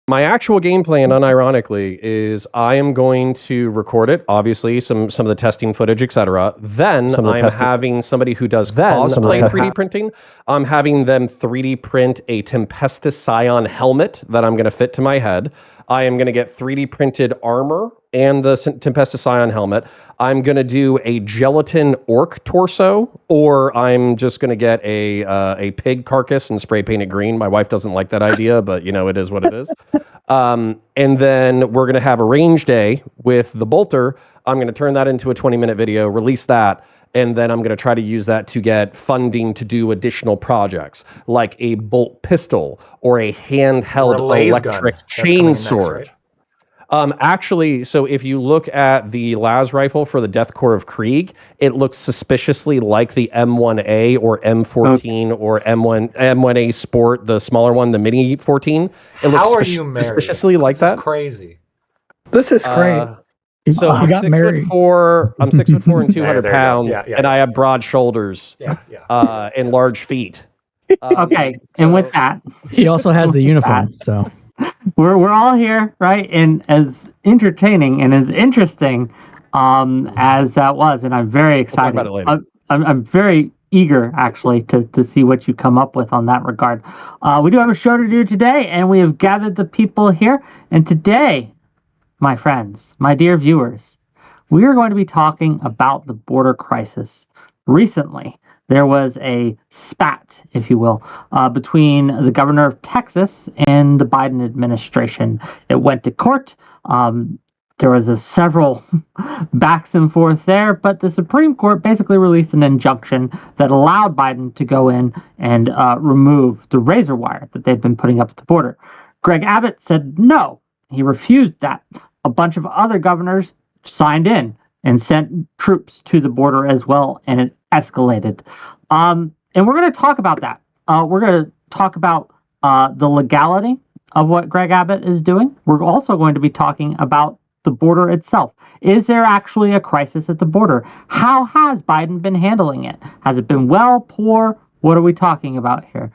My actual game plan, unironically, is I am going to record it, obviously, some of the testing footage, etc. Then I'm having somebody who does cosplay 3D printing. I'm having them 3D print a Tempestus Scion helmet that I'm going to fit to my head. I am going to get 3D printed armor and the Tempestus Scion helmet. I'm going to do a gelatin orc torso, or I'm just going to get a pig carcass and spray paint it green. My wife doesn't like that idea, but it is what it is. And then we're going to have a range day with the bolter. I'm going to turn that into a 20-minute video, release that, and then I'm going to try to use that to get funding to do additional projects, like a bolt pistol or a handheld electric chainsword. Right? Actually, so if you look at the las rifle for the Death Korps of Krieg, it looks suspiciously like the M1A or M14 or M1A Sport, the smaller one, the Mini 14. It looks suspiciously like that. This is crazy. This is great. So I'm 6'4", I'm 6'4" and 200 pounds, and I have broad shoulders and large feet. And with that, he also has the uniform. So we're all here, right? And as entertaining and as interesting as that was, and I'm very excited. We'll talk about it later. I'm very eager, actually, to see what you come up with on that regard. We do have a show to do today, and we have gathered the people here. And today, my friends, my dear viewers, we are going to be talking about the border crisis. Recently, there was a spat, if you will, between the governor of Texas and the Biden administration. It went to court. There was several backs and forth there, but the Supreme Court basically released an injunction that allowed Biden to go in and remove the razor wire that they'd been putting up at the border. Greg Abbott said no. He refused that. A bunch of other governors signed in and sent troops to the border as well, and it escalated. And we're going to talk about that. We're going to talk about the legality of what Greg Abbott is doing. We're also going to be talking about the border itself. Is there actually a crisis at the border? How has Biden been handling it? Has it been well, poor? What are we talking about here?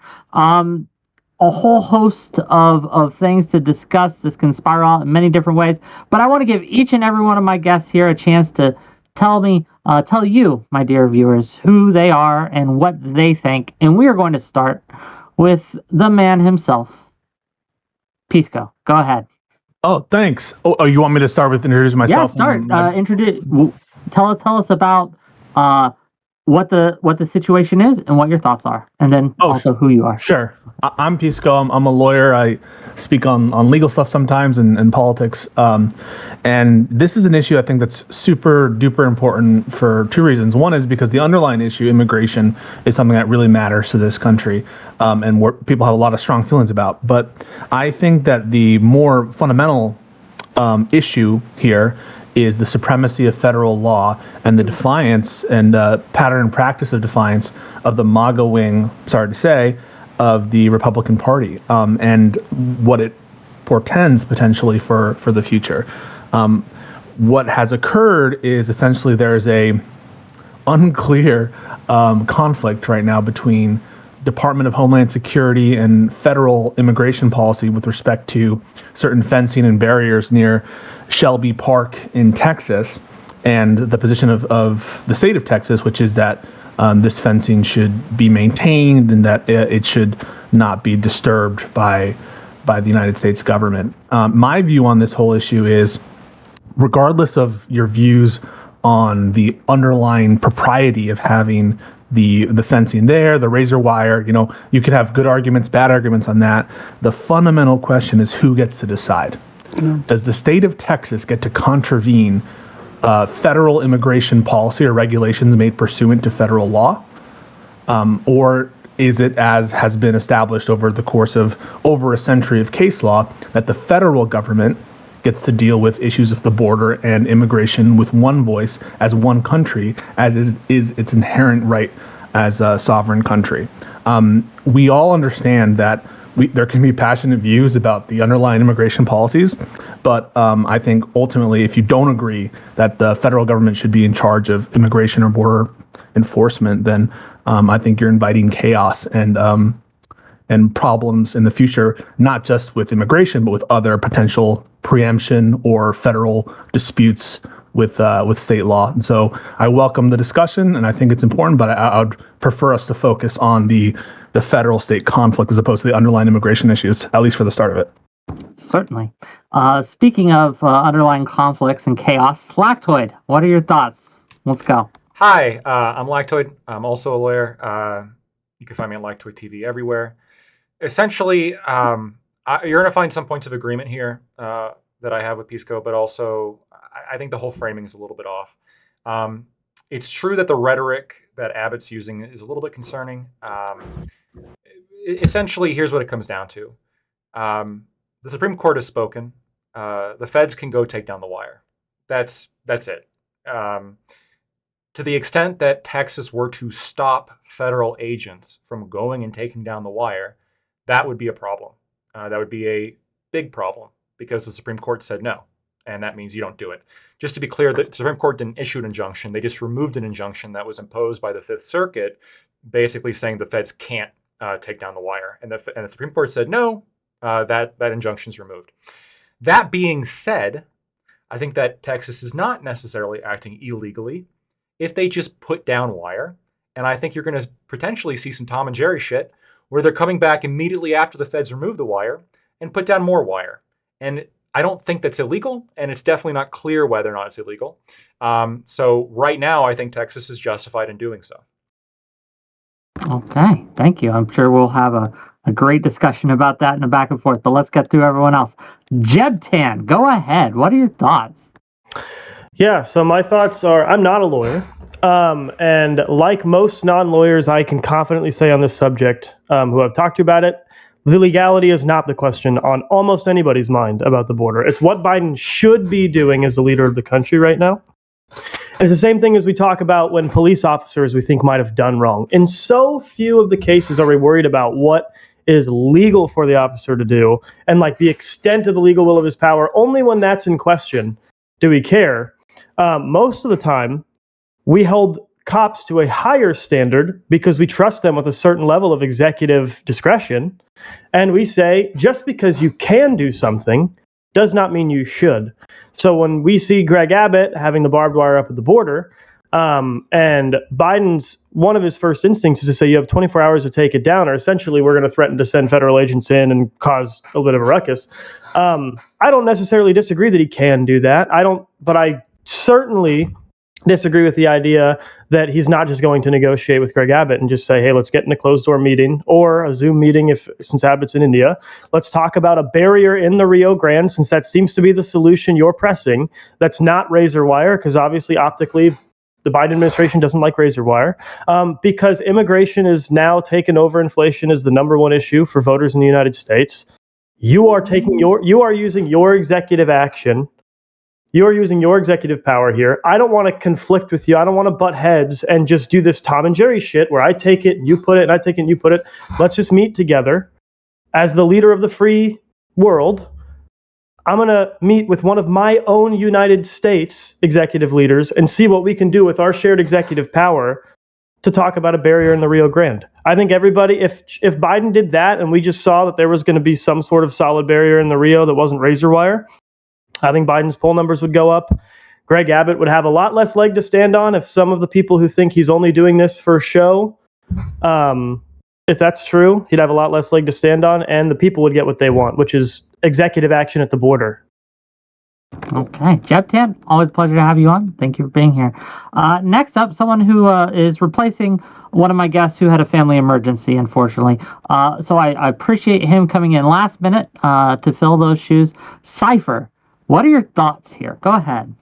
A whole host of things to discuss. This can spiral in many different ways, but I want to give each and every one of my guests here a chance to tell you, my dear viewers, who they are and what they think. And we are going to start with the man himself, Pisco. Go ahead. Oh, thanks. Oh, you want me to start with introducing myself? Yeah, start. Introduce. Tell us about what the situation is and what your thoughts are, and then also who you are. Sure. I'm Pisco. I'm a lawyer. I speak on legal stuff sometimes and politics. And this is an issue I think that's super duper important for two reasons. One is because the underlying issue, immigration, is something that really matters to this country, and where people have a lot of strong feelings about. But I think that the more fundamental issue here is the supremacy of federal law and the defiance and pattern and practice of defiance of the MAGA wing, sorry to say, of the Republican Party, and what it portends potentially for the future. What has occurred is essentially there's a unclear conflict right now between Department of Homeland Security and federal immigration policy with respect to certain fencing and barriers near Shelby Park in Texas, and the position of the state of Texas, which is that this fencing should be maintained and that it should not be disturbed by the United States government. My view on this whole issue is, regardless of your views on the underlying propriety of having the fencing there, the razor wire, you could have good arguments, bad arguments on that. The fundamental question is who gets to decide. Does the state of Texas get to contravene federal immigration policy or regulations made pursuant to federal law? Or is it, as has been established over the course of over a century of case law, that the federal government gets to deal with issues of the border and immigration with one voice as one country, as is its inherent right as a sovereign country? We all understand that there can be passionate views about the underlying immigration policies, but I think ultimately, if you don't agree that the federal government should be in charge of immigration or border enforcement, then I think you're inviting chaos and and problems in the future, not just with immigration, but with other potential preemption or federal disputes with state law. And so I welcome the discussion, and I think it's important, but I would prefer us to focus on the federal state conflict as opposed to the underlying immigration issues, at least for the start of it. Certainly. Speaking of underlying conflicts and chaos, Lactoid, what are your thoughts? Let's go. Hi, I'm Lactoid. I'm also a lawyer. You can find me on Lactoid TV everywhere. Essentially, you're going to find some points of agreement here that I have with Pisco, but also I think the whole framing is a little bit off. It's true that the rhetoric that Abbott's using is a little bit concerning. Essentially, here's what it comes down to. The Supreme Court has spoken. The feds can go take down the wire. That's it. To the extent that Texas were to stop federal agents from going and taking down the wire, that would be a problem. That would be a big problem because the Supreme Court said no, and that means you don't do it. Just to be clear, the Supreme Court didn't issue an injunction. They just removed an injunction that was imposed by the Fifth Circuit, basically saying the feds can't take down the wire. And the Supreme Court said no, that injunction's removed. That being said, I think that Texas is not necessarily acting illegally if they just put down wire. And I think you're going to potentially see some Tom and Jerry shit where they're coming back immediately after the feds remove the wire and put down more wire. And I don't think that's illegal, and it's definitely not clear whether or not it's illegal. So right now, I think Texas is justified in doing so. Okay, thank you. I'm sure we'll have a great discussion about that in a back and forth, but let's get through everyone else. Jebtan, go ahead. What are your thoughts? Yeah, so my thoughts are, I'm not a lawyer. And like most non-lawyers, I can confidently say on this subject, who I've talked to about it, the legality is not the question on almost anybody's mind about the border. It's what Biden should be doing as the leader of the country right now. And it's the same thing as we talk about when police officers we think might have done wrong. In so few of the cases are we worried about what is legal for the officer to do and like the extent of the legal will of his power. Only when that's in question do we care. Most of the time, we hold cops to a higher standard because we trust them with a certain level of executive discretion. And we say, just because you can do something does not mean you should. So when we see Greg Abbott having the barbed wire up at the border, and Biden's, one of his first instincts is to say, you have 24 hours to take it down, or essentially we're going to threaten to send federal agents in and cause a little bit of a ruckus. I don't necessarily disagree that he can do that. But I certainly disagree with the idea that he's not just going to negotiate with Greg Abbott and just say, hey, let's get in a closed door meeting or a Zoom meeting since Abbott's in India. Let's talk about a barrier in the Rio Grande, since that seems to be the solution you're pressing. That's not razor wire, because obviously optically the Biden administration doesn't like razor wire, because immigration is now taken over. Inflation is the number one issue for voters in the United States. You are using your executive action. You're using your executive power here. I don't want to conflict with you. I don't want to butt heads and just do this Tom and Jerry shit where I take it and you put it and I take it and you put it. Let's just meet together as the leader of the free world. I'm going to meet with one of my own United States executive leaders and see what we can do with our shared executive power to talk about a barrier in the Rio Grande. I think everybody, if Biden did that and we just saw that there was going to be some sort of solid barrier in the Rio that wasn't razor wire, I think Biden's poll numbers would go up. Greg Abbott would have a lot less leg to stand on if some of the people who think he's only doing this for show, if that's true, he'd have a lot less leg to stand on, and the people would get what they want, which is executive action at the border. Okay. Jebtan, always a pleasure to have you on. Thank you for being here. Next up, someone who is replacing one of my guests who had a family emergency, unfortunately. So I appreciate him coming in last minute to fill those shoes. Cypher, what are your thoughts here? Go ahead.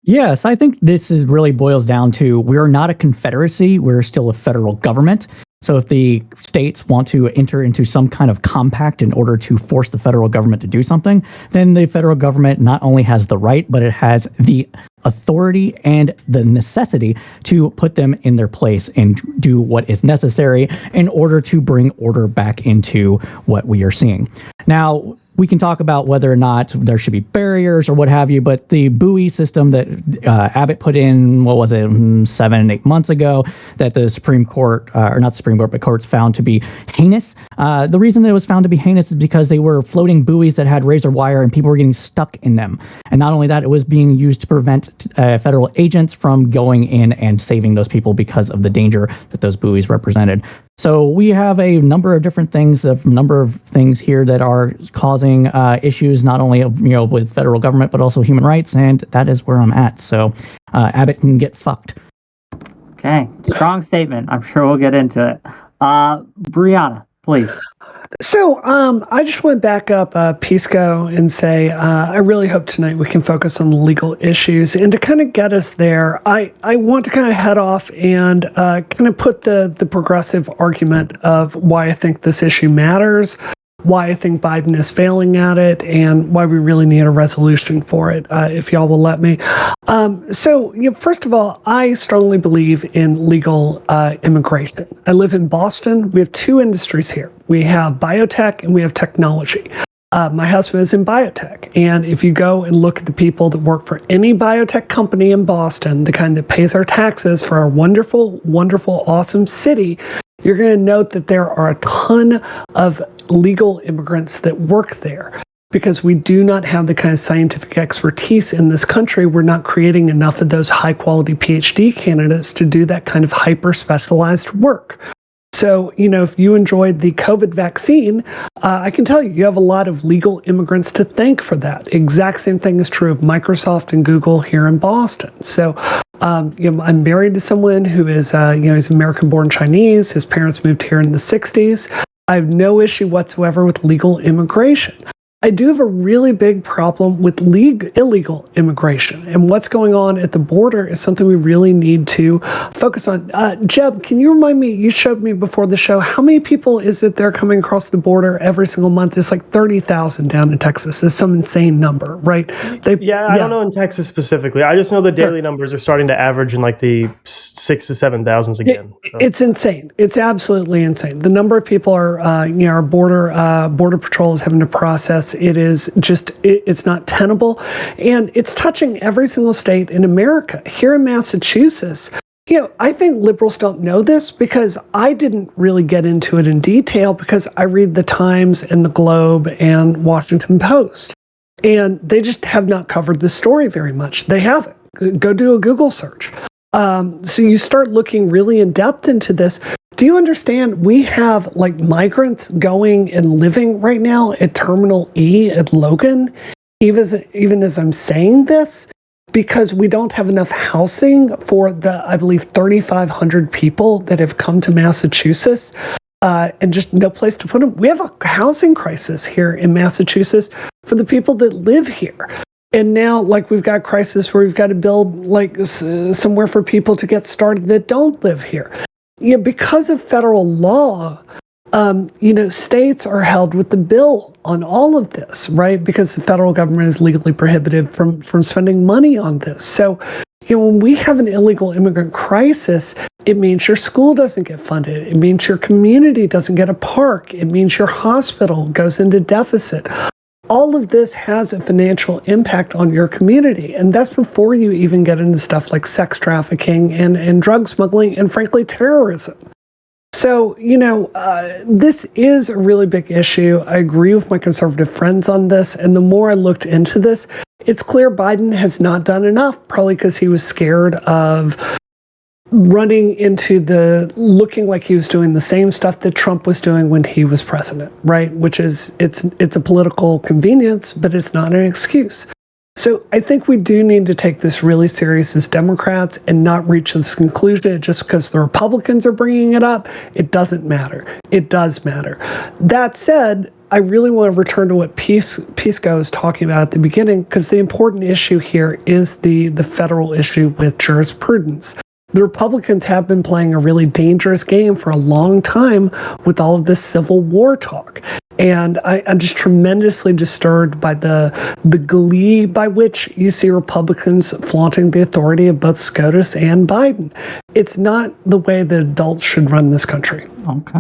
Yes, I think this really boils down to we're not a confederacy. We're still a federal government. So if the states want to enter into some kind of compact in order to force the federal government to do something, then the federal government not only has the right, but it has the authority and the necessity to put them in their place and do what is necessary in order to bring order back into what we are seeing. Now, we can talk about whether or not there should be barriers or what have you, but the buoy system that Abbott put in, what was it, 7-8 months ago, that the Supreme Court, or not the Supreme Court, but courts found to be heinous. The reason that it was found to be heinous is because they were floating buoys that had razor wire and people were getting stuck in them. And not only that, it was being used to prevent federal agents from going in and saving those people because of the danger that those buoys represented. So we have a number of different things, here that are causing issues, not only with federal government, but also human rights, and that is where I'm at. So Abbott can get fucked. Okay, strong statement. I'm sure we'll get into it. Brianna, please. So I just want to back up Pisco and say I really hope tonight we can focus on the legal issues. And to kind of get us there, I want to kind of head off and kind of put the progressive argument of why I think this issue matters, why I think Biden is failing at it, and why we really need a resolution for it, if y'all will let me. So, first of all, I strongly believe in legal immigration. I live in Boston. We have two industries here. We have biotech and we have technology. My husband is in biotech, and if you go and look at the people that work for any biotech company in Boston, the kind that pays our taxes for our wonderful, wonderful, awesome city, you're going to note that there are a ton of legal immigrants that work there because we do not have the kind of scientific expertise in this country. We're not creating enough of those high-quality PhD candidates to do that kind of hyper-specialized work. So, if you enjoyed the COVID vaccine, I can tell you have a lot of legal immigrants to thank for that. Exact same thing is true of Microsoft and Google here in Boston. So, I'm married to someone who is, he's American-born Chinese. His parents moved here in the 60s. I have no issue whatsoever with legal immigration. I do have a really big problem with illegal immigration, and what's going on at the border is something we really need to focus on. Jeb, can you remind me, you showed me before the show, how many people is it they're coming across the border every single month? It's like 30,000 down in Texas. It's some insane number, right? I don't know in Texas specifically. I just know the daily numbers are starting to average in like the 6,000 to 7,000s again. It's insane. It's absolutely insane. The number of people our border patrol is having to process. It's not tenable, and it's touching every single state in America. Here in Massachusetts, I think liberals don't know this because I didn't really get into it in detail because I read the Times and the Globe and Washington Post, and they just have not covered the story very much. They haven't. Go do a Google search. So you start looking really in depth into this. Do you understand we have migrants going and living right now at Terminal E at Logan, even as I'm saying this, because we don't have enough housing for the, I believe, 3,500 people that have come to Massachusetts, and just no place to put them. We have a housing crisis here in Massachusetts for the people that live here. And now, we've got a crisis where we've got to build, somewhere for people to get started that don't live here. Because of federal law, states are held with the bill on all of this, right? Because the federal government is legally prohibited from spending money on this. So, when we have an illegal immigrant crisis, it means your school doesn't get funded. It means your community doesn't get a park. It means your hospital goes into deficit. All of this has a financial impact on your community. And that's before you even get into stuff like sex trafficking and drug smuggling and, frankly, terrorism. So, this is a really big issue. I agree with my conservative friends on this. And the more I looked into this, it's clear Biden has not done enough, probably because he was scared of running into looking like he was doing the same stuff that Trump was doing when he was president, right? Which is, it's a political convenience, but it's not an excuse. So I think we do need to take this really serious as Democrats and not reach this conclusion just because the Republicans are bringing it up. It doesn't matter. It does matter. That said, I really want to return to what Pisco was talking about at the beginning, because the important issue here is the federal issue with jurisprudence. The Republicans have been playing a really dangerous game for a long time with all of this Civil War talk. And I'm just tremendously disturbed by the glee by which you see Republicans flaunting the authority of both SCOTUS and Biden. It's not the way that adults should run this country. Okay.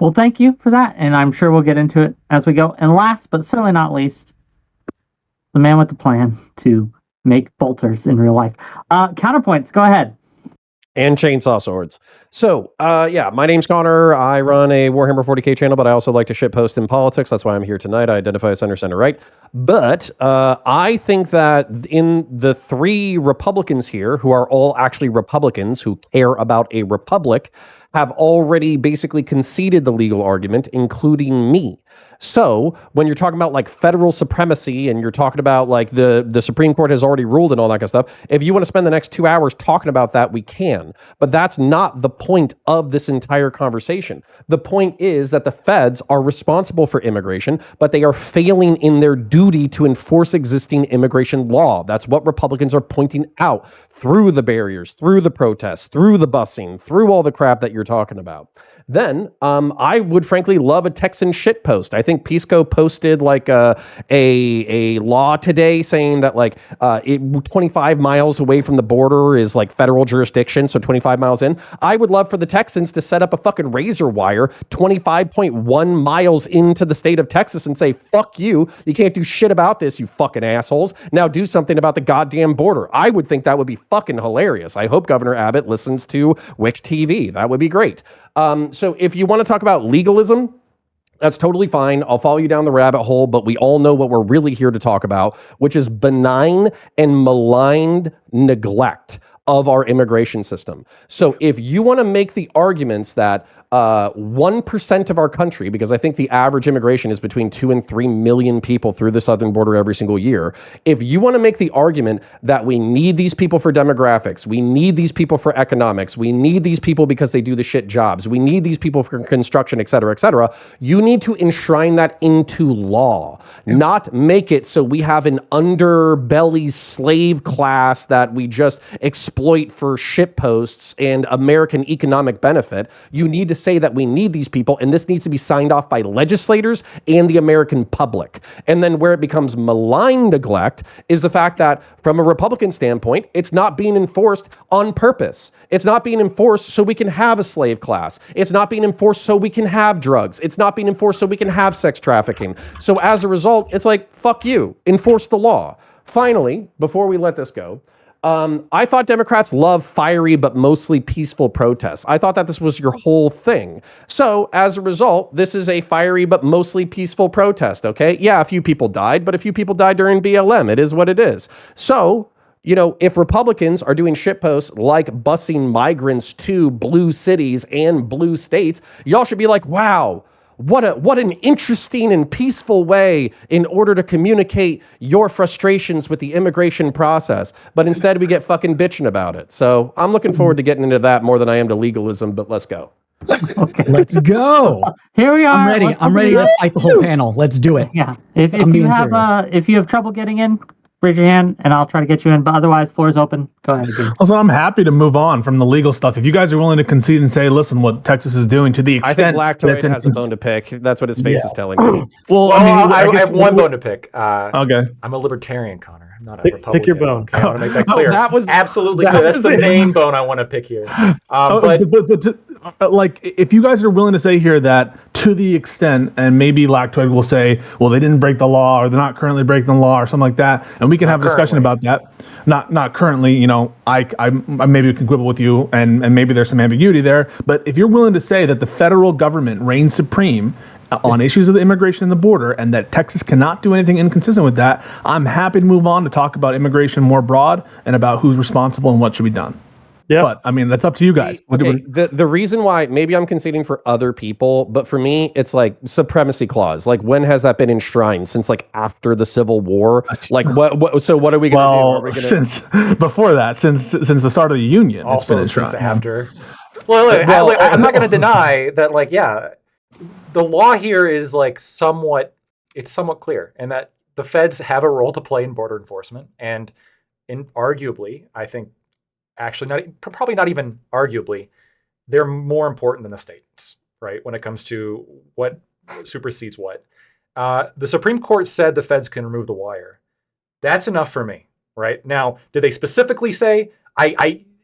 Well, thank you for that, and I'm sure we'll get into it as we go. And last, but certainly not least, the man with the plan to make bolters in real life. Counterpoints, go ahead. And chainsaw swords. So, yeah, my name's Connor. I run a Warhammer 40K channel, but I also like to shitpost in politics. That's why I'm here tonight. I identify as center right. But I think that in the three Republicans here, who are all actually Republicans who care about a republic, have already basically conceded the legal argument, including me. So when you're talking about like federal supremacy and you're talking about like the Supreme Court has already ruled and all that kind of stuff, if you want to spend the next 2 hours talking about that, we can. But that's not the point of this entire conversation. The point is that the feds are responsible for immigration, but they are failing in their duty to enforce existing immigration law. That's what Republicans are pointing out through the barriers, through the protests, through the busing, through all the crap that you're talking about. Then I would frankly love a Texan shit post. I think Pisco posted like a law today saying that like 25 miles away from the border is like federal jurisdiction, so 25 miles in. I would love for the Texans to set up a fucking razor wire 25.1 miles into the state of Texas and say, fuck you, you can't do shit about this, you fucking assholes. Now do something about the goddamn border. I would think that would be fucking hilarious. I hope Governor Abbott listens to WIC TV. That would be great. So if you want to talk about legalism, that's totally fine. I'll follow you down the rabbit hole, but we all know what we're really here to talk about, which is benign and maligned neglect of our immigration system. So if you want to make the arguments that 1% of our country, because I think the average immigration is between 2 and 3 million people through the southern border every single year. If you want to make the argument that we need these people for demographics, we need these people for economics, we need these people because they do the shit jobs, we need these people for construction, et cetera, you need to enshrine that into law, not make it so we have an underbelly slave class that we just exploit for shit posts and American economic benefit. You need to say that we need these people, and this needs to be signed off by legislators and the American public. And then where it becomes malign neglect is the fact that from a Republican standpoint, it's not being enforced on purpose. It's not being enforced so we can have a slave class. It's not being enforced so we can have drugs. It's not being enforced so we can have sex trafficking. So as a result, it's like, fuck you, enforce the law. Finally, before we let this go, I thought Democrats love fiery but mostly peaceful protests. I thought that this was your whole thing. So as a result, this is a fiery but mostly peaceful protest, okay? Yeah, a few people died, but a few people died during BLM. It is what it is. So, you know, if Republicans are doing shitposts like busing migrants to blue cities and blue states, y'all should be like, wow, what an interesting and peaceful way in order to communicate your frustrations with the immigration process. But instead we get fucking bitching about it. So I'm looking forward to getting into that more than I am to legalism, but let's go. Okay. Let's go. Here we are. I'm ready. I'm ready to fight the whole panel. Let's do it. Yeah. If you have trouble getting in, raise your hand and I'll try to get you in. But otherwise, floor is open. Go ahead. Also, I'm happy to move on from the legal stuff. If you guys are willing to concede and say, listen, what Texas is doing to the extent I think Lactoid has a bone to pick. That's what his face is telling me. Well, I have one bone to pick. Okay. I'm a libertarian, Connor. I'm not a Republican. Pick your bone. Okay, I want to make that clear. That was absolutely clear. That's the main bone I want to pick here. But like, if you guys are willing to say here that to the extent, and maybe Lactoid will say, well, they didn't break the law, or they're not currently breaking the law, or something like that, and we can have a discussion about that. Not currently, you know, I maybe can quibble with you, and maybe there's some ambiguity there. But if you're willing to say that the federal government reigns supreme on issues of immigration and the border, and that Texas cannot do anything inconsistent with that, I'm happy to move on to talk about immigration more broad and about who's responsible and what should be done. Yeah, but I mean, that's up to you guys. Okay, the reason why, maybe I'm conceding for other people, but for me, it's like supremacy clause. Like, when has that been enshrined? Since like after the Civil War? Like, what so what are we going to do? Since before that, since the start of the Union. Also, since after. Well, I'm not going to deny that. Like, yeah, the law here is like somewhat clear, and that the feds have a role to play in border enforcement, and arguably, I think. Actually, probably not even arguably, they're more important than the states, right? When it comes to what supersedes what. The Supreme Court said the feds can remove the wire. That's enough for me, right? Now, did they specifically say,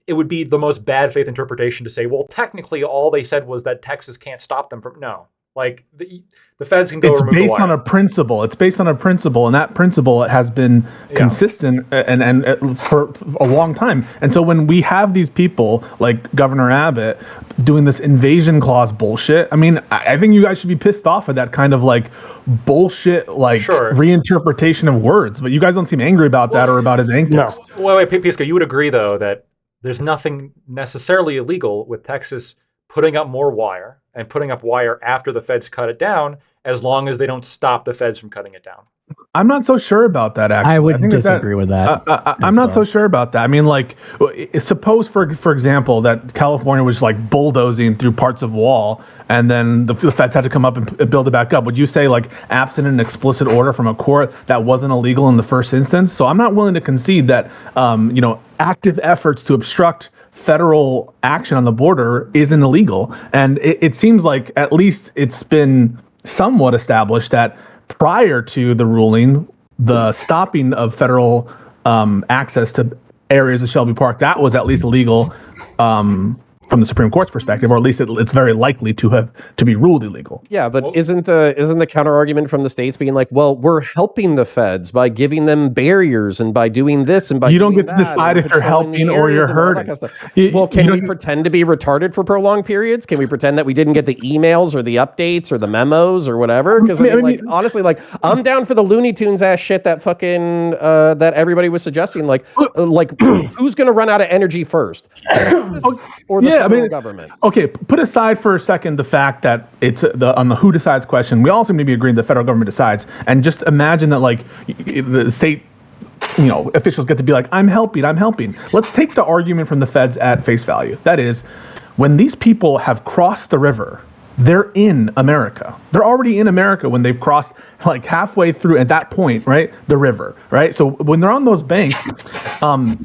it would be the most bad faith interpretation to say, well, technically all they said was that Texas can't stop them from. No, like the feds can go. It's remove the based wire. on a principle. It's based on a principle, and that principle has been consistent and for a long time. And so when we have these people like Governor Abbott doing this invasion clause bullshit, I mean, I think you guys should be pissed off at that kind of like bullshit, like reinterpretation of words. But you guys don't seem angry about that or about his antics. No. Wait, Pisco, you would agree though that there's nothing necessarily illegal with Texas putting up more wire and putting up wire after the feds cut it down, as long as they don't stop the feds from cutting it down. I'm not so sure about that, actually. I would disagree with that. I'm not so sure about that. I mean, like, suppose, for example, that California was like bulldozing through parts of wall, and then the feds had to come up and build it back up. Would you say, like, absent an explicit order from a court, that wasn't illegal in the first instance? So I'm not willing to concede that, active efforts to obstruct federal action on the border isn't illegal. And it seems like at least it's been somewhat established that prior to the ruling, the stopping of federal access to areas of Shelby Park, that was at least illegal from the Supreme Court's perspective, or at least it's very likely to be ruled illegal. Yeah, but isn't the counter argument from the states being like, well, we're helping the feds by giving them barriers and by doing this and by you don't get to decide if you're helping or you're hurting. Kind of well, can we pretend to be retarded for prolonged periods? Can we pretend that we didn't get the emails or the updates or the memos or whatever? Because honestly, like I'm down for the Looney Tunes ass shit that fucking that everybody was suggesting. Like who's gonna run out of energy first, or the federal government? Okay, put aside for a second the fact that it's on the who decides question. We all seem to be agreeing the federal government decides, and just imagine that like the state officials get to be like, I'm helping. Let's take the argument from the feds at face value. That is, when these people have crossed the river, they're in America. They're already in America when they've crossed like halfway through at that point, right? The river, right? So when they're on those banks,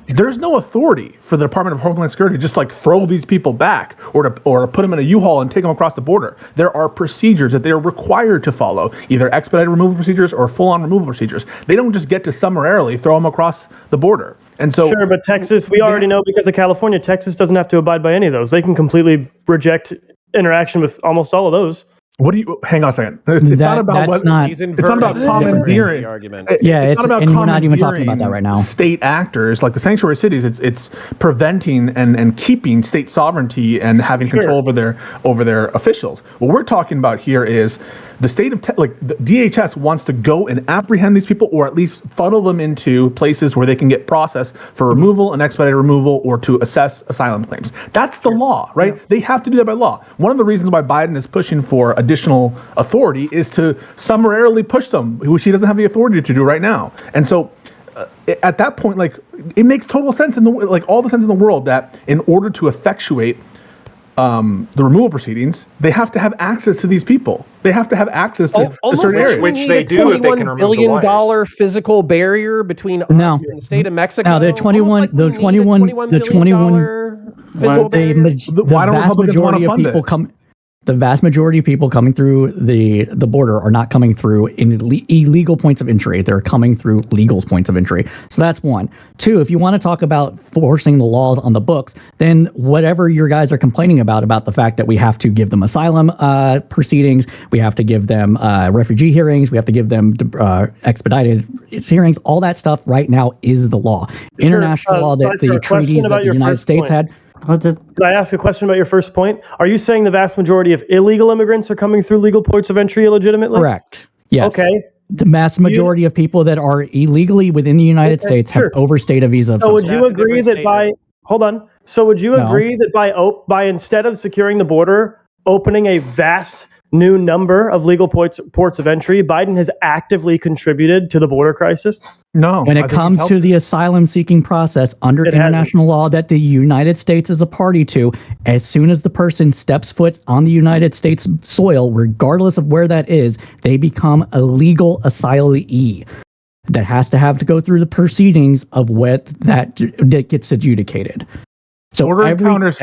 there's no authority for the Department of Homeland Security to just like throw these people back or to put them in a U-Haul and take them across the border. There are procedures that they are required to follow, either expedited removal procedures or full-on removal procedures. They don't just get to summarily throw them across the border. And so, sure, but Texas, we already know because of California, Texas doesn't have to abide by any of those. They can completely reject interaction with almost all of those. What do you? Hang on a second. It's not about what. It's not about commandeering. It's not about and we're not even talking about that right now. State actors like the sanctuary cities. It's preventing and keeping state sovereignty and having control over their officials. What we're talking about here is the state of the DHS wants to go and apprehend these people, or at least funnel them into places where they can get processed for removal and expedited removal, or to assess asylum claims. That's the law, right? Yeah. They have to do that by law. One of the reasons why Biden is pushing for additional authority is to summarily push them, which he doesn't have the authority to do right now. And so at that point, like, it makes total sense all the sense in the world that in order to effectuate the removal proceedings, they have to have access to these people. They have to have access to certain areas. Which they do if they can remove the wires. $1 billion physical barrier between us and the state of Mexico. No, the vast majority of people coming through the border are not coming through in illegal points of entry. They're coming through legal points of entry. So that's one. Two, if you want to talk about forcing the laws on the books, then whatever your guys are complaining about the fact that we have to give them asylum proceedings, we have to give them refugee hearings, we have to give them expedited hearings, all that stuff right now is the law. International law that the treaties that the United States had. Can I ask a question about your first point? Are you saying the vast majority of illegal immigrants are coming through legal ports of entry illegitimately? Correct. Yes. Okay. The vast majority of people that are illegally within the United States have overstayed a visa. So would you agree that by instead of securing the border, opening a vast new number of legal ports of entry, Biden has actively contributed to the border crisis? No. When it comes to the asylum seeking process under international law that the United States is a party to, as soon as the person steps foot on the United States soil, regardless of where that is, they become a legal asylee. That has to go through the proceedings of what that gets adjudicated. So border encounters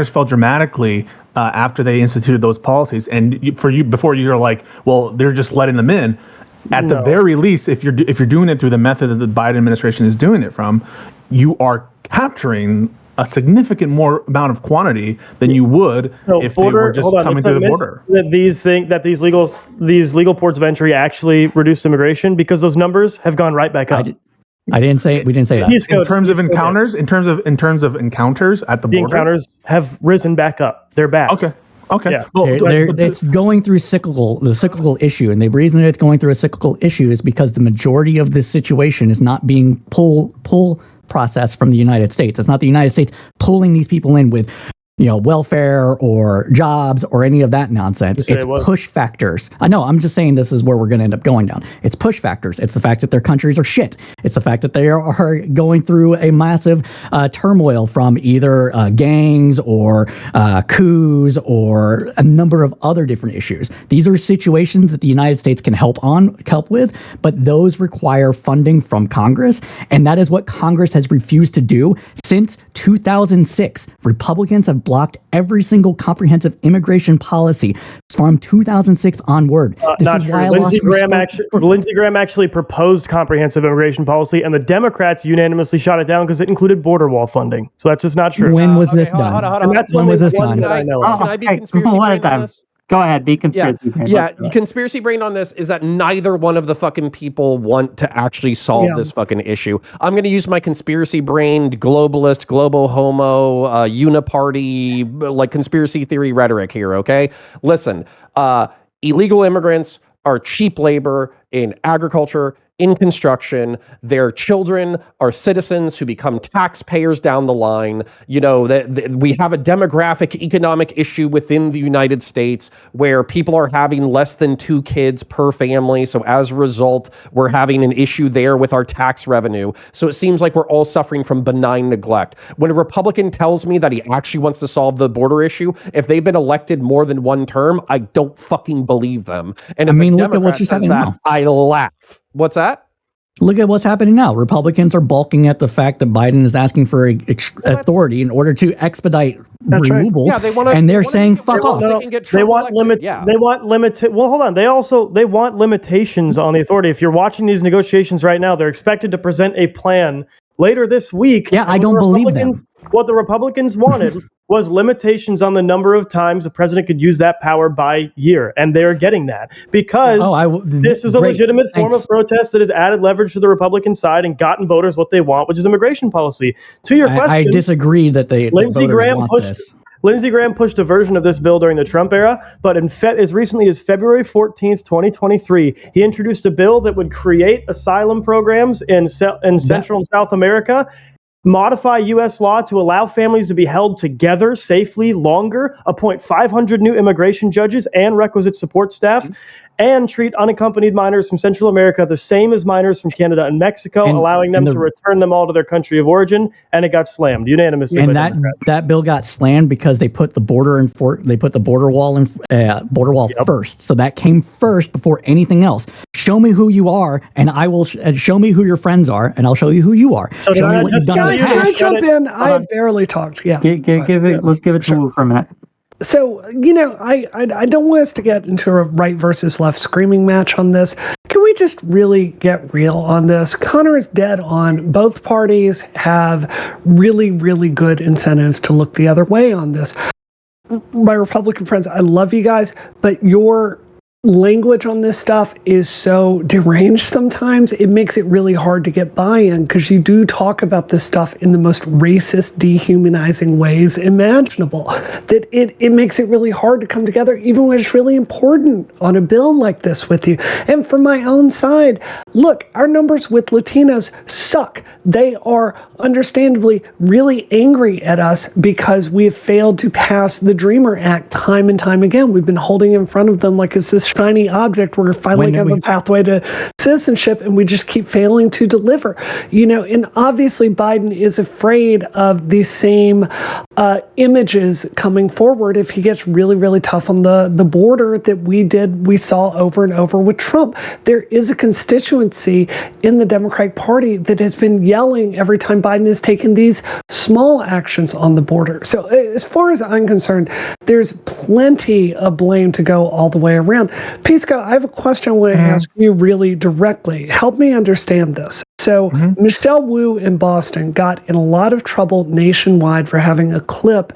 fell dramatically after they instituted those policies. And before you're like, well, they're just letting them in. At the very least, if you're doing it through the method that the Biden administration is doing it from, you are capturing a significant more amount of quantity than you would if they were just coming through the border. That these legal ports of entry actually reduced immigration, because those numbers have gone right back up. I didn't say we didn't say that. In terms of encounters at the border, encounters have risen back up. They're back. Okay. Yeah. Well, it's going through the cyclical issue, and the reason it's going through a cyclical issue is because the majority of this situation is not being pull process from the United States. It's not the United States pulling these people in with, welfare or jobs or any of that nonsense. It's push factors. I know, I'm just saying this is where we're going to end up going down. It's push factors. It's the fact that their countries are shit. It's the fact that they are going through a massive turmoil from either gangs or coups or a number of other different issues. These are situations that the United States can help with, but those require funding from Congress, and that is what Congress has refused to do since 2006. Republicans have blocked every single comprehensive immigration policy from 2006 onward. This Not is true. why Lindsey Graham actually proposed comprehensive immigration policy, and the Democrats unanimously shot it down because it included border wall funding. So that's just not true. When was this done? And that's when only was this one done? that I know of. Can I be conspiracy brained on this? Go ahead, be conspiracy brained. Yeah, conspiracy brain on this is that neither one of the fucking people want to actually solve this fucking issue. I'm going to use my conspiracy brained globalist, globo homo, uniparty, like conspiracy theory rhetoric here, okay? Listen, illegal immigrants are cheap labor in agriculture, in construction. Their children are citizens who become taxpayers down the line. We have a demographic economic issue within the United States where people are having less than 2 kids per family. So as a result, we're having an issue there with our tax revenue. So it seems like we're all suffering from benign neglect. When a Republican tells me that he actually wants to solve the border issue, if they've been elected more than one term, I don't fucking believe them. And if look at what she's having now. I laugh. What's that? Look at what's happening now. Republicans are balking at the fact that Biden is asking for authority in order to expedite removals. Yeah, they're saying fuck off. They want limits. Yeah. They want limited. Well, hold on. They want limitations on the authority. If you're watching these negotiations right now, they're expected to present a plan later this week. Yeah, I don't believe them. What the Republicans wanted was limitations on the number of times the president could use that power by year. And they're getting that because this is a legitimate form of protest that has added leverage to the Republican side and gotten voters what they want, which is immigration policy. To your question, I disagree that Lindsey Graham pushed a version of this bill during the Trump era, but as recently as February 14th, 2023, he introduced a bill that would create asylum programs in Central and South America, modify U.S. law to allow families to be held together safely longer, appoint 500 new immigration judges and requisite support staff, and treat unaccompanied minors from Central America the same as minors from Canada and Mexico, allowing them to return them all to their country of origin. And it got slammed unanimously. And that bill got slammed because they put the border wall first. So that came first before anything else. Show me who you are, and I will show me who your friends are, and I'll show you who you are. So show me what you've done in the past. Can I jump in? I barely talked. Yeah. Let's give it to Wu for a minute. So, I don't want us to get into a right versus left screaming match on this. Can we just really get real on this? Connor is dead on. Both parties have really, really good incentives to look the other way on this. My Republican friends, I love you guys, but your language on this stuff is so deranged sometimes. It makes it really hard to get buy-in because you do talk about this stuff in the most racist, dehumanizing ways imaginable. That it makes it really hard to come together, even when it's really important on a bill like this with you. And from my own side, look, our numbers with Latinos suck. They are understandably really angry at us because we have failed to pass the Dreamer Act time and time again. We've been holding in front of them like it's this shiny object. We're finally going to have a pathway to citizenship, and we just keep failing to deliver. And obviously Biden is afraid of these same images coming forward if he gets really, really tough on the border that we saw over and over with Trump. There is a constituency in the Democratic Party that has been yelling every time Biden has taken these small actions on the border. So as far as I'm concerned, there's plenty of blame to go all the way around. Pisco, I have a question I want to ask you really directly. Help me understand this. So Michelle Wu in Boston got in a lot of trouble nationwide for having a clip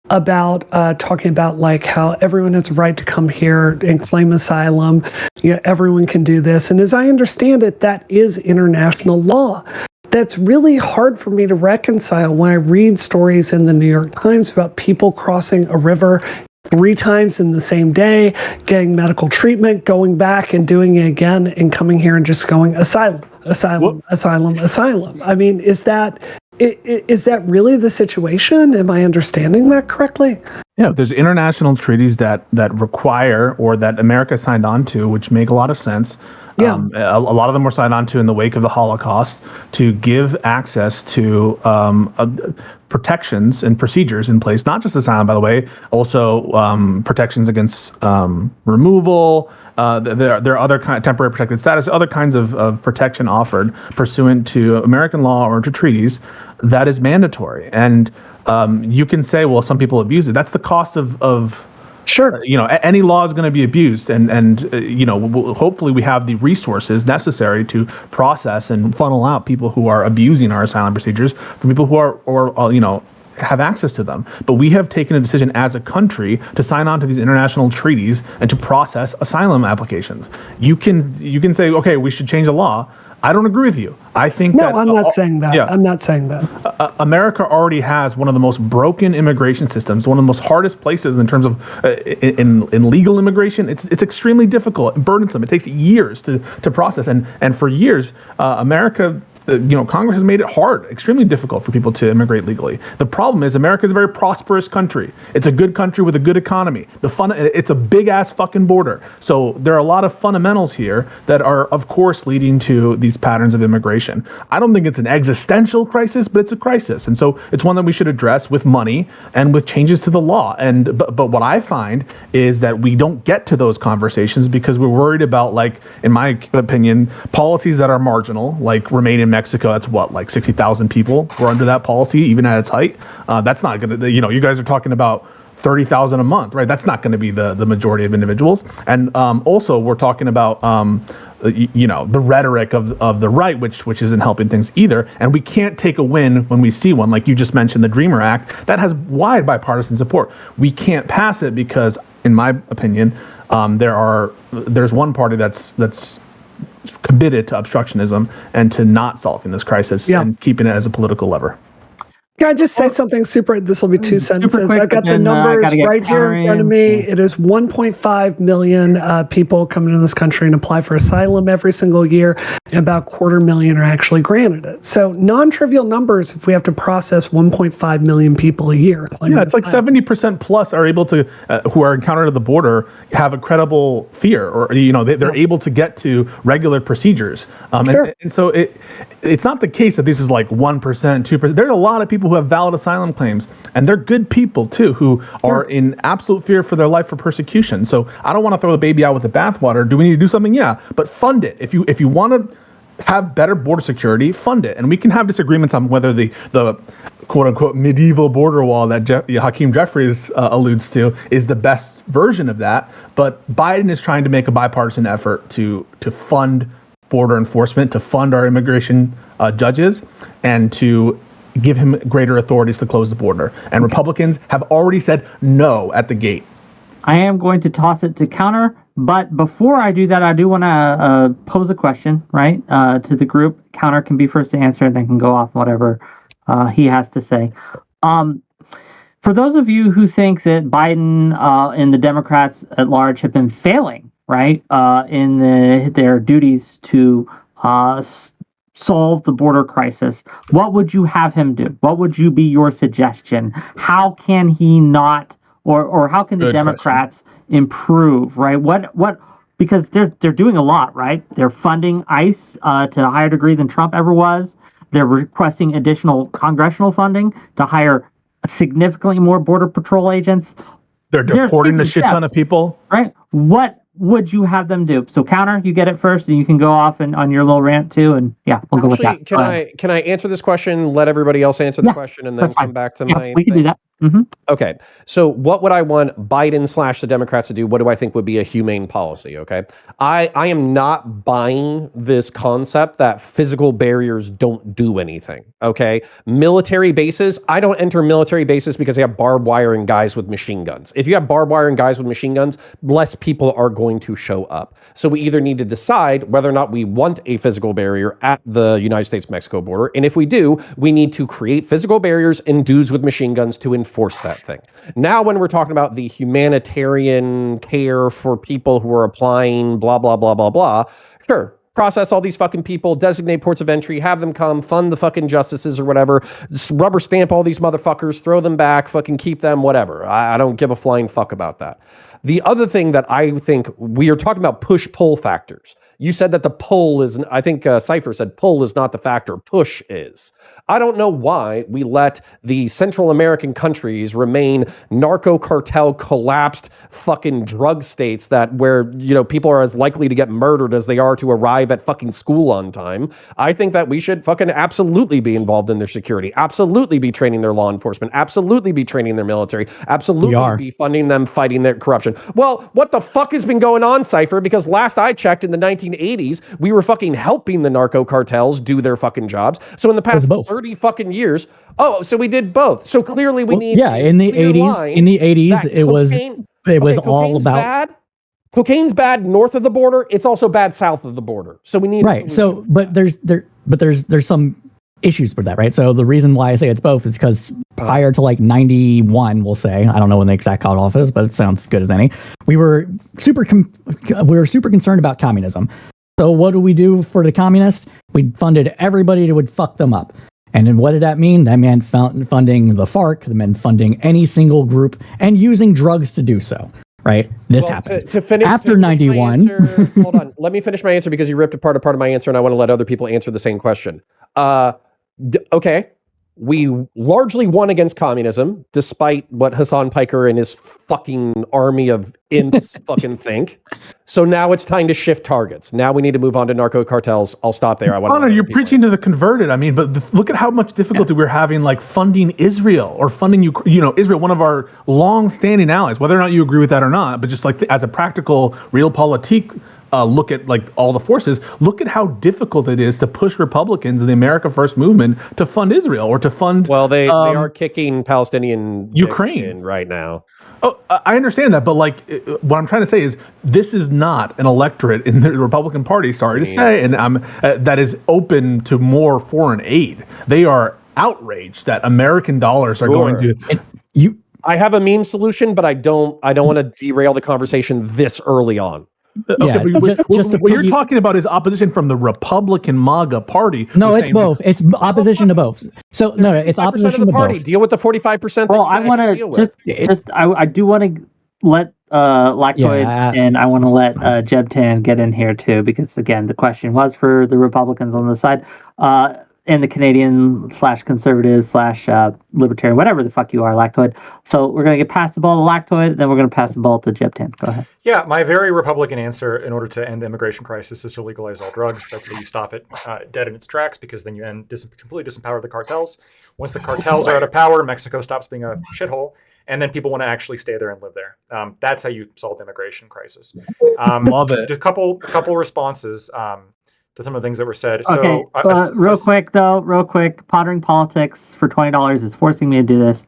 about talking about like how everyone has a right to come here and claim asylum. Everyone can do this. And as I understand it, that is international law. That's really hard for me to reconcile when I read stories in the New York Times about people crossing a river 3 times in the same day, getting medical treatment, going back and doing it again, and coming here and just going asylum. I mean, is that really the situation? Am I understanding that correctly? Yeah, there's international treaties that require, or that America signed on to, which make a lot of sense. Yeah. A lot of them were signed on to in the wake of the Holocaust to give access to protections and procedures in place, not just asylum, by the way, also protections against removal. There are other kind of temporary protected status, other kinds of protection offered pursuant to American law or to treaties that is mandatory. And you can say, well, some people abuse it. That's the cost of Sure. Any law is going to be abused, and hopefully we have the resources necessary to process and funnel out people who are abusing our asylum procedures from people who are have access to them. But we have taken a decision as a country to sign on to these international treaties and to process asylum applications. You can say, okay, we should change the law. I don't agree with you. I think that... No, I'm not saying that. Yeah. I'm not saying that. America already has one of the most broken immigration systems, one of the most hardest places in terms of in legal immigration. It's extremely difficult and burdensome. It takes years to process. And for years, America... Congress has made it hard, extremely difficult for people to immigrate legally. The problem is America is a very prosperous country. It's a good country with a good economy. It's a big ass fucking border. So there are a lot of fundamentals here that are, of course, leading to these patterns of immigration. I don't think it's an existential crisis, but it's a crisis. And so it's one that we should address with money and with changes to the law. But what I find is that we don't get to those conversations because we're worried about, like, in my opinion, policies that are marginal, like remain in Mexico. That's what, like 60,000 people were under that policy, even at its height. That's not going to, you guys are talking about 30,000 a month, right? That's not going to be the majority of individuals. And also we're talking about, the rhetoric of the right, which isn't helping things either. And we can't take a win when we see one. Like you just mentioned, the Dreamer Act, that has wide bipartisan support. We can't pass it because, in my opinion, there's one party that's committed to obstructionism and to not solving this crisis and keeping it as a political lever. Can I just say something this will be 2 sentences. quick, I've got the then, numbers gotta get right here in front of me. It is 1.5 million people come into this country and apply for asylum every single year, and about 250,000 are actually granted it. So non-trivial numbers if we have to process 1.5 million people a year. Yeah, it's like 70% plus are able to, who are encountered at the border, have a credible fear, or they're able to get to regular procedures. Sure. And so it's not the case that this is like 1%, 2%. There's a lot of people who have valid asylum claims, and they're good people too, who are in absolute fear for their life for persecution. So I don't want to throw the baby out with the bathwater. Do we need to do something? Yeah, but fund it. If you want to have better border security, fund it. And we can have disagreements on whether the quote unquote medieval border wall that Hakeem Jeffries alludes to is the best version of that. But Biden is trying to make a bipartisan effort to fund border enforcement, to fund our immigration judges, and to give him greater authorities to close the border. And Republicans have already said no at the gate. I am going to toss it to Counter, but before I do that, I do want to pose a question, right, to the group. Counter can be first to answer, and then can go off whatever he has to say. For those of you who think that Biden and the Democrats at large have been failing, right, in their duties to solve the border crisis, what would you have him do? What would be your suggestion? How can he not, or how can the Democrats improve, right? What because they're doing a lot, right? They're funding ICE to a higher degree than Trump ever was. They're requesting additional congressional funding to hire significantly more Border Patrol agents. They're deporting a shit ton of people. Right? What would you have them do? So Counter, you get it first, and you can go off on your little rant too. And we'll go with that. Can I answer this question? Let everybody else answer the question, and then come back to my. We can do that. Okay, so what would I want Biden / the Democrats to do? What do I think would be a humane policy? Okay, I am not buying this concept that physical barriers don't do anything. Okay, military bases, I don't enter military bases because they have barbed wire and guys with machine guns. If you have barbed wire and guys with machine guns, less people are going to show up. So we either need to decide whether or not we want a physical barrier at the United States-Mexico border, and if we do, we need to create physical barriers and dudes with machine guns to enforce that thing. Now, when we're talking about the humanitarian care for people who are applying, blah, blah, blah, blah, blah, sure, process all these fucking people, designate ports of entry, have them come, fund the fucking justices or whatever, just rubber stamp all these motherfuckers, throw them back, fucking keep them, whatever. I don't give a flying fuck about that. The other thing that I think we are talking about push-pull factors. You said that the pull is, I think Cypher said pull is not the factor, push is. I don't know why we let the Central American countries remain narco cartel collapsed fucking drug states that where, people are as likely to get murdered as they are to arrive at fucking school on time. I think that we should fucking absolutely be involved in their security, absolutely be training their law enforcement, absolutely be training their military, absolutely be funding them fighting their corruption. Well, what the fuck has been going on, Cypher? Because last I checked in the 1980s, we were fucking helping the narco cartels do their fucking jobs. So in the past 30 fucking years, so we did both. So clearly we need in the 80s it was all about bad. Cocaine's bad north of the border. It's also bad south of the border. So we need right. So, but there's some issues with that, right? So the reason why I say it's both is because prior to like 91, we'll say, I don't know when the exact cutoff is, but it sounds good as any. We were super concerned about communism. So what do we do for the communists? We funded everybody that would fuck them up. And then what did that mean? That meant funding the FARC, that meant funding any single group and using drugs to do so. Right? This happened. To finish, after 91. Hold on. Let me finish my answer because you ripped apart a part of my answer and I want to let other people answer the same question. Okay. We largely won against communism, despite what Hassan Piker and his fucking army of imps fucking think. So now it's time to shift targets. Now we need to move on to narco cartels. I'll stop there. Connor, you're preaching to the converted. I mean, but look at how much difficulty we're having, like funding Israel or funding Israel, one of our long-standing allies. Whether or not you agree with that or not, but just like as a practical realpolitik. Look at like all the forces. Look at how difficult it is to push Republicans in the America First movement to fund Israel or to fund. Well, they are kicking Palestinian Ukraine right now. Oh, I understand that, but like what I'm trying to say is this is not an electorate in the Republican Party. Sorry to say, and that is open to more foreign aid. They are outraged that American dollars are going to. I have a meme solution, but I don't want to derail the conversation this early on. Okay, what you're talking about is opposition from the Republican MAGA party. No, it's both. It's opposition to both. So no, it's opposition to party. both. Deal with the 45%. Well, I want to I do want to let Lactoid and I want to let Jebtan get in here too, because again, the question was for the Republicans on the side. And the Canadian /conservative /libertarian, whatever the fuck you are, Lactoid. So we're going to get past the ball to Lactoid, then we're going to pass the ball to Jebtan. Go ahead. Yeah, my very Republican answer in order to end the immigration crisis is to legalize all drugs. That's how you stop it dead in its tracks, because then you completely disempower the cartels. Once the cartels are out of power, Mexico stops being a shithole, and then people want to actually stay there and live there. That's how you solve the immigration crisis. Love it. A couple responses. To some of the things that were said. Okay, so, real quick, Pondering Politics for $20 is forcing me to do this.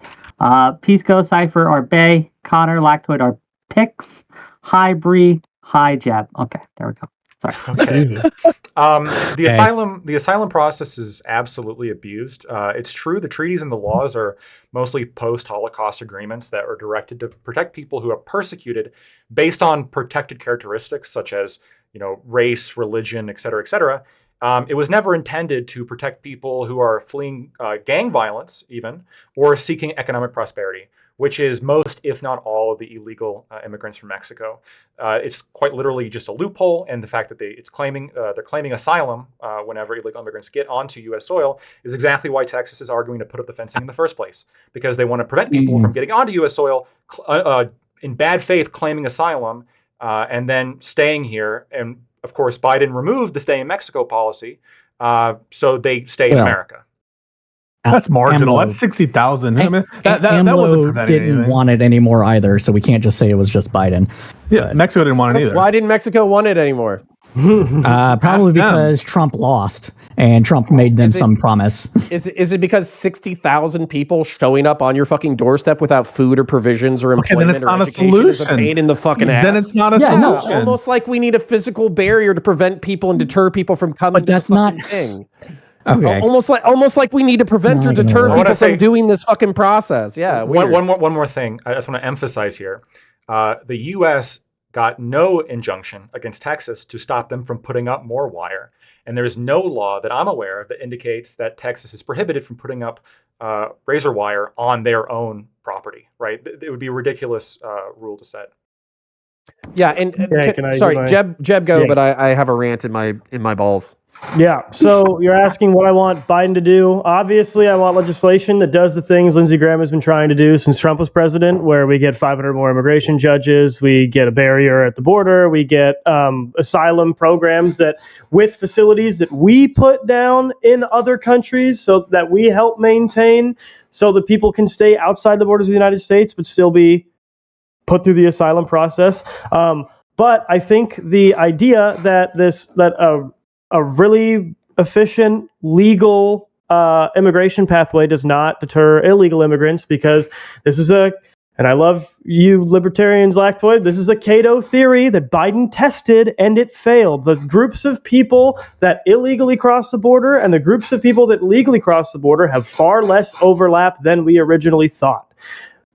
Pisco, Cypher, or Bay, Connor, Lactoid, or Pix, Hi Bree, Hi Jeb. Okay, there we go. Sorry. Okay. The asylum process is absolutely abused. It's true the treaties and the laws are mostly post-Holocaust agreements that are directed to protect people who are persecuted based on protected characteristics such as race, religion, et cetera, et cetera. It was never intended to protect people who are fleeing gang violence, even, or seeking economic prosperity, which is most, if not all, of the illegal immigrants from Mexico. It's quite literally just a loophole, and the fact that they're claiming asylum whenever illegal immigrants get onto U.S. soil is exactly why Texas is arguing to put up the fencing in the first place, because they want to prevent people from getting onto U.S. soil in bad faith, claiming asylum, and then staying here. And of course, Biden removed the stay in Mexico policy, so they stay in America. That's marginal. AMLO- That's 60,000. I mean, that AMLO wasn't preventing didn't anything. want it anymore either, so we can't just say it was just Biden. Yeah, Mexico didn't want it either. Why didn't Mexico want it anymore? Probably Ask them. because Trump lost and Trump made them Is it- some promise. Is it because 60,000 people showing up on your fucking doorstep without food or provisions or Okay, then employment it's or not a education is a solution. pain in the fucking ass? Then it's not a Yeah, no, solution. Almost like we need a physical barrier to prevent people and deter people from coming. But that's to the fucking not- thing. Okay. Almost like we need to prevent or Not gonna deter work. I wanna people say- from doing this fucking process. Yeah, weird. One more thing I just want to emphasize here. The U.S. got no injunction against Texas to stop them from putting up more wire. And there's no law that I'm aware of that indicates that Texas is prohibited from putting up razor wire on their own property, right? It would be a ridiculous rule to set. Yeah, and Yeah, can I do sorry, my- Jeb, go. Yeah. But I have a rant in my balls. Yeah. So you're asking what I want Biden to do. Obviously, I want legislation that does the things Lindsey Graham has been trying to do since Trump was president, where we get 500 more immigration judges, we get a barrier at the border, we get asylum programs that with facilities that we put down in other countries so that we help maintain so that people can stay outside the borders of the United States but still be put through the asylum process. But I think the idea that a really efficient, legal immigration pathway does not deter illegal immigrants, because this is and I love you libertarians, Lactoid, this is a Cato theory that Biden tested and it failed. The groups of people that illegally cross the border and the groups of people that legally cross the border have far less overlap than we originally thought.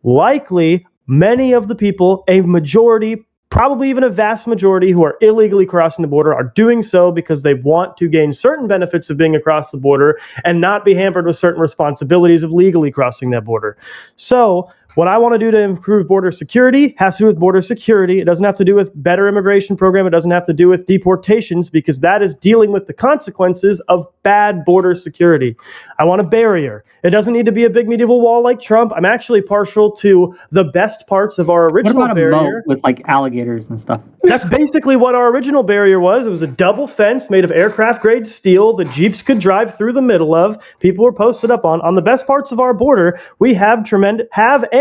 Likely, many of the people, a majority, probably even a vast majority who are illegally crossing the border are doing so because they want to gain certain benefits of being across the border and not be hampered with certain responsibilities of legally crossing that border. So what I want to do to improve border security has to do with border security. It doesn't have to do with better immigration program. It doesn't have to do with deportations, because that is dealing with the consequences of bad border security. I want a barrier. It doesn't need to be a big medieval wall like Trump. I'm actually partial to the best parts of our What original about a barrier. moat with like alligators and stuff? That's basically what our original barrier was. It was a double fence made of aircraft grade steel that Jeeps could drive through the middle of. People were posted up on the best parts of our border. We have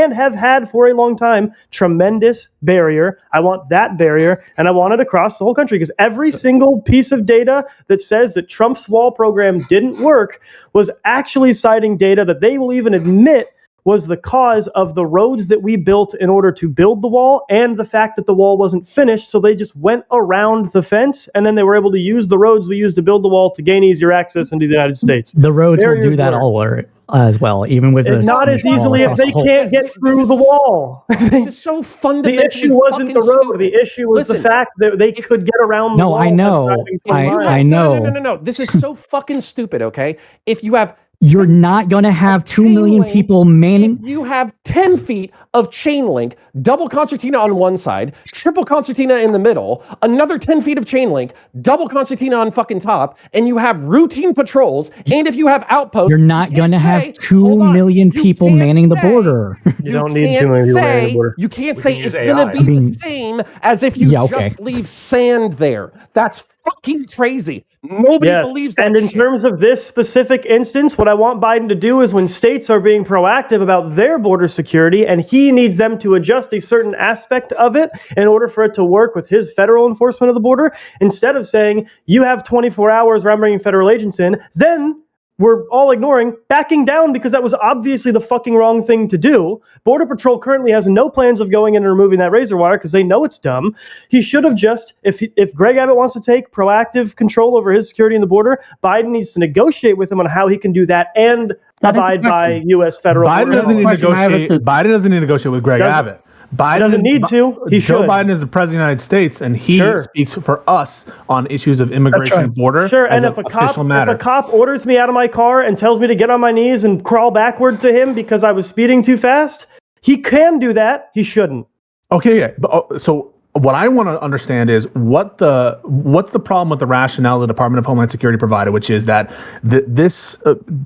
have had for a long time tremendous barrier. I want that barrier, and I want it across the whole country, because every single piece of data that says that Trump's wall program didn't work was actually citing data that they will even admit was the cause of the roads that we built in order to build the wall, and the fact that the wall wasn't finished, so they just went around the fence, and then they were able to use the roads we used to build the wall to gain easier access into the United States. The roads will do Barriers that work. all as well, even with the Not as wall easily if across the they whole- can't get through the wall. This is so The fundamentally. issue wasn't fucking the road. stupid. The issue was the Listen, fact that they could get around the No, wall. I by know. driving through I- lines. I know. No. This is so fucking stupid. Okay, if you have You're not going to have 2 million link, people manning. you have 10 feet of chain link, double concertina on one side, triple concertina in the middle, another 10 feet of chain link, double concertina on fucking top, and you have routine patrols. And if you have outposts, You're not going to have say, 2 hold on, million you people can't manning the say- border. You don't need can't too many people manning the say- border. You can't We say can use it's going AI. to be I mean- the same as if you Yeah, okay. just leave sand there. That's fucking crazy. Nobody Yes, believes that and in shit. terms of this specific instance, what I want Biden to do is when states are being proactive about their border security and he needs them to adjust a certain aspect of it in order for it to work with his federal enforcement of the border, instead of saying, you have 24 hours where I'm bringing federal agents in, then we're all ignoring, backing down, because that was obviously the fucking wrong thing to do. Border Patrol currently has no plans of going in and removing that razor wire because they know it's dumb. He should have just, if Greg Abbott wants to take proactive control over his security in the border, Biden needs to negotiate with him on how he can do that and That is abide the by question. U.S. federal Biden border doesn't need law. to Question I have is negotiate. to- Biden doesn't need to negotiate with Greg Doesn't- Abbott. Biden doesn't need to. He Joe should. Biden is the president of the United States, and he Sure. speaks for us on issues of immigration right. and border. Sure, as and an if a official matter. cop orders me out of my car and tells me to get on my knees and crawl backward to him because I was speeding too fast, he can do that. He shouldn't. Okay, yeah. But, so what I want to understand is what's the problem with the rationale the Department of Homeland Security provided, which is that this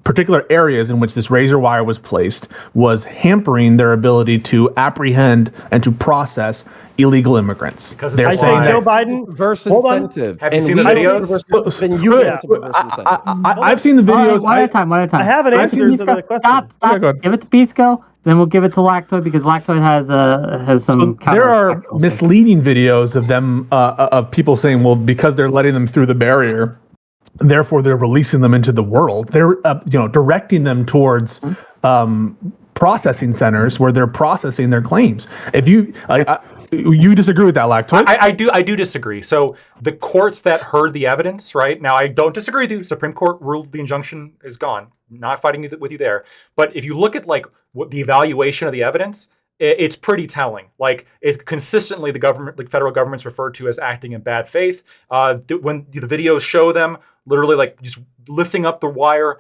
particular areas in which this razor wire was placed was hampering their ability to apprehend and to process illegal immigrants. Because it's I say Joe Biden. Reverse Hold on. incentive. Have you seen the videos? Then you get into reverse incentive. I've seen the videos. One at a time. I have an answer to the question. Stop. Yeah, go ahead. Give it to Pisco, then we'll give it to Lactoid because Lactoid has some. There are misleading videos of them of people saying, well, because they're letting them through the barrier, therefore they're releasing them into the world. They're directing them towards processing centers where they're processing their claims. If you you disagree with that, Lactoid? I do disagree. So the courts that heard the evidence, right? Now I don't disagree with you. Supreme Court ruled the injunction is gone. Not fighting with you there. But if you look at like what the evaluation of the evidence, it's pretty telling. Like it's consistently the government, like federal government's referred to as acting in bad faith. When the videos show them literally like just lifting up the wire,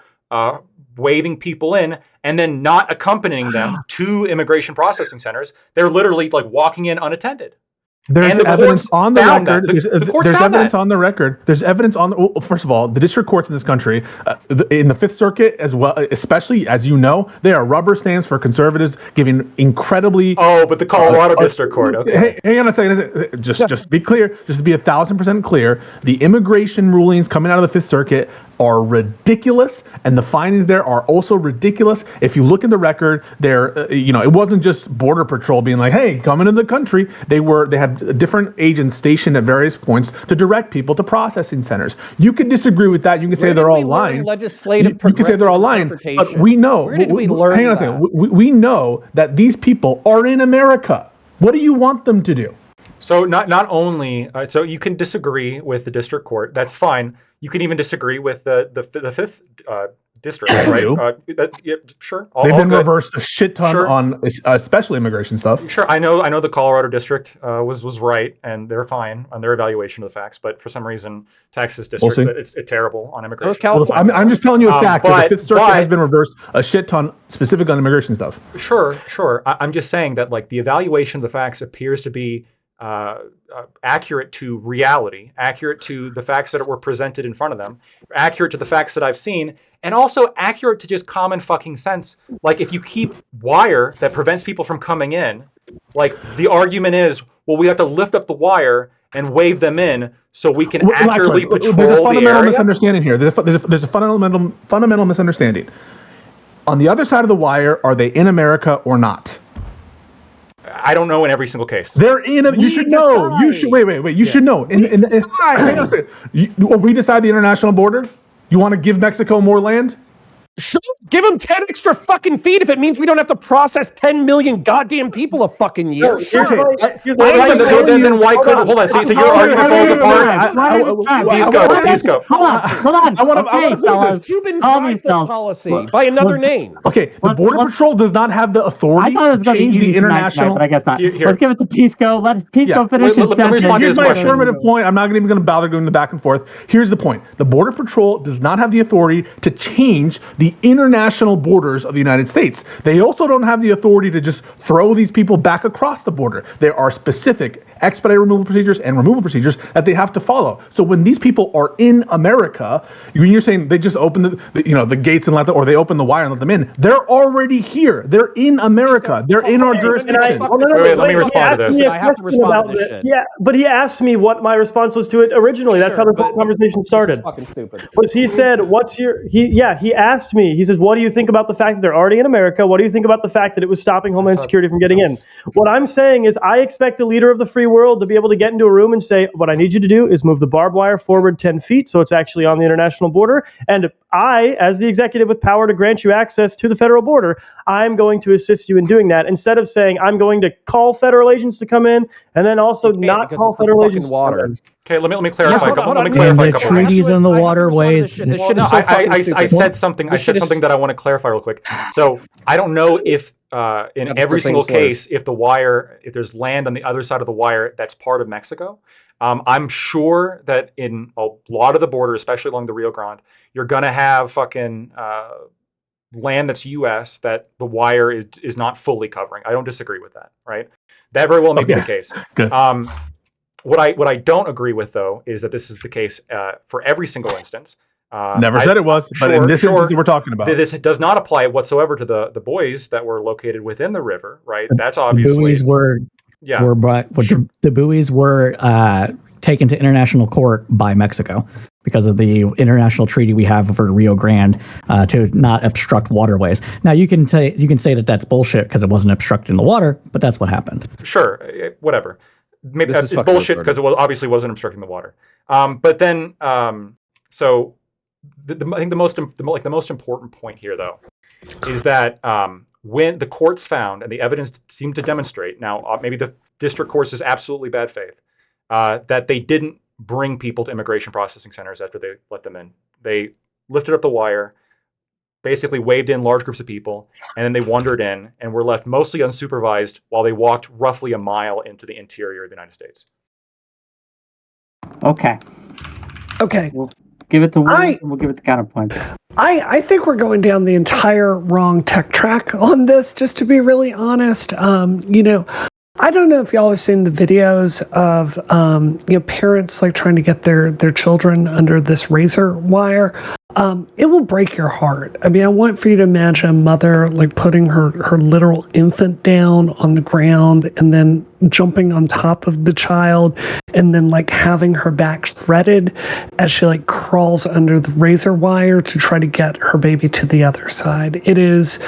waving people in, and then not accompanying them to immigration processing centers, they're literally like walking in unattended. There's And the evidence courts on the found record. that. The courts There's found evidence that. on the record. There's evidence on. Well, first of all, the district courts in this country, in the Fifth Circuit as well, especially as you know, they are rubber stamps for conservatives, giving incredibly. Oh, but the Colorado District Court. Okay. Hang on a second. Just to be clear, just to be 1,000% clear, the immigration rulings coming out of the Fifth Circuit are ridiculous, and the findings there are also ridiculous. If you look at the record, there, it wasn't just Border Patrol being like, "Hey, come into the country." They had different agents stationed at various points to direct people to processing centers. You could disagree with that. You can say they're all lying. Legislative You can say they're all lying, but we know. Where did we learn Hang on a second. We know that these people are in America. What do you want them to do? So not only so you can disagree with the district court. That's fine. You can even disagree with the fifth district, right? Yeah, sure. They've been reversed a shit ton on especially immigration stuff. Sure, I know the Colorado district was right, and they're fine on their evaluation of the facts. But for some reason, Texas district it's terrible on immigration. Well, I'm just telling you a fact. That the Fifth Circuit has been reversed a shit ton, specific on immigration stuff. Sure. I'm just saying that like the evaluation of the facts appears to be accurate to reality, accurate to the facts that were presented in front of them, accurate to the facts that I've seen, and also accurate to just common fucking sense. Like if you keep wire that prevents people from coming in, like the argument is, well, we have to lift up the wire and wave them in so we can accurately patrol the area. There's a fundamental misunderstanding here. There's a fundamental misunderstanding. On the other side of the wire, are they in America or not? I don't know in every single case. They're in. You should know. You should wait. You should know. Hang on a second. We decide the international border. You want to give Mexico more land? Sure, give them 10 extra fucking feet if it means we don't have to process 10 million goddamn people a fucking year. Sure. Then why could hold on? So your argument falls apart. Pisco. Hold on. I want to Cuban dry-foot policy by another name. Okay, the Border Patrol does not have the authority to change the international. But I guess not. Let's give it to Pisco. Let Pisco finish his let me respond to Here's this my question. affirmative point. I'm not even going to bother going the back and forth. Here's the point. The Border Patrol does not have the authority to change the international borders of the United States. They also don't have the authority to just throw these people back across the border. There are specific expedited removal procedures and removal procedures that they have to follow. So when these people are in America, when you're saying they just open the gates and let them, or they open the wire and let them in, they're already here. They're in America. They're in our jurisdiction. Let me respond to this. I have to respond to this shit. Yeah, but he asked me what my response was to it originally. That's how the whole conversation started. Fucking stupid. Was he said, he asked me, he says, what do you think about the fact that they're already in America? What do you think about the fact that it was stopping Homeland Security from getting in? What I'm saying is I expect a leader of the free world to be able to get into a room and say, what I need you to do is move the barbed wire forward 10 feet so it's actually on the international border. And I, as the executive with power to grant you access to the federal border, I'm going to assist you in doing that instead of saying I'm going to call federal agents to come in and then also not call federal agents water. Okay, let me clarify. Hold on. Let me clarify a couple of things. treaties and the waterways. I said something. I said something that I want to clarify real quick. So I don't know if in every single case, if there's land on the other side of the wire that's part of Mexico. I'm sure that in a lot of the border, especially along the Rio Grande, you're gonna have fucking land that's U.S. that the wire is not fully covering. I don't disagree with that. Right? That very well may be the case. Good. What I don't agree with, though, is that this is the case for every single instance. Never said it was, but in this instance that we're talking about, this does not apply whatsoever to the buoys that were located within the river, right? That's obviously the buoys were the buoys were taken to international court by Mexico because of the international treaty we have over Rio Grande to not obstruct waterways. Now you can say that that's bullshit because it wasn't obstructing the water, but that's what happened. Sure, whatever. Maybe it's bullshit because it obviously wasn't obstructing the water. But then, so I think the most important point here, though, is that when the courts found, and the evidence seemed to demonstrate, now maybe the district courts is absolutely bad faith, that they didn't bring people to immigration processing centers after they let them in. They lifted up the wire, basically waved in large groups of people, and then they wandered in and were left mostly unsupervised while they walked roughly a mile into the interior of the United States. Okay. We'll give it to Will, and we'll give it the counterpoint. I think we're going down the entire wrong tech track on this, just to be really honest. I don't know if y'all have seen the videos of parents like trying to get their children under this razor wire. It will break your heart. I mean, I want for you to imagine a mother like putting her literal infant down on the ground and then jumping on top of the child and then like having her back shredded as she like crawls under the razor wire to try to get her baby to the other side. It is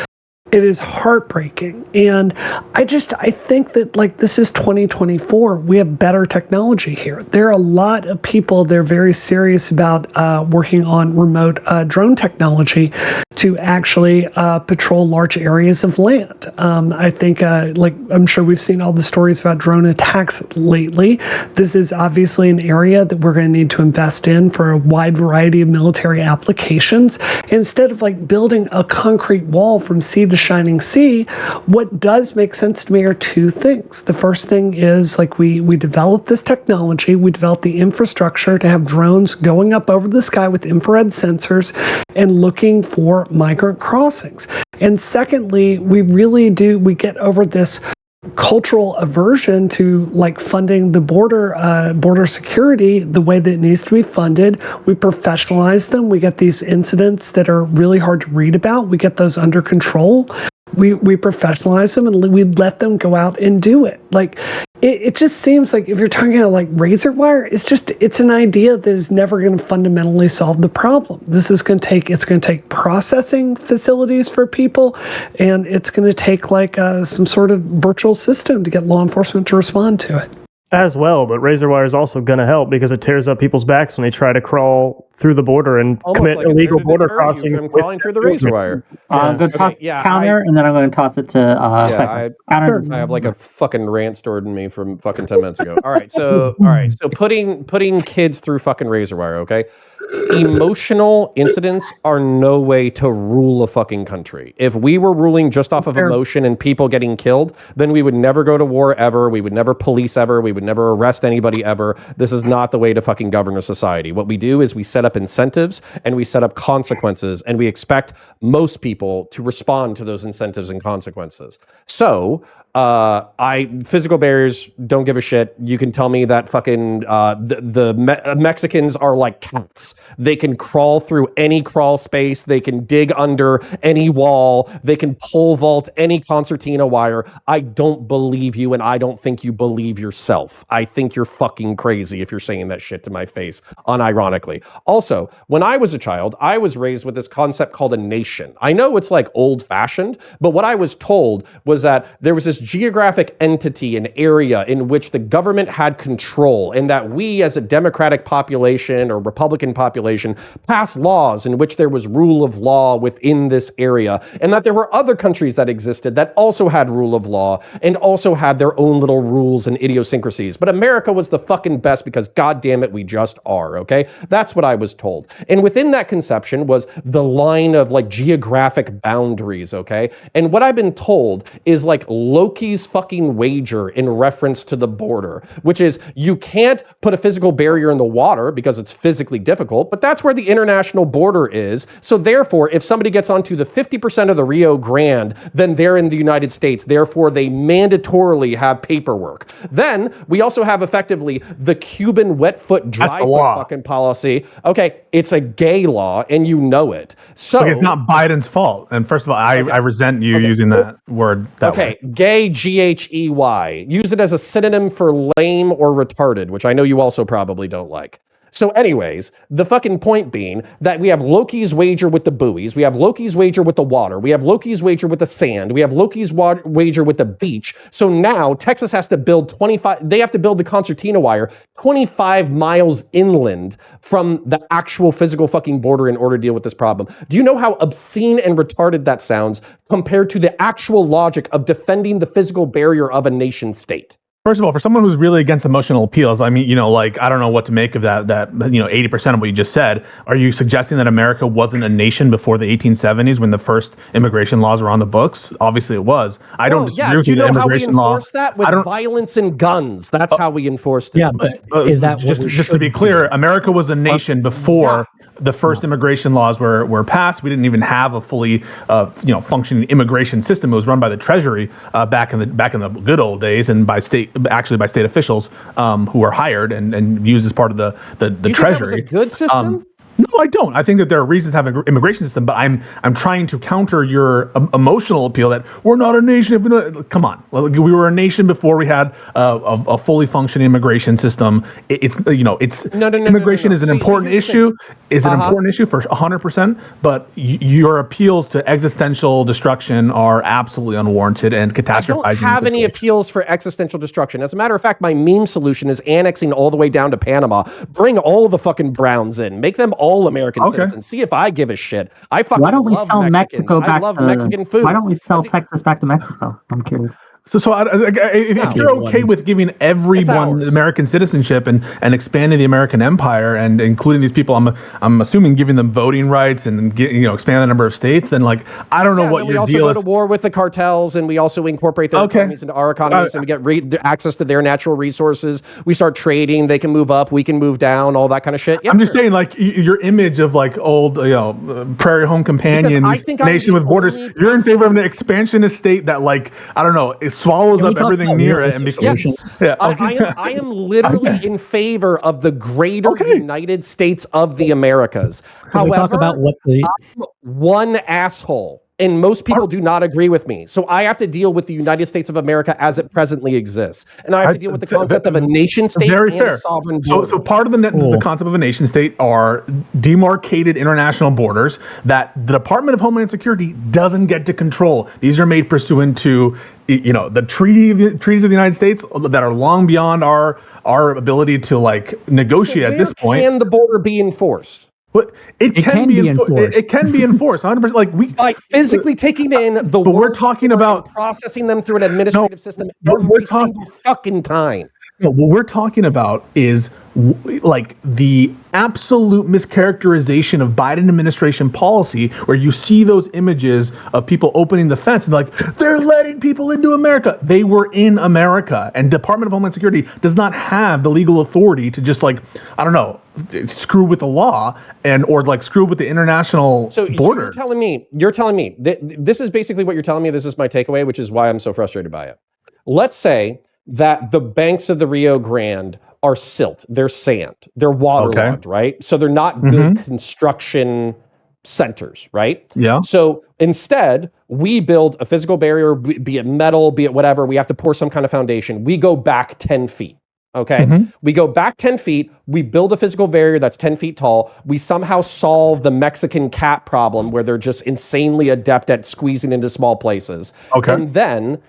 heartbreaking. And I think that like this is 2024. We have better technology here. There are a lot of people, they're very serious about working on remote drone technology to actually patrol large areas of land. I think I'm sure we've seen all the stories about drone attacks lately. This is obviously an area that we're going to need to invest in for a wide variety of military applications. Instead of like building a concrete wall from sea to shining sea, what does make sense to me are two things. The first thing is like we developed this technology, we developed the infrastructure to have drones going up over the sky with infrared sensors and looking for migrant crossings. And secondly, we get over this cultural aversion to like funding the border security the way that it needs to be funded. We professionalize them. We get these incidents that are really hard to read about. We get those under control. We professionalize them and we let them go out and do it. Like it just seems like if you're talking about like razor wire, it's an idea that is never going to fundamentally solve the problem. It's going to take processing facilities for people, and it's going to take like some sort of virtual system to get law enforcement to respond to it. As well, but razor wire is also going to help because it tears up people's backs when they try to crawl through the border and commit like illegal border crossings. From crawling through the razor wire. I'm going to toss counter, and then I'm going to toss it to counter. I have like a fucking rant stored in me from fucking 10 minutes ago. All right, so putting kids through fucking razor wire, okay? Emotional incidents are no way to rule a fucking country. If we were ruling just off of emotion and people getting killed, then we would never go to war ever. We would never police ever. We would never arrest anybody ever. This is not the way to fucking govern a society. What we do is we set up incentives and we set up consequences, and we expect most people to respond to those incentives and consequences. So physical barriers don't give a shit. You can tell me that fucking Mexicans are like cats. They can crawl through any crawl space. They can dig under any wall. They can pole vault any concertina wire. I don't believe you, and I don't think you believe yourself. I think you're fucking crazy if you're saying that shit to my face, unironically. Also, when I was a child, I was raised with this concept called a nation. I know it's like old-fashioned, but what I was told was that there was this geographic entity, an area in which the government had control, and that we as a democratic population or Republican population passed laws in which there was rule of law within this area, and that there were other countries that existed that also had rule of law and also had their own little rules and idiosyncrasies. But America was the fucking best because God damn it, we just are, okay? That's what I was told. And within that conception was the line of like geographic boundaries, okay? And what I've been told is like locate Loki's fucking wager in reference to the border, which is you can't put a physical barrier in the water because it's physically difficult, but that's where the international border is. So therefore, if somebody gets onto the 50% of the Rio Grande, then they're in the United States. Therefore, they mandatorily have paperwork. Then we also have effectively the Cuban wet foot, dry foot fucking policy. Okay, it's a gay law, and you know it. So it's not Biden's fault. And first of all, I resent you using that word that way. Gay, G-H-E-Y. Use it as a synonym for lame or retarded, which I know you also probably don't like. So anyways, the fucking point being that we have Loki's wager with the buoys, we have Loki's wager with the water, we have Loki's wager with the sand, we have Loki's wager with the beach. So now Texas has to build they have to build the concertina wire 25 miles inland from the actual physical fucking border in order to deal with this problem. Do you know how obscene and retarded that sounds compared to the actual logic of defending the physical barrier of a nation state? First of all, for someone who's really against emotional appeals, I mean, like, I don't know what to make of that 80% of what you just said. Are you suggesting that America wasn't a nation before the 1870s when the first immigration laws were on the books? Obviously it was. I don't disagree with you. Do you know how we law, enforce that? With violence and guns. That's how we enforced it. Yeah, but is that just to be clear, America was a nation before the first immigration laws were passed. We didn't even have a fully functioning immigration system. It was run by the Treasury back in the good old days, and by state officials who were hired and used as part of the Treasury. Think that was a good system? No, I don't. I think that there are reasons to have an immigration system, but I'm trying to counter your emotional appeal that we're not a nation. Come on, we were a nation before we had a fully functioning immigration system. Immigration is an important issue. Is an important issue for 100%, but your appeals to existential destruction are absolutely unwarranted and catastrophizing. I don't have any appeals for existential destruction. As a matter of fact, my meme solution is annexing all the way down to Panama. Bring all the fucking Browns in. Make them all American citizens. See if I give a shit. I fucking why don't we love sell Mexicans. Mexico back I love to, Mexican food. Why don't we sell Texas back to Mexico? I'm curious. So if you're okay with giving everyone American citizenship and expanding the American empire and including these people, I'm assuming giving them voting rights and expand the number of states, then I don't know what your deal is. We also go to war with the cartels, and we also incorporate their economies into our economies, and we get access to their natural resources. We start trading. They can move up. We can move down. All that kind of shit. Yeah, I'm just saying, your image of old prairie home companions, nation with borders. You're in favor of an expansionist state that I don't know. Swallows up everything near it and becomes. Yes. I am literally in favor of the greater United States of the Americas. However, we talk about what I'm one asshole, and most people do not agree with me. So I have to deal with the United States of America as it presently exists, and I have to deal with the concept of a nation state and a sovereign border. So part of the concept of a nation state are demarcated international borders that the Department of Homeland Security doesn't get to control. These are made pursuant to the treaties of the United States that are long beyond our ability to negotiate at this point. Can the border be enforced? But it can be enforced. It can be enforced 100%. By physically taking in the. But we're talking about processing them through an administrative system every single fucking time. No, what we're talking about is the absolute mischaracterization of Biden administration policy, where you see those images of people opening the fence and they're letting people into America. They were in America, and Department of Homeland Security does not have the legal authority to just I don't know, screw with the law or screw with the international border. So you're telling me this is basically what you're telling me. This is my takeaway, which is why I'm so frustrated by it. Let's say that the banks of the Rio Grande are silt, they're sand, they're waterlogged, right? So they're not good construction centers, right? Yeah. So instead, we build a physical barrier, be it metal, be it whatever. We have to pour some kind of foundation. We go back 10 feet. Okay. We go back 10 feet. We build a physical barrier that's 10 feet tall. We somehow solve the Mexican cat problem where they're just insanely adept at squeezing into small places. Okay. And then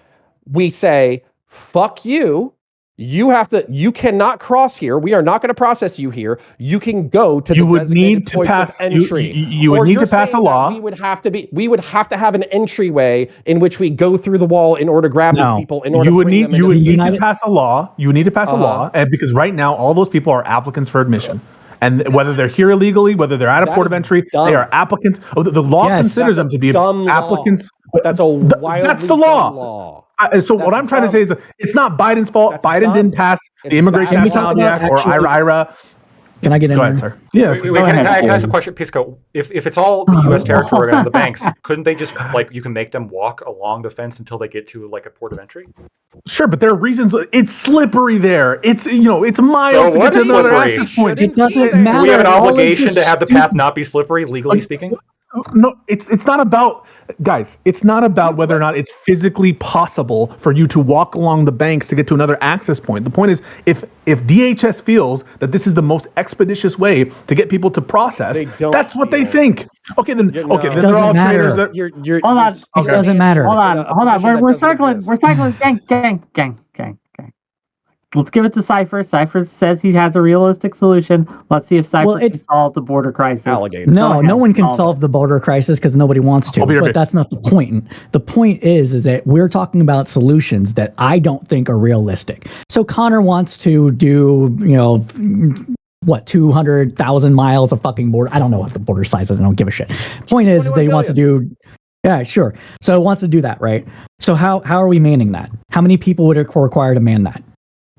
we say, fuck you. You cannot cross here. We are not going to process you here. You can go to the designated points of entry. You would need to pass a law. We would have to have an entryway in which we go through the wall in order to grab these people. You would need to pass a law. You would need to pass a law, and because right now all those people are applicants for admission. And whether they're here illegally, whether they're at a port of entry, they are applicants. The law considers them to be applicants. That's a wildly that's the law. law. So what I'm trying to say is it's not Biden's fault. That's Biden dumb. didn't pass It's the Immigration bad. and Nationality Can we talk Act about or IRA. Can I get in Go there? ahead, sir. Yeah. Wait, can I ask a question, Pisco? If it's all the U.S. territory and the banks, couldn't they just you can make them walk along the fence until they get to a port of entry? Sure, but there are reasons. It's slippery there. It's it's miles So to what get to is another slippery? access point. It doesn't Do matter. we have an All it's obligation just to have the path not be slippery, legally speaking? No, it's not about, guys. It's not about whether or not it's physically possible for you to walk along the banks to get to another access point. The point is, if DHS feels that this is the most expeditious way to get people to process, They don't that's what they feel- think. Okay, then Yeah, then no. they're It all doesn't matter. traitors. That, You're Hold on. It doesn't matter. Hold on. We're cycling. We're Gang. Let's give it to Cypher. Cypher says he has a realistic solution. Let's see if Cypher can solve the border crisis. alligator. No, Go no ahead, one can solve solve the border crisis because nobody wants to. I'll be right But back. that's not the point. The point is that we're talking about solutions that I don't think are realistic. So Connor wants to do, 200,000 miles of fucking border. I don't know what the border size is. I don't give a shit. Point is that he wants to do. Yeah, sure. So he wants to do that, right? So how are we manning that? How many people would it require to man that?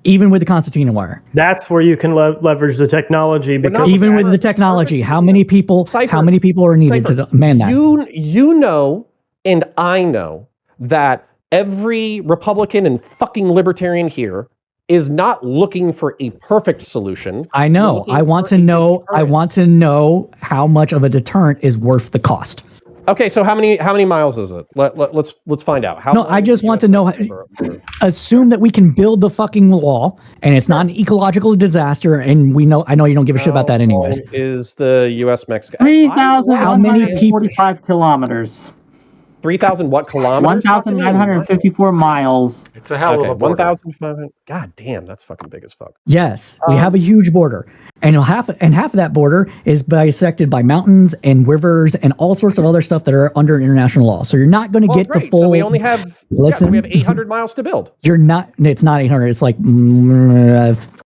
Even with the concertina wire. That's where you can leverage the technology because Even with the technology, how many people? Cypher. How many people are needed Cypher. to man that? You know, and I know that every Republican and fucking libertarian here is not looking for a perfect solution. I know. Looking I want for to a know. I deterrent. want to know how much of a deterrent is worth the cost. Okay, so how many miles is it? Let's find out. How No, long I just do you want have to know. Assume that we can build the fucking wall, and it's not an ecological disaster. And we know. I know you don't give a shit about that, anyways. How long is the U.S. Mexico? 3,145 kilometers. 3,000 what kilometers? 1,954 miles. It's a hell of Okay, a border. 1,500. God damn, that's fucking big as fuck. Yes, we have a huge border, and half of that border is bisected by mountains and rivers and all sorts of other stuff that are under international law. So you're not going to Well, get the great. full. So we only have. Listen. so we have 800 miles to build. You're not. It's not 800. It's like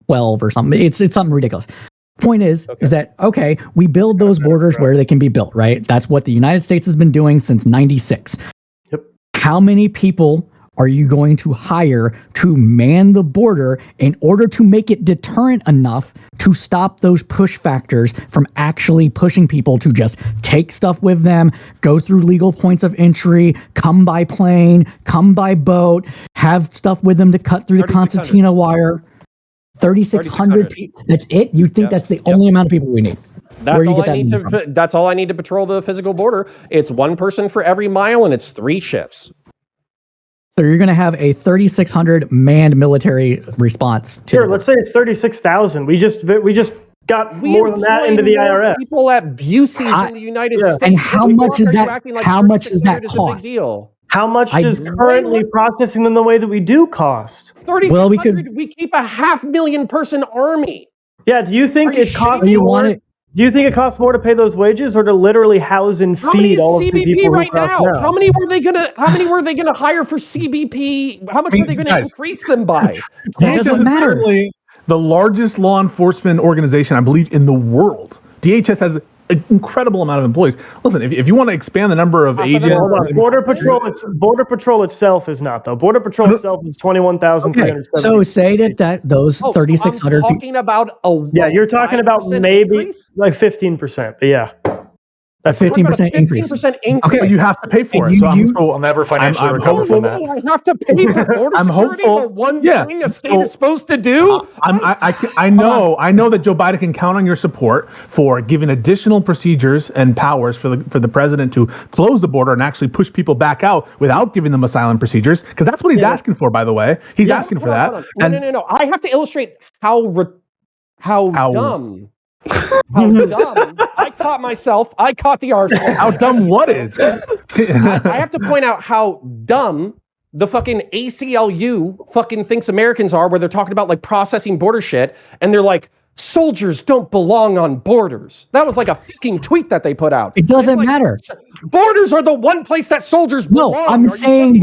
12 or something. It's something ridiculous. Point is that okay, we build those borders where they can be built, right? That's what the United States has been doing since '96. Yep. How many people are you going to hire to man the border in order to make it deterrent enough to stop those push factors from actually pushing people to just take stuff with them, go through legal points of entry, come by plane, come by boat, have stuff with them to cut through the 3,600. concertina wire? 3,600 people. That's it? You think that's the only amount of people we need? That's Where do you all get I that need number to. That's all I need to patrol the physical border. It's one person for every mile, and it's 3 shifts. So you're going to have a 3,600 manned military response to sure, the let's say it's 36,000. We just got more than that into the IRS. People at Busey's in the United States. And how Why much is are you that- acting like how much does that 3,600 is a cost? big deal. How much I- does currently processing them the way that we do cost? 3,600. Well, We keep a 500,000 person army. Yeah, do you think Are you it costs shitting me? You more? want it? Do you think it costs more to pay those wages or to literally house and How many feed is all of the CBP people right who cross now? How many were they gonna hire for CBP? How much were they gonna Guys. increase them by? That doesn't is matter. currently the largest law enforcement organization, I believe, in the world. DHS has an incredible amount of employees. Listen, if you want to expand the number of Half of them agents, Hold on. Border Patrol itself is not though. Border Patrol itself is 21,370. So say that those Oh, so 3,600 I'm people. talking about a Yeah, you're talking about 5% maybe increase? like 15%. But yeah, A 15% increase. 15% increase. but you have to pay for And it. So you- We'll never financially I'm recover from that. I have to pay for border I'm security hopeful. for one Yeah. thing a state So- is supposed to do. I know that Joe Biden can count on your support for giving additional procedures and powers for the president to close the border and actually push people back out without giving them asylum procedures, because that's what he's asking for. By the way, he's asking for that. Hold on. No. I have to illustrate how dumb. How dumb. I caught myself. I caught the arsenal. How dumb what is? I have to point out how dumb the fucking ACLU fucking thinks Americans are, where they're talking about like processing border shit, and they're like, soldiers don't belong on borders. That was like a fucking tweet that they put out. It doesn't It's like, matter. Borders are the one place that soldiers belong. No, I'm saying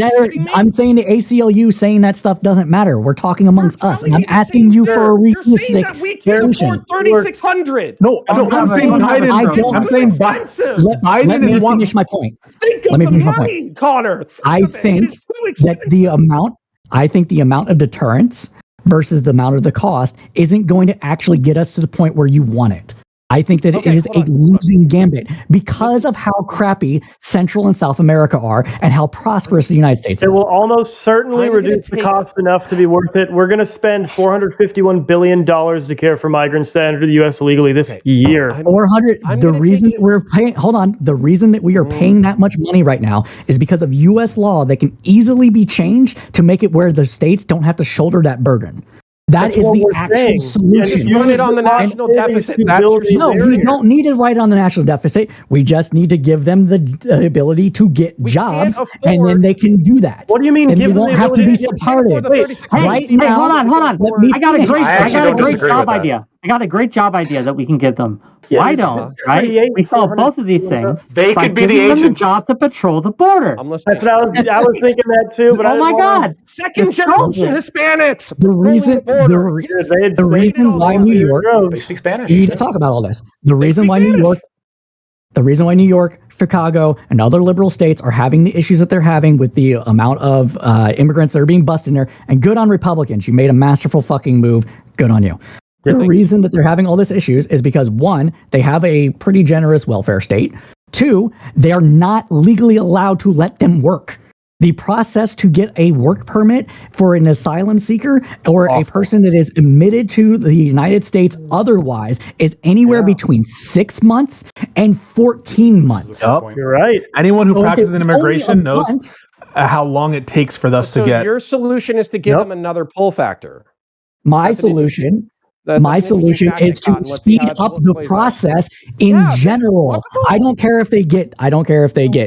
I'm saying the ACLU saying that stuff doesn't matter. We're talking amongst us, and I'm asking you for a You're saying realistic that we can't afford 3,600. No, I'm saying Biden. I don't- I'm saying Biden. Let me is one. finish my point. Think of Let me the finish my money, Connor. I of it. think It's too that expensive. I think the amount of deterrence versus the amount of the cost isn't going to actually get us to the point where you want it. I think that Okay, it is hold a on. losing gambit because of how crappy Central and South America are and how prosperous the United States It is. will almost certainly I'm gonna reduce the take- cost enough to be worth it. We're going to spend $451 billion to care for migrants that enter the U.S. illegally this Okay. year. 400. I'm The gonna reason take it- we're paying. Hold on. The reason that we are paying that much money right now is because of U.S. law that can easily be changed to make it where the states don't have to shoulder that burden. That's That is what the we're actual saying. solution. You run it on the national deficit. That's your No, we solution. don't need to write on the national deficit. We just need to give them the ability to get We jobs, can't and then afford- they can do that. What do you mean And give they them won't the have to be ability to- supported. the Wait, 36 Hey, Right hey, now, hold on. let me I got a finish. great, I I actually got a don't great disagree job with that. idea. I got a great job idea that we can give them. Yeah, Why this is don't, right? 38, We solve both of these 400. things. They by could be the giving them agents. job to patrol the border. I'm listening. That's what I was thinking that too. But I Oh didn't my wanna- God. Second It's generation solved. Hispanics. The patrolling reason, the border. the, Yes. They- the they reason did all why that New with York, droves. They speak Spanish. we need to talk about all this. The reason speak why New Spanish. York, the reason why New York, Chicago, and other liberal states are having the issues that they're having with the amount of immigrants that are being busted in there, and good on Republicans. You made a masterful fucking move. Good on you. The reason that they're having all these issues is because one, they have a pretty generous welfare state. Two, they are not legally allowed to let them work. The process to get a work permit for an asylum seeker or a person that is admitted to the United States otherwise is anywhere between 6 months and 14 months. Yup. You're right. Anyone who So if practices it's in only immigration a knows month, how long it takes for us So to get. your solution is to give Yep. them another pull factor. my That's an solution That's my an interesting solution tactic, is to Cotton. Let's see speed how it up the plays out. process in Yeah, general. wonderful. I don't care if they get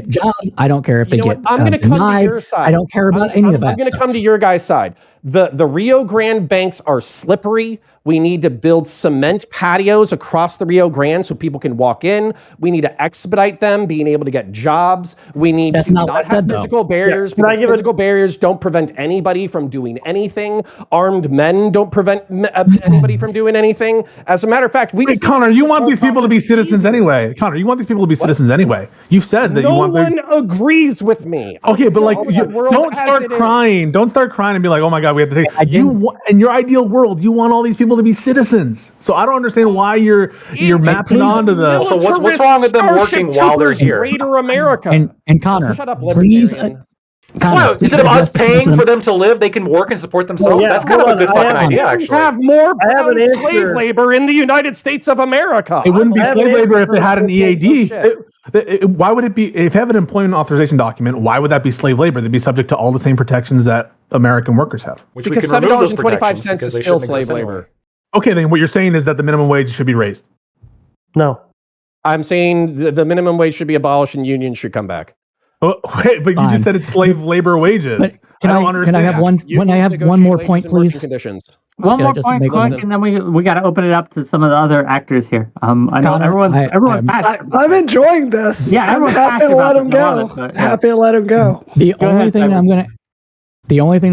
jobs. I don't care if they You know get what? I'm going to come to denied. your side. I don't care about any of that I'm going to stuff. come to your guys' side. The Rio Grande banks are slippery. We need to build cement patios across the Rio Grande so people can walk in. We need to expedite them being able to get jobs. We need That's to not what I not have said, though. physical barriers Can I because give a- physical barriers don't prevent anybody from doing anything. Armed men don't prevent anybody from doing anything. As a matter of fact, we Wait, just Connor, you want these people to be process citizens easier. anyway. Connor, you want these people to be citizens anyway. You've said that No you want them. one agrees with me. Okay, but like, The world don't as start it is. crying. Don't start crying and be like, "Oh my God, we have to take." I didn't- In your ideal world, you want all these people to be citizens. So I don't understand why you're mapping please- onto the. So what's wrong with them working while they're here? Greater America. And Connor, Shut up, please, libertarian. Connor, Well, please instead of us address the paying points for that them to live, they can work and support themselves. yeah, That's kind of a hold good on, fucking I idea, We actually. have more I have an brown slave answer. labor in the United States of America. It wouldn't be I have slave an labor if answer they had an for EAD. shit. Why would it be if they have an employment authorization document? Why would that be slave labor? They'd be subject to all the same protections that American workers have. Which Because we can remove those $7.25 protections is because they still shouldn't slave exist labor. anyway. Okay, then what you're saying is that the minimum wage should be raised. No. I'm saying the minimum wage should be abolished and unions should come back. Oh, wait, but you Fine. just said it's slave labor wages. But can don't I understand. have one? When I Unions have negotiate one more wages point, and working please. Conditions. One Can I more just point, make quick, one- and then we got to open it up to some of the other actors here. I know Connor, everyone's I'm- passionate. about I'm it. enjoying this. Yeah, I'm everyone's happy to passionate let about him this. I love go. it, but, yeah. Happy to let him go. The Go only ahead, thing Cyrus. I'm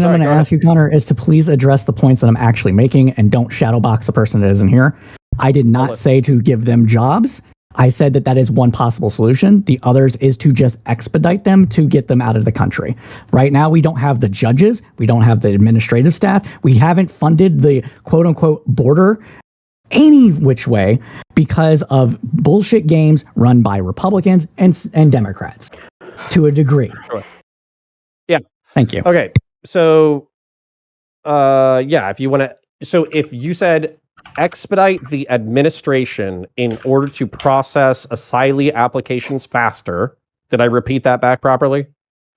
Sorry, going to go ask you, Connor, is to please address the points that I'm actually making and don't shadowbox the person that isn't here. I did not say to give them jobs. I said that is one possible solution. The others is to just expedite them to get them out of the country. Right now, we don't have the judges. We don't have the administrative staff. We haven't funded the quote unquote border any which way because of bullshit games run by Republicans and Democrats to a degree. Sure. Yeah. Thank you. Okay. So, yeah, if you said expedite the administration in order to process asylee applications faster, did I repeat that back properly?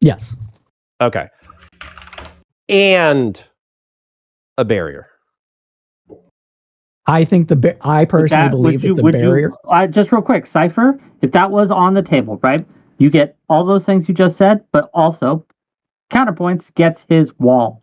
Yes. Okay. And a barrier. I think I personally believe that the barrier. Just real quick, Cypher, if that was on the table, right? You get all those things you just said, but also counterpoints gets his wall.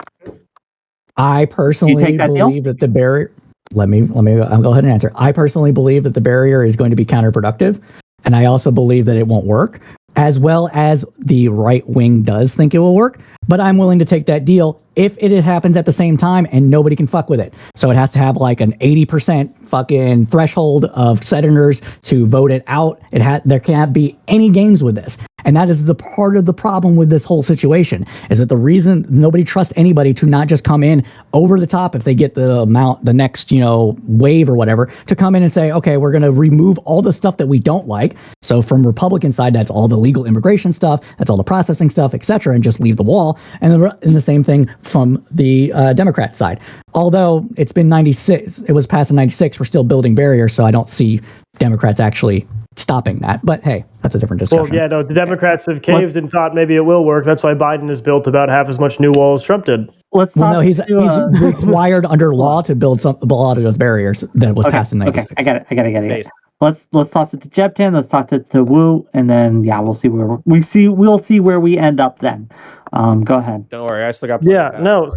I personally take that deal? believe that the barrier. I'll go ahead and answer. I personally believe that the barrier is going to be counterproductive, and I also believe that it won't work, as well as the right wing does think it will work. But I'm willing to take that deal if it happens at the same time and nobody can fuck with it. So it has to have like an 80% fucking threshold of senators to vote it out. There can't be any games with this. And that is the part of the problem with this whole situation, is that the reason nobody trusts anybody to not just come in over the top if they get the next, wave or whatever, to come in and say, okay, we're going to remove all the stuff that we don't like. So from Republican side, that's all the legal immigration stuff, that's all the processing stuff, etc., and just leave the wall. And the same thing from the Democrat side. Although it's been 96, it was passed in 96, we're still building barriers, so I don't see Democrats actually stopping that. But hey, that's a different discussion. Well, yeah, no, the Democrats have caved and thought maybe it will work. That's why Biden has built about half as much new wall as Trump did. He's required under law to build a lot of those barriers that was passed in 96. Okay, I got it. Let's toss it to Jebtan. Let's toss it to Wu, and then we'll see where we end up then. Go ahead. Don't worry, I still got.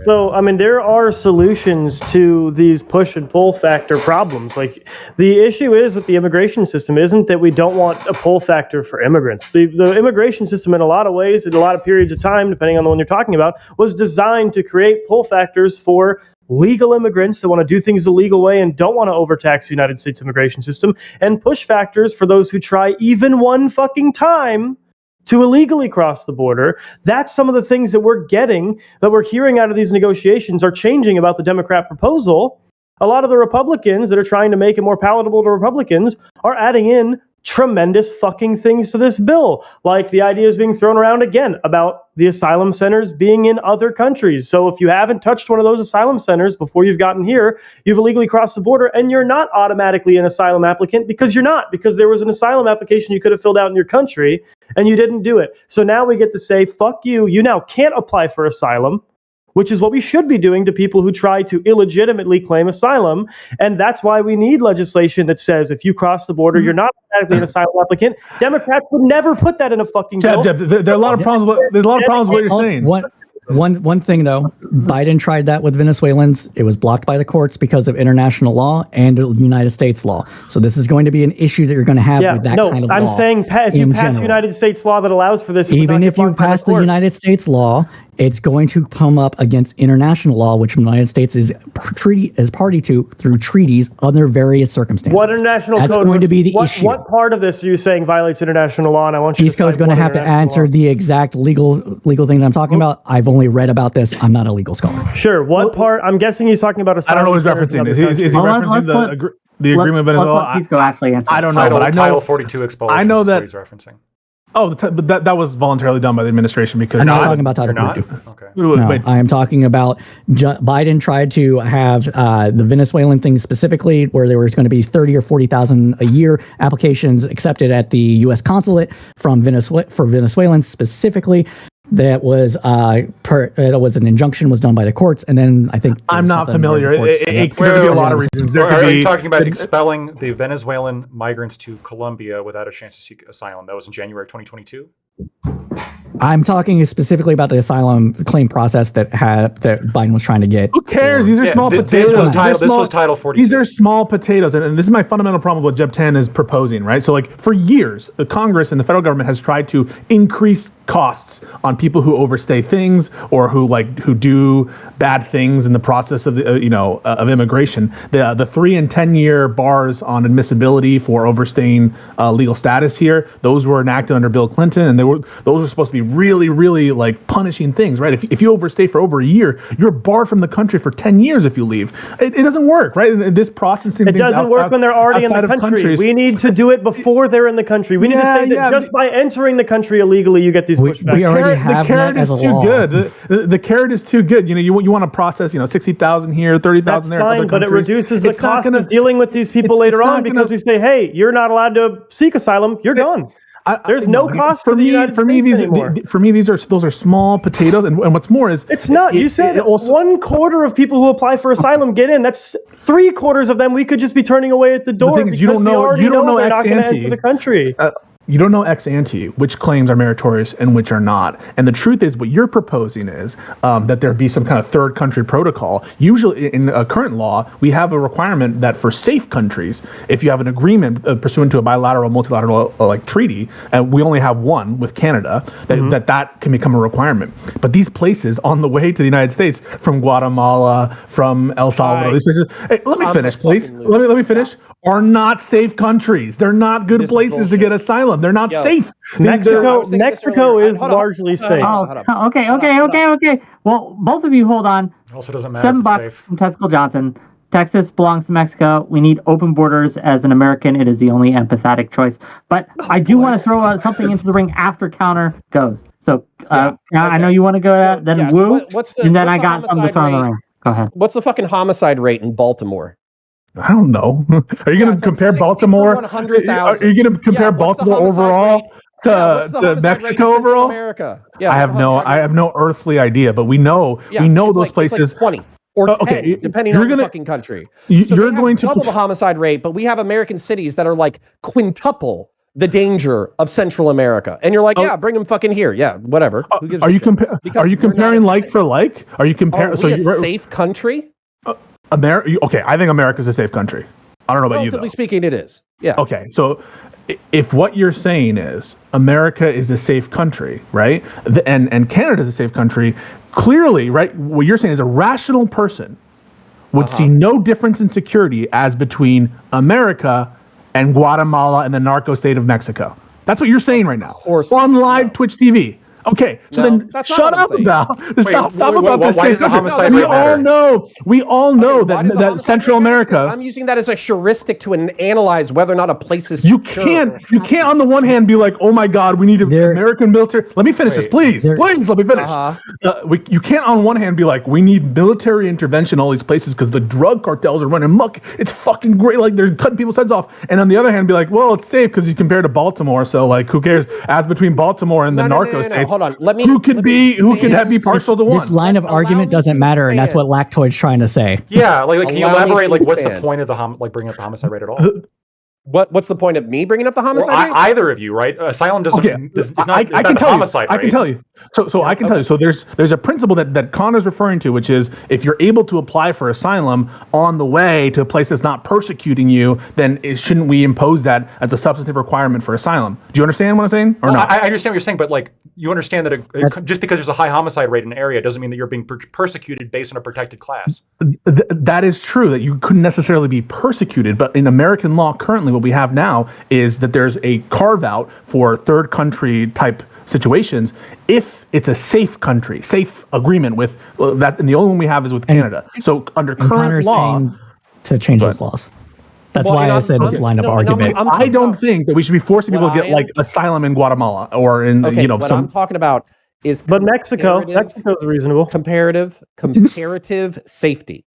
So there are solutions to these push and pull factor problems. Like, the issue is with the immigration system isn't that we don't want a pull factor for immigrants. The immigration system, in a lot of ways, in a lot of periods of time, depending on the one you're talking about, was designed to create pull factors for legal immigrants that want to do things the legal way and don't want to overtax the United States immigration system, and push factors for those who try even one fucking time to illegally cross the border. That's some of the things that we're hearing out of these negotiations are changing about the Democrat proposal. A lot of the Republicans that are trying to make it more palatable to Republicans are adding in tremendous fucking things to this bill. Like, the idea is being thrown around again about the asylum centers being in other countries. So if you haven't touched one of those asylum centers before you've gotten here, you've illegally crossed the border, and you're not automatically an asylum applicant because there was an asylum application you could have filled out in your country and you didn't do it. So now we get to say, fuck you, you now can't apply for asylum, which is what we should be doing to people who try to illegitimately claim asylum. And that's why we need legislation that says if you cross the border, you're not automatically an asylum applicant. Democrats would never put that in a fucking bill. There are a lot of problems. There's a lot of problems with what you're saying. One thing though, Biden tried that with Venezuelans. It was blocked by the courts because of international law and United States law. So this is going to be an issue that you're going to have with that kind of law. I'm saying if you pass United States law that allows for this, even if you pass the United States law, it's going to come up against international law, which the United States is party to through treaties under various circumstances. What international code? That's going to be the issue. What part of this are you saying violates international law? And I want you Pisco is going to have to answer the exact legal thing that I'm talking about. I've only read about this. I'm not a legal scholar. Sure. What part? I'm guessing he's talking about asylum. I don't know what he's referencing. Is he referencing the agreement with Venezuela? Pisco actually answer. I don't know. Title 42 expulsion. I know that he's referencing. Oh, but that was voluntarily done by the administration because I'm not talking about Title 42. Okay. No, I am talking about Biden tried to have the Venezuelan thing specifically, where there was going to be 30 or 40,000 a year applications accepted at the U.S. consulate for Venezuelans specifically. That was an injunction was done by the courts, and then I think I'm not familiar. It could be a lot of reasons. Are you talking about expelling the Venezuelan migrants to Colombia without a chance to seek asylum? That was in January of 2022. I'm talking specifically about the asylum claim process that Biden was trying to get. Who cares? These are small potatoes. This was Title 42. These are small potatoes, and this is my fundamental problem with what Jeb 10 is proposing, right? So, like, for years, the Congress and the federal government has tried to increase costs on people who overstay things or who do bad things in the process of of immigration. The 3 and 10 year bars on admissibility for overstaying legal status here, those were enacted under Bill Clinton, and those were supposed to be really, really like punishing things, right? If you overstay for over a year, you're barred from the country for 10 years if you leave. It doesn't work, right? This processing it doesn't work when they're already in the country. We need to do it before they're in the country. We need to say that just by entering the country illegally, you get these pushbacks. We already have that as a law. The carrot is too good. You want to process 60,000 here, 30,000 there. That's fine, but it reduces the cost of dealing with these people later on because we say, hey, you're not allowed to seek asylum. You're gone. There's no cost to the United States anymore. For me, those are small potatoes, and what's more is it's not. You said 1/4 of people who apply for asylum get in. That's 3/4 of them we could just be turning away at the door. The thing is, you don't know they're not going to enter the country. You don't know ex ante which claims are meritorious and which are not. And the truth is, what you're proposing is that there be some kind of third country protocol. Usually, in current law, we have a requirement that for safe countries, if you have an agreement pursuant to a bilateral, multilateral like treaty, and we only have one with Canada, that can become a requirement. But these places on the way to the United States, from Guatemala, from El Salvador, these places. Hey, let me finish, please. Let me finish. Are not safe countries. They're not good places to get asylum. They're not safe. Mexico is largely safe. Oh, okay. Well, both of you hold on. Also doesn't matter if it's $7 safe. from Tesco Johnson. Texas belongs to Mexico. We need open borders. As an American, it is the only empathetic choice. But I do want to throw something into the ring after counter goes. So I know you want to go that, then Woo, and then I got something to throw in the ring. Go ahead. What's the fucking homicide rate in Baltimore? I don't know. Are you going to compare Baltimore? Are you going to compare Baltimore overall to Mexico overall? America. I have no earthly idea, but we know those places. It's like 20 or 10, depending on the fucking country. You're going to double the homicide rate, but we have American cities that are like quintuple the danger of Central America, and you're like, bring them fucking here. Yeah, whatever. Who gives are you comparing like for like? Are you comparing? So you're a safe country? Okay, I think America's a safe country. I don't know about you, though. Relatively speaking, it is. Yeah. Okay, so if what you're saying is America is a safe country, right, and Canada is a safe country, clearly, right, what you're saying is a rational person would see no difference in security as between America and Guatemala and the narco state of Mexico. That's what you're saying right now. On live Twitch TV. Okay, so then shut up about stop about this. Why does the homicide rate matter? We all know that Central America. I'm using that as a heuristic to analyze whether or not a place is. You can't on the one hand be like, oh my God, we need American military. Let me finish this, please. Please let me finish. You can't on one hand be like, we need military intervention in all these places because the drug cartels are running amok. It's fucking great. Like they're cutting people's heads off. And on the other hand, be like, well, it's safe because you compare to Baltimore. So like, who cares? As between Baltimore and the narco states. Hold on. Who could be partial to one? This line of argument doesn't matter, and that's what Lactoid's trying to say. Yeah, like can you elaborate? Like, what's the point of the bringing up the homicide rate at all? What's the point of me bringing up the homicide rate? Either of you, right? Asylum doesn't. Is not I can tell homicide you. rate. I can tell you. So I can tell you. So there's a principle that Connor's referring to, which is if you're able to apply for asylum on the way to a place that's not persecuting you, then shouldn't we impose that as a substantive requirement for asylum? Do you understand what I'm saying, or not? I understand what you're saying, but like you understand that just because there's a high homicide rate in an area doesn't mean that you're being persecuted based on a protected class. That is true, that you couldn't necessarily be persecuted, but in American law currently what we have now is that there's a carve out for third country type situations if it's a safe country, safe agreement with that, and the only one we have is with Canada. So under current law, to change those laws. That's why I said this line of argument. I don't think that we should be forcing people to get like asylum in Guatemala or in what I'm talking about is Mexico's reasonable. Comparative safety.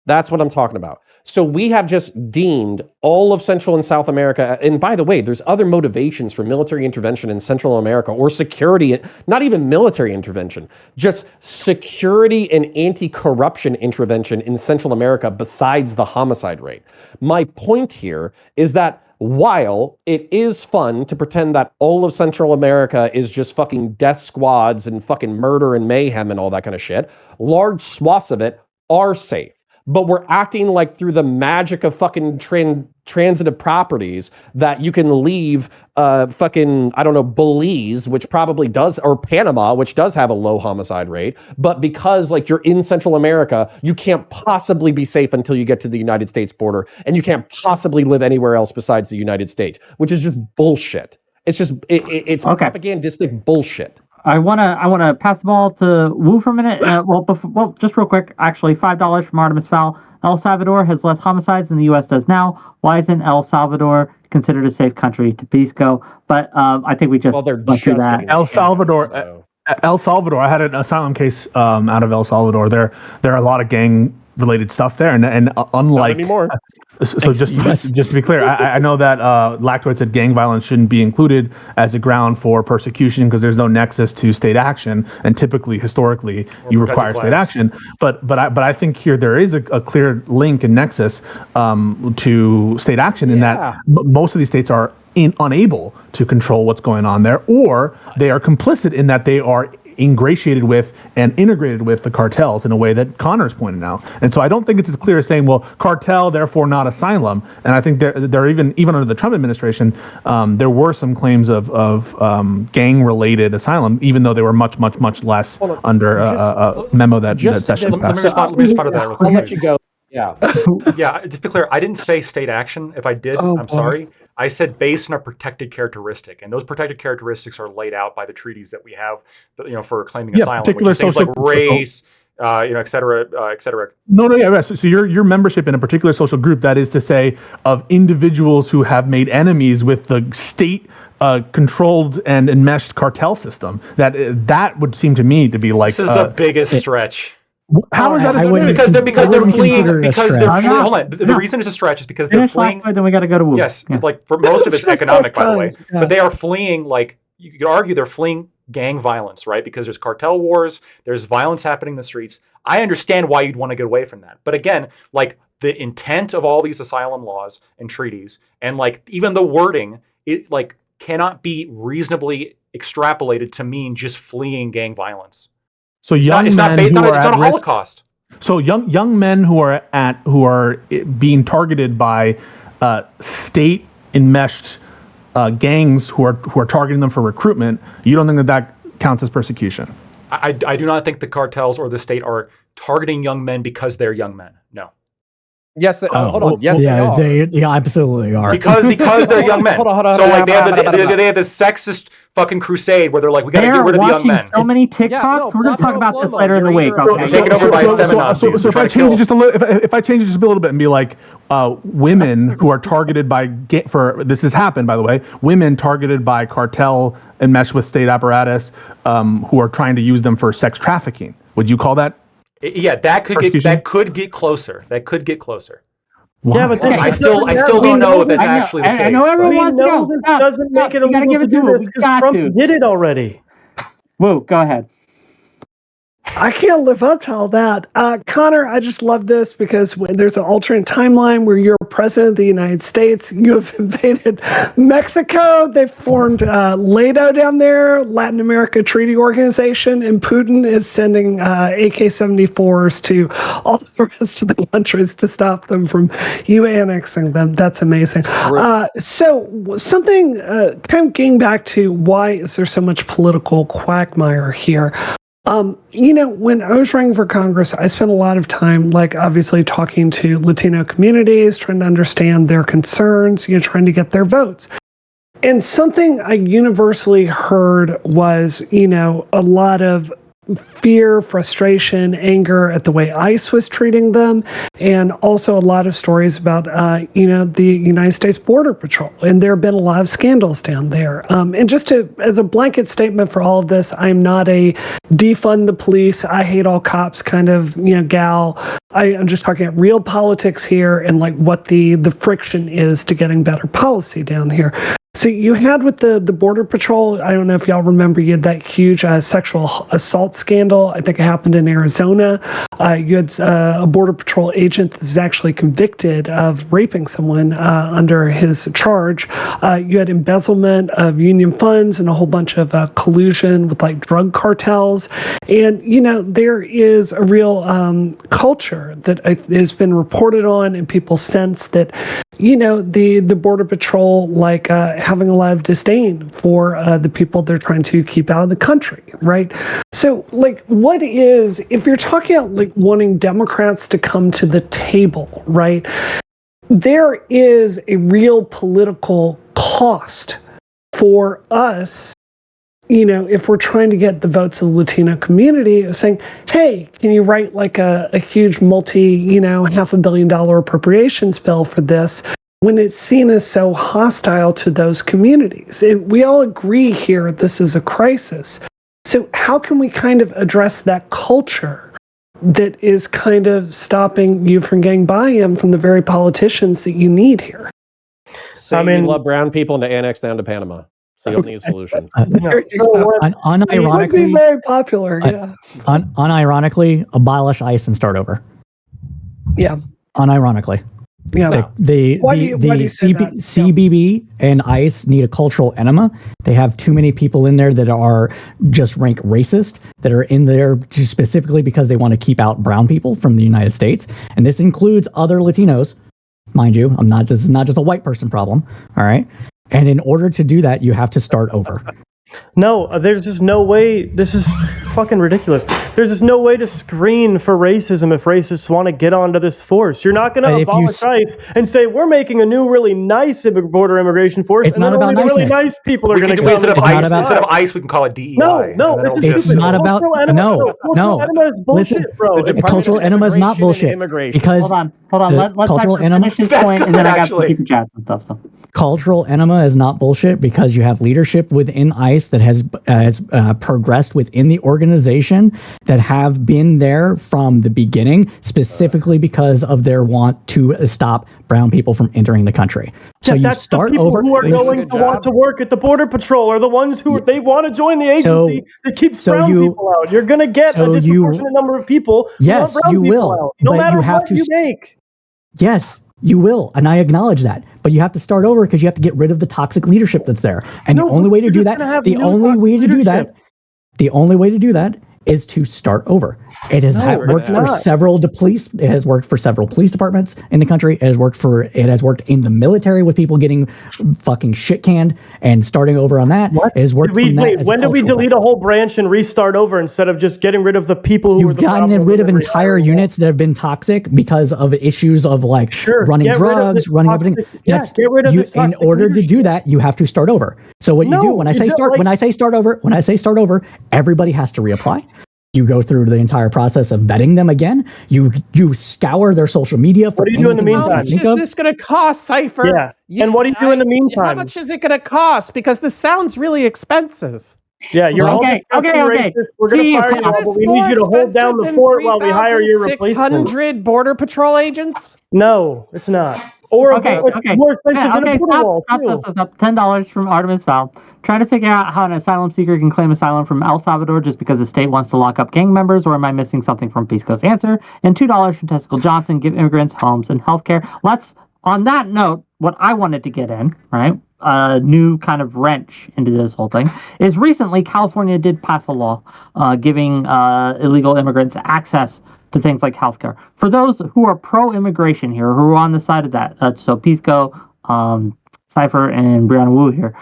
That's what I'm talking about. So we have just deemed all of Central and South America, and by the way, there's other motivations for military intervention in Central America or security, not even military intervention, just security and anti-corruption intervention in Central America besides the homicide rate. My point here is that while it is fun to pretend that all of Central America is just fucking death squads and fucking murder and mayhem and all that kind of shit, large swaths of it are safe. But we're acting like through the magic of fucking transitive properties that you can leave fucking, I don't know, Belize, which probably does, or Panama, which does have a low homicide rate. But because like you're in Central America, you can't possibly be safe until you get to the United States border. And you can't possibly live anywhere else besides the United States, which is just bullshit. It's just, it's propagandistic bullshit. I wanna pass the ball to Wu for a minute. Just real quick. Actually, $5 from Artemis Fowl. El Salvador has less homicides than the U.S. does now. Why isn't El Salvador considered a safe country? To Pisco, but I think we just went through that. El Salvador. I had an asylum case out of El Salvador. There are a lot of gang-related stuff there, and unlike. Not anymore. So just to be clear, I know that Lactoid said gang violence shouldn't be included as a ground for persecution because there's no nexus to state action, and typically, historically, you require state action. But I think here there is a clear link and nexus to state action in that most of these states are unable to control what's going on there, or they are complicit in that they are ingratiated with and integrated with the cartels in a way that Connor's pointed out. And so I don't think it's as clear as saying, well, cartel, therefore not asylum. And I think there even under the Trump administration, there were some claims of gang-related asylum, even though they were much less under a memo that Sessions Let passed. me respond to that real quick. I'll let you go. Yeah. Yeah, just to be clear, I didn't say state action. If I did, I'm sorry. I said based on a protected characteristic, and those protected characteristics are laid out by the treaties that we have, for claiming asylum, which is things like race, et cetera, et cetera. No. So your membership in a particular social group, that is to say, of individuals who have made enemies with the state controlled and enmeshed cartel system, that would seem to me to be like this is the biggest stretch. How is that? Because they're fleeing. Hold on. The reason it's a stretch is because they're fleeing. Then we got to go to Wu. Yes, like for most of it's economic, by the way. But they are fleeing. Like you could argue, they're fleeing gang violence, right? Because there's cartel wars, there's violence happening in the streets. I understand why you'd want to get away from that. But again, like the intent of all these asylum laws and treaties, and like even the wording, it like cannot be reasonably extrapolated to mean just fleeing gang violence. So it's not a Holocaust. So young men who are being targeted by state enmeshed gangs who are targeting them for recruitment. You don't think that counts as persecution? I do not think the cartels or the state are targeting young men because they're young men. No. Yes. Hold on. Yes, they absolutely are. Because they're young men. Hold on. So like they have this sexist fucking crusade where they're like, we got to get rid of the young men. So many TikToks. We're gonna talk about this later in the week. Okay. Take it over by feminazis. So if I change it just a little, if I change it just a little bit and be like, women who are targeted by this has happened, by the way, women targeted by cartel enmeshed with state apparatus, who are trying to use them for sex trafficking. Would you call that? Yeah, that could get closer. That could get closer. Wow. Yeah, but I still don't know if that's actually the case. I know everyone wants to go. This doesn't make it illegal to do this because Trump did it already. Whoa, go ahead. I can't live up to all that. Connor, I just love this because when there's an alternate timeline where you're president of the United States, you have invaded Mexico, they've formed LATO down there, Latin America Treaty Organization, and Putin is sending AK-74s to all the rest of the countries to stop them from you annexing them. That's amazing. So something, kind of getting back to why is there so much political quagmire here? When I was running for Congress, I spent a lot of time, like, obviously talking to Latino communities, trying to understand their concerns, trying to get their votes. And something I universally heard was, a lot of fear, frustration, anger at the way ICE was treating them, and also a lot of stories about, the United States Border Patrol. And there have been a lot of scandals down there. And just as a blanket statement for all of this, I'm not a defund the police, I hate all cops kind of, gal. I'm just talking about real politics here and like what the friction is to getting better policy down here. So you had with the Border Patrol, I don't know if y'all remember, you had that huge sexual assault scandal. I think it happened in Arizona. You had a Border Patrol agent that was actually convicted of raping someone under his charge. You had embezzlement of union funds and a whole bunch of collusion with like drug cartels. And, there is a real culture that has been reported on, and people sense that, the Border Patrol, like, having a lot of disdain for the people they're trying to keep out of the country, right? So, like, what is, if you're talking about, like, wanting Democrats to come to the table, right, there is a real political cost for us, if we're trying to get the votes of the Latino community, of saying, hey, can you write, like, a huge $500 million appropriations bill for this, when it's seen as so hostile to those communities? And we all agree here this is a crisis. So how can we kind of address that culture that is kind of stopping you from getting buy-in from the very politicians that you need here? We love brown people and to annex down to Panama. It's the only solution. Unironically, it would be very popular, yeah. Unironically, abolish ICE and start over. Yeah. Unironically. Yeah. Why do you say that? CBB and ICE need a cultural enema. They have too many people in there that are just rank racist, that are in there just specifically because they want to keep out brown people from the United States. And this includes other Latinos, mind you. This is not just a white person problem. All right. And in order to do that, you have to start over. No, there's just no way. This is fucking ridiculous. There's just no way to screen for racism if racists want to get onto this force. You're not going to abolish ICE and say we're making a new really nice border immigration force. It's not about niceness. Really nice people are going to come. Instead of ICE, we can call it DEI. No, this is it's not about no. Bullshit, bro. The cultural enema is not bullshit. Because hold on. Let's finish his point, and then I got to keep the chats and stuff. So. Cultural enema is not bullshit because you have leadership within ICE that has progressed within the organization that have been there from the beginning, specifically because of their want to stop brown people from entering the country. So you start the people over. Who are going to want to work at the Border Patrol are the ones who they want to join the agency that keeps brown people out. You're going to get a disproportionate number of people. Yes, you will. Out, no matter what you make. Yes. You will, and I acknowledge that. But you have to start over because you have to get rid of the toxic leadership that's there. And the only way to do that, the only way to do that is to start over. It has worked for several police. It has worked for several police departments in the country. It has worked in the military with people getting fucking shit canned and starting over on that. It has worked. When did we delete a whole branch and restart over instead of just getting rid of the people who were the problem? You've gotten rid of entire units that have been toxic because of issues of running drugs, running everything. Get rid of this. In order to do that, you have to start over. So what you do when I say start over, everybody has to reapply. You go through the entire process of vetting them again. You scour their social media. What do you do in the meantime? How much is this going to cost, Cypher? Yeah. And what do you do in the meantime? How much is it going to cost? Because this sounds really expensive. Yeah, you're okay. We're going to fire you, but we need you to hold down the fort while we hire your replacement. 600 Border Patrol agents? No, it's not. Or more expensive than a border wall, stop. $10 from Artemis Fowl. Trying to figure out how an asylum seeker can claim asylum from El Salvador just because the state wants to lock up gang members, or am I missing something from Peace Coast Answer? And $2 from Testicle Johnson, give immigrants homes and healthcare. On that note, what I wanted to get in, right, a new kind of wrench into this whole thing, is recently California did pass a law giving illegal immigrants access to things like healthcare. For those who are pro-immigration here, who are on the side of that, so Pisco, Cypher, and Brianna Wu here.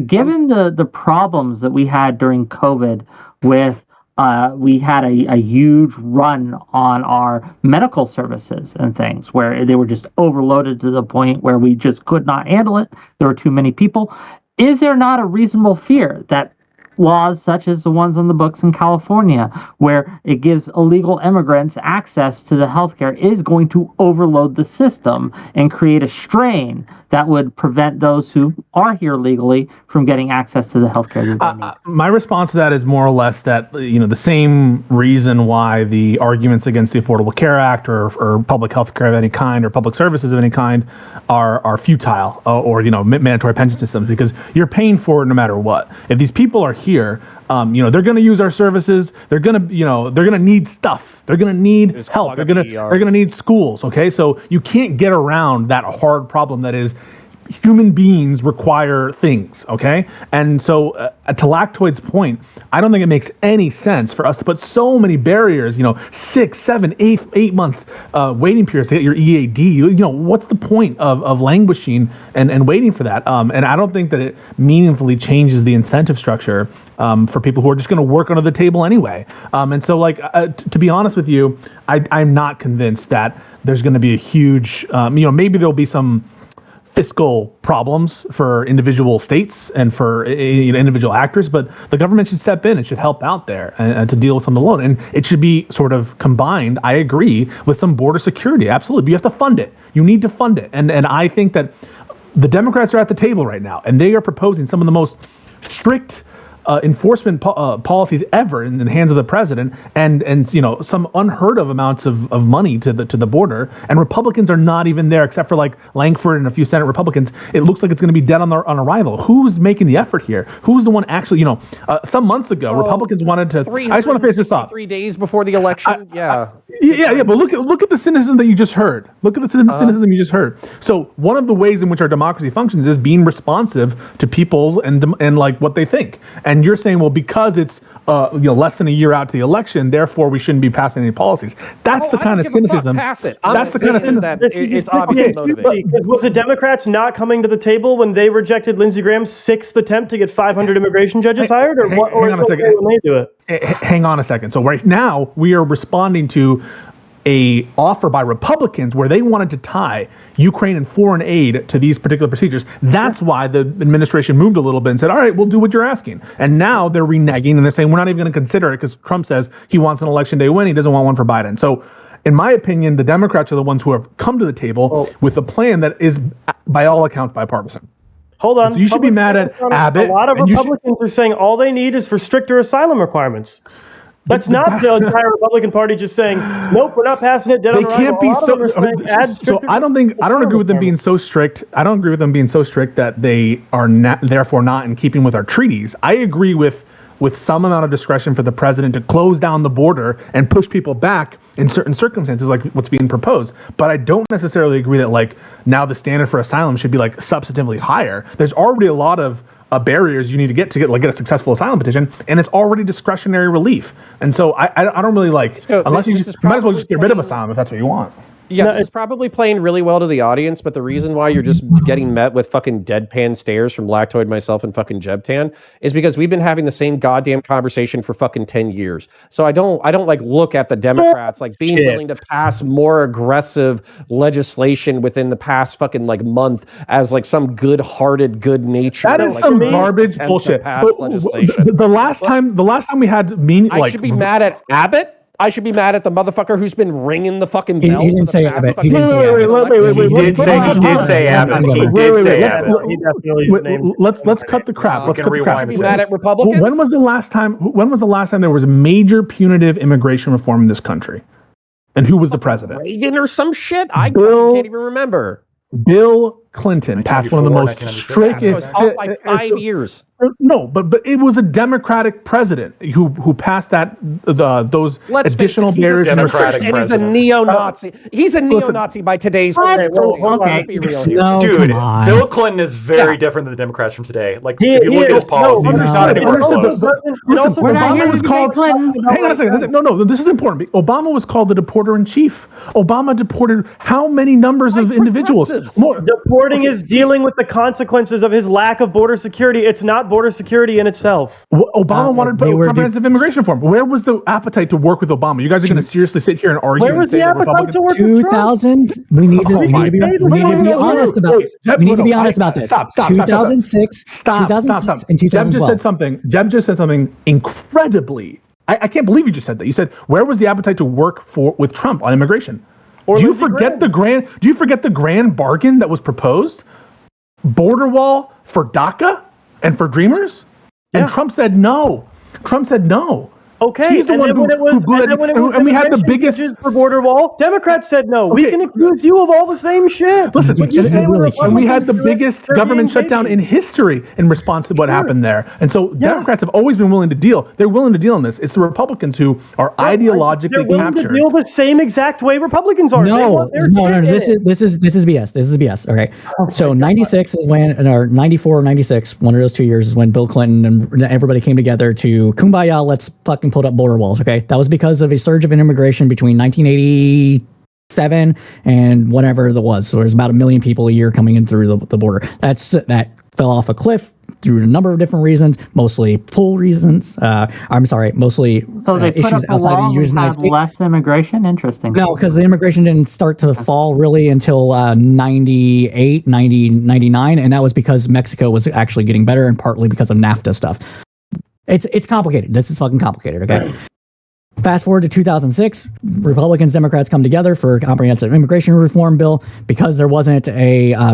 Given the problems that we had during COVID with we had a huge run on our medical services and things where they were just overloaded to the point where we just could not handle it. There were too many people. Is there not a reasonable fear that laws such as the ones on the books in California, where it gives illegal immigrants access to the healthcare, is going to overload the system and create a strain that would prevent those who are here legally from getting access to the healthcare they need? My response to that is more or less that, the same reason why the arguments against the Affordable Care Act or public health care of any kind or public services of any kind are futile, or mandatory pension systems, because you're paying for it no matter what. If these people are here, they're going to use our services. They're going to need stuff. They're going to need help. They're going to need schools. Okay, so you can't get around that hard problem that is human beings require things. Okay, and so to Lactoid's point, I don't think it makes any sense for us to put so many barriers. 6, 7, 8 month waiting periods to get your EAD. What's the point of languishing and waiting for that? And I don't think that it meaningfully changes the incentive structure for people who are just going to work under the table anyway. And so, to be honest with you, I'm not convinced that there's going to be a huge, maybe there'll be some fiscal problems for individual states and for individual actors, but the government should step in and should help out there and to deal with some of the load. And it should be sort of combined, I agree, with some border security. Absolutely. But you have to fund it. You need to fund it. And I think that the Democrats are at the table right now, and they are proposing some of the most strict enforcement policies ever in the hands of the president, and some unheard of amounts of money to the border, and Republicans are not even there except for like Langford and a few Senate Republicans. It looks like it's going to be dead on arrival. Who's making the effort here? Who's the one actually? Some months ago, Republicans wanted to. I just want to finish this off. 3 days before the election. Yeah. But look at the cynicism that you just heard. Look at the cynicism you just heard. So one of the ways in which our democracy functions is being responsive to people and like what they think. And you're saying, well, because it's less than a year out to the election, therefore we shouldn't be passing any policies. That's the kind of cynicism. Pass it. That's the kind of cynicism. It's obviously motivated. Because was the Democrats not coming to the table when they rejected Lindsey Graham's 6th attempt to get 500 immigration judges hired, or what? Or hang on a second. When they do it? Hang on a second. So right now we are responding to a offer by Republicans where they wanted to tie Ukraine and foreign aid to these particular procedures. That's why the administration moved a little bit and said, all right, we'll do what you're asking. And now they're reneging and they're saying, we're not even going to consider it because Trump says he wants an election day win. He doesn't want one for Biden. So in my opinion, the Democrats are the ones who have come to the table with a plan that is, by all accounts, bipartisan. Hold on. So you should be mad at Abbott. A lot of Republicans are saying all they need is for stricter asylum requirements. That's not the entire Republican Party just saying, nope, we're not passing it. They can't be so. So I don't agree with them being so strict. I don't agree with them being so strict that they are therefore not in keeping with our treaties. I agree with some amount of discretion for the president to close down the border and push people back in certain circumstances, like what's being proposed. But I don't necessarily agree that like now the standard for asylum should be like substantively higher. There's already a lot of barriers you need to get a successful asylum petition, and it's already discretionary relief. And so I don't really like, unless you might as well just get rid of asylum if that's what you want. Yeah, no, it's probably playing really well to the audience, but the reason why you're just getting met with fucking deadpan stares from Lactoid, myself, and fucking Jebtan is because we've been having the same goddamn conversation for fucking 10 years. So I don't like look at the Democrats like being willing to pass more aggressive legislation within the past fucking like month as like some good-hearted, good-natured. That is like, some garbage bullshit. Legislation. The last time we had I should be mad at Abbott. I should be mad at the motherfucker who's been ringing the fucking bell. He didn't say Abbott. He did say Abbott. Let's cut the crap. Let's cut the crap. I should be mad at Republicans. When was the last time there was a major punitive immigration reform in this country? And who was the president? Reagan or some shit? I can't even remember. Bill Clinton passed one of the most strict. So it's off by 5 years. No, but it was a Democratic president who passed those additional barriers and restrictions. He's a neo-Nazi. He's a neo-Nazi by today's standards. Okay. Dude, Bill Clinton is very different than the Democrats from today. Like, if you look at his policies, he's not anywhere close. Listen, Obama was called. Hang on a second. No, this is important. Obama was called the deporter-in-chief. Obama deported how many numbers of individuals? Deporting is dealing with the consequences of his lack of border security. It's not border security in itself. Obama wanted comprehensive immigration reform. Where was the appetite to work with Obama? You guys are going to seriously sit here and argue? Where was the appetite to work with Trump? 2000s. We need to be honest about. We need to be honest about this. Stop. 2006, 2006, and 2012. Jeb just said something incredibly. I can't believe you just said that. You said, where was the appetite to work with Trump on immigration? Do you forget the grand bargain that was proposed? Border wall for DACA and for Dreamers? And Trump said no. Okay, He's the one who and we had the biggest for border wall. Democrats said no. We can accuse you of all the same shit. Listen, we had the biggest government shutdown in history in response to what happened there. And so Democrats have always been willing to deal. They're willing to deal on this. It's the Republicans who are ideologically captured. To deal the same exact way Republicans are. No. This is BS. This is BS. Okay. So 96 is when, or 94 or 96, one of those 2 years is when Bill Clinton and everybody came together to kumbaya, let's fucking put up border walls. Okay. That was because of a surge of immigration between 1987 and whatever that was. So there's about 1 million people a year coming in through the border. That fell off a cliff through a number of different reasons, mostly pull reasons. Mostly so they put issues up a outside wall of the United States. Less immigration? Interesting. No, because the immigration didn't start to fall really until 98, 90, 99, and that was because Mexico was actually getting better and partly because of NAFTA stuff. It's complicated. This is fucking complicated, okay? Fast forward to 2006, Republicans, Democrats come together for a comprehensive immigration reform bill because there wasn't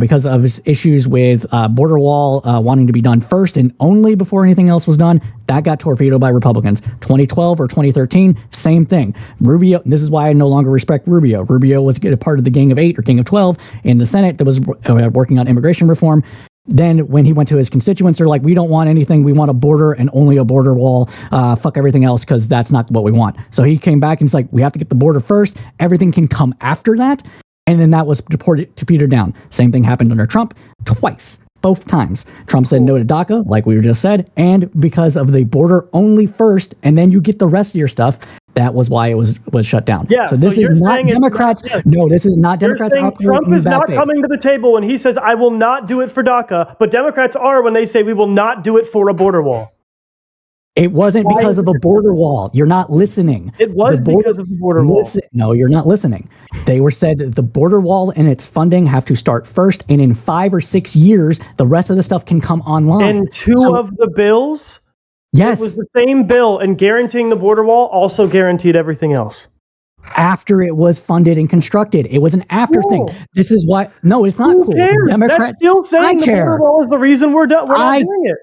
because of issues with border wall wanting to be done first and only before anything else was done. That got torpedoed by Republicans. 2012 or 2013, same thing. Rubio, this is why I no longer respect Rubio. Rubio was a part of the Gang of 8 or Gang of 12 in the Senate that was working on immigration reform. Then when he went to his constituents, they're like, we don't want anything. We want a border and only a border wall. Fuck everything else because that's not what we want. So he came back and it's like, we have to get the border first. Everything can come after that. And then that was torpedoed down. Same thing happened under Trump twice. Both times. Trump said no to DACA, like we just said, and because of the border only first, and then you get the rest of your stuff, that was why it was shut down. Yeah, so this is not Democrats. No, this is not Democrats. Trump is not coming to the table when he says, I will not do it for DACA, but Democrats are when they say we will not do it for a border wall. It wasn't because of the border wall. You're not listening. It was because of the border wall. No, you're not listening. They were said that the border wall and its funding have to start first, and in 5 or 6 years, the rest of the stuff can come online. And two of the bills? Yes. It was the same bill, and guaranteeing the border wall also guaranteed everything else. After it was funded and constructed. It was an after thing. This is why. No, it's not cool. Democrats, that's still saying the border wall is the reason we're not doing it.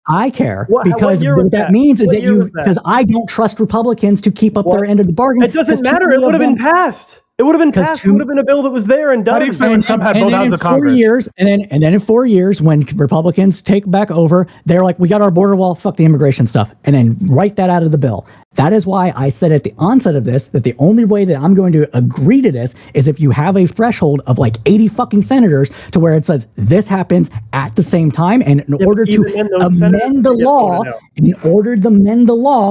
I care because what that means is because I don't trust Republicans to keep up their end of the bargain. It doesn't matter. It would have been passed. It would have been passed. It would have been a bill that was there and done. And then in 4 years, and then in 4 years, when Republicans take back over, they're like, we got our border wall, fuck the immigration stuff, and then write that out of the bill. That is why I said at the onset of this that the only way that I'm going to agree to this is if you have a threshold of like 80 fucking senators to where it says this happens at the same time, and in order to amend the law,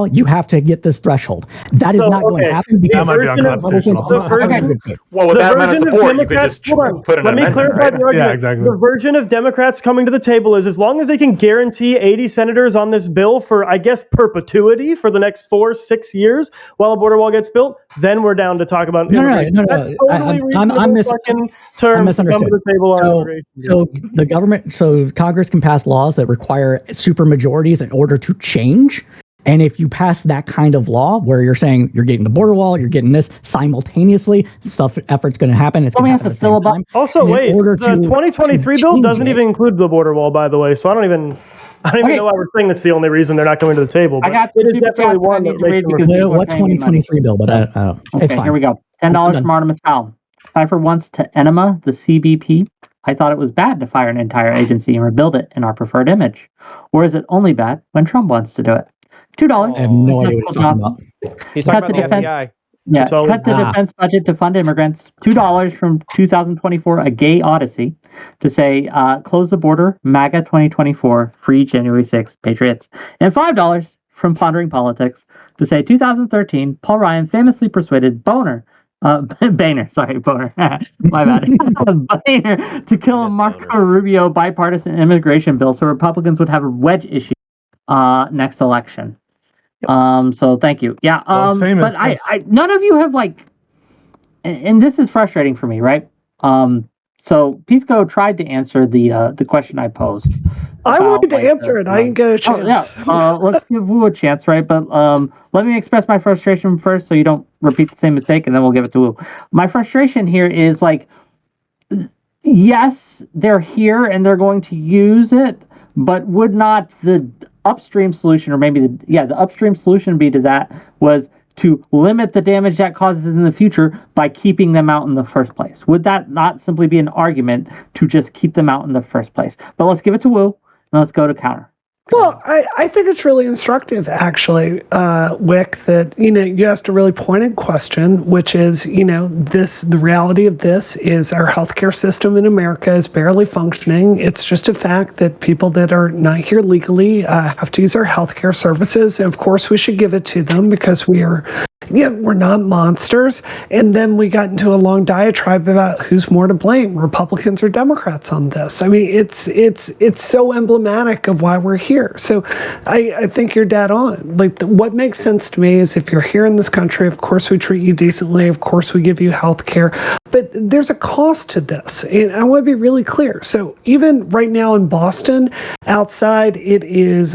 you have to get this threshold. That is not going to happen because Republicans are good faith. Well, with that amount of support, you could just put an amendment. Let me clarify the argument. Yeah, exactly. The version of Democrats coming to the table is as long as they can guarantee 80 senators on this bill for, I guess, perpetuity for the next 4-6 years while a border wall gets built, then we're down to talk about immigration. That's totally reasonable terms to come to the table on immigration. So Congress can pass laws that require supermajorities in order to change. And if you pass that kind of law where you're saying you're getting the border wall, you're getting this simultaneously, effort's going to happen. It's going to happen at the same time. Also, wait, the 2023 bill doesn't even include the border wall, by the way. So I don't even know why we're saying that's the only reason they're not coming to the table. But I got it is definitely one that makes what 2023 bill? But it's fine. Here we go. $10 from Artemis Fowl. Pfeiffer wants to enema the CBP. I thought it was bad to fire an entire agency and rebuild it in our preferred image. Or is it only bad when Trump wants to do it? $2. I have no idea what he's talking about. He's talking about the FBI. Yeah, cut the defense budget to fund immigrants. $2 from 2024, A Gay Odyssey, to say, close the border, MAGA 2024, free January 6th, Patriots. And $5 from Pondering Politics, to say, 2013, Paul Ryan famously persuaded Boehner, my bad, Boehner, to kill a Marco Rubio bipartisan immigration bill so Republicans would have a wedge issue next election. So thank you. Yeah. But I none of you have and this is frustrating for me, right? So Pisco tried to answer the question I posed. I wanted to answer it. I didn't get a chance. Let's give Wu a chance, right? But let me express my frustration first, so you don't repeat the same mistake, and then we'll give it to Wu. My frustration here is yes, they're here and they're going to use it, but would not the upstream solution, or maybe the upstream solution be to that was to limit the damage that causes in the future by keeping them out in the first place? Would that not simply be an argument to just keep them out in the first place? But let's give it to Wu, and let's go to counter. Well, I think it's really instructive, actually, Wick, that, you asked a really pointed question, which is, the reality of this is our healthcare system in America is barely functioning. It's just a fact that people that are not here legally have to use our healthcare services. And of course, we should give it to them because we're not monsters. And then we got into a long diatribe about who's more to blame, Republicans or Democrats on this. I mean, it's so emblematic of why we're here. So I think you're dead on. What makes sense to me is if you're here in this country, of course we treat you decently. Of course we give you health care. But there's a cost to this, and I want to be really clear. So even right now in Boston, outside it is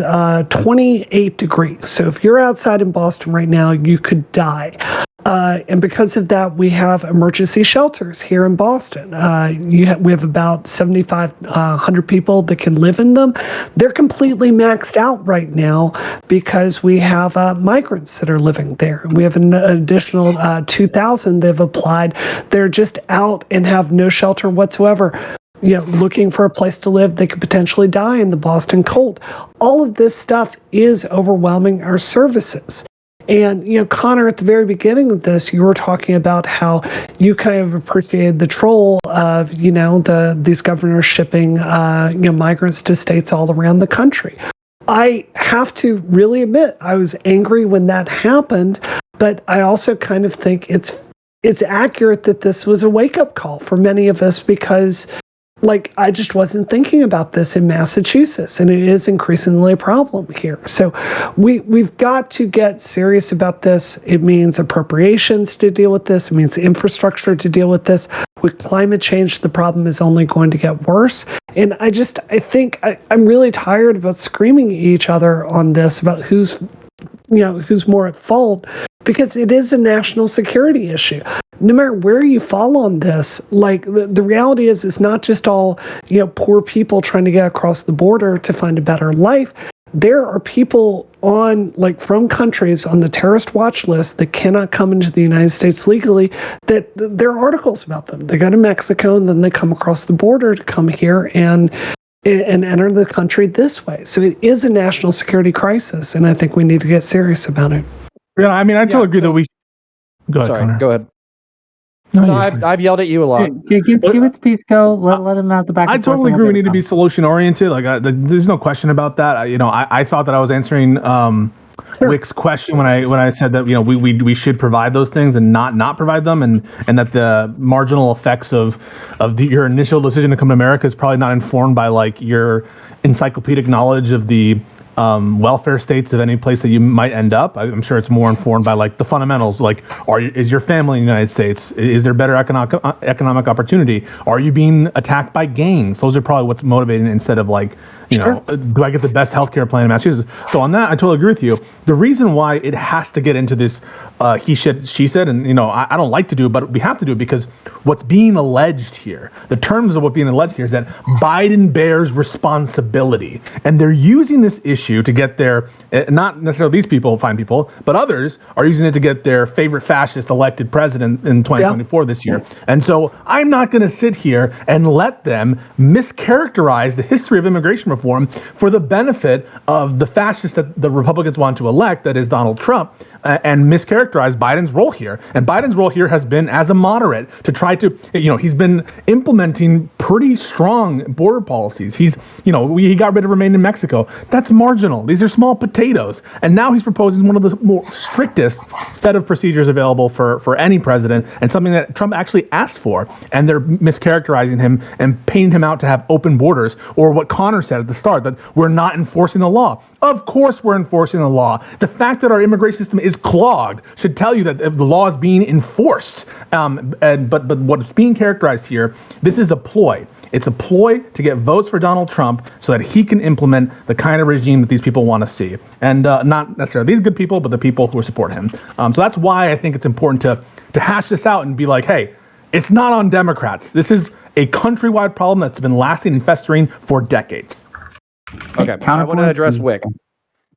28 degrees. So if you're outside in Boston right now, you could die. And because of that, we have emergency shelters here in Boston. We have about 7,500 people that can live in them. They're completely maxed out right now because we have migrants that are living there. We have an additional 2,000 that have applied. They're just out and have no shelter whatsoever. Looking for a place to live. They could potentially die in the Boston cold. All of this stuff is overwhelming our services. And, Connor, at the very beginning of this, you were talking about how you kind of appreciated the troll of, these governors shipping, migrants to states all around the country. I have to really admit, I was angry when that happened, but I also kind of think it's accurate that this was a wake-up call for many of us because I just wasn't thinking about this in Massachusetts, and it is increasingly a problem here. So we've got to get serious about this. It means appropriations to deal with this. It means infrastructure to deal with this. With climate change, the problem is only going to get worse. And I think I'm really tired about screaming at each other on this about who's more at fault, because it is a national security issue. No matter where you fall on this, the reality is it's not just all, poor people trying to get across the border to find a better life. There are people from countries on the terrorist watch list that cannot come into the United States legally, that there are articles about them. They go to Mexico and then they come across the border to come here and enter the country this way. So it is a national security crisis, and I think we need to get serious about it. Yeah, I totally agree that we... Go ahead, Connor. Go ahead. No, I've yelled at you a lot. Give it to Pisco. Let him out the back. I totally agree. We need to be solution oriented. There's no question about that. I thought that I was answering Wick's question when I said that we should provide those things and not provide them, and that the marginal effects of your initial decision to come to America is probably not informed by your encyclopedic knowledge of the welfare states of any place that you might end up. I'm sure it's more informed by the fundamentals, is your family in the United States? Is there better economic opportunity? Are you being attacked by gangs? Those are probably what's motivating instead of do I get the best healthcare plan in Massachusetts? So on that, I totally agree with you. The reason why it has to get into this he said, she said, and I don't like to do it, but we have to do it because what's being alleged here, the terms of what's being alleged here is that Biden bears responsibility, and they're using this issue to get their, not necessarily these people, fine people, but others are using it to get their favorite fascist elected president in 2024 this year. And so I'm not going to sit here and let them mischaracterize the history of immigration reform for the benefit of the fascist that the Republicans want to elect, that is Donald Trump, and mischaracterize Biden's role here. And Biden's role here has been as a moderate to try to, he's been implementing pretty strong border policies. He got rid of Remain in Mexico. That's marginal. These are small potatoes. And now he's proposing one of the more strictest set of procedures available for any president, and something that Trump actually asked for. And they're mischaracterizing him and painting him out to have open borders, or what Connor said at the start, that we're not enforcing the law. Of course we're enforcing the law. The fact that our immigration system is clogged should tell you that the law is being enforced. But what's being characterized here, this is a ploy. It's a ploy to get votes for Donald Trump so that he can implement the kind of regime that these people want to see. And not necessarily these good people, but the people who support him. So that's why I think it's important to hash this out and be like, hey, it's not on Democrats. This is a countrywide problem that's been lasting and festering for decades. Okay, I want to address Wick.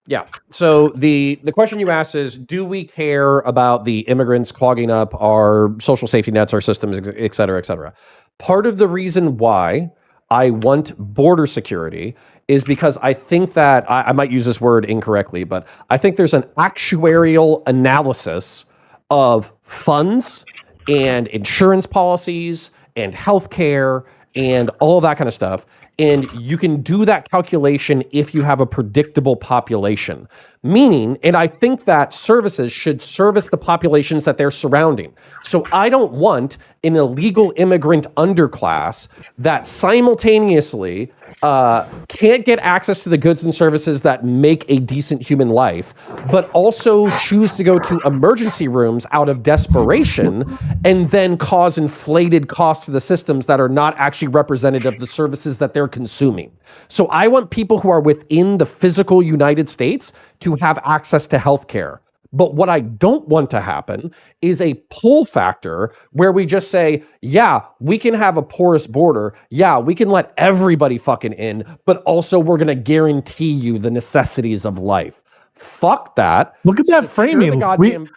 Yeah. So the question you asked is, do we care about the immigrants clogging up our social safety nets, our systems, et cetera, et cetera? Part of the reason why I want border security is because I think that, I might use this word incorrectly, but I think there's an actuarial analysis of funds and insurance policies and healthcare and all of that kind of stuff. And you can do that calculation if you have a predictable population. Meaning, and I think that services should service the populations that they're surrounding. So I don't want an illegal immigrant underclass that simultaneously can't get access to the goods and services that make a decent human life, but also choose to go to emergency rooms out of desperation and then cause inflated costs to the systems that are not actually representative of the services that they're consuming. So I want people who are within the physical United States to have access to healthcare. But what I don't want to happen is a pull factor where we just say, yeah, we can have a porous border. Yeah, we can let everybody fucking in, but also we're going to guarantee you the necessities of life. Fuck that. Look at that framing.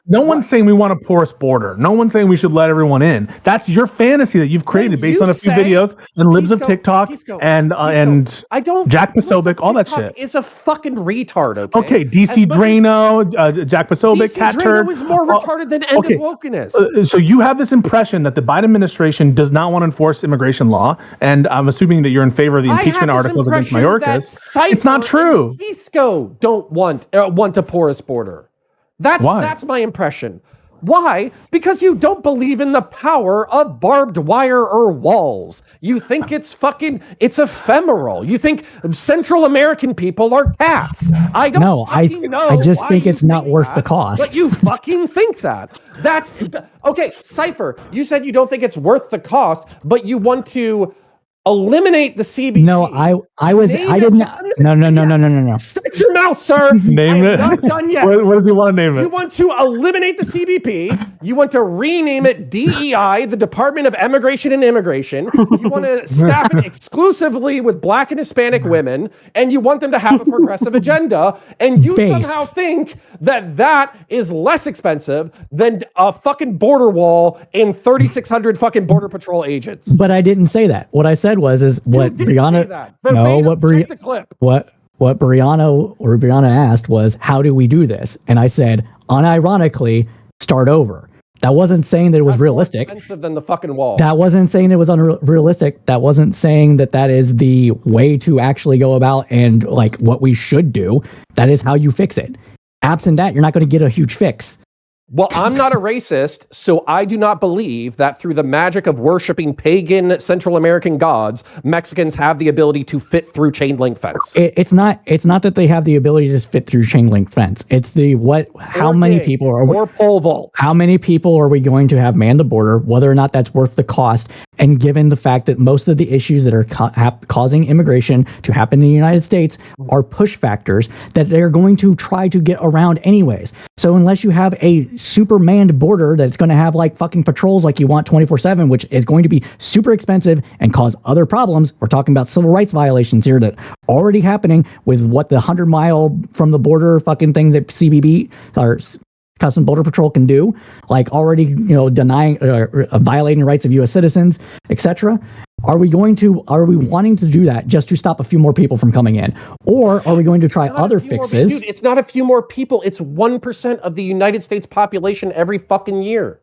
No one's saying we want a porous border. No one's saying we should let everyone in. That's your fantasy that you've created based on a few videos and libs of TikTok and Jack Posobiec, all that shit. Is a fucking retard. Okay, DC Drano, Jack Posobiec, Cat Turd. DC Drano is more retarded than End of Wokeness. So you have this impression that the Biden administration does not want to enforce immigration law, and I'm assuming that you're in favor of the impeachment articles against Mayorkas. It's not true. Pisco don't want a porous border. That's my impression. Why? Because you don't believe in the power of barbed wire or walls. You think it's ephemeral. You think Central American people are cats. I don't know. I just think it's not worth the cost. But you fucking think that. That's okay. Cypher, you said you don't think it's worth the cost, but you want to eliminate the CBP. No, I didn't. No. Shut your mouth, sir. Name it. Not done yet. What does he want to name it? You want to eliminate the CBP. You want to rename it DEI, the Department of Immigration and Immigration. You want to staff it exclusively with Black and Hispanic women, and you want them to have a progressive agenda. And you somehow think that is less expensive than a fucking border wall and 3,600 fucking Border Patrol agents. But I didn't say that. What I said was what Brianna. What Brianna asked was, how do we do this? And I said, unironically, start over. That wasn't saying that it was realistic. More expensive than the fucking wall. That wasn't saying it was unrealistic. That wasn't saying that is the way to actually go about and like what we should do. That is how you fix it. Absent that, you're not going to get a huge fix. Well, I'm not a racist, so I do not believe that through the magic of worshiping pagan Central American gods, Mexicans have the ability to fit through chain link fence. It's not that they have the ability to just fit through chain link fence. It's how many people are we going to have man the border, whether or not that's worth the cost, and given the fact that most of the issues that are causing immigration to happen in the United States are push factors that they're going to try to get around anyways. So unless you have a super manned border that's going to have like fucking patrols like you want 24/7, which is going to be super expensive and cause other problems. We're talking about civil rights violations here that are already happening with what the 100-mile from the border fucking thing that CBP or Customs Border Patrol can do, like already, denying, violating rights of U.S. citizens, etc. Are we wanting to do that just to stop a few more people from coming in? Or are we going to try other fixes? Dude, it's not a few more people. It's 1% of the United States population every fucking year.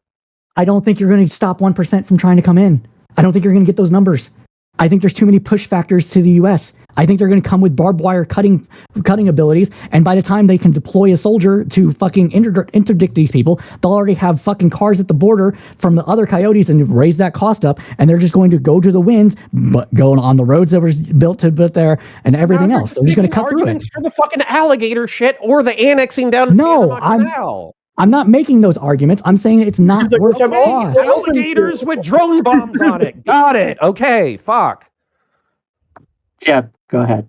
I don't think you're going to stop 1% from trying to come in. I don't think you're going to get those numbers. I think there's too many push factors to the U.S. I think they're going to come with barbed wire cutting abilities, and by the time they can deploy a soldier to fucking interdict these people, they'll already have fucking cars at the border from the other coyotes and raise that cost up, and they're just going to go to the winds, but going on the roads that were built there and everything else. They're just going to cut through it. For the fucking alligator shit or the annexing down no, I'm not making those arguments. I'm saying it's not worth the cost. Alligators with drone bombs on it. Got it. Okay, fuck. Jeb, go ahead.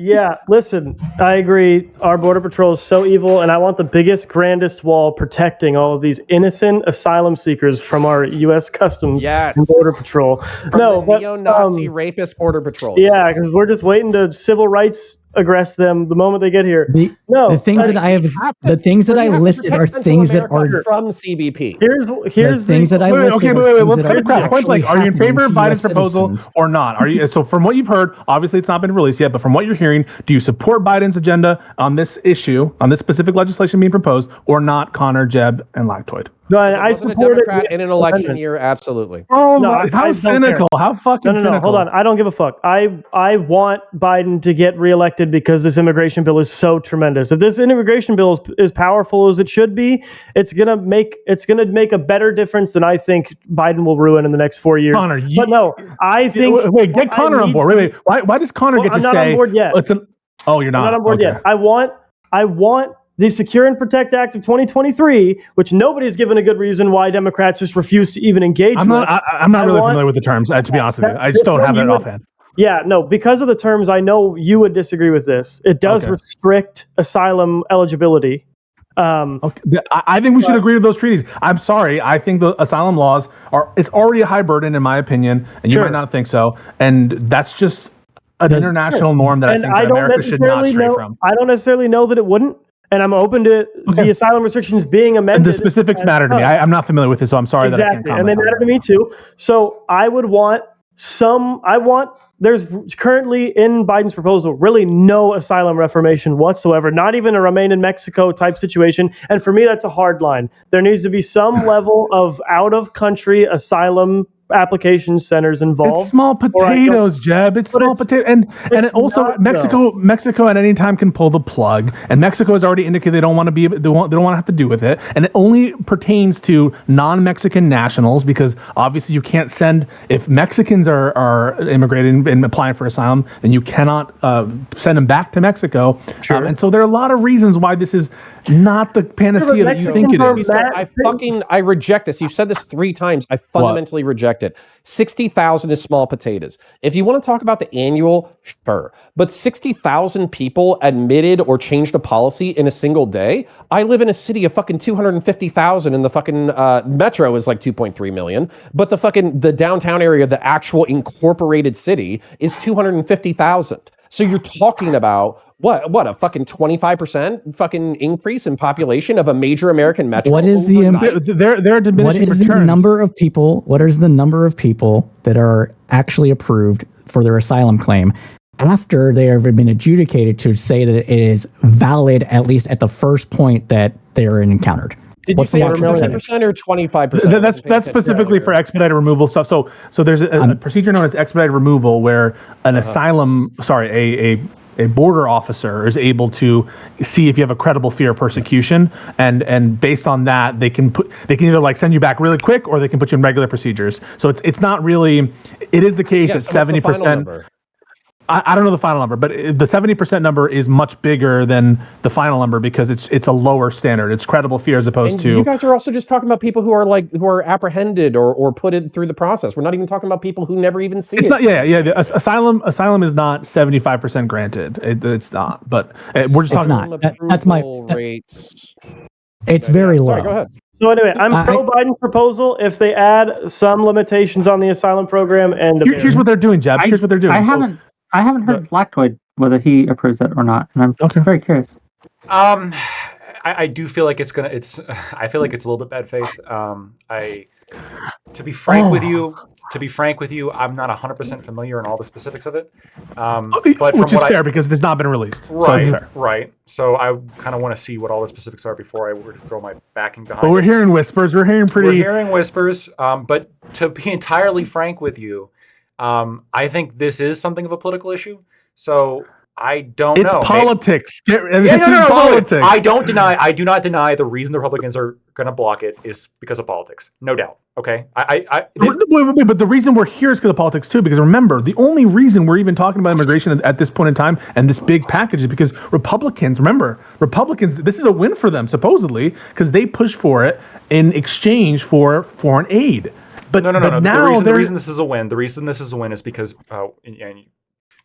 Yeah, listen, I agree. Our Border Patrol is so evil, and I want the biggest, grandest wall protecting all of these innocent asylum seekers from our U.S. Customs and Border Patrol. From the neo-Nazi rapist Border Patrol. Yeah, because we're just waiting to civil rights aggress them the moment they get here. The things that I listed are things that are from CBP. Here's the things that I listed. Okay, wait. Let's get a point blank. Are you in favor of Biden's proposal or not? Are you? So from what you've heard, obviously it's not been released yet, but from what you're hearing, do you support Biden's agenda on this issue, on this specific legislation being proposed, or not? Connor, Jeb, and Lactoid. No, If and it I wasn't a supported Democrat the in an election amendment. year, absolutely. Oh, No, I how don't cynical! care. How fucking No, cynical! hold on. I don't give a fuck. I want Biden to get reelected because this immigration bill is so tremendous. If this immigration bill is as powerful as it should be, it's gonna make a better difference than I think Biden will ruin in the next 4 years. Connor, but no, I think wait, get Connor on board. Wait. Why does Connor get to I'm not say? on board yet. Oh, you're not. I'm not on board Okay. yet. I want the Secure and Protect Act of 2023, which nobody's given a good reason why Democrats just refuse to even engage I'm with. not really familiar with the terms, to be honest with you. I just don't have it offhand. Yeah, no, because of the terms, I know you would disagree with this. It does restrict asylum eligibility. Okay. I think we should agree to those treaties. I'm sorry. I think the asylum laws it's already a high burden, in my opinion, and you might not think so. And that's just an international norm that I think that America should not stray from. I don't necessarily know that it wouldn't. And I'm open to the asylum restrictions being amended. The specifics matter to me. I'm not familiar with this, so I'm sorry that I can't comment. And they matter to me too. So I would want there's currently in Biden's proposal really no asylum reformation whatsoever, not even a remain in Mexico type situation. And for me, that's a hard line. There needs to be some level of out of country asylum application centers involved. It's small potatoes, Jeb. It's small potatoes, and also Mexico at any time can pull the plug. And Mexico has already indicated they don't want to have to do with it. And it only pertains to non-Mexican nationals because obviously you can't send if Mexicans are immigrating and applying for asylum, then you cannot send them back to Mexico. Sure. And so there are a lot of reasons why this is not the panacea that you think it is. I reject this. You've said this 3 times. I fundamentally reject it. 60,000 is small potatoes. If you want to talk about the annual, sure. But 60,000 people admitted or changed a policy in a single day. I live in a city of fucking 250,000 and the fucking metro is like 2.3 million. But the downtown area, the actual incorporated city is 250,000. So you're talking about what a fucking 25% fucking increase in population of a major American metro. What is they're diminishing what is returns. the number of people? What is the number of people that are actually approved for their asylum claim after they have been adjudicated to say that it is valid at least at the first point that they are encountered? Did you say 100% or 25%? That's specifically for expedited removal stuff. So there's a procedure known as expedited removal where an a border officer is able to see if you have a credible fear of persecution, and based on that, they can either like send you back really quick or they can put you in regular procedures. So it's not really. It is the case that 70%. I don't know the final number, but the 70% number is much bigger than the final number because it's a lower standard. It's credible fear as opposed to. You guys are also just talking about people who are apprehended or put in through the process. We're not even talking about people who never even see it. It's not. Yeah. Asylum is not 75% granted. It's not. But we're just talking about. That's my rates. It's very low. Sorry, go ahead. So anyway, I'm pro Biden's proposal if they add some limitations on the asylum program. And here's what they're doing, Jeb. Here's what they're doing. I haven't heard Lactoid whether he approves it or not, and I'm very curious. I do feel like I feel like it's a little bit bad faith. To be frank with you, I'm not 100% familiar in all the specifics of it. But which is fair because it's not been released. Right, so it's fair. Right. So I kind of want to see what all the specifics are before I were to throw my backing behind. But we're hearing whispers. We're hearing whispers. But to be entirely frank with you, I think this is something of a political issue. So I don't know. It's politics. Politics. I do not deny the reason the Republicans are going to block it is because of politics. No doubt. Okay. Wait, but the reason we're here is because of politics too. Because remember, the only reason we're even talking about immigration at this point in time and this big package is because Republicans, this is a win for them supposedly because they pushed for it in exchange for foreign aid. But no. The reason this is a win is because, and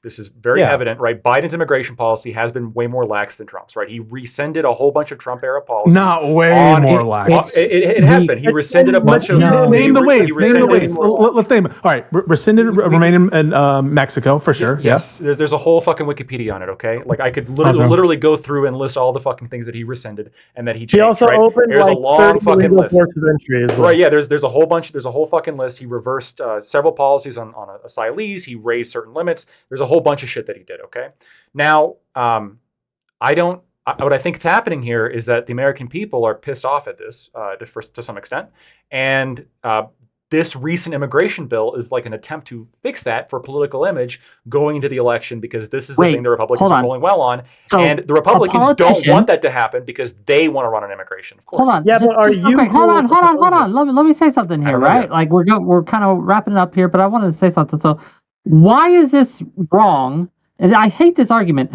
this is very evident, right? Biden's immigration policy has been way more lax than Trump's, right? He rescinded a whole bunch of Trump era policies. Not way more lax. It has been. He rescinded a bunch of. Name the ways. Let's name it. All right, rescinded remain in Mexico for sure. Yes, there's a whole fucking Wikipedia on it. Okay, like I could literally go through and list all the fucking things that he rescinded and that he changed. He also opened there's a long fucking list. Ports of entry as well. Right? Yeah. There's a whole bunch. There's a whole fucking list. He reversed several policies on asylees. He raised certain limits. There's a whole bunch of shit that he did. Okay. Now, I what I think is happening here is that the American people are pissed off at this to some extent, and this recent immigration bill is like an attempt to fix that for political image going into the election, because this is the thing the Republicans are rolling well on, and the Republicans don't want that to happen because they want to run on immigration. Of course. Hold on. Yeah, but are you? Okay, hold on. Let me say something here, right? Like we're kind of wrapping it up here, but I wanted to say something. So, why is this wrong? And I hate this argument.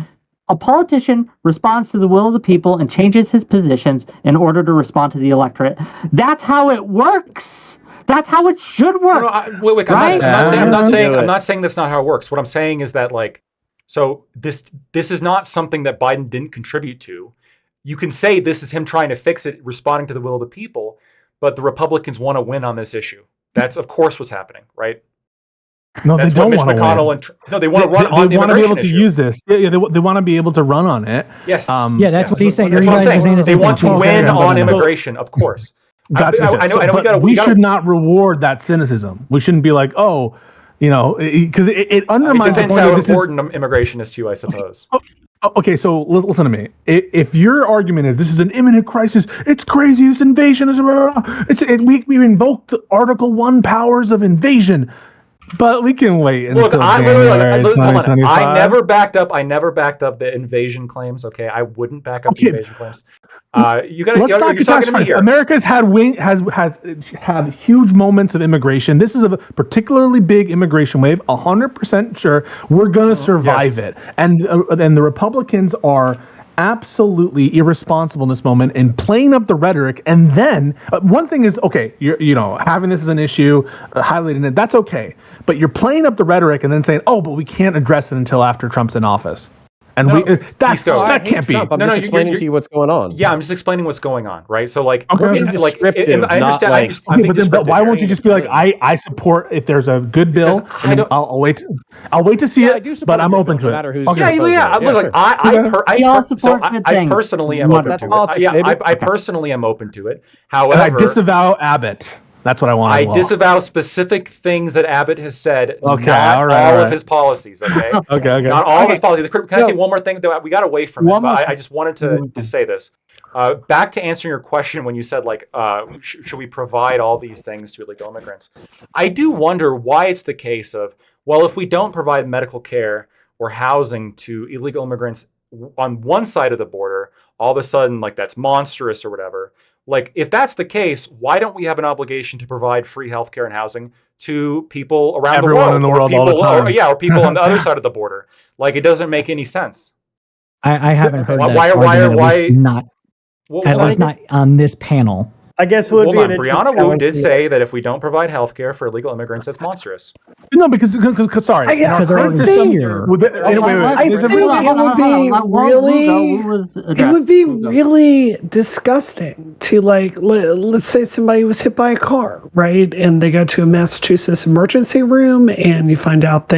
A politician responds to the will of the people and changes his positions in order to respond to the electorate. That's how it works. That's how it should work. No, wait, right? I'm not saying that's not how it works. What I'm saying is that, like, so this is not something that Biden didn't contribute to. You can say this is him trying to fix it, responding to the will of the people, but the Republicans want to win on this issue. That's, of course, what's happening, right? No, That's they don't what Mitch want to McConnell win. No, they want to run on the They want to be able immigration to use this. Yeah, they want to be able to run on it. Yes. Yeah, that's what he's saying. That's what I'm You guys are saying. saying They want to win on immigration. immigration, of course. Gotcha. I know. We should not reward that cynicism. We shouldn't be like, oh, because it undermines. It depends the point how that important immigration is to you, I suppose. Okay, so listen to me. If your argument is this is an imminent crisis, it's crazy. This invasion is. We invoke the Article 1 powers of invasion. But we can wait until January 2025. I never backed up the invasion claims. Okay, I wouldn't back up the invasion claims. You're talking to me here. America's had had huge moments of immigration. This is a particularly big immigration wave. 100% sure we're going to survive it. And the Republicans are absolutely irresponsible in this moment and playing up the rhetoric. And then one thing is, okay, you're having this as an issue, highlighting it, that's okay. But you're playing up the rhetoric and then saying, oh, but we can't address it until after Trump's in office. And that can't be. I'm just explaining to you what's going on. Yeah, I'm just explaining what's going on, right? So, like, I understand. But why won't you just be like, I support if there's a good bill. I'll wait to see it. But I'm open to it. No matter who's I personally am open to it. Yeah, I personally am open to it. However, I disavow Abbott. That's what I want. I disavow specific things that Abbott has said. Okay, not all of his policies. Okay. okay. Not all of his policies. Can I say one more thing? We got away from it, but I just wanted to say this. Back to answering your question when you said, like, should we provide all these things to illegal immigrants? I do wonder why it's the case of, well, if we don't provide medical care or housing to illegal immigrants on one side of the border, all of a sudden, like, that's monstrous or whatever. Like, if that's the case, why don't we have an obligation to provide free healthcare and housing to people around Everyone in the world all the time? Or people on the other side of the border? Like, it doesn't make any sense. I haven't heard that. Why not on this panel. I guess it would be Brianna Wu did say that if we don't provide health care for illegal immigrants, that's monstrous. No, because sorry. Because they're already here. It would be really disgusting to, like, let's say somebody was hit by a car, right? And they go to a Massachusetts emergency room and you find out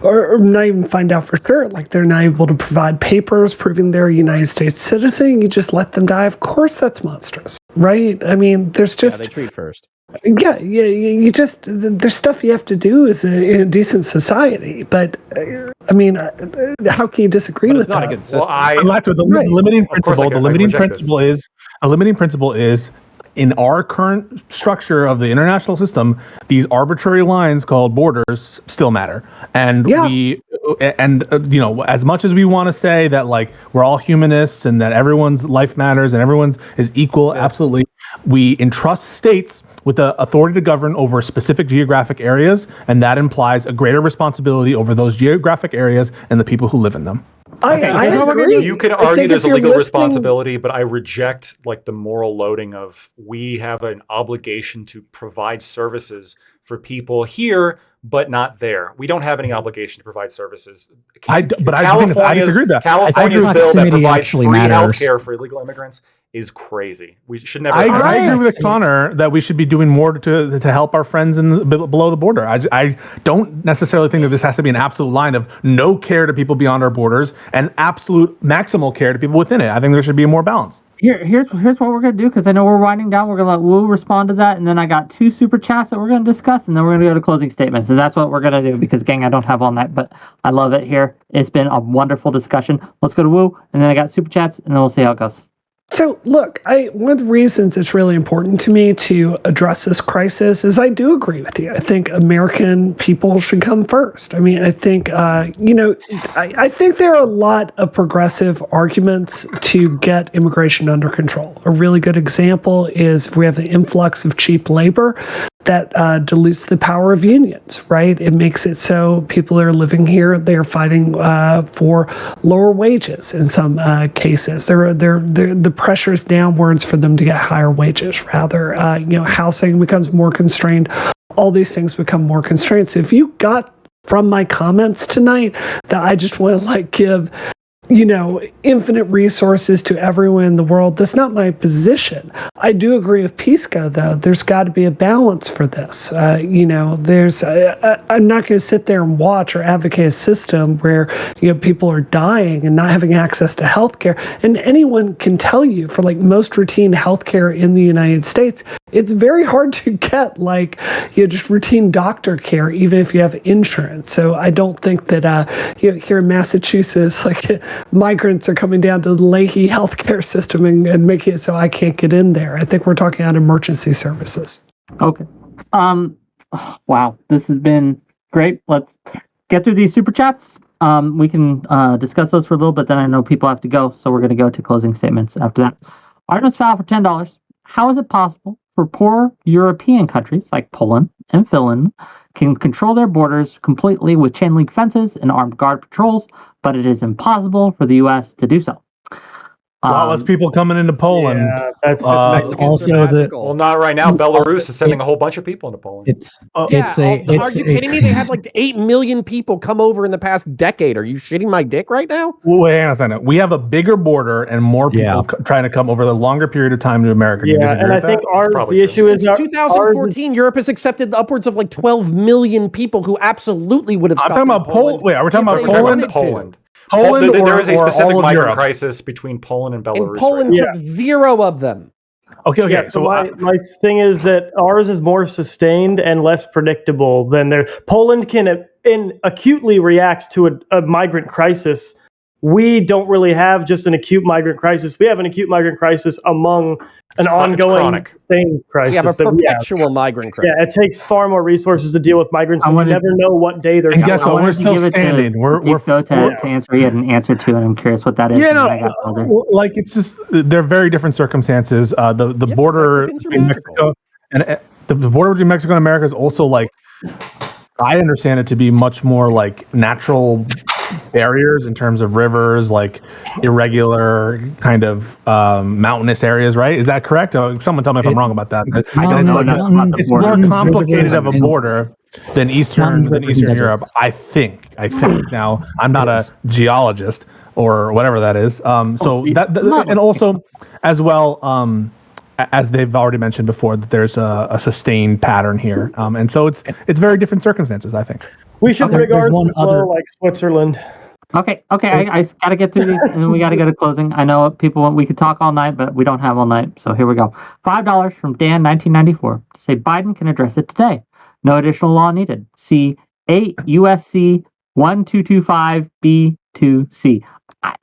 or not even find out for sure, like, they're not able to provide papers proving they're a United States citizen. You just let them die. Of course, that's monstrous, right? I mean, there's just... Yeah, they treat first. Yeah, you just... There's stuff you have to do as in a decent society, but, I mean, how can you disagree with that? It's not a good system. The limiting principle. The limiting principle is in our current structure of the international system, these arbitrary lines called borders still matter. And as much as we want to say that, like, we're all humanists and that everyone's life matters and everyone's is equal, absolutely, we entrust states with the authority to govern over specific geographic areas, and that implies a greater responsibility over those geographic areas and the people who live in them. I agree. You can argue there's a legal responsibility, but I reject, like, the moral loading of we have an obligation to provide services for people here, but not there. We don't have any obligation to provide services. I disagree with that. California's bill that provides free health care for illegal immigrants is crazy. We should never. I agree with Connor that we should be doing more to help our friends below the border. I don't necessarily think that this has to be an absolute line of no care to people beyond our borders and absolute maximal care to people within it. I think there should be more balance. Here's what we're gonna do, because I know we're winding down. We're gonna let Wu respond to that, and then I got 2 super chats that we're gonna discuss, and then we're gonna go to closing statements. And that's what we're gonna do, because gang, I don't have all night, but I love it here. It's been a wonderful discussion. Let's go to Wu, and then I got super chats, and then we'll see how it goes. So, look, one of the reasons it's really important to me to address this crisis is I do agree with you. I think American people should come first. I mean, I think, I think there are a lot of progressive arguments to get immigration under control. A really good example is if we have an influx of cheap labor, that dilutes the power of unions, right? It makes it so people that are living here, they're fighting for lower wages in some cases. The pressure is downwards for them to get higher wages. Rather, housing becomes more constrained. All these things become more constrained. So if you got from my comments tonight that I just want to give infinite resources to everyone in the world, that's not my position. I do agree with Pisco, though. There's got to be a balance for this. I'm not going to sit there and watch or advocate a system where people are dying and not having access to healthcare. And anyone can tell you, for most routine healthcare in the United States, it's very hard to get just routine doctor care, even if you have insurance. So I don't think that here in Massachusetts, migrants are coming down to the Leahy healthcare system and making it so I can't get in there. I think we're talking about emergency services. Okay. Wow, this has been great. Let's get through these super chats. We can discuss those for a little bit, then I know people have to go, so we're going to go to closing statements after that. Artemis Fowl for $10. How is it possible for poor European countries like Poland and Finland can control their borders completely with chain link fences and armed guard patrols, but it is impossible for the U.S. to do so? A lot less people coming into Poland. Yeah, that's well, not right now. Belarus is sending a whole bunch of people into Poland. Are you kidding me? They had 8 million people come over in the past decade. Are you shitting my dick right now? Wait, hang on a second. We have a bigger border and more people trying to come over the longer period of time to America. Yeah, and I think the issue is... Since 2014, Europe has accepted upwards of 12 million people who absolutely would have stopped. I'm talking about Poland. Wait, are we talking about Poland? Poland, there is a specific migrant crisis between Poland and Belarus. And Poland took 0 of them. Okay. Yeah, so my thing is that ours is more sustained and less predictable than their. Poland can acutely react to a migrant crisis. We don't really have just an acute migrant crisis. We have an acute migrant crisis among an ongoing sustained crisis. We have a perpetual migrant crisis. Yeah, it takes far more resources to deal with migrants. We never know what day they're coming. And guess what? We're still standing. We're to answer. He had an answer to, and I'm curious what that is. Yeah, it's just they're very different circumstances. The border between Mexico and the border between Mexico and America is also I understand it to be much more natural barriers in terms of rivers, irregular kind of mountainous areas, right? Is that correct? Someone tell me if I'm wrong about that. It's more complicated of a border than Eastern Europe, I think. Now, I'm not a geologist or whatever that is. And also, as well, as they've already mentioned before, that there's a sustained pattern here, and so it's very different circumstances, I think. We should regard them like Switzerland. Okay. I got to get through these, and then we got to go to closing. I know we could talk all night, but we don't have all night, so here we go. $5 from Dan, 1994, to say Biden can address it today. No additional law needed. See 8 USC 1225B2C.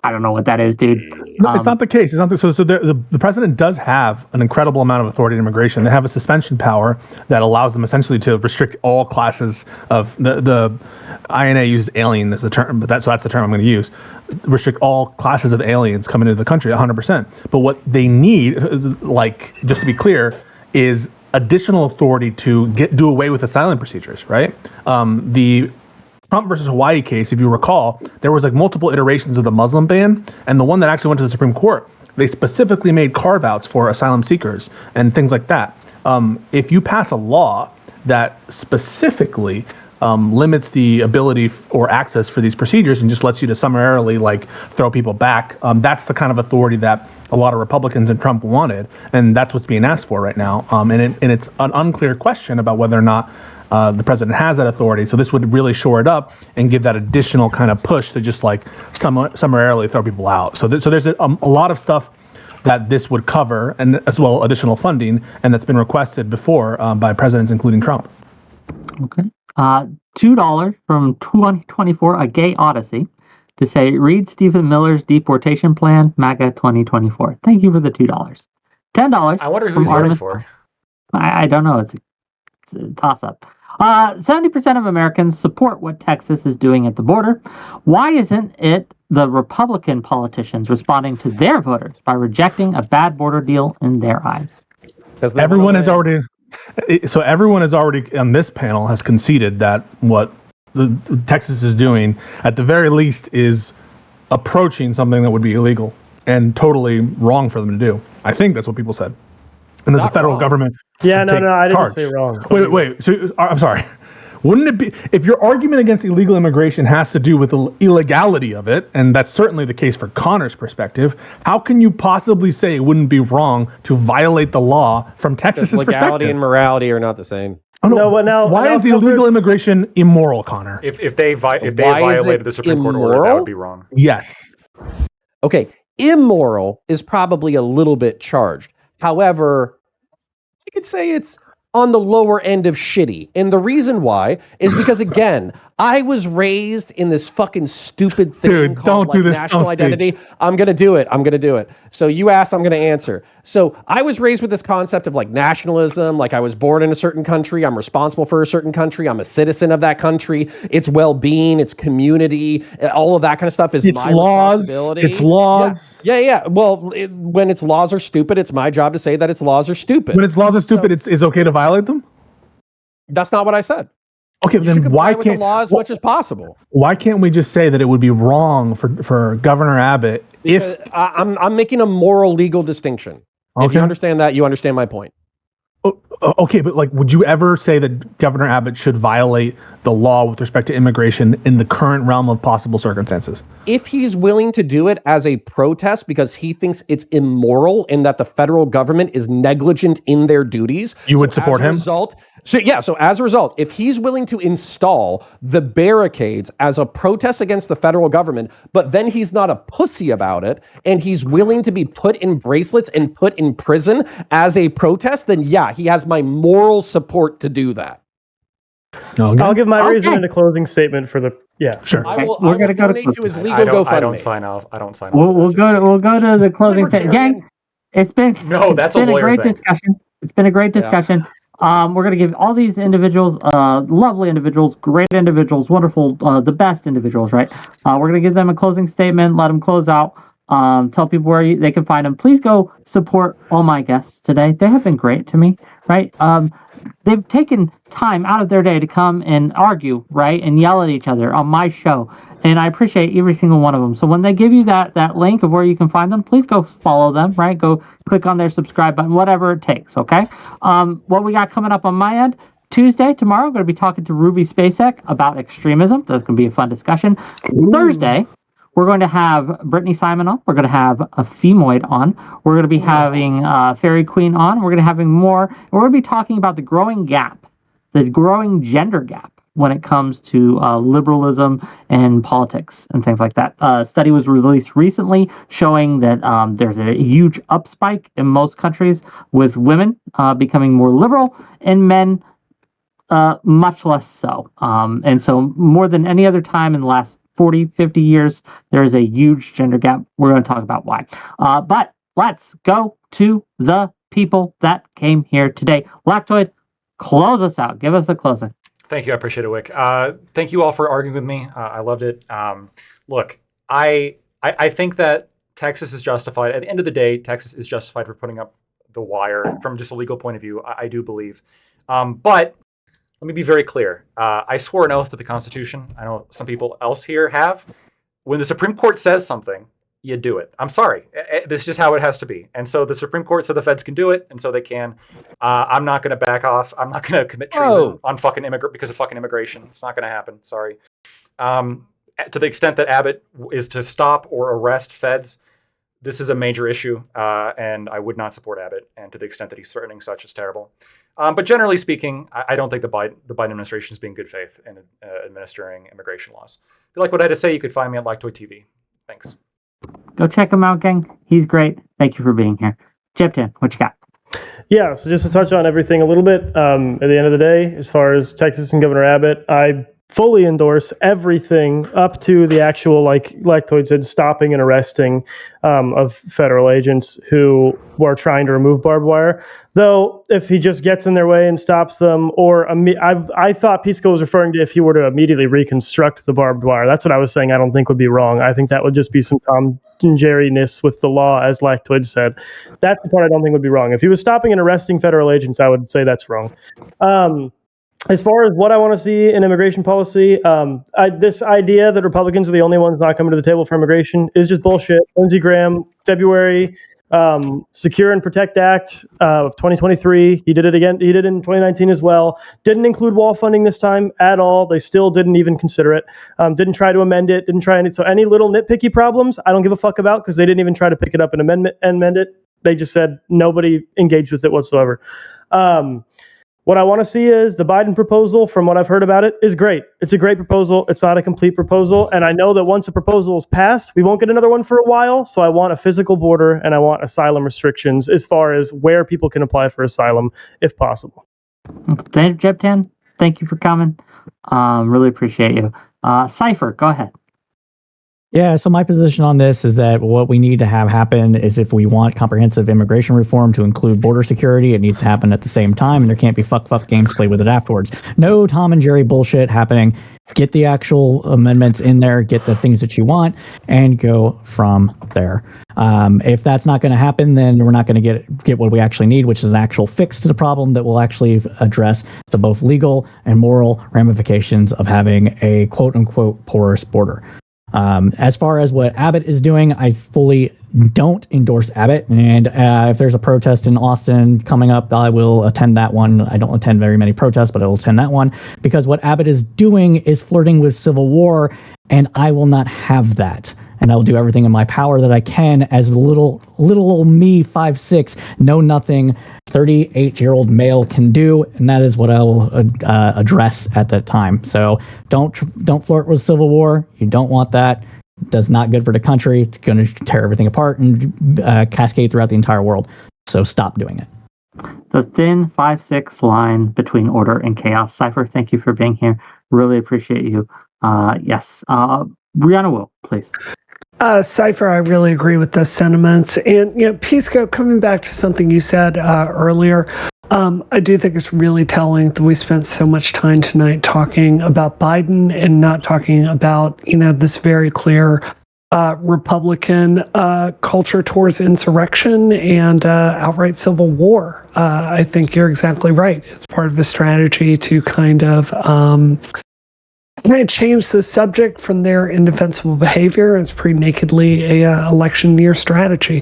I don't know what that is, dude. No, it's not the case. It's not so the president does have an incredible amount of authority in immigration. They have a suspension power that allows them essentially to restrict all classes of the INA uses alien as the term, but that's the term I'm going to use. Restrict all classes of aliens coming into the country 100%. But what they need, just to be clear, is additional authority to do away with asylum procedures, right? The Trump versus Hawaii case, if you recall, there was multiple iterations of the Muslim ban, and the one that actually went to the Supreme Court, they specifically made carve-outs for asylum seekers and things like that. If you pass a law that specifically limits the ability or access for these procedures and just lets you to summarily like throw people back. That's the kind of authority that a lot of Republicans and Trump wanted, and that's what's being asked for right now. And it's an unclear question about whether or not the president has that authority. So this would really shore it up and give that additional kind of push to just like summarily throw people out. So there's a lot of stuff that this would cover, and as well additional funding, and that's been requested before by presidents, including Trump. Okay. $2 from 2024, A Gay Odyssey, to say, read Stephen Miller's deportation plan, MAGA 2024. Thank you for the $2. $10. I wonder who's voting for. I don't know. It's a toss-up. 70% of Americans support what Texas is doing at the border. Why isn't it the Republican politicians responding to their voters by rejecting a bad border deal in their eyes? Everyone has already on this panel has conceded that what Texas is doing, at the very least, is approaching something that would be illegal and totally wrong for them to do. I think that's what people said. And that the federal government. Yeah, no, I didn't say wrong. Wait. So I'm sorry. Wouldn't it be, if your argument against illegal immigration has to do with the illegality of it, and that's certainly the case for Connor's perspective, how can you possibly say it wouldn't be wrong to violate the law from Texas's perspective? Legality and morality are not the same. Oh, no, but now, why is illegal immigration immoral, Connor? If they violated the Supreme Court order, that would be wrong. Yes. Okay, immoral is probably a little bit charged. However, I could say it's on the lower end of shitty. And the reason why is because, again, I was raised in this fucking stupid thing called national identity. I'm going to do it. So you asked, I'm going to answer. So I was raised with this concept of like nationalism, like I was born in a certain country, I'm responsible for a certain country, I'm a citizen of that country, its well-being, its community, all of that kind of stuff is my responsibility. It's laws. Yeah. Well, when its laws are stupid, it's my job to say that its laws are stupid. When its laws are stupid, it's okay to violate them? That's not what I said. Okay, then why can't the law as much as possible? Why can't we just say that it would be wrong for Governor Abbott if I'm making a moral legal distinction. Okay. If you understand that, you understand my point. Okay, but like, would you ever say that Governor Abbott should violate the law with respect to immigration in the current realm of possible circumstances? If he's willing to do it as a protest because he thinks it's immoral and that the federal government is negligent in their duties, you would support him? So as a result, if he's willing to install the barricades as a protest against the federal government, but then he's not a pussy about it, and he's willing to be put in bracelets and put in prison as a protest, then yeah, he has my moral support to do that. Okay. I'll give my reason in a closing statement for the sure. I will donate to his legal GoFundMe. I don't sign off. We'll go to the closing statement. Gang, it's been a great discussion. It's been a great discussion. We're going to give all these individuals, lovely individuals, great individuals, wonderful, the best individuals, right? We're going to give them a closing statement, let them close out, tell people where they can find them. Please go support all my guests today. They have been great to me, right? They've taken time out of their day to come and argue, right, and yell at each other on my show. And I appreciate every single one of them. So when they give you that link of where you can find them, please go follow them, right? Go click on their subscribe button, whatever it takes, okay? What we got coming up on my end, Tuesday, tomorrow, I'm going to be talking to Ruby Spacek about extremism. That's going to be a fun discussion. Thursday, we're going to have Brittany Simon on. We're going to have a Femoid on. We're going to be having Fairy Queen on. We're going to be having more. And we're going to be talking about the growing gap, the growing gender gap when it comes to liberalism and politics and things like that. A study was released recently showing that there's a huge upspike in most countries with women becoming more liberal and men much less so. And so more than any other time in the last 40, 50 years, there is a huge gender gap. We're going to talk about why. But let's go to the people that came here today. Lactoid, close us out. Give us a closing. Thank you. I appreciate it, Wick. Thank you all for arguing with me. I loved it. Look, I think that Texas is justified. At the end of the day, Texas is justified for putting up the wire from just a legal point of view. I do believe. But let me be very clear. I swore an oath to the Constitution. I know some people else here have. When the Supreme Court says something, you do it. I'm sorry. This is just how it has to be. And so the Supreme Court said the feds can do it, and so they can. I'm not going to back off. I'm not going to commit treason on because of fucking immigration. It's not going to happen. Sorry. To the extent that Abbott is to stop or arrest feds, this is a major issue, and I would not support Abbott. And to the extent that he's threatening such, is terrible. But generally speaking, I don't think the Biden administration is being good faith in administering immigration laws. If you like what I had to say, you could find me at Lactoid TV. Thanks. Go check him out, gang. He's great. Thank you for being here. Jepton, what you got? Yeah, so just to touch on everything a little bit, at the end of the day, as far as Texas and Governor Abbott, I fully endorse everything up to the actual, like Lactoid said, stopping and arresting of federal agents who were trying to remove barbed wire. Though, if he just gets in their way and stops them, or I thought Pisco was referring to if he were to immediately reconstruct the barbed wire. That's what I was saying I don't think would be wrong. I think that would just be some Tom and Jerry-ness with the law, as Lactoid said. That's the part I don't think would be wrong. If he was stopping and arresting federal agents, I would say that's wrong. As far as what I want to see in immigration policy, this idea that Republicans are the only ones not coming to the table for immigration is just bullshit. Lindsey Graham, February, Secure and Protect Act of 2023. He did it again. He did it in 2019 as well. Didn't include wall funding this time at all. They still didn't even consider it. Didn't try to amend it. Didn't try any. So any little nitpicky problems, I don't give a fuck about, because they didn't even try to pick it up and amend it. They just said nobody engaged with it whatsoever. What I want to see is the Biden proposal, from what I've heard about it, is great. It's a great proposal. It's not a complete proposal. And I know that once a proposal is passed, we won't get another one for a while. So I want a physical border, and I want asylum restrictions as far as where people can apply for asylum, if possible. Jeptan, thank you for coming. Really appreciate you. Cypher, go ahead. Yeah, so my position on this is that what we need to have happen is, if we want comprehensive immigration reform to include border security, it needs to happen at the same time, and there can't be fuck games played with it afterwards. No Tom and Jerry bullshit happening. Get the actual amendments in there, get the things that you want, and go from there. If that's not going to happen, then we're not going to get what we actually need, which is an actual fix to the problem that will actually address the both legal and moral ramifications of having a quote-unquote porous border. As far as what Abbott is doing, I fully don't endorse Abbott. And if there's a protest in Austin coming up, I will attend that one. I don't attend very many protests, but I will attend that one, because what Abbott is doing is flirting with civil war, and I will not have that. And I will do everything in my power that I can as little old me, 5'6", know nothing, 38-year-old male can do, and that is what I will address at that time. So don't flirt with civil war. You don't want that. That's not good for the country. It's going to tear everything apart and cascade throughout the entire world. So stop doing it. The thin 5'6" line between order and chaos. Cypher, thank you for being here. Really appreciate you. Yes. Brianna Will, please. Cypher, I really agree with those sentiments. And, Pisco, coming back to something you said earlier, I do think it's really telling that we spent so much time tonight talking about Biden and not talking about, this very clear Republican culture towards insurrection and outright civil war. I think you're exactly right. It's part of a strategy to kind of change the subject from their indefensible behavior as pretty nakedly a election year strategy.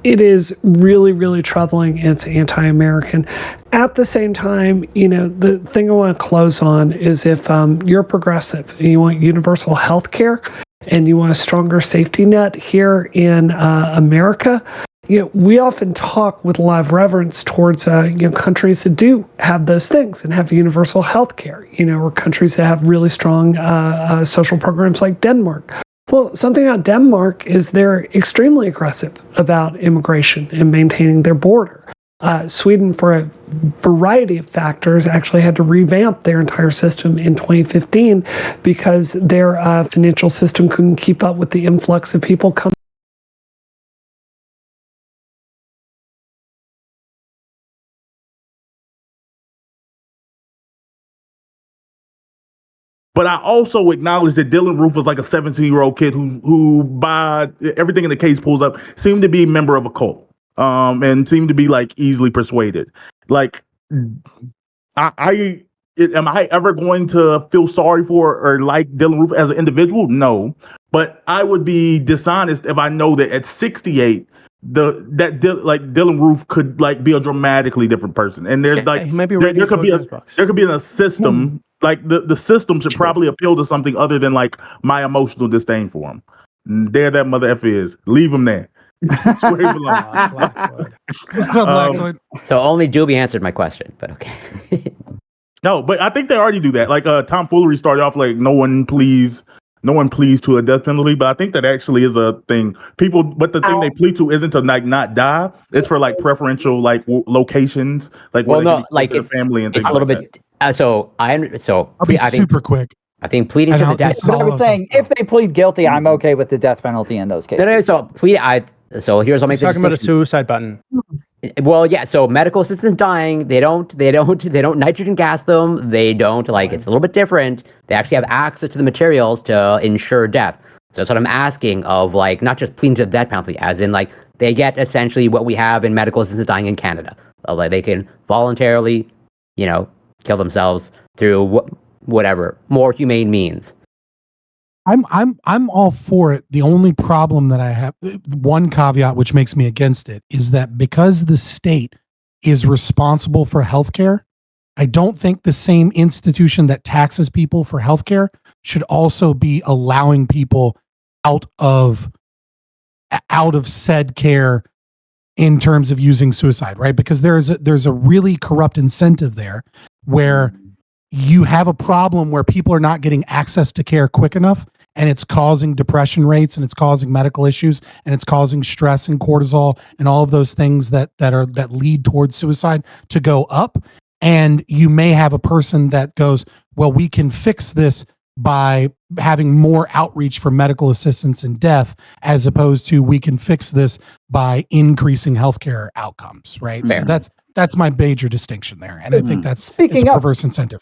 It is really, really troubling. It's anti-American. At the same time, the thing I want to close on is, if you're progressive and you want universal health care and you want a stronger safety net here in America, we often talk with a lot of reverence towards countries that do have those things and have universal health care, or countries that have really strong social programs like Denmark. Well, something about Denmark is they're extremely aggressive about immigration and maintaining their border. Sweden, for a variety of factors, actually had to revamp their entire system in 2015 because their financial system couldn't keep up with the influx of people coming. But I also acknowledge that Dylan Roof was like a 17-year-old kid who, by everything in the case pulls up, seemed to be a member of a cult, and seemed to be like easily persuaded. Like, I am I ever going to feel sorry for or like Dylan Roof as an individual? No, but I would be dishonest if I know that at 68, Dylan Roof could like be a dramatically different person, and there's like he might be there could be a system like the system should probably appeal to something other than like my emotional disdain for him. There, that mother F is. Leave him there. That's where he belongs. What's up, Blackwood? So only Doobie answered my question, but okay. No, but I think they already do that. Like tomfoolery started off like no one pleads to a death penalty, but I think that actually is a thing. People, but the thing they plead to isn't to like not die. It's for like preferential like locations, like well, no, like it's family and it's things a little like bit. I'll be I think, super quick. I think pleading to the death. But I was saying, if they plead guilty, I'm okay with the death penalty in those cases. No, so here's I'll make the talking about a distinction. suicide button. Well, yeah. So medical assistants dying, they don't nitrogen gas them. They don't it's a little bit different. They actually have access to the materials to ensure death. So that's what I'm asking of like not just pleading to the death penalty, as in like they get essentially what we have in medical assistants dying in Canada. Like they can voluntarily, kill themselves through whatever more humane means. I'm all for it. The only problem that I have, one caveat which makes me against it, is that because the state is responsible for healthcare, I don't think the same institution that taxes people for healthcare should also be allowing people out of said care in terms of using suicide, right? Because there's a really corrupt incentive there where you have a problem where people are not getting access to care quick enough, and it's causing depression rates, and it's causing medical issues, and it's causing stress and cortisol and all of those things that lead towards suicide to go up. And you may have a person that goes, well, we can fix this by having more outreach for medical assistance in death, as opposed to we can fix this by increasing healthcare outcomes, right? Fair. So that's my major distinction there. And I think it's a perverse incentive.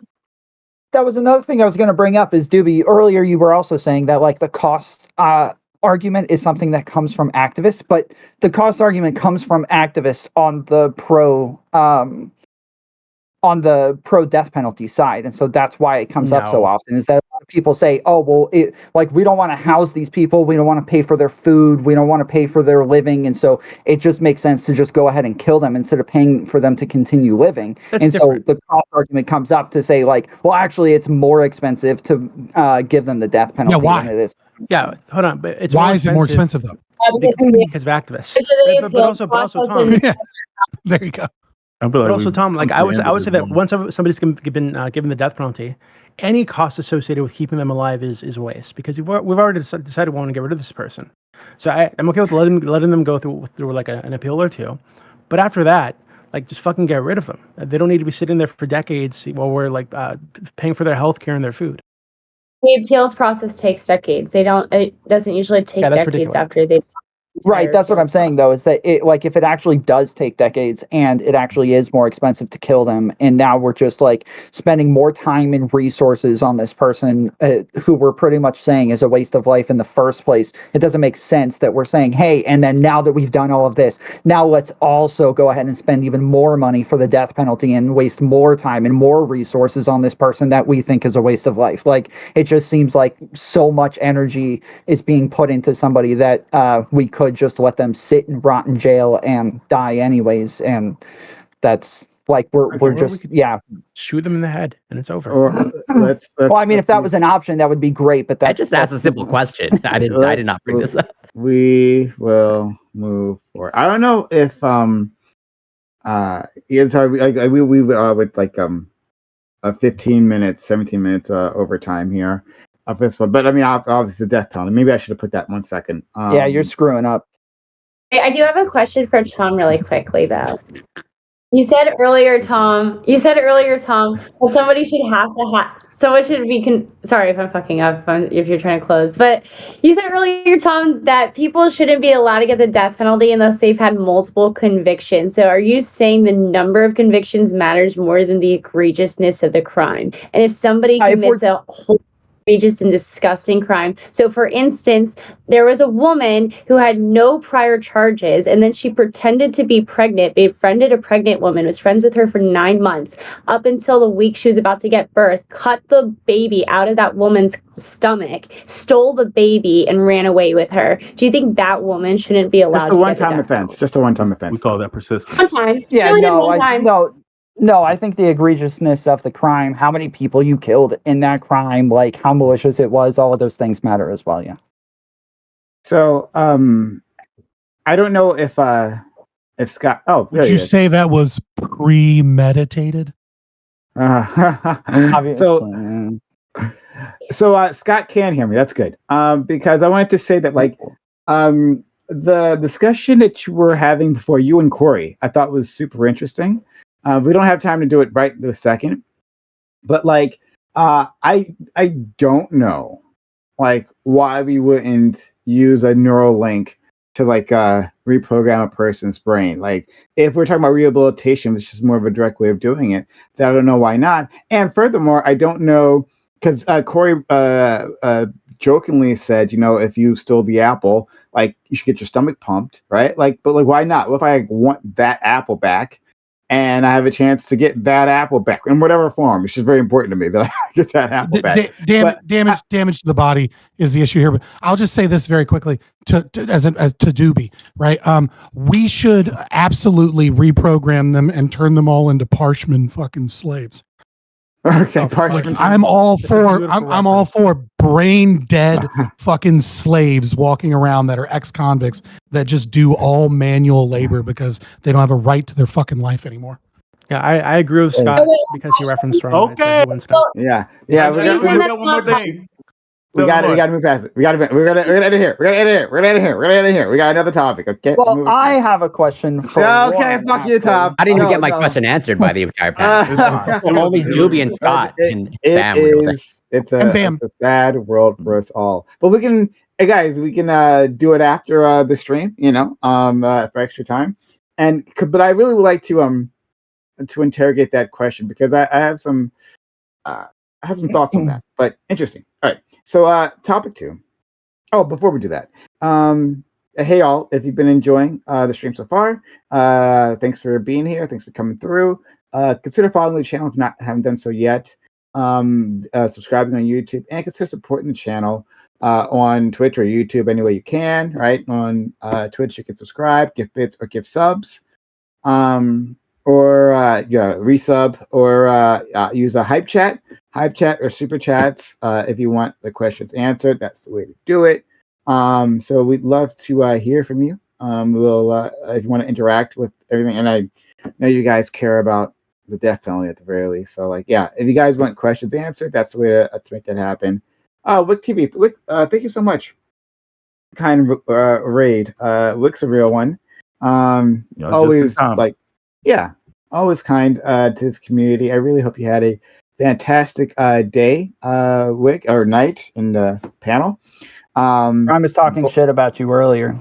That was another thing I was going to bring up is, Doobie, earlier you were also saying that like the cost argument is something that comes from activists, but the cost argument comes from activists on the pro death penalty side. And so that's why it comes up so often, is that a lot of people say, oh, well, we don't want to house these people. We don't want to pay for their food. We don't want to pay for their living. And so it just makes sense to just go ahead and kill them instead of paying for them to continue living. That's So different. the cost argument comes up to say like, well, actually it's more expensive to give them the death penalty. Yeah, why? Than it is. Yeah, hold on, but it's Why is it more expensive though? Because of activists. But also Tom. Yeah. There you go. But also, Tom, like I would say that once somebody's been given the death penalty, any cost associated with keeping them alive is a waste, because we've already decided we want to get rid of this person. So I'm okay with letting them go through like an appeal or two, but after that, like just fucking get rid of them. They don't need to be sitting there for decades while we're like paying for their health care and their food. The appeals process takes decades. It doesn't usually take decades ridiculous. after they. Right, that's what I'm saying though, is that if it actually does take decades and it actually is more expensive to kill them, and now we're just like spending more time and resources on this person who we're pretty much saying is a waste of life in the first place, it doesn't make sense that we're saying, hey, and then now that we've done all of this, now let's also go ahead and spend even more money for the death penalty and waste more time and more resources on this person that we think is a waste of life. Like, it just seems like so much energy is being put into somebody that we could just let them sit and rot in jail and die anyways, and that's like we're just shoot them in the head and it's over. Well, I mean, if that was an option, that would be great. But I just asked a simple question. I did not bring this up. We will move forward. I don't know if we with like a 15 minutes, 17 minutes overtime here of this one, but I mean, obviously the death penalty. Maybe I should have put that 1 second. Yeah, you're screwing up. I do have a question for Tom really quickly, though. You said earlier, Tom, that somebody should someone should be, sorry if I'm fucking up, if you're trying to close, but you said earlier, Tom, that people shouldn't be allowed to get the death penalty unless they've had multiple convictions. So are you saying the number of convictions matters more than the egregiousness of the crime? And if somebody commits a whole egregious and disgusting crime. So for instance, there was a woman who had no prior charges, and then she pretended to be pregnant, befriended a pregnant woman, was friends with her for 9 months, up until the week she was about to get birth, cut the baby out of that woman's stomach, stole the baby, and ran away with her. Do you think that woman shouldn't be allowed Just a to one-time offense. Just a one-time offense. We call that persistent. One time. Yeah, She only did no, one time. no, I think the egregiousness of the crime, how many people you killed in that crime, like how malicious it was, all of those things matter as well. Yeah. So, I don't know if Scott. Oh, there Would he you is. say that was premeditated? So Scott can hear me. That's good. Because I wanted to say that, like, the discussion that you were having before, you and Corey, I thought was super interesting. We don't have time to do it right this second, but like, I don't know, like, why we wouldn't use a neural link to like reprogram a person's brain. Like, if we're talking about rehabilitation, which is more of a direct way of doing it, then I don't know why not. And furthermore, I don't know, because Corey jokingly said, you know, if you stole the apple, like, you should get your stomach pumped, right? Like, but like, why not? What if I want that apple back and I have a chance to get that apple back in whatever form? It's just very important to me that I get that apple back. Damage to the body is the issue here. But I'll just say this very quickly to Doobie, right? We should absolutely reprogram them and turn them all into Parchman fucking slaves. Okay, Like, I'm all for brain dead fucking slaves walking around that are ex-convicts that just do all manual labor because they don't have a right to their fucking life anymore. Yeah, I agree with Scott because he referenced Ryan. Okay. Yeah. We got to move past it. We're gonna end it here. We're gonna end it here. We got another topic. Okay. Well, I have a question for. Okay, fuck you, Tom. I didn't even get my question answered by the entire panel. Only Doobie and Scott and Bam were able to. It's a sad world for us all. But we can, hey guys, we can do it after the stream, you know, for extra time. But I really would like to interrogate that question because I have some thoughts on that. But interesting. All right. So topic 2. Oh, before we do that, hey all, if you've been enjoying the stream so far, thanks for being here. Thanks for coming through. Consider following the channel if you haven't done so yet. Subscribing on YouTube, and consider supporting the channel on Twitch or YouTube any way you can. Right, on Twitch you can subscribe, give bits or give subs, or resub, or use a hype chat or super chats if you want the questions answered. That's the way to do it. So we'd love to hear from you. We'll if you want to interact with everything, and I know you guys care about the death penalty at the very least. So, like, yeah, if you guys want questions answered, that's the way to make that happen. Wick TV, Wick, thank you so much. Kind raid. Wick's a real one. Always like, yeah, always kind to this community. I really hope you had a fantastic day, Wick, or night in the panel. I was talking shit about you earlier.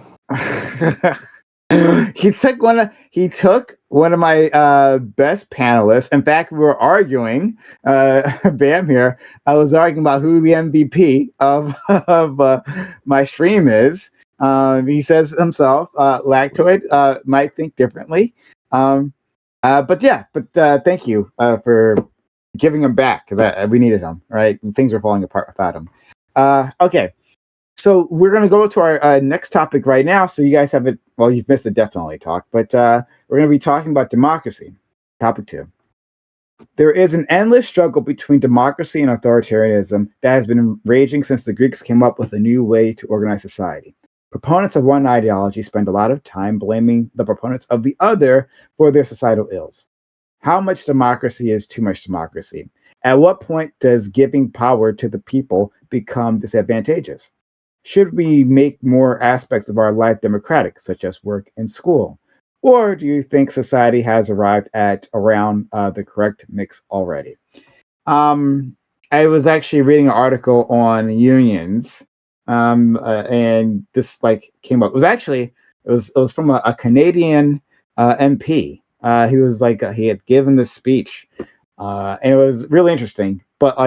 He took one of my best panelists. In fact, we were arguing. Bam here. I was arguing about who the MVP of my stream is. He says himself, Lactoid might think differently. But thank you for giving him back because we needed him. Right, things were falling apart without him. Okay. So we're going to go to our next topic right now. So you guys have it. Well, you've missed the death penalty talk, but we're going to be talking about democracy. Topic 2. There is an endless struggle between democracy and authoritarianism that has been raging since the Greeks came up with a new way to organize society. Proponents of one ideology spend a lot of time blaming the proponents of the other for their societal ills. How much democracy is too much democracy? At what point does giving power to the people become disadvantageous? Should we make more aspects of our life democratic, such as work and school? Or do you think society has arrived at around the correct mix already? I was actually reading an article on unions, and this came up. It was from a Canadian MP. He was he had given this speech, and it was really interesting. But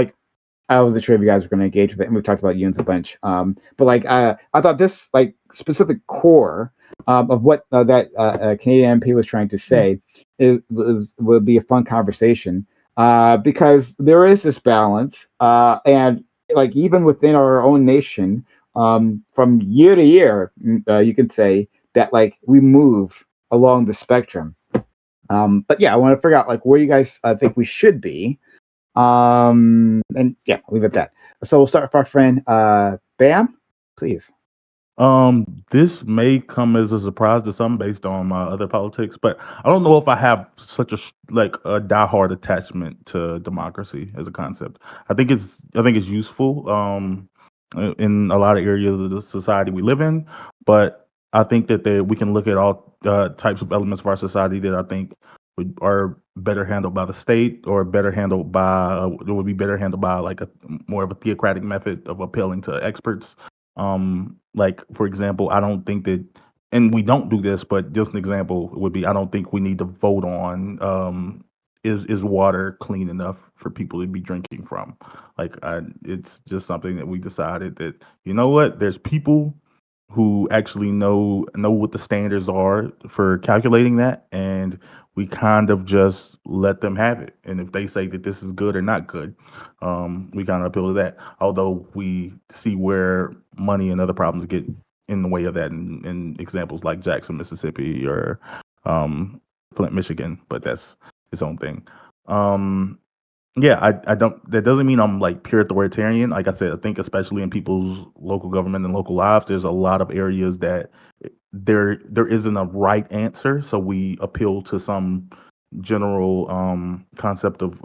I wasn't sure if you guys were going to engage with it, and we've talked about unions a bunch. But like, I thought this like specific core of what that Canadian MP was trying to say would be a fun conversation because there is this balance, and like even within our own nation, from year to year, you could say that like we move along the spectrum. But yeah, I want to figure out like where you guys think we should be. And yeah, I'll leave it at that. So we'll start with our friend Bam, please. This may come as a surprise to some based on my other politics, but I don't know if I have such a diehard attachment to democracy as a concept. I think it's useful in a lot of areas of the society we live in, but I think that we can look at all types of elements of our society that I think are better handled by the state or better handled by would be better handled by like a more of a theocratic method of appealing to experts. Like for example, I don't think that, and we don't do this, but just an example would be I don't think we need to vote on is water clean enough for people to be drinking from. Like it's just something that we decided that, you know what, there's people who actually know what the standards are for calculating that, and we kind of just let them have it. And if they say that this is good or not good, we kind of appeal to that. Although we see where money and other problems get in the way of that in examples like Jackson, Mississippi, or Flint, Michigan, but that's its own thing. Yeah, I don't. That doesn't mean I'm like pure authoritarian. Like I said, I think especially in people's local government and local lives, there's a lot of areas that there isn't a right answer. So we appeal to some general concept of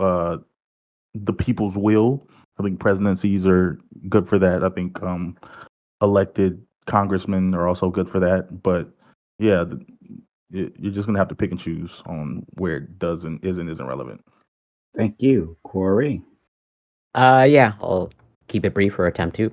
the people's will. I think presidencies are good for that. I think elected congressmen are also good for that. But yeah, you're just gonna have to pick and choose on where it isn't relevant. Thank you, Corey. Yeah, I'll keep it brief or attempt to.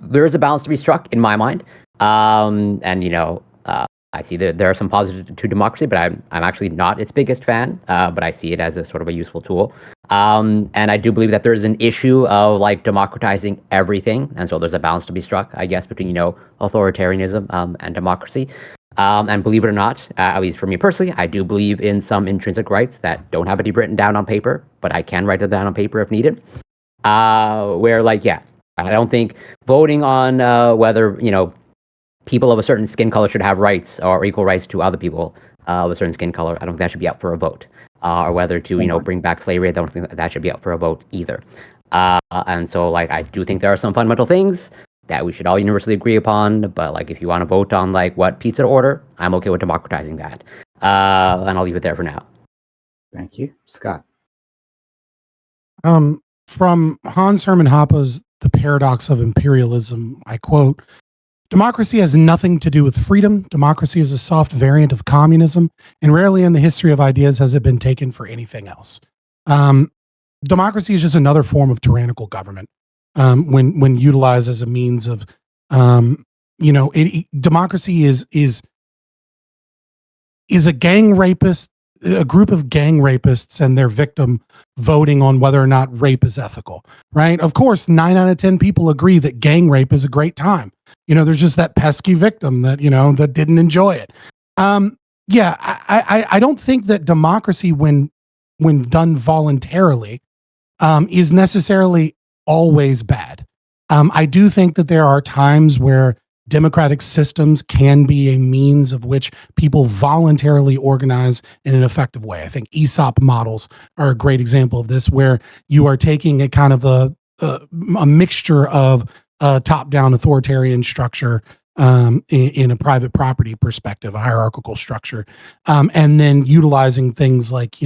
There is a balance to be struck in my mind, and I see that there are some positives to democracy, but I'm actually not its biggest fan. But I see it as a sort of a useful tool, and I do believe that there is an issue of like democratizing everything, and so there's a balance to be struck, I guess, between authoritarianism and democracy. And believe it or not, at least for me personally, I do believe in some intrinsic rights that don't have to be written down on paper, but I can write it down on paper if needed. Where like, yeah, I don't think voting on whether, people of a certain skin color should have rights or equal rights to other people of a certain skin color, I don't think that should be up for a vote. Or whether to, bring back slavery, I don't think that should be up for a vote either. And so like, I do think there are some fundamental things that we should all universally agree upon, but like if you want to vote on like what pizza to order, I'm okay with democratizing that. And I'll leave it there for now. Thank you, Scott. From Hans Hermann Hoppe's The Paradox of Imperialism, I quote, "Democracy has nothing to do with freedom. Democracy is a soft variant of communism, and rarely in the history of ideas has it been taken for anything else." Democracy is just another form of tyrannical government. When utilized as a means of, democracy is a gang rapist, a group of gang rapists and their victim voting on whether or not rape is ethical, right? Of course, 9 out of 10 people agree that gang rape is a great time. There's just that pesky victim that, that didn't enjoy it. Yeah, I don't think that democracy, when done voluntarily, is necessarily always bad. I do think that there are times where democratic systems can be a means of which people voluntarily organize in an effective way. I think ESOP models are a great example of this, where you are taking a kind of a mixture of top-down authoritarian structure in a private property perspective, a hierarchical structure, and then utilizing things like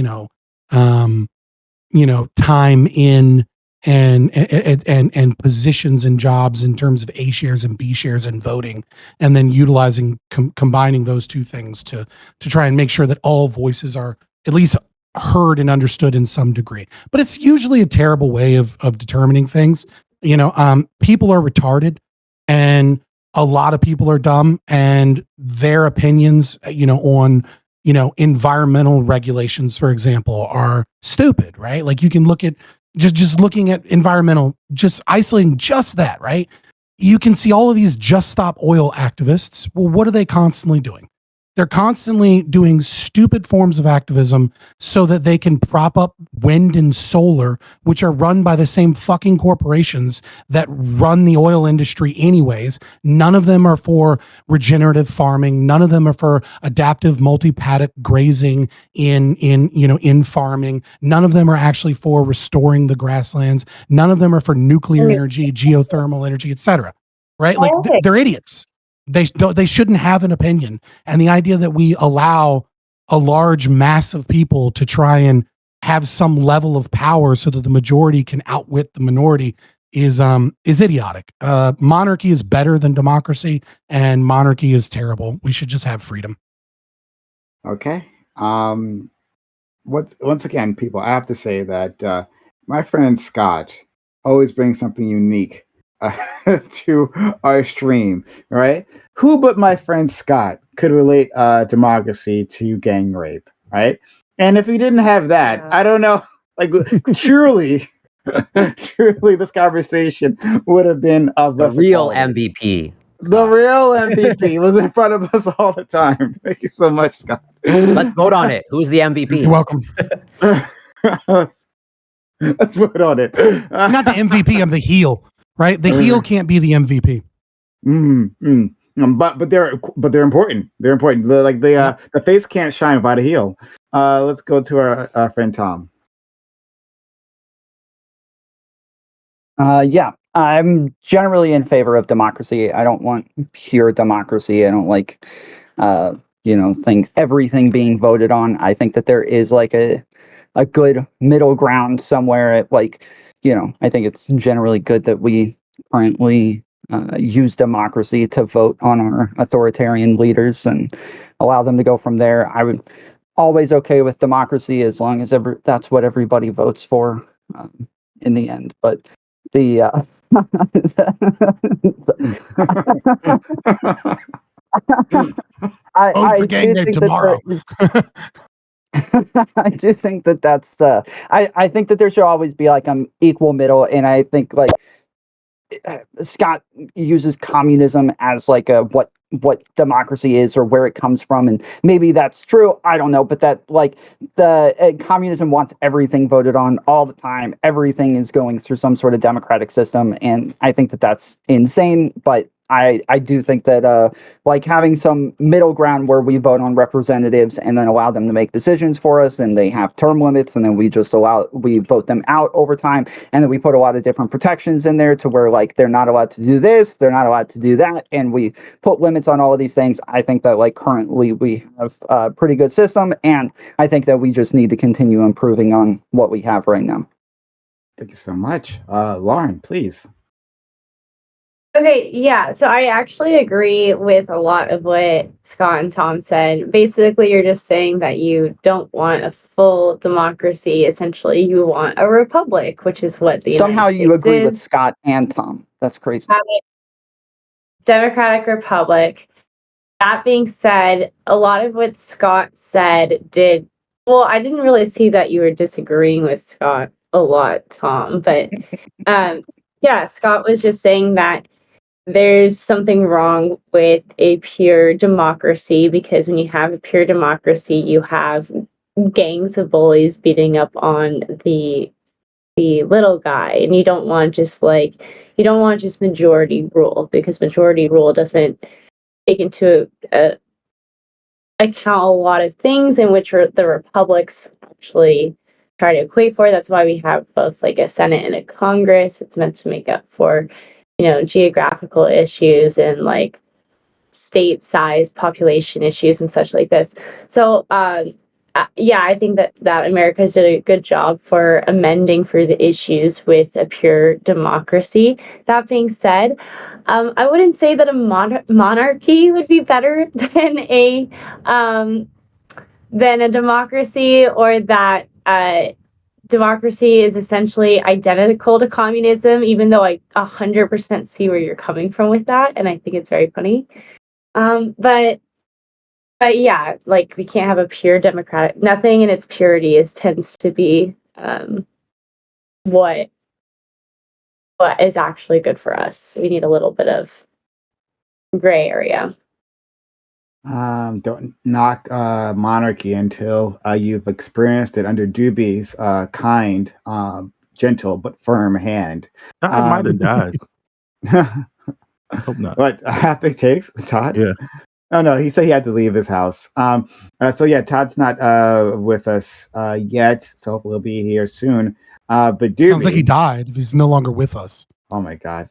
time in and positions and jobs in terms of A shares and B shares and voting, and then utilizing combining those two things to try and make sure that all voices are at least heard and understood in some degree. But it's usually a terrible way of determining things. People are retarded, and a lot of people are dumb, and their opinions, on environmental regulations, for example, are stupid, right? Like you can look at just looking at environmental, just isolating just that, right? You can see all of these Just Stop Oil activists. Well, what are they constantly doing? They're constantly doing stupid forms of activism so that they can prop up wind and solar, which are run by the same fucking corporations that run the oil industry anyways. None of them are for regenerative farming. None of them are for adaptive multi-paddock grazing in farming. None of them are actually for restoring the grasslands. None of them are for nuclear energy, geothermal energy, etc. Right? Like they're idiots. They shouldn't have an opinion. And the idea that we allow a large mass of people to try and have some level of power so that the majority can outwit the minority is idiotic. Monarchy is better than democracy, and monarchy is terrible. We should just have freedom. Okay. Once again, people, I have to say that my friend Scott always brings something unique to our stream, right? Who but my friend Scott could relate democracy to gang rape, right? And if he didn't have that, I don't know, like surely this conversation would have been of the real MVP. The real MVP was in front of us all the time. Thank you so much, Scott. Let's vote on it. Who's the MVP? You're welcome. Let's vote on it. Not the MVP, I'm the heel. Right, the heel can't be the MVP. But they're important. They're important. The face can't shine without a heel. Let's go to our friend Tom. Yeah, I'm generally in favor of democracy. I don't want pure democracy. I don't like, everything being voted on. I think that there is like a good middle ground somewhere. I think it's generally good that we currently use democracy to vote on our authoritarian leaders and allow them to go from there. I would always okay with democracy as long as that's what everybody votes for in the end. But the I do think tomorrow. I do think that's I think that there should always be like an equal middle, and I think like Scott uses communism as like what democracy is or where it comes from, and maybe that's true. I don't know, but that like the communism wants everything voted on all the time. Everything is going through some sort of democratic system, and I think that that's insane. But I do think that like having some middle ground where we vote on representatives and then allow them to make decisions for us, and they have term limits, and then we vote them out over time, and then we put a lot of different protections in there to where like they're not allowed to do this, they're not allowed to do that, and we put limits on all of these things. I think that like currently we have a pretty good system, and I think that we just need to continue improving on what we have right now. Thank you so much. Lauren, please. Okay, yeah, so I actually agree with a lot of what Scott and Tom said. Basically, you're just saying that you don't want a full democracy. Essentially, you want a republic, which is what the somehow United you States agree is. with Scott and Tom. That's crazy. Democratic Republic. That being said, a lot of what Scott said well, I didn't really see that you were disagreeing with Scott a lot, Tom, but yeah, Scott was just saying that there's something wrong with a pure democracy, because when you have a pure democracy, you have gangs of bullies beating up on the little guy, and you don't want just majority rule, because majority rule doesn't take into account a lot of things in which the republics actually try to equate for. That's why we have both like a Senate and a Congress. It's meant to make up for geographical issues and like state size population issues and such like this. So yeah, I think that America's did a good job for amending for the issues with a pure democracy. That being said, I wouldn't say that a monarchy would be better than a democracy, or that democracy is essentially identical to communism, even though I 100% see where you're coming from with that, and I think it's very funny. But Yeah, like we can't have a pure democratic. Nothing in its purity tends to be what is actually good for us. We need a little bit of gray area. Don't knock monarchy until you've experienced it under Doobie's kind, gentle but firm hand. I might have died. Hope not. What half it takes, Todd? Yeah. Oh no, he said he had to leave his house. So yeah, Todd's not with us yet, so hopefully he'll be here soon. But Doobie, Sounds like he died if he's no longer with us. Oh my God.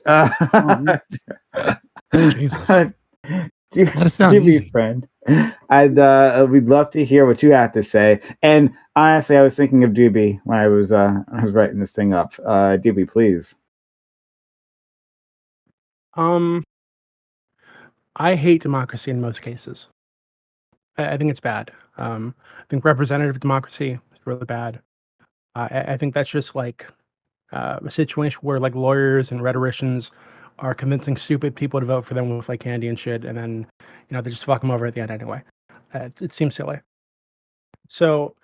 Jesus. Let us down Doobie easy. friend. We'd love to hear what you have to say. And honestly, I was thinking of Doobie when I was writing this thing up. Doobie, please. I hate democracy in most cases. I think it's bad. I think representative democracy is really bad. I think that's just like a situation where like lawyers and rhetoricians are convincing stupid people to vote for them with like candy and shit, and then they just fuck them over at the end anyway. It seems silly. So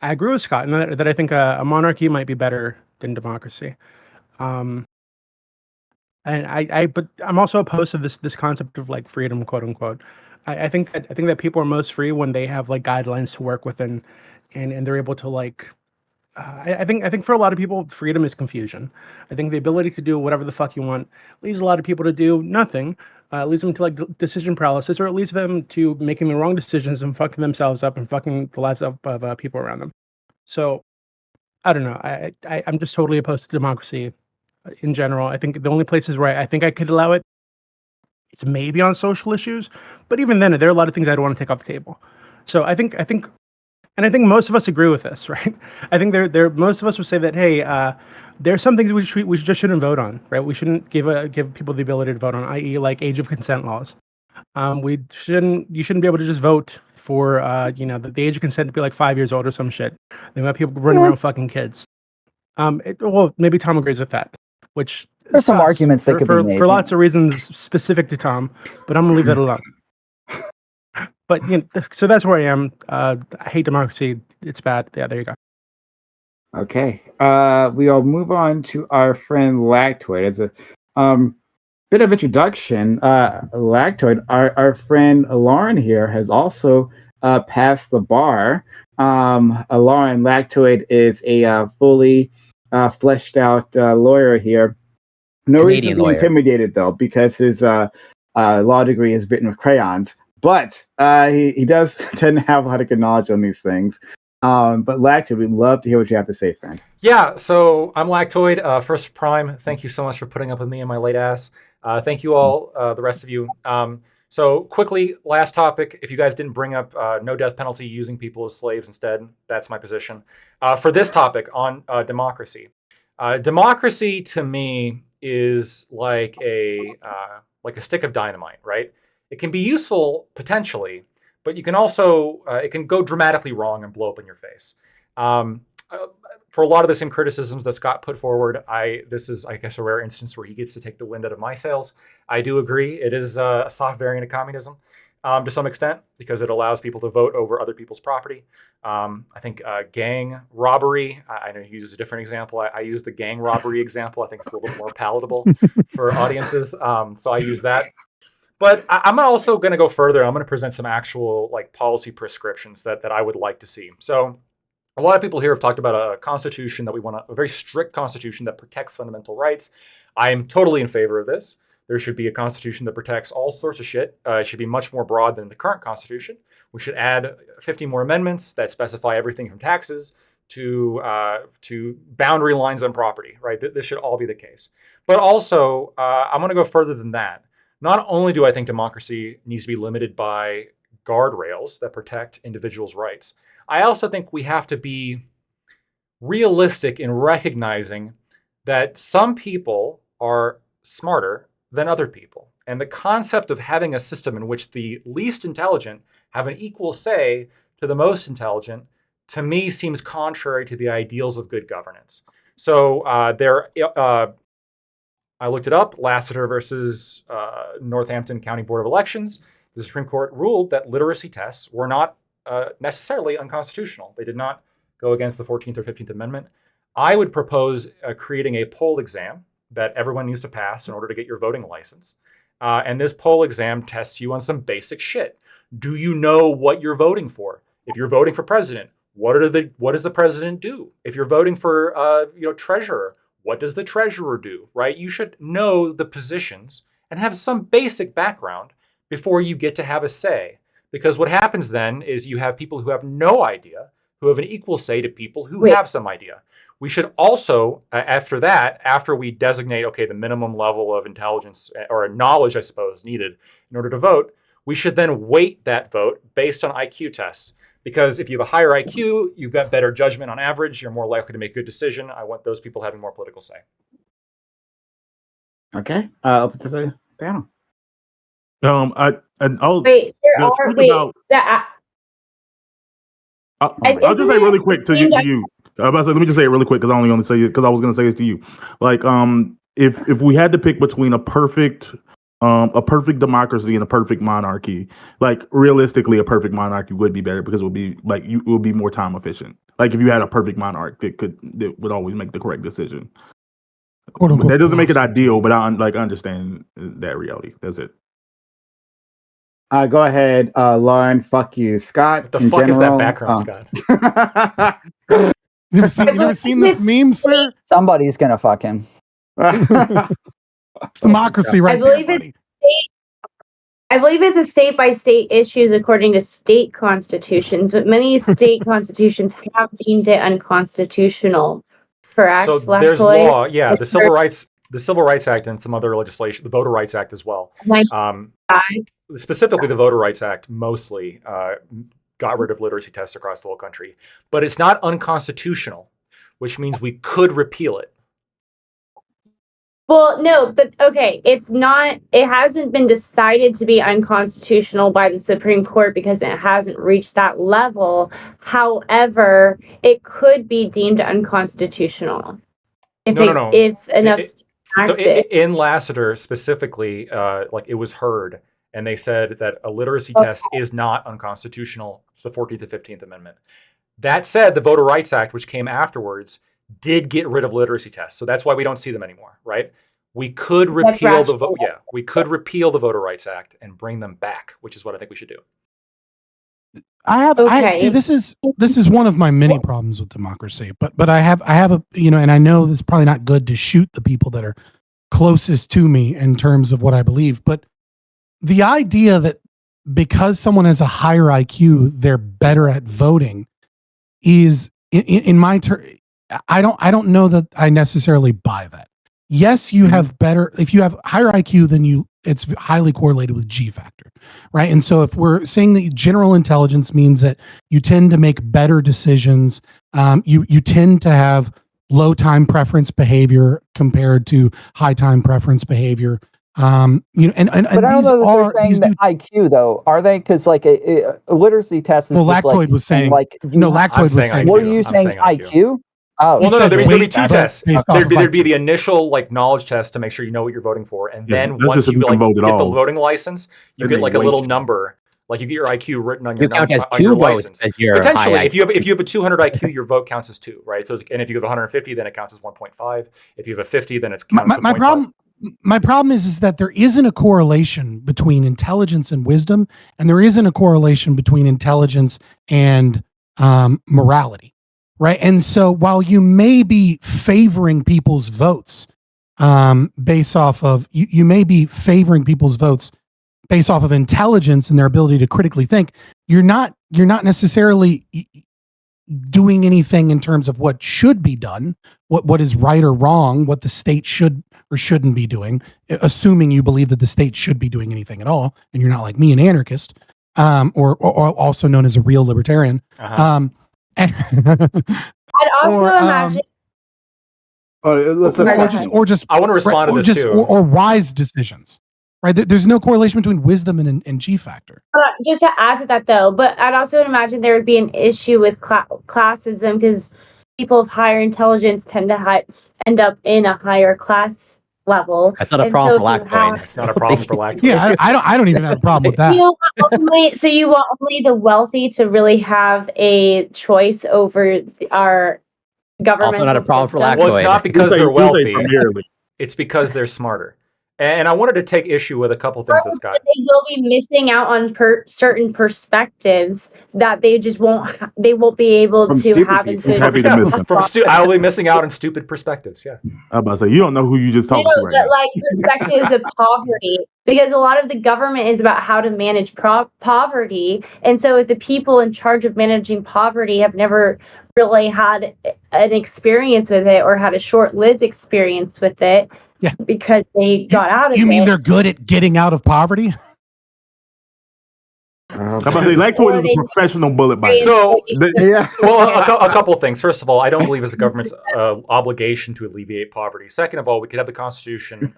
I agree with Scott in that I think a monarchy might be better than democracy. But I'm also opposed to this concept of like freedom, quote unquote. I think that people are most free when they have like guidelines to work within, and they're able to like. I think for a lot of people, freedom is confusion. I think the ability to do whatever the fuck you want leads a lot of people to do nothing. Leads them to like decision paralysis, or it leads them to making the wrong decisions and fucking themselves up and fucking the lives up of people around them. So I don't know. I'm just totally opposed to democracy in general. I think the only places where I think I could allow it is maybe on social issues, but even then, there are a lot of things I don't want to take off the table. So I think most of us agree with this, right? I think most of us would say that, hey, there are some things we just shouldn't vote on, right? We shouldn't give people the ability to vote on, i.e., like age of consent laws. You shouldn't be able to just vote for the age of consent to be like 5 years old or some shit. Then we have people running around with fucking kids. Well, maybe Tom agrees with that, which there's some arguments that could be made for lots of reasons specific to Tom, but I'm gonna leave that alone. But so that's where I am. I hate democracy. It's bad. Yeah, there you go. Okay. We'll move on to our friend Lactoid. As a bit of introduction, Lactoid, our friend Lauren here has also passed the bar. Lauren Lactoid is a fully fleshed out lawyer here. No Canadian reason to be lawyer. intimidated though, because his law degree is written with crayons. But he does tend to have a lot of good knowledge on these things. But Lactoid, we'd love to hear what you have to say, friend. Yeah, so I'm Lactoid, First Prime. Thank you so much for putting up with me and my late ass. Thank you all, the rest of you. So quickly, last topic. If you guys didn't bring up no death penalty, using people as slaves instead, that's my position. For this topic on democracy. Democracy to me is like a stick of dynamite, right? It can be useful potentially, but you can also it can go dramatically wrong and blow up in your face. For a lot of the same criticisms that Scott put forward, this is, I guess, a rare instance where he gets to take the wind out of my sails. I do agree it is a soft variant of communism to some extent, because it allows people to vote over other people's property. I think gang robbery, I know he uses a different example. I use the gang robbery example. I think it's a little bit more palatable for audiences. So I use that. But I'm also going to go further. I'm going to present some actual like policy prescriptions that I would like to see. So a lot of people here have talked about a constitution that we want, a very strict constitution that protects fundamental rights. I am totally in favor of this. There should be a constitution that protects all sorts of shit. It should be much more broad than the current constitution. We should add 50 more amendments that specify everything from taxes to boundary lines on property, right? This should all be the case. But also, I'm going to go further than that. Not only do I think democracy needs to be limited by guardrails that protect individuals' rights, I also think we have to be realistic in recognizing that some people are smarter than other people. And the concept of having a system in which the least intelligent have an equal say to the most intelligent, to me, seems contrary to the ideals of good governance. So I looked it up. Lassiter versus Northampton County Board of Elections. The Supreme Court ruled that literacy tests were not necessarily unconstitutional. They did not go against the 14th or 15th Amendment. I would propose creating a poll exam that everyone needs to pass in order to get your voting license. And this poll exam tests you on some basic shit. Do you know what you're voting for? If you're voting for president, what does the president do? If you're voting for treasurer, what does the treasurer do? Right? You should know the positions and have some basic background before you get to have a say. Because what happens then is you have people who have no idea, who have an equal say to people who have some idea. We should also, after we designate, the minimum level of intelligence or knowledge, I suppose, needed in order to vote, we should then weight that vote based on IQ tests. Because if you have a higher IQ, you've got better judgment on average, you're more likely to make a good decision. I want those people having more political say. Okay, open to the panel. I'll just say really quick to you. Let me just say it really quick because I only want to say it because I was going to say this to you. Like, if we had to pick between a perfect democracy and a perfect monarchy, like realistically, a perfect monarchy would be better because it would be more time efficient. Like if you had a perfect monarch, that would always make the correct decision. That doesn't make it ideal, but I understand that reality. That's it. Go ahead, Lauren. Fuck you, Scott. What the fuck is that background, Scott? You never seen this meme, sir? Somebody's gonna fuck him. Democracy, right? I believe it's a state by state issues according to state constitutions, but many state constitutions have deemed it unconstitutional. Correct? So there's law, the Civil Rights Act and some other legislation, the Voter Rights Act as well. Specifically, the Voter Rights Act mostly got rid of literacy tests across the whole country. But it's not unconstitutional, which means we could repeal it. Well, no, but it's not, it hasn't been decided to be unconstitutional by the Supreme Court because it hasn't reached that level. However, it could be deemed unconstitutional if enough in Lassiter specifically, it was heard, and they said that a literacy test is not unconstitutional, the 14th and 15th Amendment. That said, the Voter Rights Act, which came afterwards, did get rid of literacy tests. So that's why we don't see them anymore, right? We could repeal repeal the Voter Rights Act and bring them back, which is what I think we should do. I see this is one of my many problems with democracy, but I have a and I know it's probably not good to shoot the people that are closest to me in terms of what I believe, but the idea that because someone has a higher IQ, they're better at voting is in my I don't know that I necessarily buy that. Yes, you have if you have higher IQ than you, it's highly correlated with G factor, right? And so if we're saying that general intelligence means that you tend to make better decisions, you tend to have low time preference behavior compared to high time preference behavior. But I don't know that they're saying that IQ though, are they? Because a literacy test is Lactoid was saying Lactoid was saying. Were you saying IQ? Oh, well, no, there'd be two tests. There'd be the initial knowledge test to make sure you know what you're voting for, and then once you get the voting license, you get a little number. Like you get your IQ written on your license. Potentially, if you have a 200 IQ, your vote counts as 2, right? So, and if you have 150, then it counts as 1.5. If you have a 50, then it's counts as 0.5. My problem is that there isn't a correlation between intelligence and wisdom, and there isn't a correlation between intelligence and morality, right? And so while you may be favoring people's votes based off of you may be favoring people's votes based off of intelligence and their ability to critically think, you're not necessarily doing anything in terms of what should be done, what is right or wrong, what the state should or shouldn't be doing, assuming you believe that the state should be doing anything at all, and you're not like me, an anarchist, or also known as a real libertarian. I'd also imagine. Or just I want to respond to this too. Or wise decisions. Right, there's no correlation between wisdom and G factor. Just to add to that, though, but I'd also imagine there would be an issue with classism because people of higher intelligence tend to end up in a higher class level. That's not a And problem so for if you Lactoid. have- It's not a problem for lactoid. Yeah, I don't even have a problem with that. You want only the wealthy to really have a choice over our governmental Also not a problem for system? Well, it's not because You say- they're you say wealthy. primarily. It's because they're smarter. And I wanted to take issue with a couple things that Scott. They will be missing out on certain perspectives that they just won't. They won't be able From to stupid have people. into. Happy to miss them. I will be missing out on stupid perspectives. Yeah. I'm about to say, you don't know who you just talking to right But now. like perspectives of poverty, because a lot of the government is about how to manage poverty, and so if the people in charge of managing poverty have never really had an experience with it or had a short-lived experience with it, Yeah. because they got out of it. You mean they're good at getting out of poverty? I'm about to say, Lactoid is a professional bullet biter. So, Yeah. well, a couple of things. First of all, I don't believe it's the government's obligation to alleviate poverty. Second of all, we could have the Constitution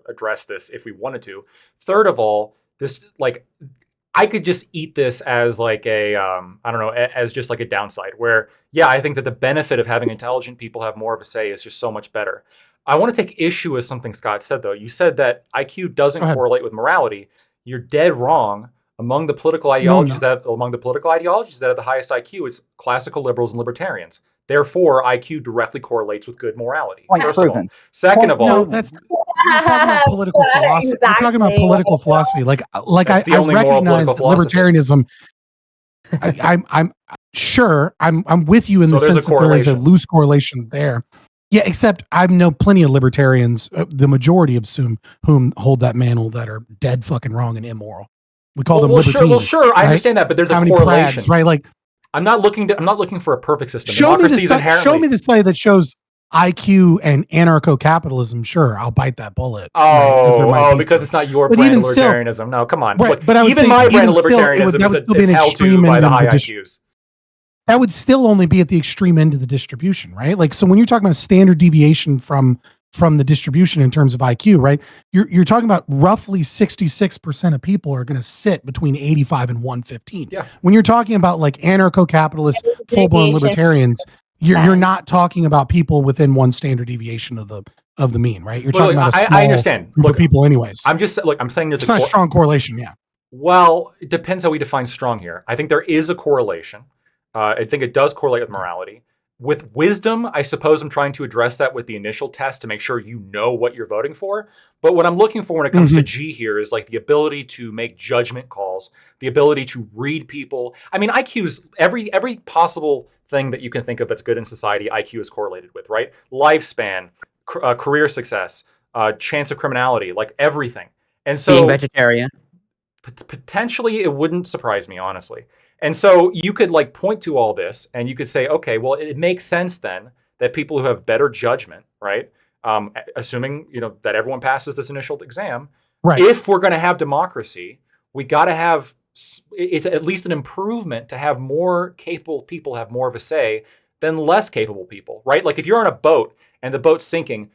address this if we wanted to. Third of all, this I could just eat this as like a I don't know, as just like a downside. Where I think that the benefit of having intelligent people have more of a say is just so much better. I want to take issue with something Scott said though. You said that IQ doesn't correlate with morality. You're dead wrong. Among the political ideologies that have the highest IQ, it's classical liberals and libertarians. Therefore, IQ directly correlates with good morality. First of all. Second of all, No, that's you're talking about political philosophy. We're talking about political philosophy. Like That's the I only moral recognize that political libertarianism. I'm sure I'm with you in So the there's a sense that there is a correlation. loose correlation there. Yeah, except I know plenty of libertarians, the majority of whom hold that mantle, that are dead fucking wrong and immoral. We call them libertines. Sure, I right? understand that, but there's How a many correlation, prags, right? Like, I'm not looking for a perfect system. show me Democracy is the inherently. show me the study that shows IQ and anarcho-capitalism. Sure, I'll bite that bullet. Because it's not your But brand of even still- libertarianism. No, come on. Right, but I would even say my brand of even still, libertarianism that would still be is an held to extreme by end the of high the IQs. That would still only be at the extreme end of the distribution, right? Like, so when you're talking about standard deviation from the distribution in terms of IQ, right? You're talking about roughly 66% of people are going to sit between 85 and 115. Yeah. When you're talking about like anarcho-capitalists, full-blown libertarians, you're not talking about people within one standard deviation of the mean, right? You're talking about a small I understand. group of people anyways. I'm saying there's It's not a strong correlation, yeah. Well, it depends how we define strong here. I think there is a correlation. I think it does correlate with morality. With wisdom, I suppose I'm trying to address that with the initial test to make sure you know what you're voting for. But what I'm looking for when it comes to G here is like the ability to make judgment calls, the ability to read people. I mean, IQ's every possible thing that you can think of that's good in society, IQ is correlated with, right? Lifespan, career success, chance of criminality, like everything. And so being vegetarian. Potentially, it wouldn't surprise me, honestly. And so you could like point to all this and you could say, okay, well, it makes sense then that people who have better judgment, right? Assuming, that everyone passes this initial exam, right? If we're going to have democracy, we got to have, it's at least an improvement to have more capable people have more of a say than less capable people, right? Like if you're on a boat and the boat's sinking,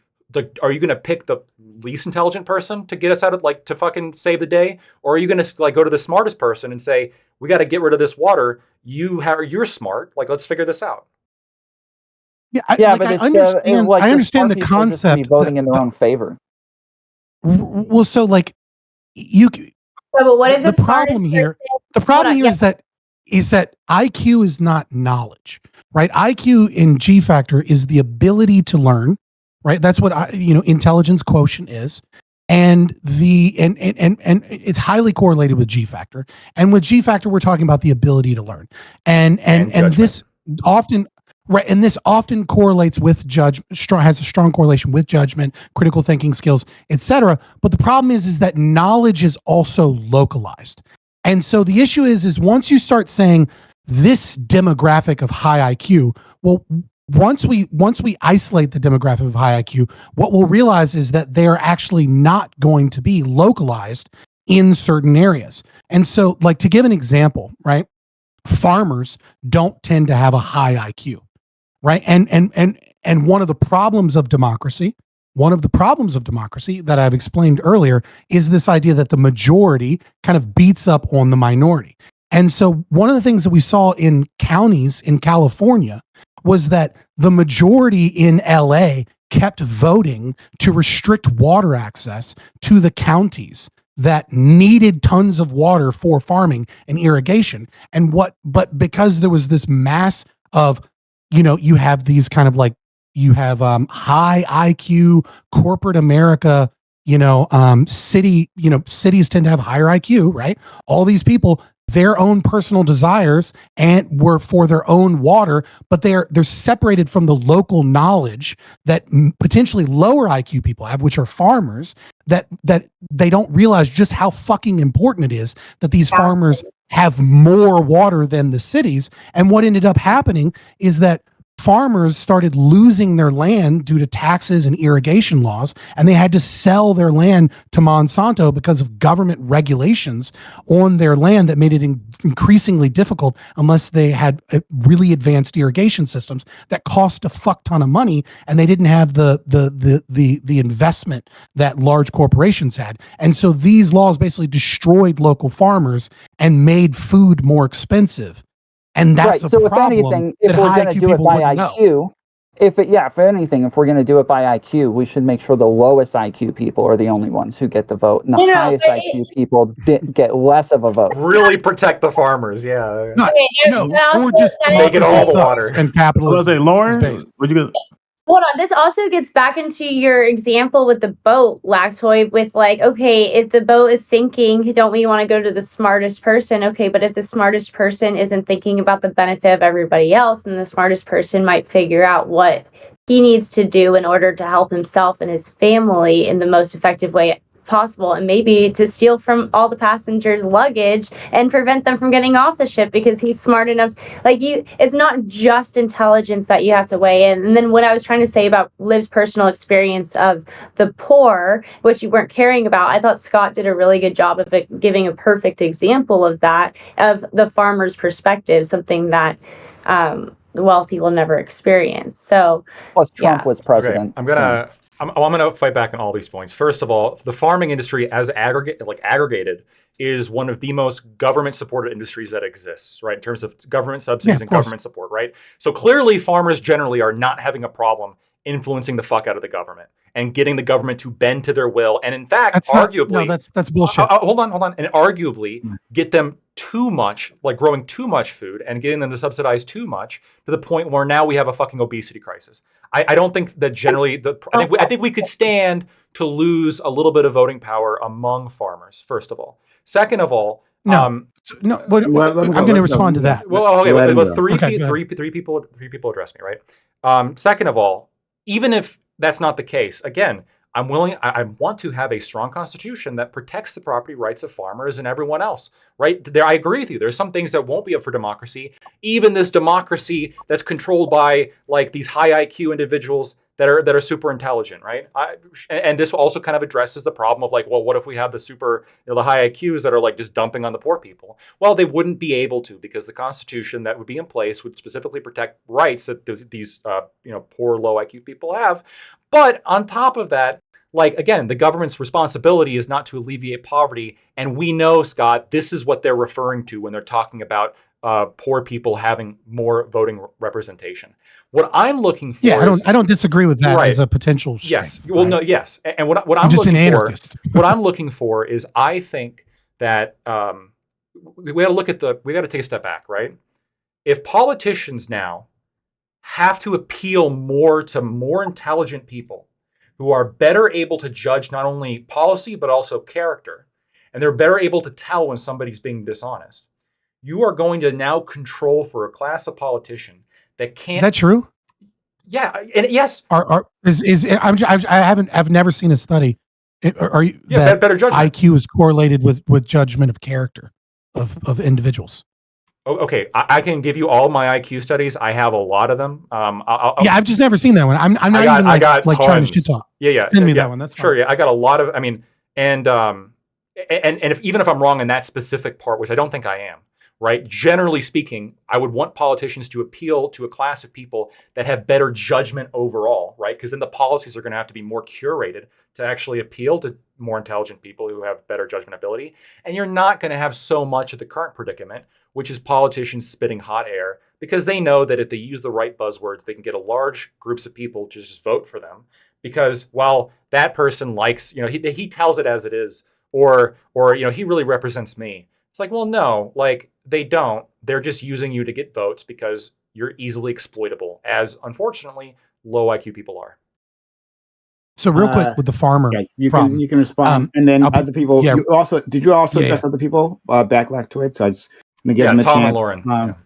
are you going to pick the least intelligent person to get us out of to fucking save the day? Or are you going to go to the smartest person and say, we got to get rid of this water. You're smart. Let's figure this out. But I understand the concept. Be voting in their own favor. Well, so but what if the problem here? The problem here is that IQ is not knowledge, right? IQ in G factor is the ability to learn, right? That's what intelligence quotient is. And it's highly correlated with G factor. And with G factor, we're talking about the ability to learn. And this often, right, and this often correlates with has a strong correlation with judgment, critical thinking skills, etc. But the problem is that knowledge is also localized. And so the issue is once you start saying this demographic of high IQ, well, once we isolate the demographic of high IQ, what we'll realize is that they're actually not going to be localized in certain areas. And so, to give an example, right? Farmers don't tend to have a high IQ, right? And one of the problems of democracy that I've explained earlier is this idea that the majority kind of beats up on the minority. And so one of the things that we saw in counties in California was that the majority in LA kept voting to restrict water access to the counties that needed tons of water for farming and irrigation. But because there was this mass of, you have these kind of like, you have high IQ corporate America, cities tend to have higher IQ, right? All these people, their own personal desires and were for their own water, but they're separated from the local knowledge that potentially lower IQ people have, which are farmers, that they don't realize just how fucking important it is that these farmers have more water than the cities. And what ended up happening is that farmers started losing their land due to taxes and irrigation laws, and they had to sell their land to Monsanto because of government regulations on their land that made it increasingly difficult unless they had really advanced irrigation systems that cost a fuck ton of money, and they didn't have the investment that large corporations had. And so these laws basically destroyed local farmers and made food more expensive. And that's right. So if anything, if we're going to do it by IQ, if we're going to do it by IQ, we should make sure the lowest IQ people are the only ones who get the vote, and the highest IQ people get less of a vote. Really protect the farmers, yeah. Or just make it all the water and capitalism. Lauren, would you go? Hold on. This also gets back into your example with the boat, Lactoid, with like, okay, if the boat is sinking, don't we want to go to the smartest person? Okay, but if the smartest person isn't thinking about the benefit of everybody else, then the smartest person might figure out what he needs to do in order to help himself and his family in the most effective way possible, and maybe to steal from all the passengers' luggage and prevent them from getting off the ship because he's smart enough. It's not just intelligence that you have to weigh in. And then what I was trying to say about Liv's personal experience of the poor, which you weren't caring about, I thought Scott did a really good job of giving a perfect example of that, of the farmer's perspective, something that the wealthy will never experience. So plus Trump was president. Okay. I'm going to fight back on all these points. First of all, the farming industry as aggregated is one of the most government-supported industries that exists, right? In terms of government subsidies and government support, right? So clearly farmers generally are not having a problem influencing the fuck out of the government and getting the government to bend to their will. And in fact, that's bullshit. Hold on. And arguably get them too much, like growing too much food and getting them to subsidize too much to the point where now we have a fucking obesity crisis. I don't think that generally I think we could stand to lose a little bit of voting power among farmers, first of all. Second of all, I'm going to respond to that. Well, okay, but three people address me, right? Second of all, even if that's not the case, again, I want to have a strong constitution that protects the property rights of farmers and everyone else, right? There, I agree with you. There's some things that won't be up for democracy. Even this democracy that's controlled by like these high IQ individuals that are super intelligent, right? And this also kind of addresses the problem of like, well, what if we have the high IQs that are like just dumping on the poor people? Well, they wouldn't be able to, because the constitution that would be in place would specifically protect rights that these poor low IQ people have. But on top of that, like, again, the government's responsibility is not to alleviate poverty. And we know, Scott, this is what they're referring to when they're talking about poor people having more voting representation. What I'm looking for, I don't disagree with that as a potential strength. Yes, well, no, yes, and what I'm just looking an anarchist. what I'm looking for is, I think that we got to take a step back, right? If politicians now have to appeal more to more intelligent people who are better able to judge not only policy but also character, and they're better able to tell when somebody's being dishonest, you are going to now control for a class of politician that can't. Is that true? Yeah, and yes. I've never seen a study. That better judgment. IQ is correlated with judgment of character of individuals. Okay, I can give you all my IQ studies. I have a lot of them. I've just never seen that one. I'm not even like trying to shit talk. Yeah. Send me that one. That's fine. Sure. Yeah, I got a lot of. I mean, and even if I'm wrong in that specific part, which I don't think I am, right? Generally speaking, I would want politicians to appeal to a class of people that have better judgment overall, right? Because then the policies are going to have to be more curated to actually appeal to more intelligent people who have better judgment ability. And you're not going to have so much of the current predicament, which is politicians spitting hot air because they know that if they use the right buzzwords, they can get a large groups of people to just vote for them. Because while that person likes, he tells it as it is, or he really represents me. It's like, well, no, like they don't. They're just using you to get votes because you're easily exploitable, as unfortunately low IQ people are. So real quick with the farmer, you problem. can respond, and then other people. You did you also address other people backlash to it? So I just want to give them a Tom chance. and Lauren.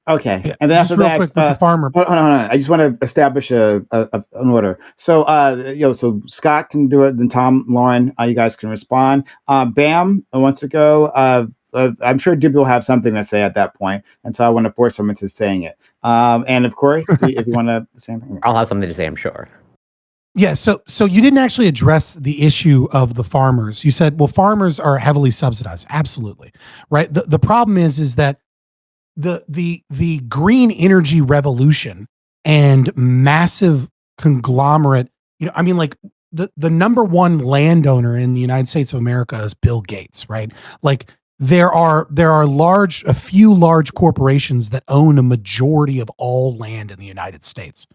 Okay, and then just after real that, quick with the farmer. Hold on. I just want to establish an order. So, so Scott can do it, then Tom, Lauren, you guys can respond. Bam wants to go. I'm sure Dibby will have something to say at that point, and so I want to force him into saying it. And of course, if you want to say something, I'll have something to say, I'm sure. Yeah, so you didn't actually address the issue of the farmers. You said, well, farmers are heavily subsidized. Absolutely, right. The problem is that the green energy revolution and massive conglomerate, I mean, like the number one landowner in the United States of America is Bill Gates, right? Like there are a few large corporations that own a majority of all land in the United States.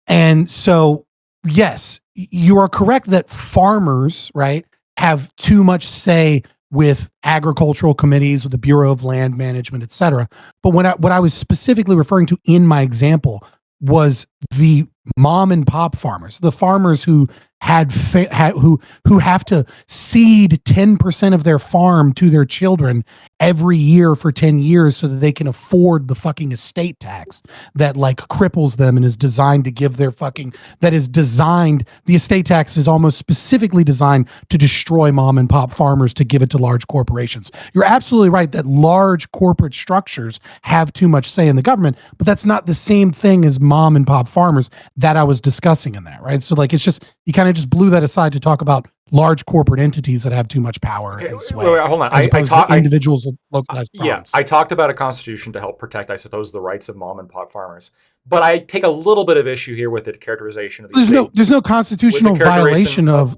And so, yes, you are correct that farmers, right, have too much say with agricultural committees, with the Bureau of Land Management, et cetera. But what I was specifically referring to in my example was the mom and pop farmers, the farmers who who have to cede 10% of their farm to their children every year for 10 years so that they can afford the fucking estate tax that like cripples them and is designed to give their the estate tax is almost specifically designed to destroy mom and pop farmers to give it to large corporations. You're absolutely right that large corporate structures have too much say in the government, but that's not the same thing as mom and pop farmers that I was discussing in that, right? So like, it's just, you kind of just blew that aside to talk about large corporate entities that have too much power and sway. Wait, hold on. As opposed to individuals with localized problems. Yeah, I talked about a constitution to help protect, I suppose, the rights of mom and pop farmers. But I take a little bit of issue here with the characterization of these. There's no constitutional violation of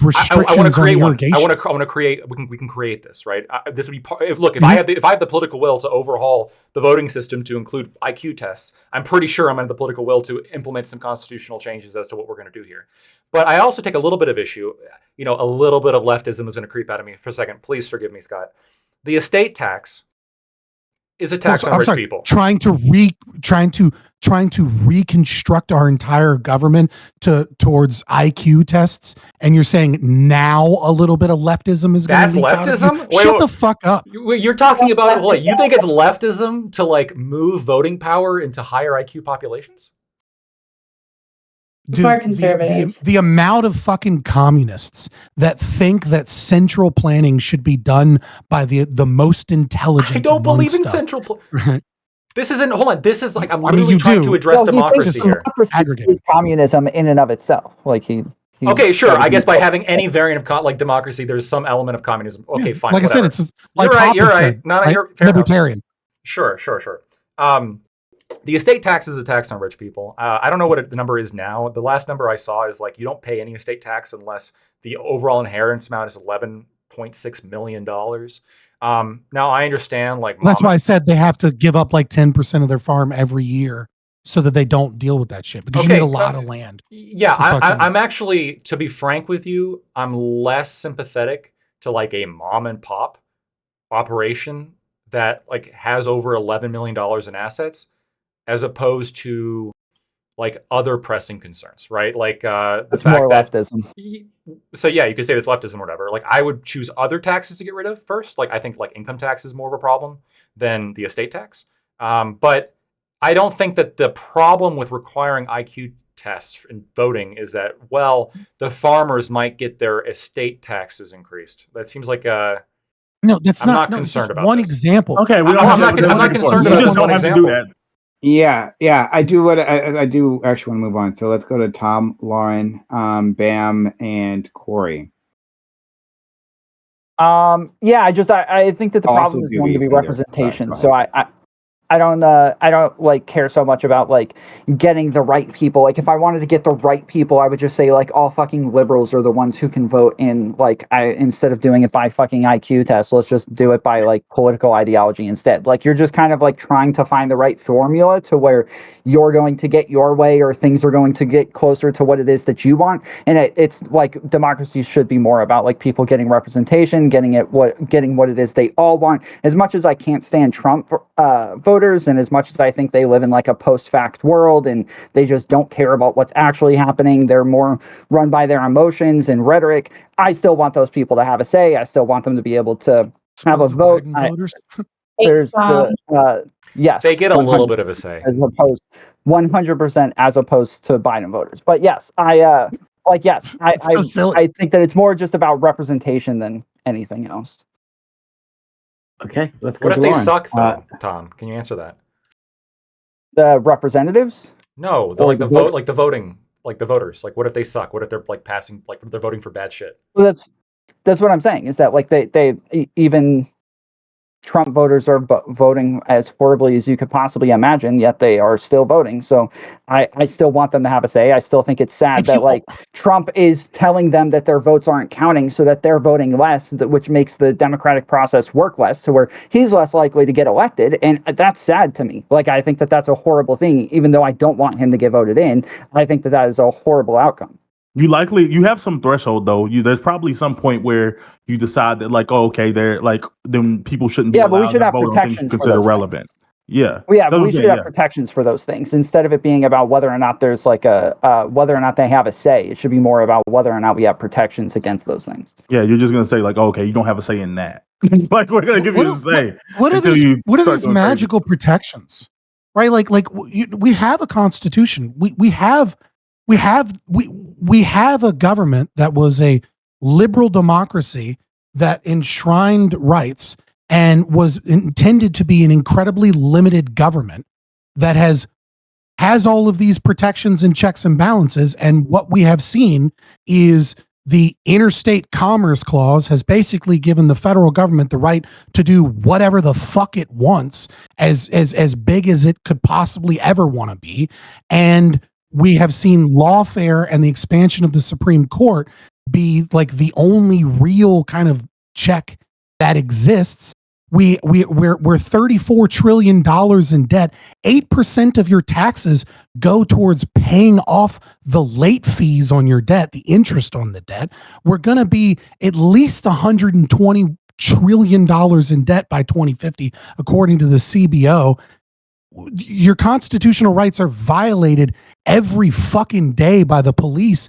restrictions on irrigation. I want to create. We can create this, right? This would be part. If I have the political will to overhaul the voting system to include IQ tests, I'm pretty sure I'm going to have the political will to implement some constitutional changes as to what we're going to do here. But I also take a little bit of issue. A little bit of leftism is going to creep out of me for a second. Please forgive me, Scott. The estate tax is a tax on rich people. Trying to reconstruct our entire government towards IQ tests, and you're saying now a little bit of leftism is going to be leftism? Shut the fuck up. You're talking about what? You think it's leftism to like move voting power into higher IQ populations? Dude, more conservative. The amount of fucking communists that think that central planning should be done by the most intelligent. I don't believe in central planning. This isn't. Hold on. This is like I'm literally trying to address democracy here. Democracy is communism in and of itself. Like okay, sure. I guess by having any variant of like democracy, there's some element of communism. Okay, fine. Like whatever. I said, it's like you're right. You're libertarian. Sure. The estate tax is a tax on rich people. I don't know what the number is now. The last number I saw is like you don't pay any estate tax unless the overall inheritance amount is $11.6 million. Now I understand that's why I said they have to give up like 10% of their farm every year so that they don't deal with that shit because you need a lot of land. Yeah, I'm actually, to be frank with you, I'm less sympathetic to like a mom and pop operation that like has over $11 million in assets, as opposed to like other pressing concerns, right? Like the That's fact more that leftism. So yeah, you could say it's leftism or whatever. Like I would choose other taxes to get rid of first. Like I think like income tax is more of a problem than the estate tax. But I don't think that the problem with requiring IQ tests in voting is that, well, the farmers might get their estate taxes increased. That seems like no, that's I'm not concerned about one this. example. Okay, I'm not concerned about just one don't have to example. do that. Yeah, I do. I do actually want to move on. So let's go to Tom, Lauren, Bam, and Corey. Yeah, I think that the problem is going to be representation. So like care so much about like getting the right people. Like if I wanted to get the right people, I would just say like all fucking liberals are the ones who can vote in. Like instead of doing it by fucking IQ test, let's just do it by like political ideology instead. Like you're just kind of like trying to find the right formula to where you're going to get your way or things are going to get closer to what it is that you want. And it's like democracy should be more about like people getting representation, getting what it is they all want. As much as I can't stand Trump voters, and as much as I think they live in like a post-fact world and they just don't care about what's actually happening, they're more run by their emotions and rhetoric. I still want those people to have a say. I still want them to be able to have a vote. There's yes, they get a little bit of a say, as opposed 100% as opposed to Biden voters. But yes, I think that it's more just about representation than anything else. Okay, let's go. What if to they Lauren. suck, though, Tom? Can you answer that? The representatives? No, the voting, like the voters. Like, what if they suck? What if they're like passing, like they're voting for bad shit? Well, that's what I'm saying. Is that like they even Trump voters are voting as horribly as you could possibly imagine, yet they are still voting. So I still want them to have a say. I still think it's sad that like Trump is telling them that their votes aren't counting so that they're voting less, which makes the democratic process work less to where he's less likely to get elected. And that's sad to me. Like, I think that that's a horrible thing, even though I don't want him to get voted in. I think that is a horrible outcome. You have some threshold though. There's probably some point where you decide that like, oh, okay, they're like, then people shouldn't be allowed but we should to have vote on things protections you for consider those relevant. things. Yeah. Well, yeah, but we should have protections for those things instead of it being about whether or not there's like whether or not they have a say. It should be more about whether or not we have protections against those things. Yeah, you're just gonna say like, oh, okay, you don't have a say in that. Like we're gonna give you a say. What are these magical protections? Right? Like we have a constitution. We have a government that was a liberal democracy that enshrined rights and was intended to be an incredibly limited government that has all of these protections and checks and balances. And what we have seen is the interstate commerce clause has basically given the federal government the right to do whatever the fuck it wants, as big as it could possibly ever want to be. And we have seen lawfare and the expansion of the Supreme Court be like the only real kind of check that exists. We're $34 trillion in debt. 8% of your taxes go towards paying off the late fees on your debt, the interest on the debt. We're going to be at least $120 trillion in debt by 2050, according to the CBO. Your constitutional rights are violated every fucking day by the police.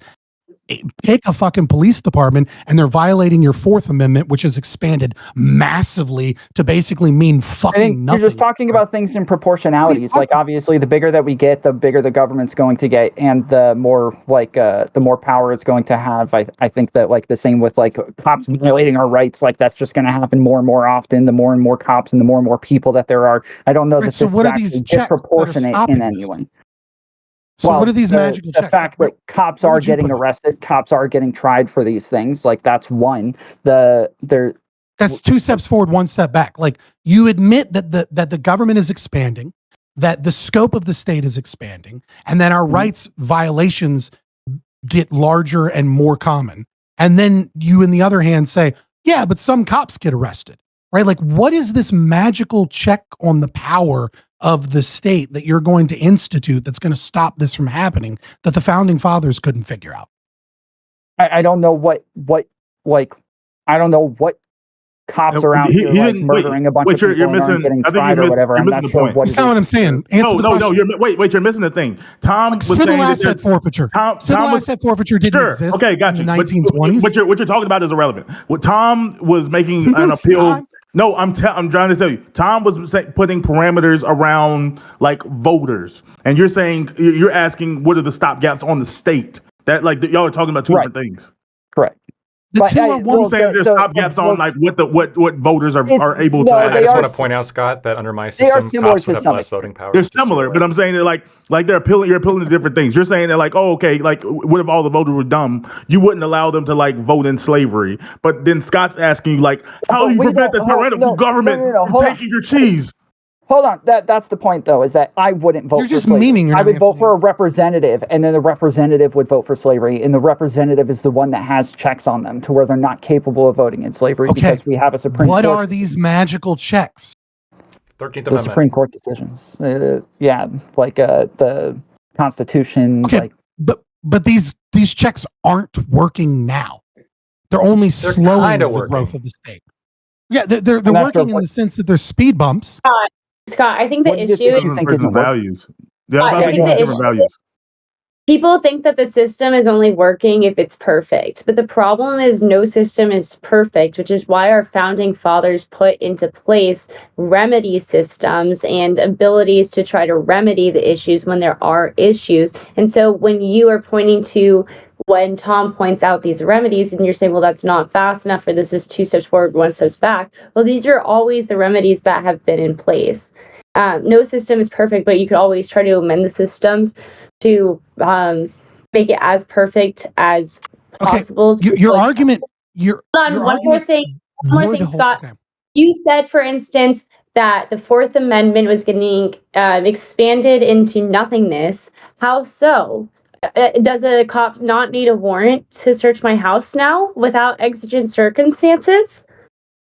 Pick a fucking police department and they're violating your Fourth Amendment, which has expanded massively to basically mean fucking nothing. You're just talking about things in proportionalities. Like, obviously, the bigger that we get, the bigger the government's going to get, and the more the more power it's going to have. I think that like the same with like cops violating our rights. Like that's just going to happen more and more often. The more and more cops and the more people that there are. I don't know that this is actually disproportionate in any way. So what are these magical checks? The fact that cops are getting arrested, cops are getting tried for these things, like that's one. That's two steps forward, one step back. Like you admit that the government is expanding, that the scope of the state is expanding, and that our rights violations get larger and more common. And then you, on the other hand, say, yeah, but some cops get arrested, right? Like what is this magical check on the power of the state that you're going to institute that's going to stop this from happening that the founding fathers couldn't figure out? I don't know what cops around here like murdering a bunch of people and aren't getting tried or whatever. I'm not sure what. That's not what I'm saying. No. You're missing the thing. Tom was civil saying asset forfeiture. Civil asset forfeiture didn't exist. Okay, got you. In the 1920s. What you're talking about is irrelevant. What Tom was making an appeal. No, I'm trying to tell you. Tom was putting parameters around like voters, and you're asking what are the stopgaps on the state? That like y'all are talking about two different things. Correct. I'm saying there's stopgaps on like what voters are able to. I just want to point out, Scott, that under my system, cops would have less voting power. They're similar, but I'm saying that like you're appealing to different things. You're saying that like, oh, okay, like what if all the voters were dumb? You wouldn't allow them to like vote in slavery. But then Scott's asking you like, how do you prevent the tyrannical government from taking your cheese? Hold on. That's the point, though, is that I wouldn't vote You're for just slavery. memeing. You're I not would vote answering for a representative, and then the representative would vote for slavery, and the representative is the one that has checks on them to where they're not capable of voting in slavery because we have a Supreme What Court. are these magical checks? 13th The Amendment. Supreme Court decisions. Yeah, like the Constitution. Okay, like, but these checks aren't working now. They're only slowing kinda the working. growth of the state. Yeah, they're I'm not working sure in what- the sense that there's speed bumps. Scott, I think the What is it issue that you is think Different isn't working? values. Yeah, I I think think the different issue values. people think that the system is only working if it's perfect. But the problem is no system is perfect, which is why our founding fathers put into place remedy systems and abilities to try to remedy the issues when there are issues. And so when you are pointing to when Tom points out these remedies and you're saying, well, that's not fast enough, or this is 2 steps forward, 1 step back. Well, these are always the remedies that have been in place. No system is perfect, but you could always try to amend the systems to make it as perfect as possible. Your argument. Your Hold on, your one more argument thing. One more thing, Scott. Okay. You said, for instance, that the Fourth Amendment was getting expanded into nothingness. How so? Does a cop not need a warrant to search my house now without exigent circumstances?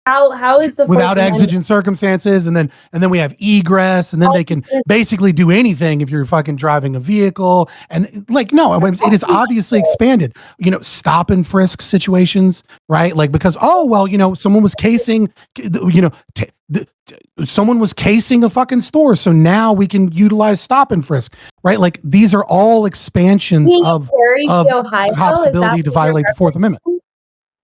How is the Fourth Without Amendment- exigent circumstances, and then we have egress, and then they can basically do anything if you're fucking driving a vehicle, and like no, I mean, it is obviously expanded. You know, stop and frisk situations, right? Like because someone was casing, someone was casing a fucking store, so now we can utilize stop and frisk, right? Like these are all expansions of Terry v. the Ohio? cop's Is that ability to what you're violate the Fourth Amendment.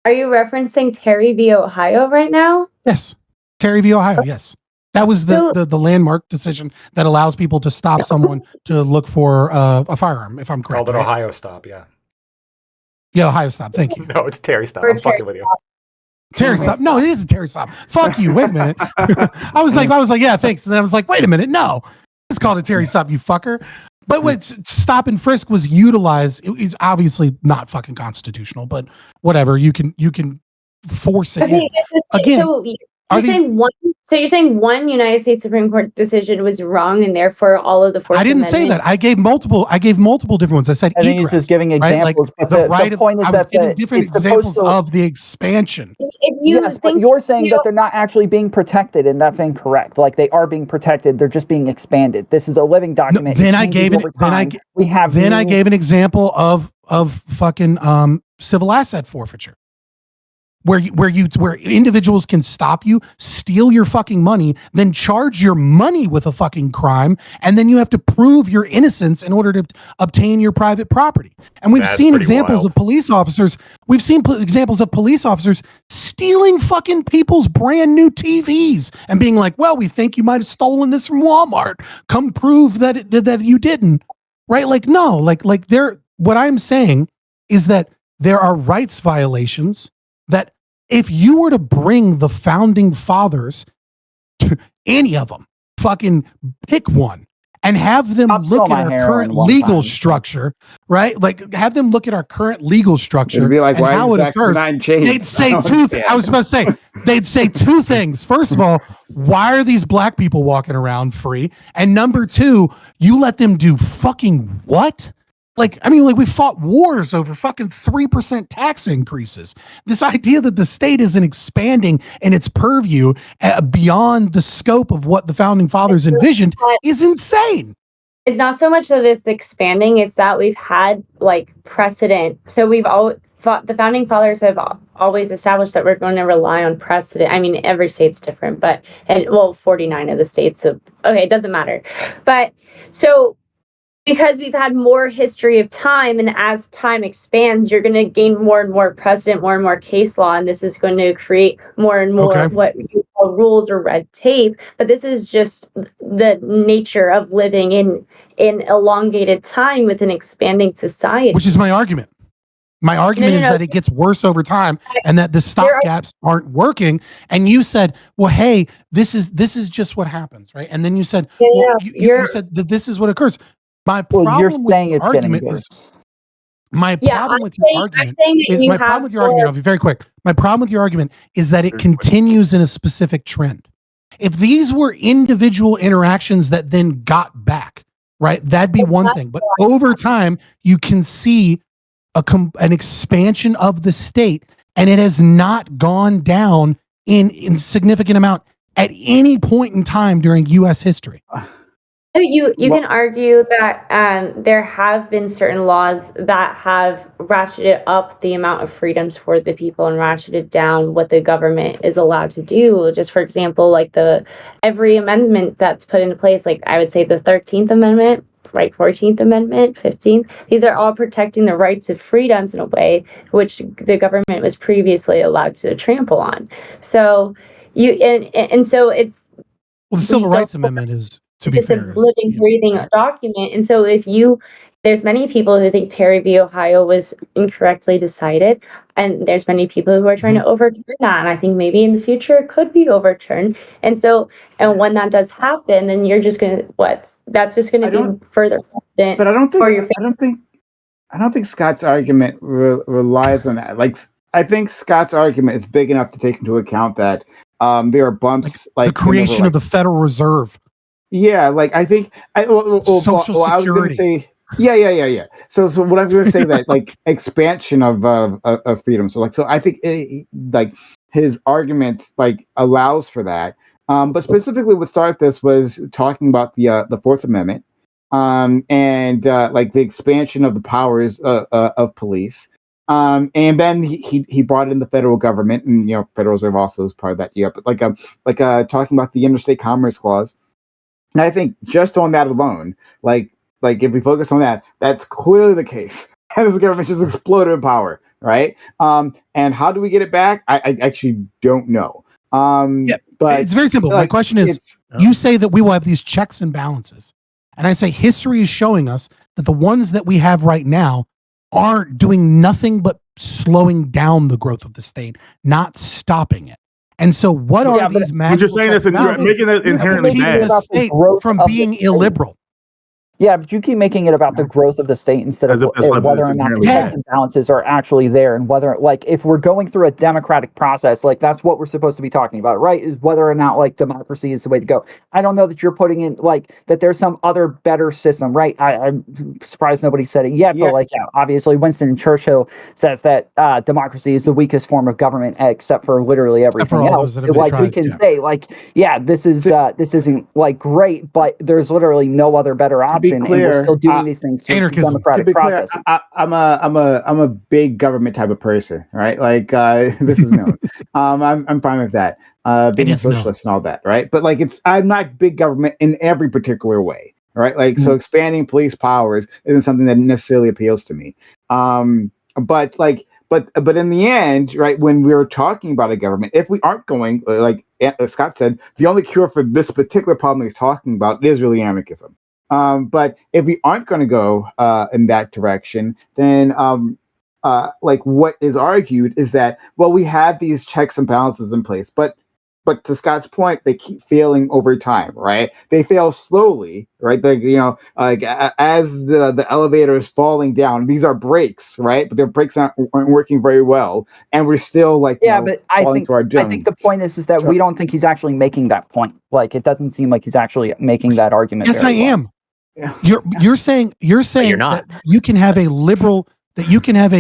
Are you referencing Terry v. Ohio right now? Yes, Terry v. Ohio. Yes, that was the landmark decision that allows people to stop someone to look for a firearm. If I'm correct, Called it right? Ohio stop, yeah. Yeah, Ohio stop. Thank you. No, it's Terry stop. Or I'm Terry fucking with you. Terry stop. No, it is a Terry stop. Fuck you. Wait a minute. I was like, yeah, thanks. And then I was like, wait a minute. No, it's called a Terry stop, you fucker. But when stop and frisk was utilized, it's obviously not fucking constitutional. But whatever, you can force it. Okay, Again, so you're saying one United States Supreme Court decision was wrong, and therefore all of the Fourth I didn't say Amendment- that. I gave multiple different ones. I said I think he's egress, just giving right? Like examples. But the right the of, point is I was that giving different it's supposed examples to- of the expansion. If you Yes, but think you're saying that they're not actually being protected, and that's incorrect. Like they are being protected; they're just being expanded. This is a living document. Then It I changes gave over time. We have I gave an example of fucking civil asset forfeiture, where individuals can stop you, steal your fucking money, then charge your money with a fucking crime, and then you have to prove your innocence in order to obtain your private property. And we've That's seen pretty examples wild. of police officers. We've seen examples of police officers stealing fucking people's brand new TVs and being like, "Well, we think you might have stolen this from Walmart. Come prove that you didn't." Right? Like no, like what I'm saying is that there are rights violations that if you were to bring the founding fathers to any of them, fucking pick one and have them I'll look steal at my our heroin current one legal time. structure, right? Like have them look at our current legal structure It'd be like, and why how are it you back occurs. to 9 J's? They'd say I don't two. understand. I was about to say they'd say two things. First of all, why are these black people walking around free? And number two, you let them do fucking what? Like, I mean, like we fought wars over fucking 3% tax increases. This idea that the state isn't expanding in its purview beyond the scope of what the founding fathers envisioned is insane. It's not so much that it's expanding; it's that we've had like precedent. So the founding fathers have always established that we're going to rely on precedent. I mean, every state's different, 49 of the states. Okay, it doesn't matter, but so. Because we've had more history of time, and as time expands, you're going to gain more and more precedent, more and more case law, and this is going to create more and more what you call rules or red tape. But this is just the nature of living in elongated time with an expanding society. Which is my argument. My argument is that it gets worse over time, and that the stopgaps aren't working. And you said, "Well, hey, this is just what happens, right?" And then you said, you said that this is what occurs." My problem you're with saying your it's getting argument worse. is my problem with your argument is my problem with your argument. I'll be very quick. My problem with your argument is that it continues in a specific trend. If these were individual interactions that then got back, right, that'd be one thing. But over time, you can see an expansion of the state, and it has not gone down in significant amount at any point in time during U.S. history. You can argue that there have been certain laws that have ratcheted up the amount of freedoms for the people and ratcheted down what the government is allowed to do. Just for example, like every amendment that's put into place, like I would say the 13th Amendment, right, 14th Amendment, 15th, these are all protecting the rights of freedoms in a way which the government was previously allowed to trample on. So so it's the Civil Rights Amendment is, to be fair, a living, breathing document. And so there's many people who think Terry v. Ohio was incorrectly decided, and there's many people who are trying to overturn that. And I think maybe in the future it could be overturned. And when that does happen, then you're just gonna that's just gonna be further precedent. But I don't think Scott's argument relies on that. Like, I think Scott's argument is big enough to take into account that there are bumps, like the creation of the Federal Reserve. Yeah, like I think Social Security. I was going to say, yeah. So what I'm going to say that like expansion of freedom. So I think like his arguments like allows for that. But specifically, what started this was talking about the Fourth Amendment, and like the expansion of the powers of police. And then he brought in the federal government, and Federal Reserve also is part of that. Yeah, but like talking about the Interstate Commerce Clause. And I think just on that alone, like if we focus on that, that's clearly the case. And this government just exploded in power, right? And how do we get it back? I actually don't know. But it's very simple. My question is, you say that we will have these checks and balances. And I say history is showing us that the ones that we have right now are doing nothing but slowing down the growth of the state, not stopping it. And so what are these magical You're saying this and you're making it inherently bad. The state from being illiberal. Yeah, but you keep making it about the growth of the state instead of whether or not the checks and balances are actually there, and whether, like, if we're going through a democratic process, like that's what we're supposed to be talking about, right? Is whether or not like democracy is the way to go. I don't know that you're putting in like that there's some other better system, right? I'm surprised nobody said it yet, but obviously Winston Churchill says that democracy is the weakest form of government except for literally everything else. Like we can say, like, this isn't like great, but there's literally no other better option. And we're still doing these things through the democratic process. I'm a big government type of person, right? Like this is known. I'm fine with that. Being a socialist and all that, right? But like I'm not big government in every particular way, right? Like so expanding police powers isn't something that necessarily appeals to me. But in the end, right, when we're talking about a government, if we aren't going, like Scott said, the only cure for this particular problem he's talking about is really anarchism. But if we aren't going to go in that direction, then like what is argued is that, well, we have these checks and balances in place, but to Scott's point, they keep failing over time, right? They fail slowly, right? Like, like as the elevator is falling down, these are brakes, right? But their brakes aren't working very well, and we're still like but I think the point is that we don't think he's actually making that point. Like it doesn't seem like he's actually making that argument. Yes, I am. Yeah. You're saying you're not. That you can have a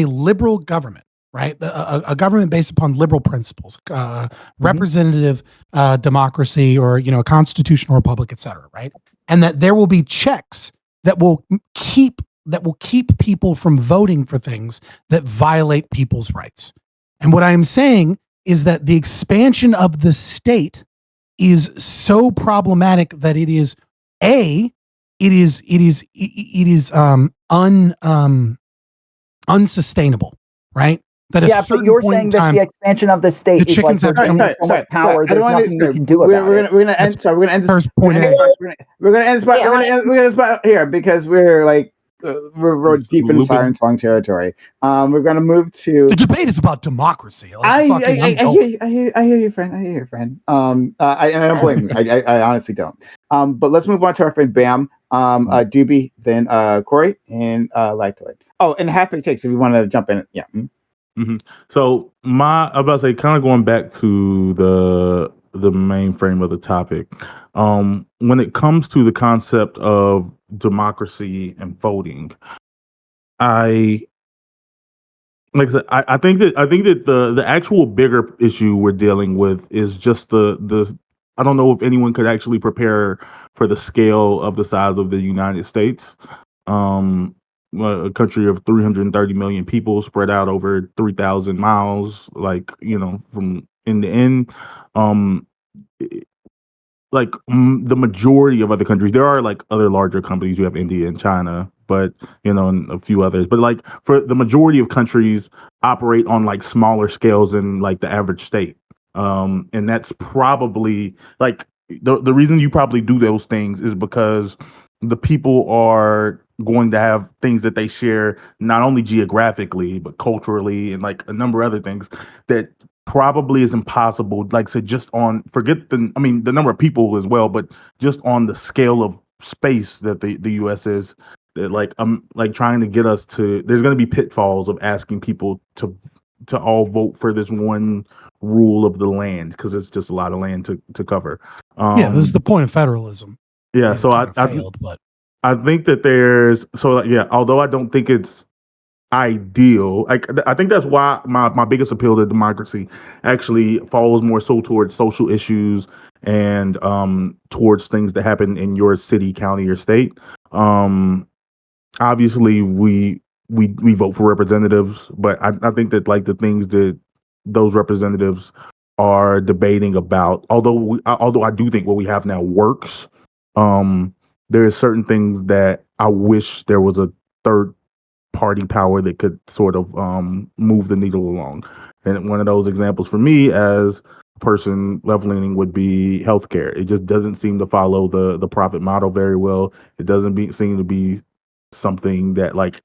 liberal government, right? A government based upon liberal principles, representative democracy, or a constitutional republic, etc. Right? And that there will be checks that will keep people from voting for things that violate people's rights. And what I am saying is that the expansion of the state is so problematic that it is unsustainable, right? That but you're saying that the expansion of the state is like so much power. There's nothing you can do about it. We're gonna end this spot here because we're like we're deep in Siren Song territory. We're gonna move to the debate is about democracy. I hear you, friend. I hear you, friend. And I don't blame you. I honestly don't. But let's move on to our friend Bam. Doobie, then Corey, and Lactoid. Oh, and Halfway Takes if you want to jump in. Yeah. Mm-hmm. So I'm about to say, kind of going back to the main frame of the topic. When it comes to the concept of democracy and voting, I like I said, I think that the actual bigger issue we're dealing with is just the I don't know if anyone could actually prepare for the scale of the size of the United States. A country of 330 million people spread out over 3,000 miles, like, from end to end. Um, the majority of other countries, there are like other larger companies. You have India and China, but and a few others. But like for the majority of countries, operate on like smaller scales than like the average state. And that's probably like the reason you probably do those things is because the people are going to have things that they share not only geographically but culturally and like a number of other things that probably is impossible, like say just on forget the the number of people as well, but just on the scale of space that the US is, that like like trying to get us to, there's going to be pitfalls of asking people to all vote for this one rule of the land because it's just a lot of land to cover. Yeah, this is the point of federalism. Yeah, so I failed, but I think that there's although I don't think it's ideal, I think that's why my biggest appeal to democracy actually falls more so towards social issues and towards things that happen in your city, county, or state. Obviously we vote for representatives, but I think that like the things that those representatives are debating about, although I do think what we have now works, there are certain things that I wish there was a third party power that could sort of move the needle along. And one of those examples for me as a person left-leaning would be healthcare. It just doesn't seem to follow the profit model very well. It doesn't seem to be something that like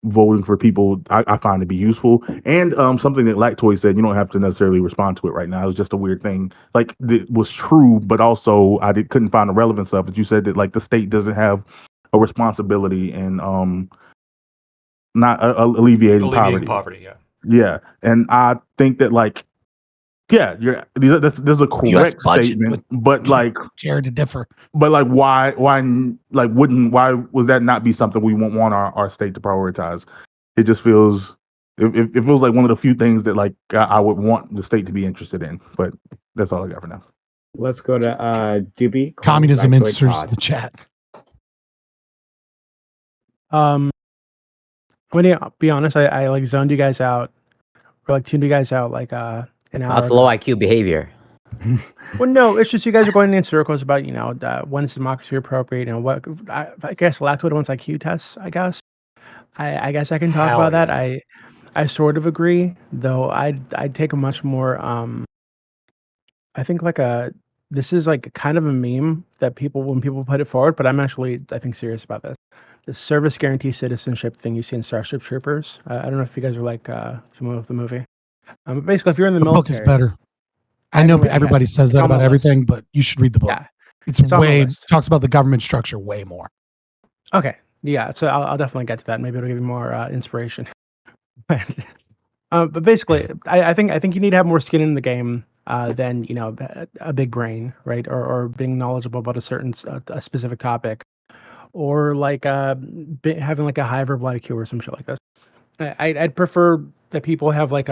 voting for people I find to be useful. And something that Lactoid said, you don't have to necessarily respond to it right now. It was just a weird thing. Like it was true, but also couldn't find the relevance of it. You said that like the state doesn't have a responsibility in not alleviating poverty. Yeah, and I think that like that's a correct statement, but like Jared to differ. But like why would that not be something we want our state to prioritize? It just feels it feels like one of the few things that like I would want the state to be interested in. But that's all I got for now. Let's go to Doobie. Communism enters the chat. I'm gonna be honest. I like zoned you guys out, or like tuned you guys out like an hour. That's low IQ behavior. Well, no, it's just you guys are going in circles about when is democracy appropriate and what. I guess Lactoid wants IQ tests. I guess I guess I can talk about that. I sort of agree, though. I'd take a much more. I think this is like kind of a meme that when people put it forward, but I'm actually I think serious about this. The service guarantee citizenship thing you see in Starship Troopers. I don't know if you guys are like familiar with the movie. But basically, if you're in the military, book is better. I know everybody says that about everything, but you should read the book. Yeah, it's way talks about the government structure way more. Okay, yeah, so I'll definitely get to that. Maybe it'll give you more inspiration. But basically, I think you need to have more skin in the game than a big brain, right? Or being knowledgeable about a specific topic. Or like having like a high verbal IQ or some shit like this. I'd prefer that people have like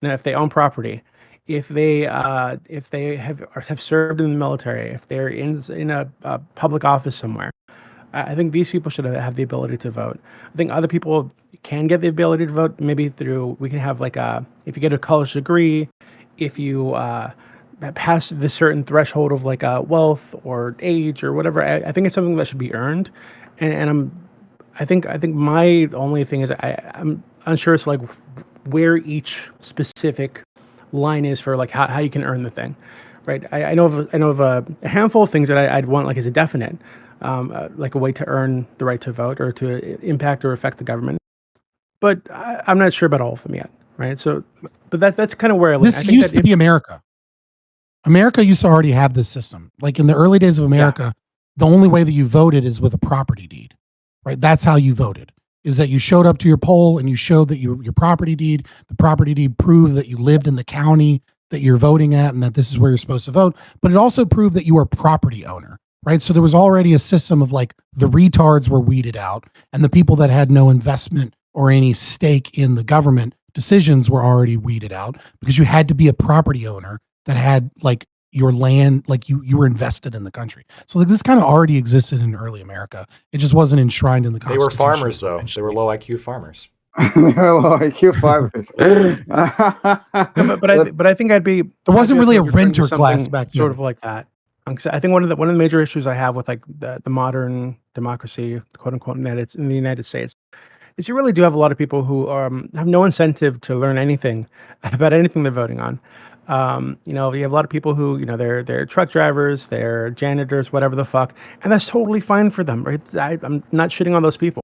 if they own property, if they have served in the military, if they're in a public office somewhere, I think these people should have the ability to vote. I think other people can get the ability to vote maybe we can have like if you get a college degree, if you pass the certain threshold of like wealth or age or whatever. I think it's something that should be earned, and I think my only thing is I'm unsure as to like where each specific line is for like how you can earn the thing, right? I know of a handful of things that I'd want like as a definite, like a way to earn the right to vote or to impact or affect the government, but I'm not sure about all of them yet, right? So, but that's kind of where I live. This used to be America. America used to already have this system. Like in the early days of America, the only way that you voted is with a property deed, right? That's how you voted, is that you showed up to your poll and you showed that your property deed, the property deed proved that you lived in the county that you're voting at and that this is where you're supposed to vote, but it also proved that you are a property owner, right? So there was already a system of like the retards were weeded out and the people that had no investment or any stake in the government decisions were already weeded out because you had to be a property owner that had like your land, like you were invested in the country. So like this kind of already existed in early America. It just wasn't enshrined in the They Constitution. were farmers, though. They were low IQ farmers. Low IQ farmers. But I think I'd be. There wasn't really a return to renter class something back sort then. of like that. 'Cause I think one of the major issues I have with like the modern democracy, quote unquote, in the United States, is you really do have a lot of people who have no incentive to learn anything about anything they're voting on. You know, you have a lot of people who, you know, they're truck drivers, they're janitors, whatever the fuck, and that's totally fine for them, right? I'm not shitting on those people.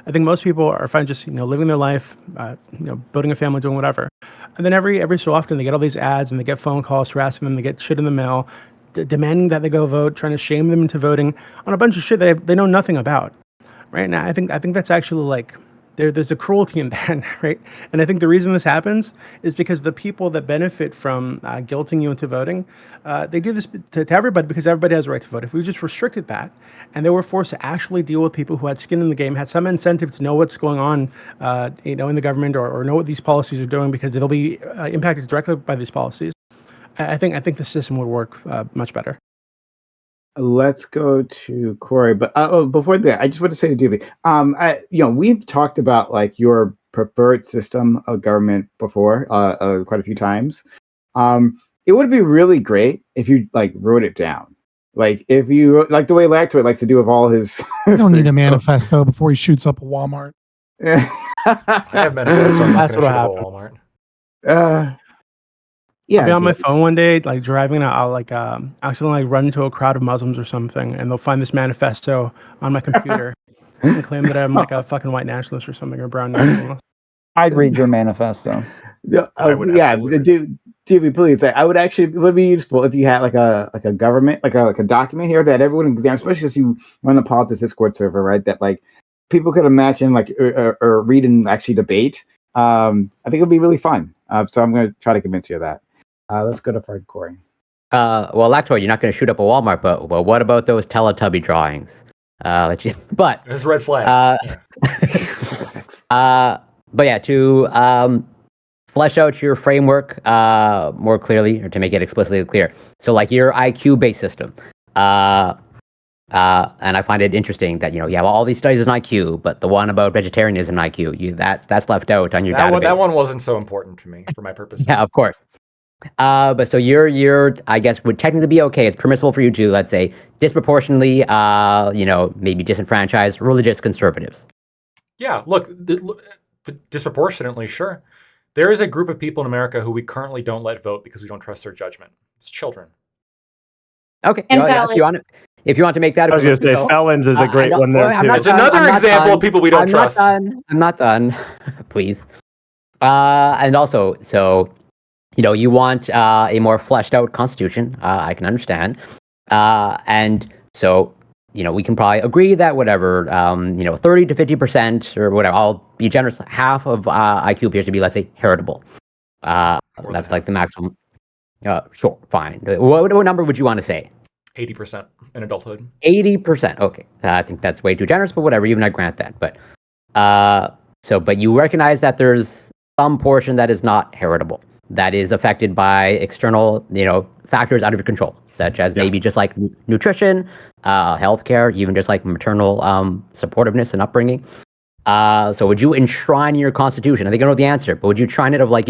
I think most people are fine just, you know, living their life, you know, building a family, doing whatever. And then every so often they get all these ads and they get phone calls harassing them, they get shit in the mail, demanding that they go vote, trying to shame them into voting on a bunch of shit they know nothing about. Right now, I think that's actually like there's a cruelty in that, right? And I think the reason this happens is because the people that benefit from guilting you into voting, they do this to everybody because everybody has a right to vote. If we just restricted that and they were forced to actually deal with people who had skin in the game, had some incentive to know what's going on, you know, in the government or know what these policies are doing because they'll be impacted directly by these policies, I think the system would work much better. Let's go to Corey, but before that, I just want to say to Doobie, we've talked about like your preferred system of government before, quite a few times. It would be really great if you like wrote it down, like if you like the way Lactoid likes to do with all his. You don't need a manifesto before he shoots up a Walmart. I have manifesto. I'm not That's going to what shoot up happened. a Walmart. Yeah, I'll be on my phone one day, like driving, and I'll like accidentally run into a crowd of Muslims or something, and they'll find this manifesto on my computer and claim that I'm like a fucking white nationalist or something or brown nationalist. I'd read your manifesto. Doobie, please. I would actually. It would be useful if you had like a government, like a document here that everyone examines, especially as you run the politics Discord server, right? That like people could imagine, like or read and actually debate. I think it'll be really fun. So I'm going to try to convince you of that. Let's go to Fred Corey. Well, Lactoid, you're not going to shoot up a Walmart, but what about those Teletubby drawings? But there's red flags. But yeah, to flesh out your framework more clearly, or to make it explicitly clear. So, like your IQ-based system, and I find it interesting that you have all these studies on IQ, but the one about vegetarianism and IQ, that's left out on your database. That one wasn't so important to me for my purposes. Yeah, of course. But so you're I guess would technically be okay. It's permissible for you to, let's say, disproportionately, maybe disenfranchise religious conservatives. Yeah, look, disproportionately, sure. There is a group of people in America who we currently don't let vote because we don't trust their judgment. It's children. Okay, And if you want to make that, I was going to say felons is a great one there too. It's another example of people we don't trust. I'm not done, please. And also, so. You want a more fleshed out constitution. I can understand. And so, we can probably agree that whatever, 30 to 50% or whatever, I'll be generous, half of IQ appears to be, let's say, heritable. That's like the maximum. Sure, fine. What number would you want to say? 80% in adulthood. 80%. Okay. I think that's way too generous, but whatever. Even I grant that. But but you recognize that there's some portion that is not heritable, that is affected by external, factors out of your control, such as maybe just like nutrition, healthcare, even just like maternal supportiveness and upbringing. So would you enshrine in your constitution? I think I know the answer, but would you enshrine it of like,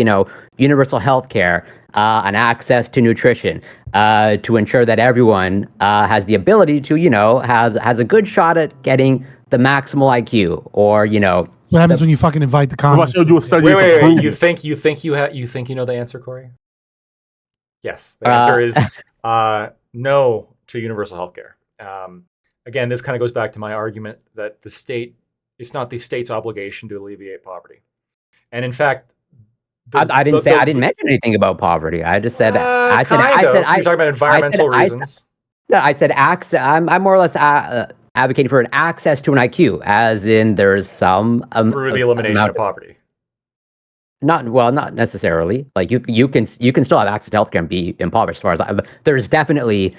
universal healthcare and access to nutrition to ensure that everyone has the ability to, has a good shot at getting the maximal IQ or, What happens when you fucking invite the communists? Wait. You think you know the answer, Corey? Yes. The answer is no to universal healthcare. Again, this kind of goes back to my argument that it's not the state's obligation to alleviate poverty. And in fact, I didn't mention anything about poverty. I just said you're talking about environmental reasons. I said I'm more or less advocating for an access to an IQ, as in there's some through the elimination of poverty. Not necessarily. Like you can still have access to healthcare and be impoverished. As far as there's definitely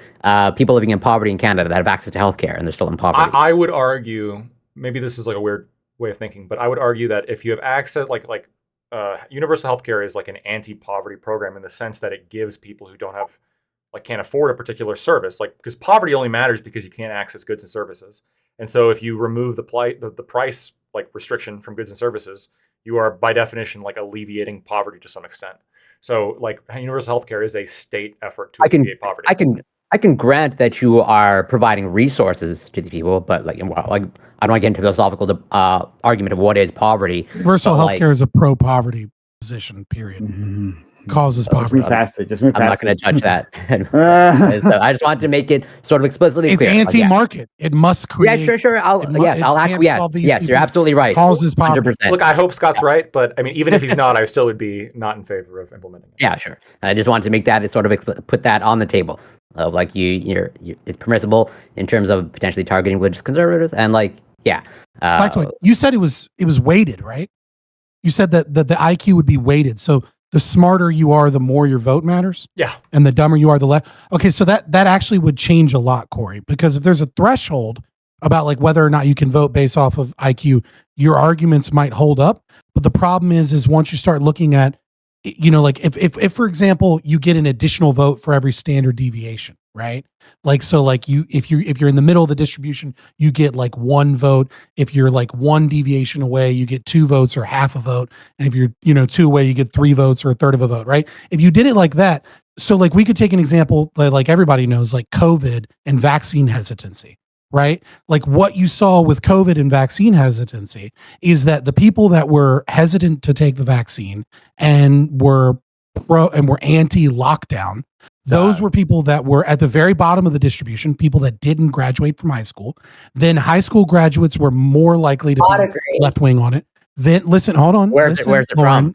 people living in poverty in Canada that have access to healthcare and they're still in poverty. I would argue, maybe this is like a weird way of thinking, but I would argue that if you have access, universal healthcare is like an anti-poverty program in the sense that it gives people who don't have, like, can't afford a particular service, like, because poverty only matters because you can't access goods and services. And so if you remove the price like restriction from goods and services, you are by definition like alleviating poverty to some extent. So like universal healthcare is a state effort to alleviate poverty. I can grant that you are providing resources to these people, but I don't want to get into the philosophical argument of what is poverty. Universal healthcare is a pro-poverty position. Period. Causes poverty. Just move past it. I'm not going to judge that. So I just wanted to make it sort of explicitly it's clear. anti-market. It must create. Yeah, sure. I'll acquiesce. Yes, you're absolutely right. Causes poverty. 100%. Look, I hope Scott's right, but I mean, even if he's not, I still would be not in favor of implementing it. Yeah, sure. I just wanted to make that sort of put that on the table. Of like it's permissible in terms of potentially targeting religious conservatives and you said it was weighted, right? You said that the IQ would be weighted. So the smarter you are, the more your vote matters. Yeah. And the dumber you are, the less. Okay, so that actually would change a lot, Corey, because if there's a threshold about like whether or not you can vote based off of IQ, your arguments might hold up. But the problem is once you start looking at, like if for example you get an additional vote for every standard deviation, right? Like so, like if you're in the middle of the distribution, you get like 1 vote. If you're like 1 deviation away, you get 2 votes or half a vote. And if you're 2 away, you get 3 votes or a third of a vote, right? If you did it like that, so like we could take an example like everybody knows, like COVID and vaccine hesitancy. Right? Like what you saw with COVID and vaccine hesitancy is that the people that were hesitant to take the vaccine and were anti-lockdown, those were people that were at the very bottom of the distribution, people that didn't graduate from high school. Then high school graduates were more likely to be left-wing on it. Then listen, hold on. Where's it from?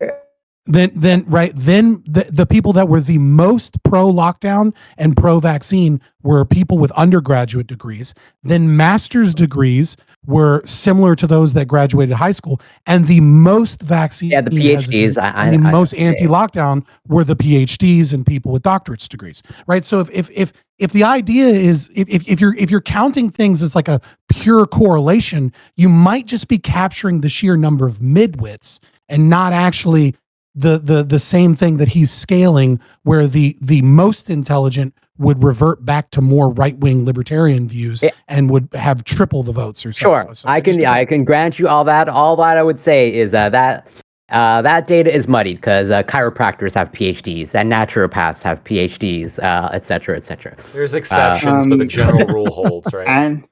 Then the people that were the most pro-lockdown and pro-vaccine were people with undergraduate degrees. Then master's degrees were similar to those that graduated high school, and the most vaccine, the PhDs, and the most anti-lockdown were the PhDs and people with doctorate's degrees, right? So if the idea is if you're counting things as like a pure correlation, you might just be capturing the sheer number of midwits and not actually the same thing that he's scaling, where the most intelligent would revert back to more right-wing libertarian views and would have triple the votes or something. Sure, I can grant you all that. All that I would say is that data is muddied because chiropractors have PhDs and naturopaths have PhDs, et cetera, et cetera. There's exceptions, but the general rule holds, right?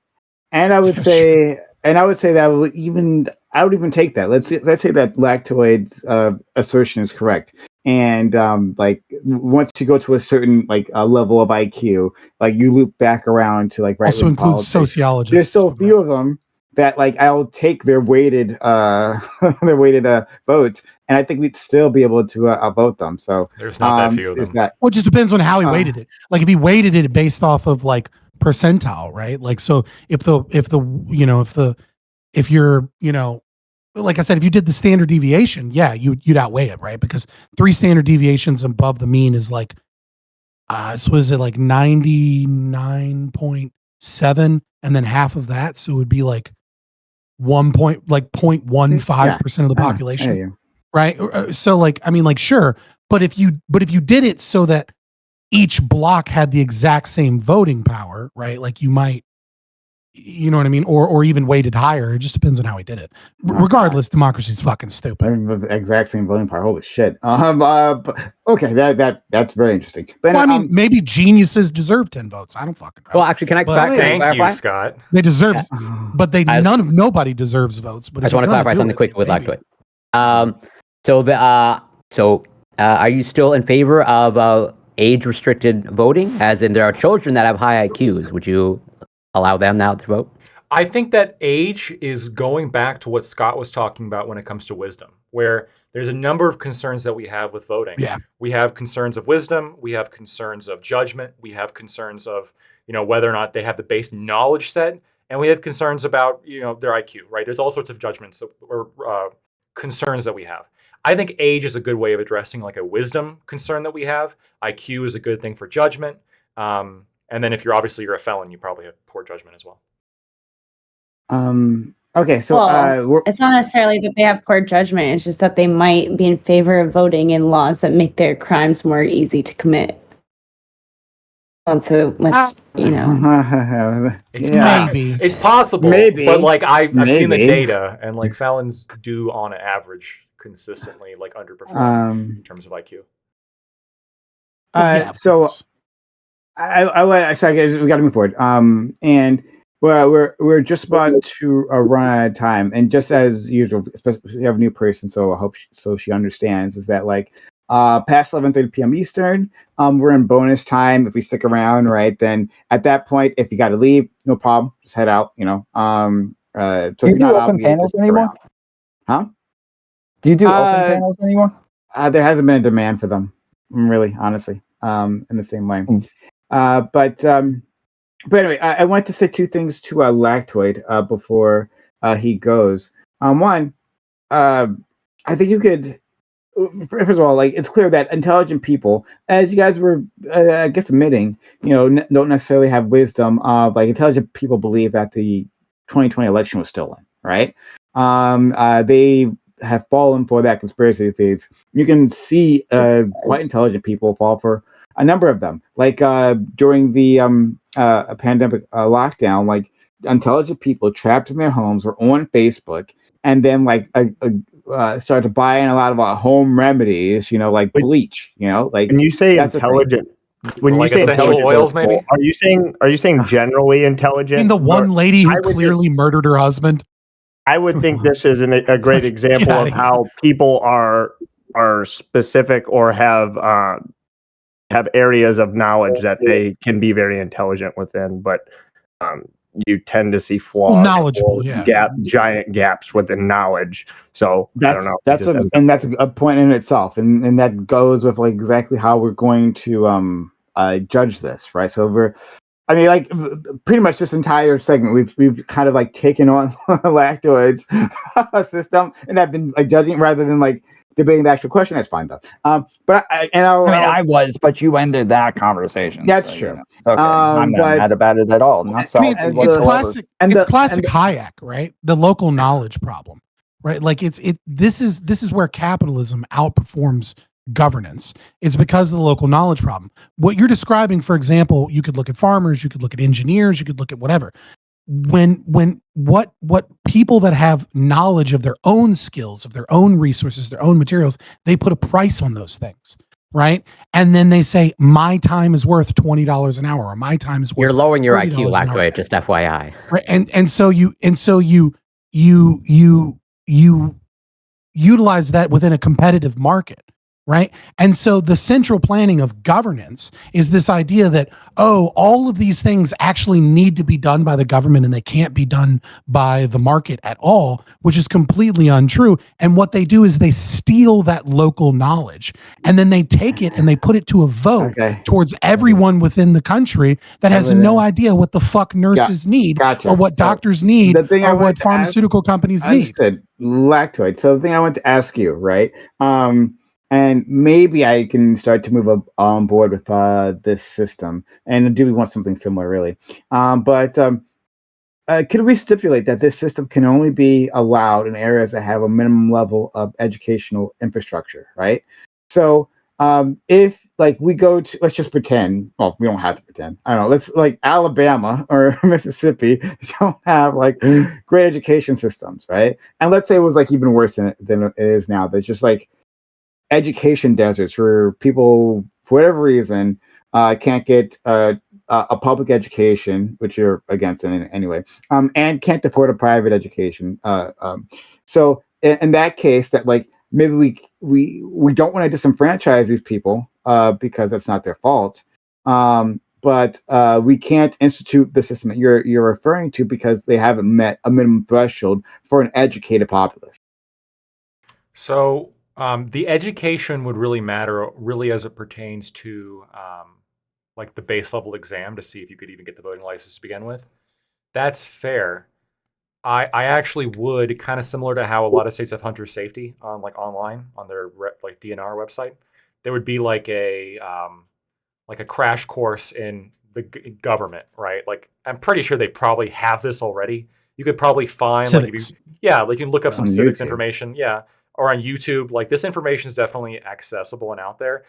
And I would say, that I would even take that. Let's say that Lactoid's assertion is correct, and like once you go to a certain level of IQ, like you loop back around to like also includes politics. Sociologists. There's so few of them that like I'll take their weighted votes, and I think we'd still be able to vote them. So there's not that few of them. Well, it just depends on how he weighted it. Like if he weighted it based off of like percentile, right? Like so if you're like I said, if you did the standard deviation, yeah, you'd outweigh it, right? Because 3 standard deviations above the mean is like so was it like 99.7, and then half of that, so it would be like 0.15% of the population, right? So like I mean, like sure, but if you did it so that each block had the exact same voting power, right? Like you might, you know what I mean, or even weighted higher. It just depends on how he did it. Regardless, democracy's fucking stupid. The exact same voting power. Holy shit. Okay, that's very interesting. But well, I mean, maybe geniuses deserve 10 votes. I don't fucking know. Well, actually, can I thank you, Scott. They deserve, but nobody deserves votes. But I just want to clarify something quick with Lactoid. So are you still in favor of age-restricted voting? As in, there are children that have high IQs. Would you allow them now to vote? I think that age is going back to what Scott was talking about when it comes to wisdom, where there's a number of concerns that we have with voting. Yeah. We have concerns of wisdom. We have concerns of judgment. We have concerns of, whether or not they have the base knowledge set. And we have concerns about, their IQ, right? There's all sorts of judgments or concerns that we have. I think age is a good way of addressing like a wisdom concern that we have. IQ is a good thing for judgment. And then if you're a felon, you probably have poor judgment as well. Okay, so it's not necessarily that they have poor judgment. It's just that they might be in favor of voting in laws that make their crimes more easy to commit. Not so much, It's maybe it's possible, Maybe. but like I've seen the Maybe. data, and like felons do on average consistently like underperform in terms of IQ. So I guess we got to move forward. And we're just about to run out of time. And just as usual, especially we have a new person, so I hope she understands is that like past 11:30 p.m. Eastern, we're in bonus time. If we stick around, right, then at that point, if you got to leave, no problem, just head out. So Do you do open panels anymore? Huh? Do you do open panels anymore? There hasn't been a demand for them, really, honestly, in the same way. But anyway, I want to say two things to Lactoid before he goes. One, I think you could. First of all, like it's clear that intelligent people, as you guys were, I guess, admitting, don't necessarily have wisdom. Like intelligent people believe that the 2020 election was stolen, right? They have fallen for that conspiracy theories. You can see quite intelligent people fall for a number of them. Like during the pandemic lockdown, like intelligent people trapped in their homes were on Facebook, and then like started to buy in a lot of home remedies, like bleach. Like when you say that's intelligent, when like you say essential intelligent, oils, maybe. Are you saying generally intelligent? I mean, the one lady who clearly murdered her husband. I would think this is a great example of how people are specific or have areas of knowledge that they can be very intelligent within, but you tend to see flaws, knowledgeable, giant gaps within knowledge. So I don't know. That's a point in itself, and that goes with like exactly how we're going to judge this, right? So like pretty much this entire segment, we've kind of like taken on Lactoid's system, and I've been like judging rather than like debating the actual question. That's fine though. But I was, but you ended that conversation. That's so, true. It's okay. I'm not mad about it at all. Not I mean, salty it's whatsoever. classic. It's classic Hayek, right? The local knowledge problem, right? Like this is where capitalism outperforms governance. It's because of the local knowledge problem. What you're describing, for example, you could look at farmers, you could look at engineers, you could look at whatever. What people that have knowledge of their own skills, of their own resources, their own materials, they put a price on those things, right? And then they say, my time is worth $20 an hour, or my time is worth. You're lowering your $30 IQ, an hour. Lactoid, just FYI. Right. And so you utilize that within a competitive market. Right. And so the central planning of governance is this idea that, all of these things actually need to be done by the government and they can't be done by the market at all, which is completely untrue. And what they do is they steal that local knowledge and then they take it and they put it to a vote towards everyone within the country that has no idea what the fuck nurses need or what doctors need or what pharmaceutical companies need. Understood. Lactoid. So the thing I want to ask you, right? And maybe I can start to move on board with this system. And do we want something similar, really? But could we stipulate that this system can only be allowed in areas that have a minimum level of educational infrastructure, right? So if like we go to, let's just pretend, well, we don't have to pretend. I don't know. Let's like Alabama or Mississippi don't have like great education systems, right? And let's say it was like even worse than it is now. There's just like education deserts where people, for whatever reason, can't get a public education, which you're against anyway, and can't afford a private education. So in that case, that like maybe we don't want to disenfranchise these people because that's not their fault. But we can't institute the system that you're referring to because they haven't met a minimum threshold for an educated populace. So the education would really matter, really, as it pertains to like the base level exam to see if you could even get the voting license to begin with. That's fair. I actually would, kind of similar to how a lot of states have hunter safety on like online on their like DNR website. There would be like a crash course in the government, right? Like I'm pretty sure they probably have this already. You could probably find like if you, like you can look up some On civics YouTube. information, or on YouTube. Like this information is definitely accessible and out there.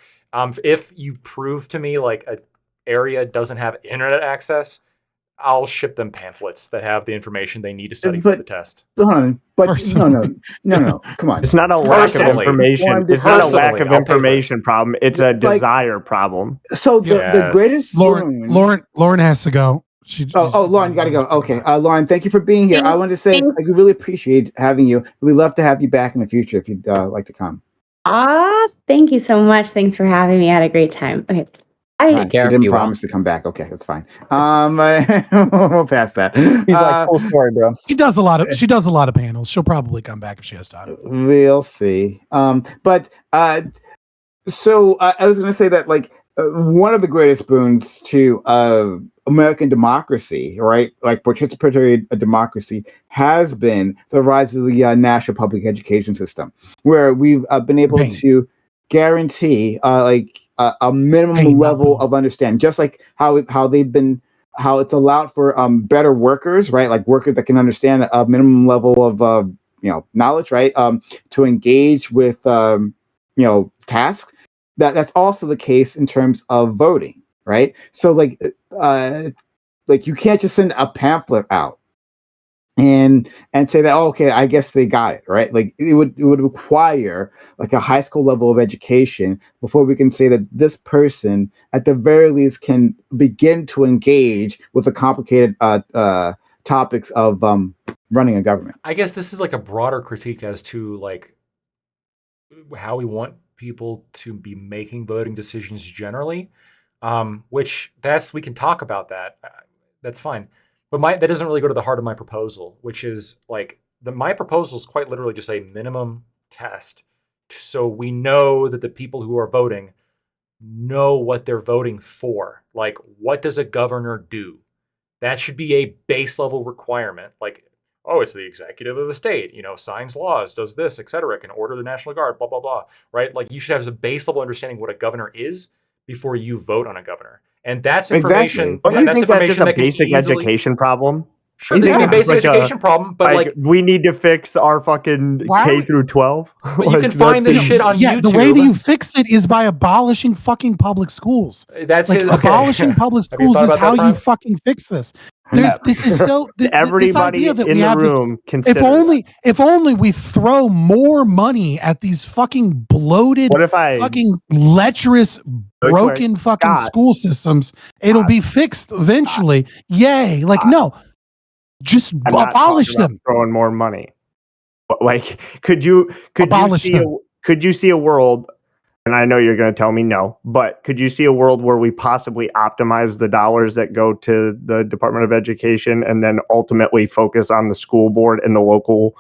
If you prove to me like a area doesn't have internet access, I'll ship them pamphlets that have the information they need to study for the test. Hold on, but no, come on. It's not a lack of Personally. information. Well, It's not a lack personally, of I'll pay for it. information problem. It's a Like- desire problem. So the greatest boon- Lauren has to go. She, Lauren, you got to go. Okay, Lauren, thank you for being here. I wanted to say Thanks. I really appreciate having you. We'd love to have you back in the future if you'd like to come. Thank you so much. Thanks for having me. I had a great time. Okay. She didn't promise to come back. Okay, that's fine. We'll pass that. He's like, cool story, bro. She does a lot of panels. She'll probably come back if she has time. We'll see. So I was going to say that like one of the greatest boons to American democracy, right, like participatory democracy, has been the rise of the national public education system, where we've been able to guarantee a minimum level of understanding, just like how it's allowed for better workers, right, like workers that can understand a minimum level of knowledge, right, to engage with tasks. That's also the case in terms of voting, right? So like you can't just send a pamphlet out and say that, oh, okay, I guess they got it, right? Like it would require like a high school level of education before we can say that this person at the very least can begin to engage with the complicated topics of running a government. I guess this is like a broader critique as to like how we want people to be making voting decisions generally, which we can talk about that. That's fine. But that doesn't really go to the heart of my proposal, which is like my proposal is quite literally just a minimum test. So we know that the people who are voting know what they're voting for. Like, what does a governor do? That should be a base level requirement. Like, oh, it's the executive of the state, signs laws, does this, etc., can order the National Guard, blah, blah, blah, right? Like you should have a base level understanding what a governor is before you vote on a governor. And that's information. But you that's think that's information just a that can basic easily, education problem? Sure, there's a basic education problem, but like we need to fix our fucking K through 12. But you can find this shit on YouTube. The way that you fix it is by abolishing fucking public schools. That's like, it. Okay. Abolishing public Have you schools thought is about that, how you Brian? fucking fix this. This is so. Everybody this idea that in we the have room this, consider if only we throw more money at these fucking bloated, fucking lecherous, broken fucking school systems, it'll be fixed eventually. Yay! Like no. Just I'm not abolish talking about them. Throwing more money. But like, could you Abolish them. could you see a world? And I know you're going to tell me no, but could you see a world where we possibly optimize the dollars that go to the Department of Education and then ultimately focus on the school board and the local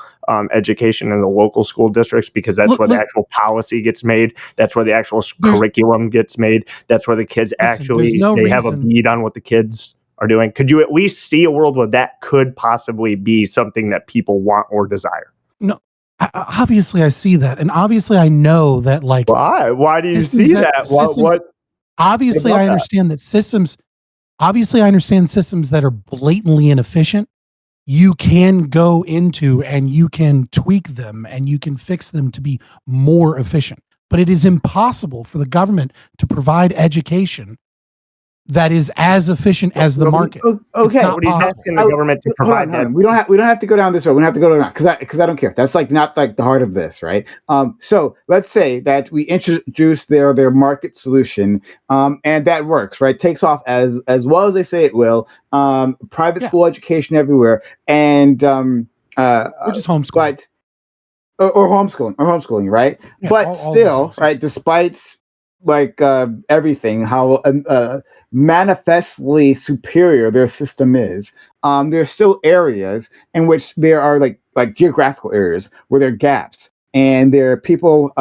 education and the local school districts? Because that's where the actual policy gets made. That's where the actual curriculum gets made. That's where the kids actually have a bead on what the kids are doing. Could you at least see a world where that could possibly be something that people want or desire? No, obviously I see that, and obviously I know that. Like, why do you see that? What? Obviously, I understand that systems. Obviously, I understand systems that are blatantly inefficient. You can go into and you can tweak them and you can fix them to be more efficient. But it is impossible for the government to provide education that is as efficient as the market. Okay, what are you asking the government to provide that? We don't have to go down this road. We don't have to go down because I don't care. That's like not like the heart of this, right? So let's say that we introduce their market solution, and that works, right? Takes off as well as they say it will. Private school education everywhere, and we're just homeschooling. Or homeschooling, right? Yeah, but still, right? Despite like everything, how manifestly superior their system is, there's still areas in which there are like geographical areas where there are gaps, and there are people.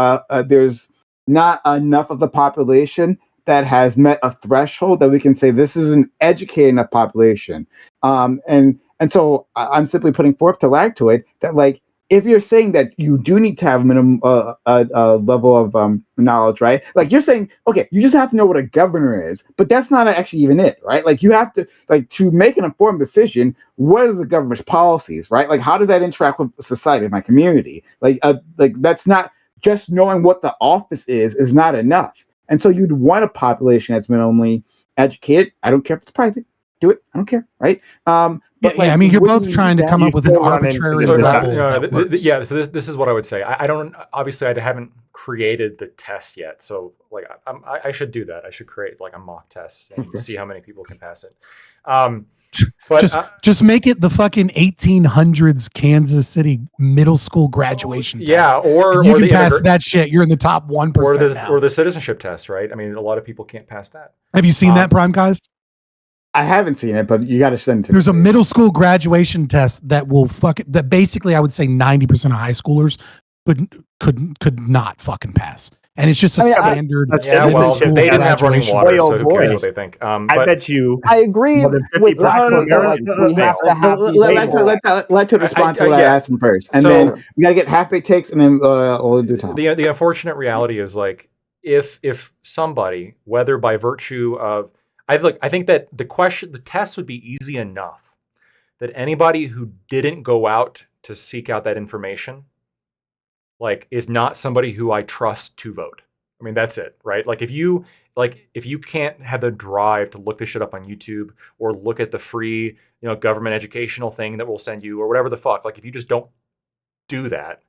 There's not enough of the population that has met a threshold that we can say this is an educated enough population, and And so I'm simply putting forth to Lactoid that, like, if you're saying that you do need to have a minimum level of knowledge, right? Like you're saying, okay, you just have to know what a governor is, but that's not actually even it, right? Like you have to, like, to make an informed decision, what are the governor's policies, right? Like how does that interact with society, my community? Like that's not just knowing what the office is not enough. And so you'd want a population that's minimally educated. I don't care if it's private. Do it. I don't care, right? But I mean, you're both trying to come up with an arbitrary level. So this is what I would say. I don't, obviously I haven't created the test yet. So like I should do that. I should create like a mock test and see how many people can pass it. But just make it the fucking 1800s Kansas City middle school graduation test. Yeah, or if you can pass that shit, you're in the top 1%. Or the citizenship test, right? I mean, a lot of people can't pass that. Have you seen that, Prime Guys? I haven't seen it, but you got to send it to me. There's a middle school graduation test that will that basically I would say 90% of high schoolers could not fucking pass. And it's just a standard. They didn't have running water, so who cares what they think? I bet you. I agree with we have to have let to respond to what I asked him first, and then we gotta get half-baked takes, and then we'll do time. The unfortunate reality is, like, if somebody, whether by virtue of, I think that the test would be easy enough that anybody who didn't go out to seek out that information, like, is not somebody who I trust to vote. I mean, that's it, right? Like if you can't have the drive to look this shit up on YouTube or look at the free, government educational thing that we'll send you or whatever the fuck, like if you just don't do that,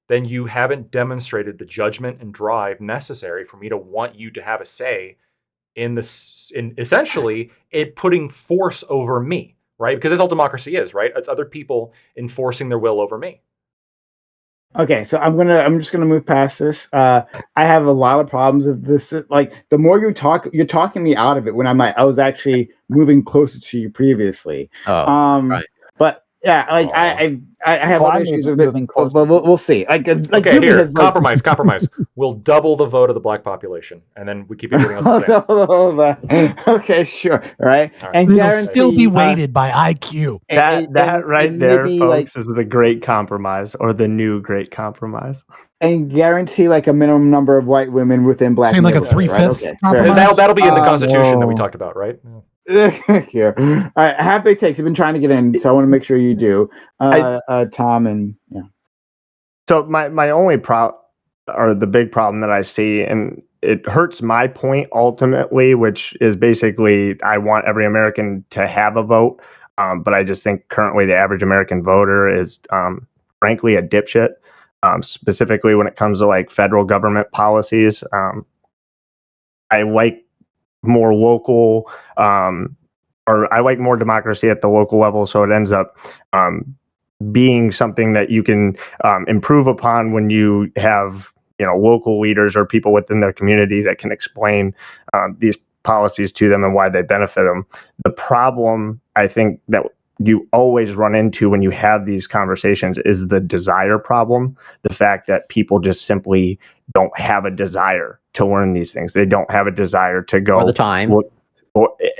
then you haven't demonstrated the judgment and drive necessary for me to want you to have a say in essentially it putting force over me, right? Because that's all democracy is, right? It's other people enforcing their will over me. Okay, so I'm just gonna move past this. I have a lot of problems with this. Like, the more you talk, you're talking me out of it when I was actually moving closer to you previously. Right. But yeah, like I have other issues with it, but we'll see. Okay, here, compromise. We'll double the vote of the black population, and then we keep everything else the same. Okay, sure, right? And it'll still be weighted by IQ. That right there, folks, is the great compromise, or the new great compromise. And guarantee like a minimum number of white women within black. Saying like a 3/5 compromise. That'll be in the Constitution that we talked about, right? Here. All right, half-baked takes. You've been trying to get in, so I want to make sure you do. Tom and yeah. So my only or the big problem that I see, and it hurts my point ultimately, which is basically I want every American to have a vote, but I just think currently the average American voter is frankly a dipshit, specifically when it comes to like federal government policies. I like more local, or I like more democracy at the local level, so it ends up being something that you can improve upon when you have local leaders or people within their community that can explain these policies to them and why they benefit them. The problem I think that you always run into when you have these conversations is the desire problem. The fact that people just simply don't have a desire to learn these things. They don't have a desire to go. Or the time.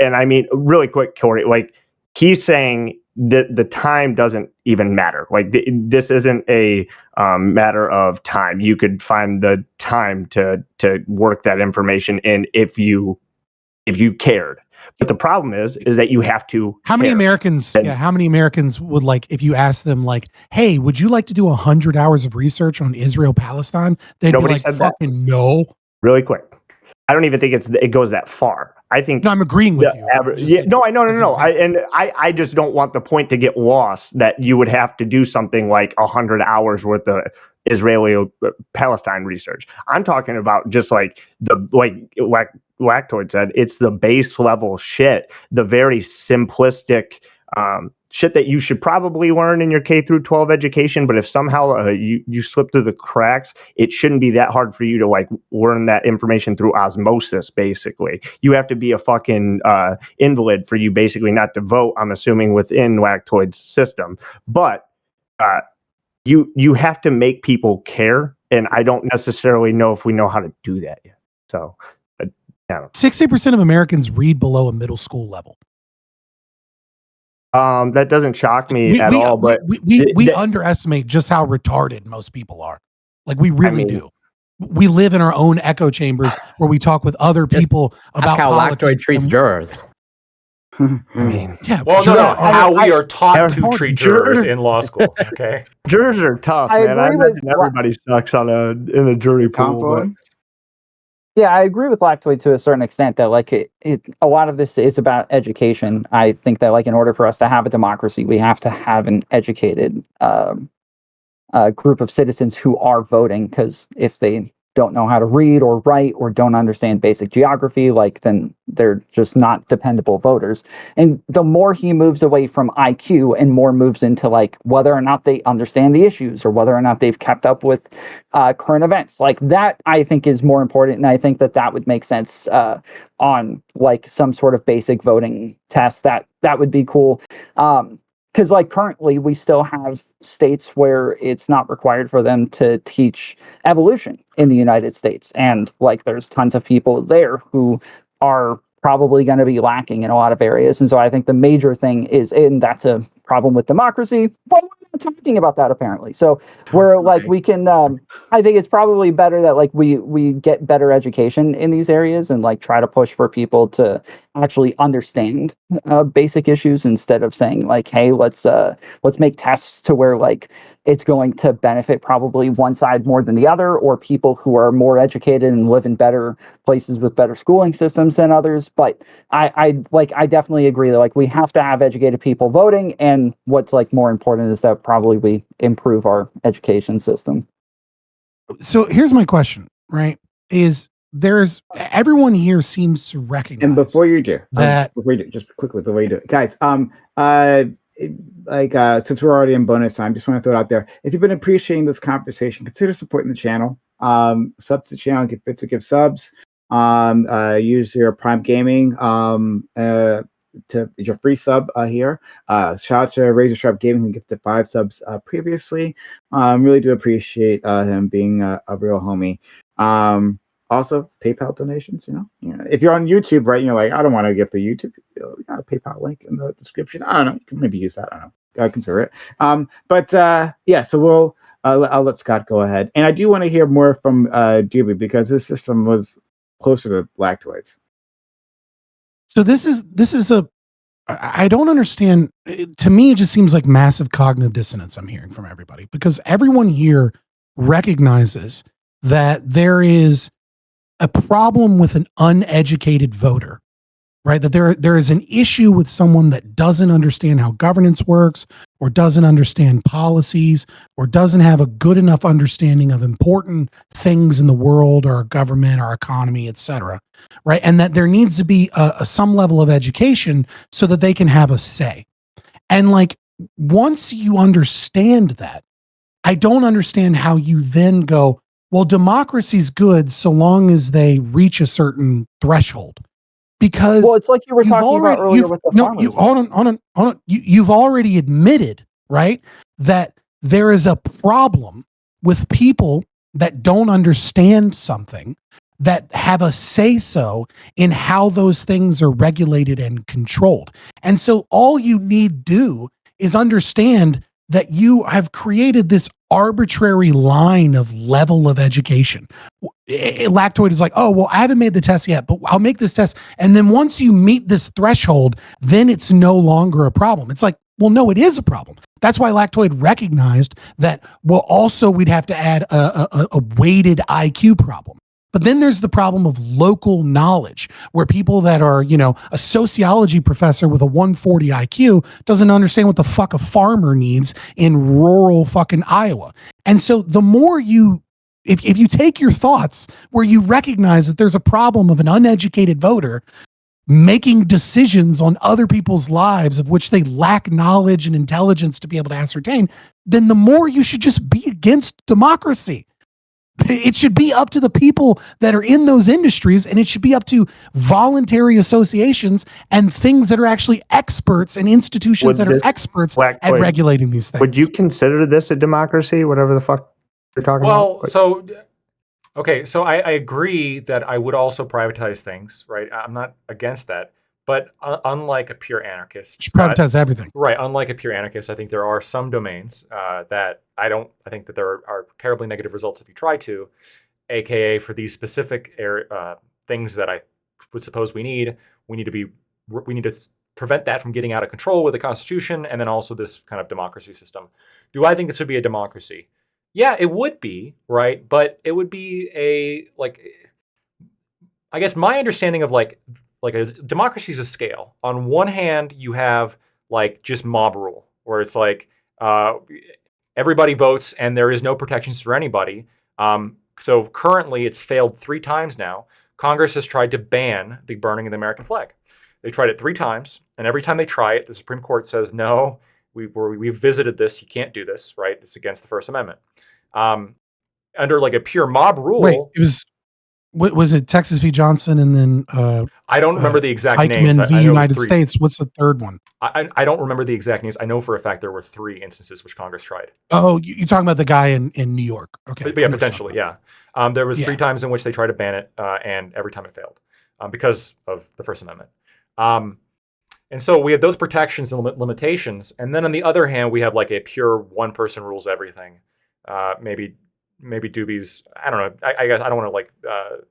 And I mean, really quick, Corey, like he's saying that the time doesn't even matter. Like this isn't a matter of time. You could find the time to work that information in if you cared. But the problem is that you have to. How many Americans? How many Americans would, like, if you ask them, like, "Hey, would you like to do 100 hours of research on Israel Palestine?" They'd Nobody be like, said "Fucking no." Really quick, I don't even think it goes that far. I think I'm agreeing with you. I just don't want the point to get lost that you would have to do something like 100 hours worth of Israeli Palestine research. I'm talking about just like Lactoid said, it's the base level shit, the very simplistic shit that you should probably learn in your K through 12 education. But if somehow you slip through the cracks, it shouldn't be that hard for you to like learn that information through osmosis. Basically, you have to be a fucking invalid for you basically not to vote. I'm assuming within Lactoid's system, but you have to make people care, and I don't necessarily know if we know how to do that yet. So. 60% of Americans read below a middle school level. That doesn't shock me at all. But we underestimate just how retarded most people are. Like we really do. We live in our own echo chambers where we talk with other people about how politics. Lactoid treats jurors. I mean, yeah. Well, no, how we are taught to treat jurors in law school. Okay. Jurors are tough, I man. I agree with imagine everybody sucks in the jury pool. But Yeah, I agree with Lactoid to a certain extent that like a lot of this is about education. I think that like in order for us to have a democracy, we have to have an educated group of citizens who are voting, because if they don't know how to read or write or don't understand basic geography, like then they're just not dependable voters. And the more he moves away from IQ and more moves into like whether or not they understand the issues or whether or not they've kept up with current events, like that I think is more important. And I think that would make sense on like some sort of basic voting test. That would be cool. Because like currently we still have states where it's not required for them to teach evolution in the United States. And like there's tons of people there who are probably going to be lacking in a lot of areas. And so I think the major thing is, and that's a problem with democracy, but we're not talking about that apparently. So we're like, we can, I think it's probably better that like we get better education in these areas and like try to push for people to actually understand basic issues instead of saying like, hey, let's make tests to where like it's going to benefit probably one side more than the other, or people who are more educated and live in better places with better schooling systems than others. But I definitely agree that like we have to have educated people voting, and what's like more important is that probably we improve our education system. So here's my question, right? Is there's everyone here seems to recognize. And before you do that, just quickly before you do it, guys, since we're already in bonus time, just want to throw it out there. If you've been appreciating this conversation, consider supporting the channel. Sub to the channel, give bits or give subs. Use your Prime Gaming to your free sub here. Shout out to Razor Sharp Gaming who gifted 5 subs previously. Really do appreciate him being a real homie. Also, PayPal donations, you know, if you're on YouTube, right, and you're like, I don't want to give the YouTube, we got a PayPal link in the description. I don't know, you can maybe use that. I don't know, consider it. Yeah, so I'll let Scott go ahead, and I do want to hear more from Doobie because this system was closer to Lactoids. So this is I don't understand. To me, it just seems like massive cognitive dissonance I'm hearing from everybody, because everyone here recognizes that there is a problem with an uneducated voter, right? That there is an issue with someone that doesn't understand how governance works, or doesn't understand policies, or doesn't have a good enough understanding of important things in the world, or our government, our economy, etc. Right? And that there needs to be some level of education so that they can have a say. And like, once you understand that, I don't understand how you then go, well, democracy's good so long as they reach a certain threshold. Because it's like you were talking about earlier with the farmers. Hold on. You've already admitted, right, that there is a problem with people that don't understand something, that have a say-so in how those things are regulated and controlled. And so all you need do is understand that you have created this arbitrary line of level of education. Lactoid is like, oh, well, I haven't made the test yet, but I'll make this test. And then once you meet this threshold, then it's no longer a problem. It's like, well, no, it is a problem. That's why Lactoid recognized that, well, also we'd have to add a weighted IQ problem. But then there's the problem of local knowledge, where people that are, you know, a sociology professor with a 140 IQ doesn't understand what the fuck a farmer needs in rural fucking Iowa. And so the more you, if you take your thoughts where you recognize that there's a problem of an uneducated voter making decisions on other people's lives of which they lack knowledge and intelligence to be able to ascertain, then the more you should just be against democracy. It should be up to the people that are in those industries, and it should be up to voluntary associations and things that are actually experts and institutions that are experts at regulating these things. Would you consider this a democracy, whatever the fuck you're talking about? So I agree that I would also privatize things, right? I'm not against that. But unlike a pure anarchist, Should privatize everything. Right. Unlike a pure anarchist, I think there are some domains that I think that there are terribly negative results if you try to, aka for these specific things that I would suppose we need to prevent that from getting out of control with the Constitution, and then also this kind of democracy system. Do I think this would be a democracy? Yeah, it would be, right? But it would be I guess my understanding of like a democracy is a scale. On one hand, you have like just mob rule, where it's like everybody votes and there is no protections for anybody. So currently, it's failed 3 times now. Congress has tried to ban the burning of the American flag. They tried it 3 times, and every time they try it, the Supreme Court says, no, we've visited this, you can't do this, right? It's against the First Amendment. Under like a pure mob rule. Wait, was it Texas v. Johnson and then I don't remember the exact names. Eichmann v. United States. What's the third one? I don't remember the exact names. I know for a fact there were 3 instances which Congress tried. Oh, you're talking about the guy in New York. Okay. But yeah, potentially, yeah. There was 3 times in which they tried to ban it, and every time it failed because of the First Amendment. And so we have those protections and limitations. And then on the other hand, we have like a pure one person rules everything. Maybe Doobies. I don't know. I guess I don't want to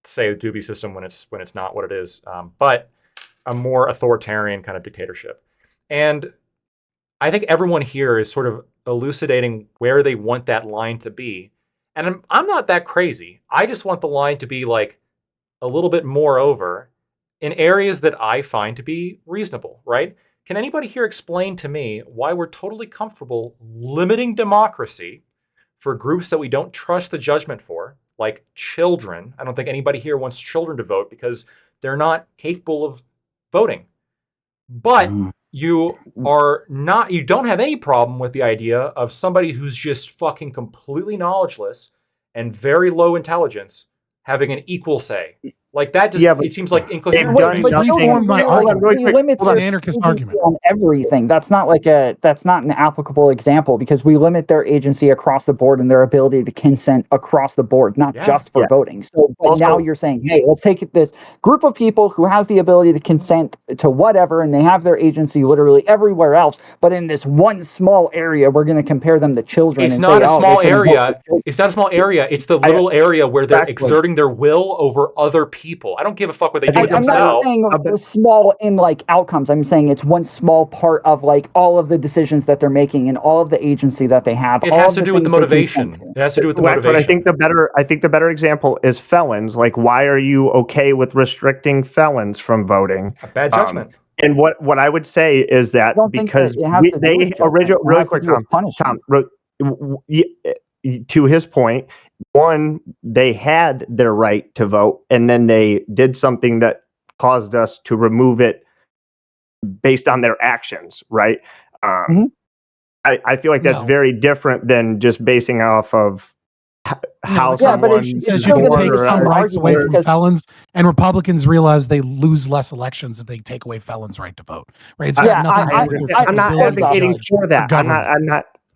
say a Doobie system when it's not what it is. But a more authoritarian kind of dictatorship. And I think everyone here is sort of elucidating where they want that line to be. And I'm not that crazy. I just want the line to be like a little bit more over in areas that I find to be reasonable, right? Can anybody here explain to me why we're totally comfortable limiting democracy for groups that we don't trust the judgment for, like children? I don't think anybody here wants children to vote because they're not capable of voting. But you don't have any problem with the idea of somebody who's just fucking completely knowledgeless and very low intelligence having an equal say. Like that just it seems like incoherent. We limit their anarchist argument on everything. That's not an applicable example because we limit their agency across the board and their ability to consent across the board, not just for voting. So but now you're saying, hey, let's take this group of people who has the ability to consent to whatever, and they have their agency literally everywhere else, but in this one small area, we're going to compare them to children. It's not a small area. It's not a small area. It's the little area where they're exerting their will over other people. I don't give a fuck what they do with themselves. I'm not saying small in like outcomes. I'm saying it's one small part of like all of the decisions that they're making and all of the agency that they have. It has to do with the motivation. It has to do with the motivation. But I think the better example is felons. Like, why are you okay with restricting felons from voting? A bad judgment. And what I would say is that because they originally, really quick, Tom, to his point, one, they had their right to vote, and then they did something that caused us to remove it based on their actions, right? I feel like that's very different than just basing off of how someone says you can take some rights away from felons, and Republicans realize they lose less elections if they take away felons' right to vote. Right? It's got nothing to do with I'm not advocating for that.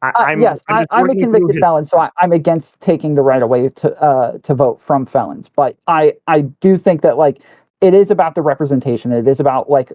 I'm a convicted felon, so I'm against taking the right away to vote from felons. But I do think that like it is about the representation. It is about like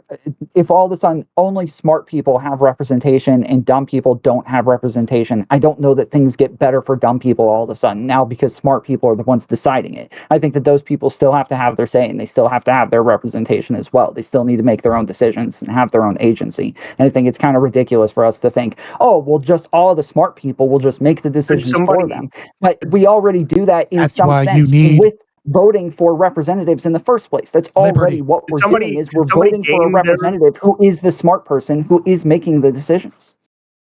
if all of a sudden only smart people have representation and dumb people don't have representation, I don't know that things get better for dumb people all of a sudden now because smart people are the ones deciding it. I think that those people still have to have their say and they still have to have their representation as well. They still need to make their own decisions and have their own agency. And I think it's kind of ridiculous for us to think, oh, well, just all of the smart people will just make the decisions for them. But we already do that in some sense with voting for representatives in the first place. That's already what we're doing is we're voting for a representative who is the smart person who is making the decisions.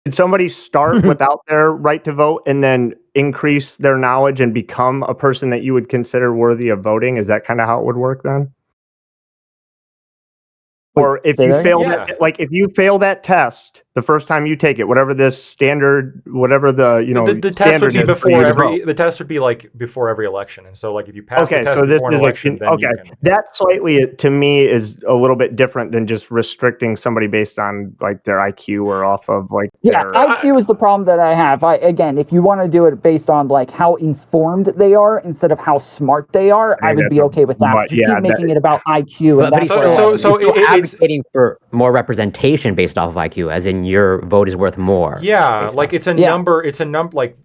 Did somebody start without their right to vote and then increase their knowledge and become a person that you would consider worthy of voting? Is that kind of how it would work then? Or if say you that fail again? that, like if you fail that test the first time you take it, whatever this standard, whatever the the test would standard be is for before you to every. vote. The test would be like before every election, and so like if you pass the Okay, test so this before an is election, then you can. that slightly to me is a little bit different than just restricting somebody based on like their IQ or off of like Yeah, their IQ is the problem that I have. Again, if you want to do it based on like how informed they are instead of how smart they are, I would be okay with that. But you keep making it about IQ, and that's where he's still advocating for more representation based off of IQ, as in your vote is worth more. Yeah, like it's a number. It's a number. Like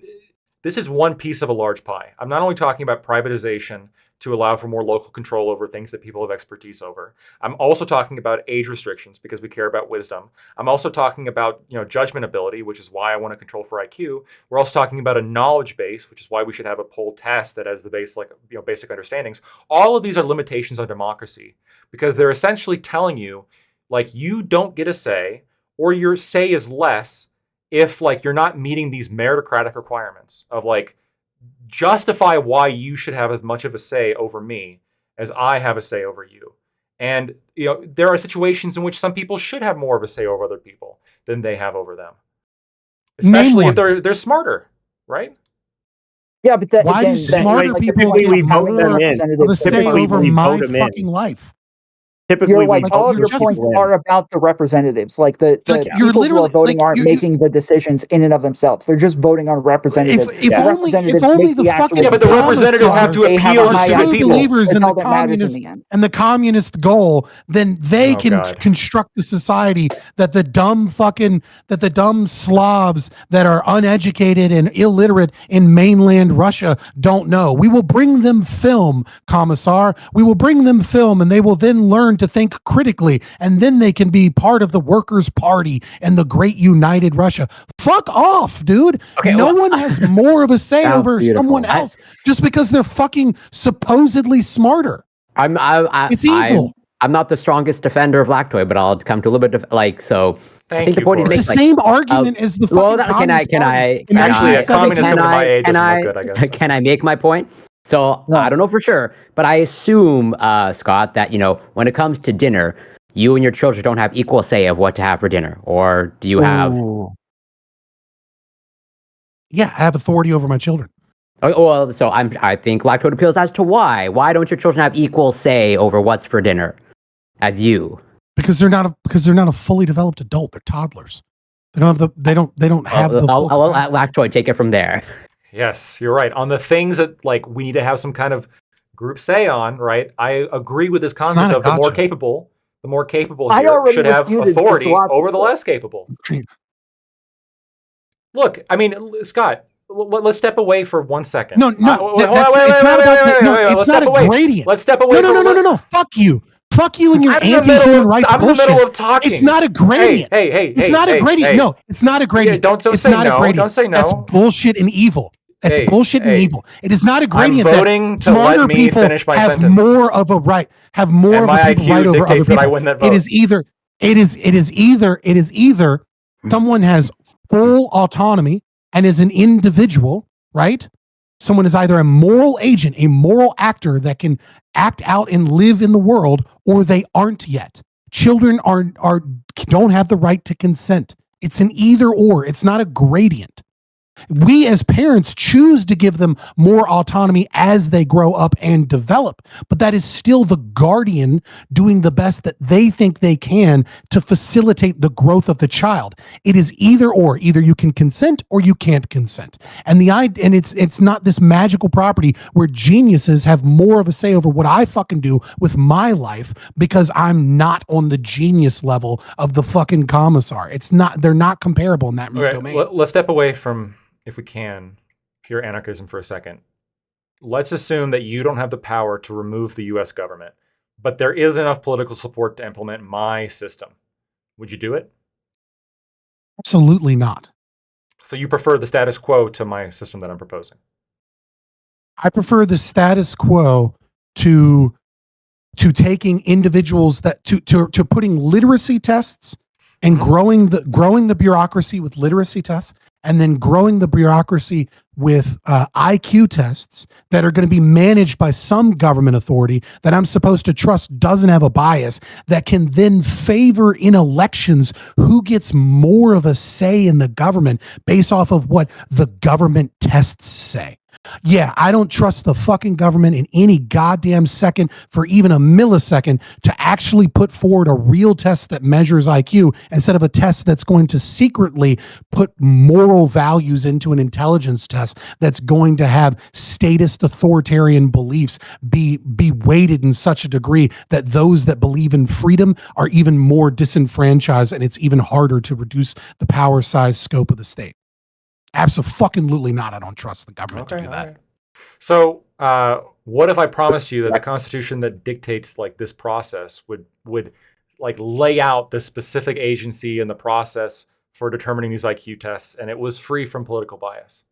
this is one piece of a large pie. I'm not only talking about privatization to allow for more local control over things that people have expertise over. I'm also talking about age restrictions because we care about wisdom. I'm also talking about judgment ability, which is why I want to control for IQ. We're also talking about a knowledge base, which is why we should have a poll test that has the base basic understandings. All of these are limitations on democracy because they're essentially telling you like you don't get a say or your say is less if like you're not meeting these meritocratic requirements of like justify why you should have as much of a say over me as I have a say over you. And there are situations in which some people should have more of a say over other people than they have over them. Especially if they're smarter, right? Yeah, but why do smarter people get more of a say over my fucking life? Typically, all of your points are about the representatives. Like the people who are voting aren't making the decisions in and of themselves. They're just voting on representatives. If only the fucking but the representatives have to appeal to the people. Believers in the communist and the communist goal, then they can construct the society that the dumb Slavs that are uneducated and illiterate in mainland Russia don't know. We will bring them film, Commissar. We will bring them film, and they will then learn to think critically, and then they can be part of the Workers' Party and the great united Russia. Fuck off, dude. Okay, no one has more of a say over someone else just because they're fucking supposedly smarter. It's evil. I'm not the strongest defender of Lactoid, but I'll come to a little bit of so. I think the point it's the same argument as the fucking communist party. Can I make my point? So I don't know for sure, but I assume, Scott, that when it comes to dinner, you and your children don't have equal say of what to have for dinner, or do you have? Yeah, I have authority over my children. Oh, well, so I think Lactoid appeals as to why. Why don't your children have equal say over what's for dinner, as you? Because they're not a fully developed adult. They're toddlers. They don't have I'll let Lactoid take it from there. Yes, you're right. On the things that like we need to have some kind of group say on, right? I agree with this concept of the more capable here should have authority over the less capable. Look, I mean, Scott, let's step away for 1 second. No, it's not a gradient. Let's step away. No. Fuck you. Fuck you and your anti-human rights bullshit. I'm in the middle of talking. It's not a gradient. Hey. It's not a gradient. No, it's not a gradient. Don't say no. Don't say no. That's bullshit and evil. That's bullshit and evil. It is not a gradient. I'm voting to let me finish my sentence. Have more of a right. Have more of a people right over other people. I win that vote. It is either someone has full autonomy and is an individual, right? Someone is either a moral agent, a moral actor that can act out and live in the world, or they aren't yet. Children don't have the right to consent. It's an either or. It's not a gradient. We as parents choose to give them more autonomy as they grow up and develop, but that is still the guardian doing the best that they think they can to facilitate the growth of the child. It is either or. Either you can consent or you can't consent. And it's not this magical property where geniuses have more of a say over what I fucking do with my life because I'm not on the genius level of the fucking commissar. They're not comparable in that domain. Let's step away from, if we can, pure anarchism for a second. Let's assume that you don't have the power to remove the U.S. government, but there is enough political support to implement my system. Would you do it? Absolutely not. So you prefer the status quo to my system that I'm proposing? I prefer the status quo to taking individuals to putting literacy tests and growing the bureaucracy with literacy tests and then growing the bureaucracy with IQ tests that are going to be managed by some government authority that I'm supposed to trust doesn't have a bias, that can then favor in elections who gets more of a say in the government based off of what the government tests say. Yeah, I don't trust the fucking government in any goddamn second for even a millisecond to actually put forward a real test that measures IQ instead of a test that's going to secretly put moral values into an intelligence test that's going to have statist authoritarian beliefs be weighted in such a degree that those that believe in freedom are even more disenfranchised, and it's even harder to reduce the power, size, scope of the state. Absolutely not. I don't trust the government to do that. Right. So, what if I promised you that the Constitution that dictates like this process would like lay out the specific agency and the process for determining these IQ tests, and it was free from political bias?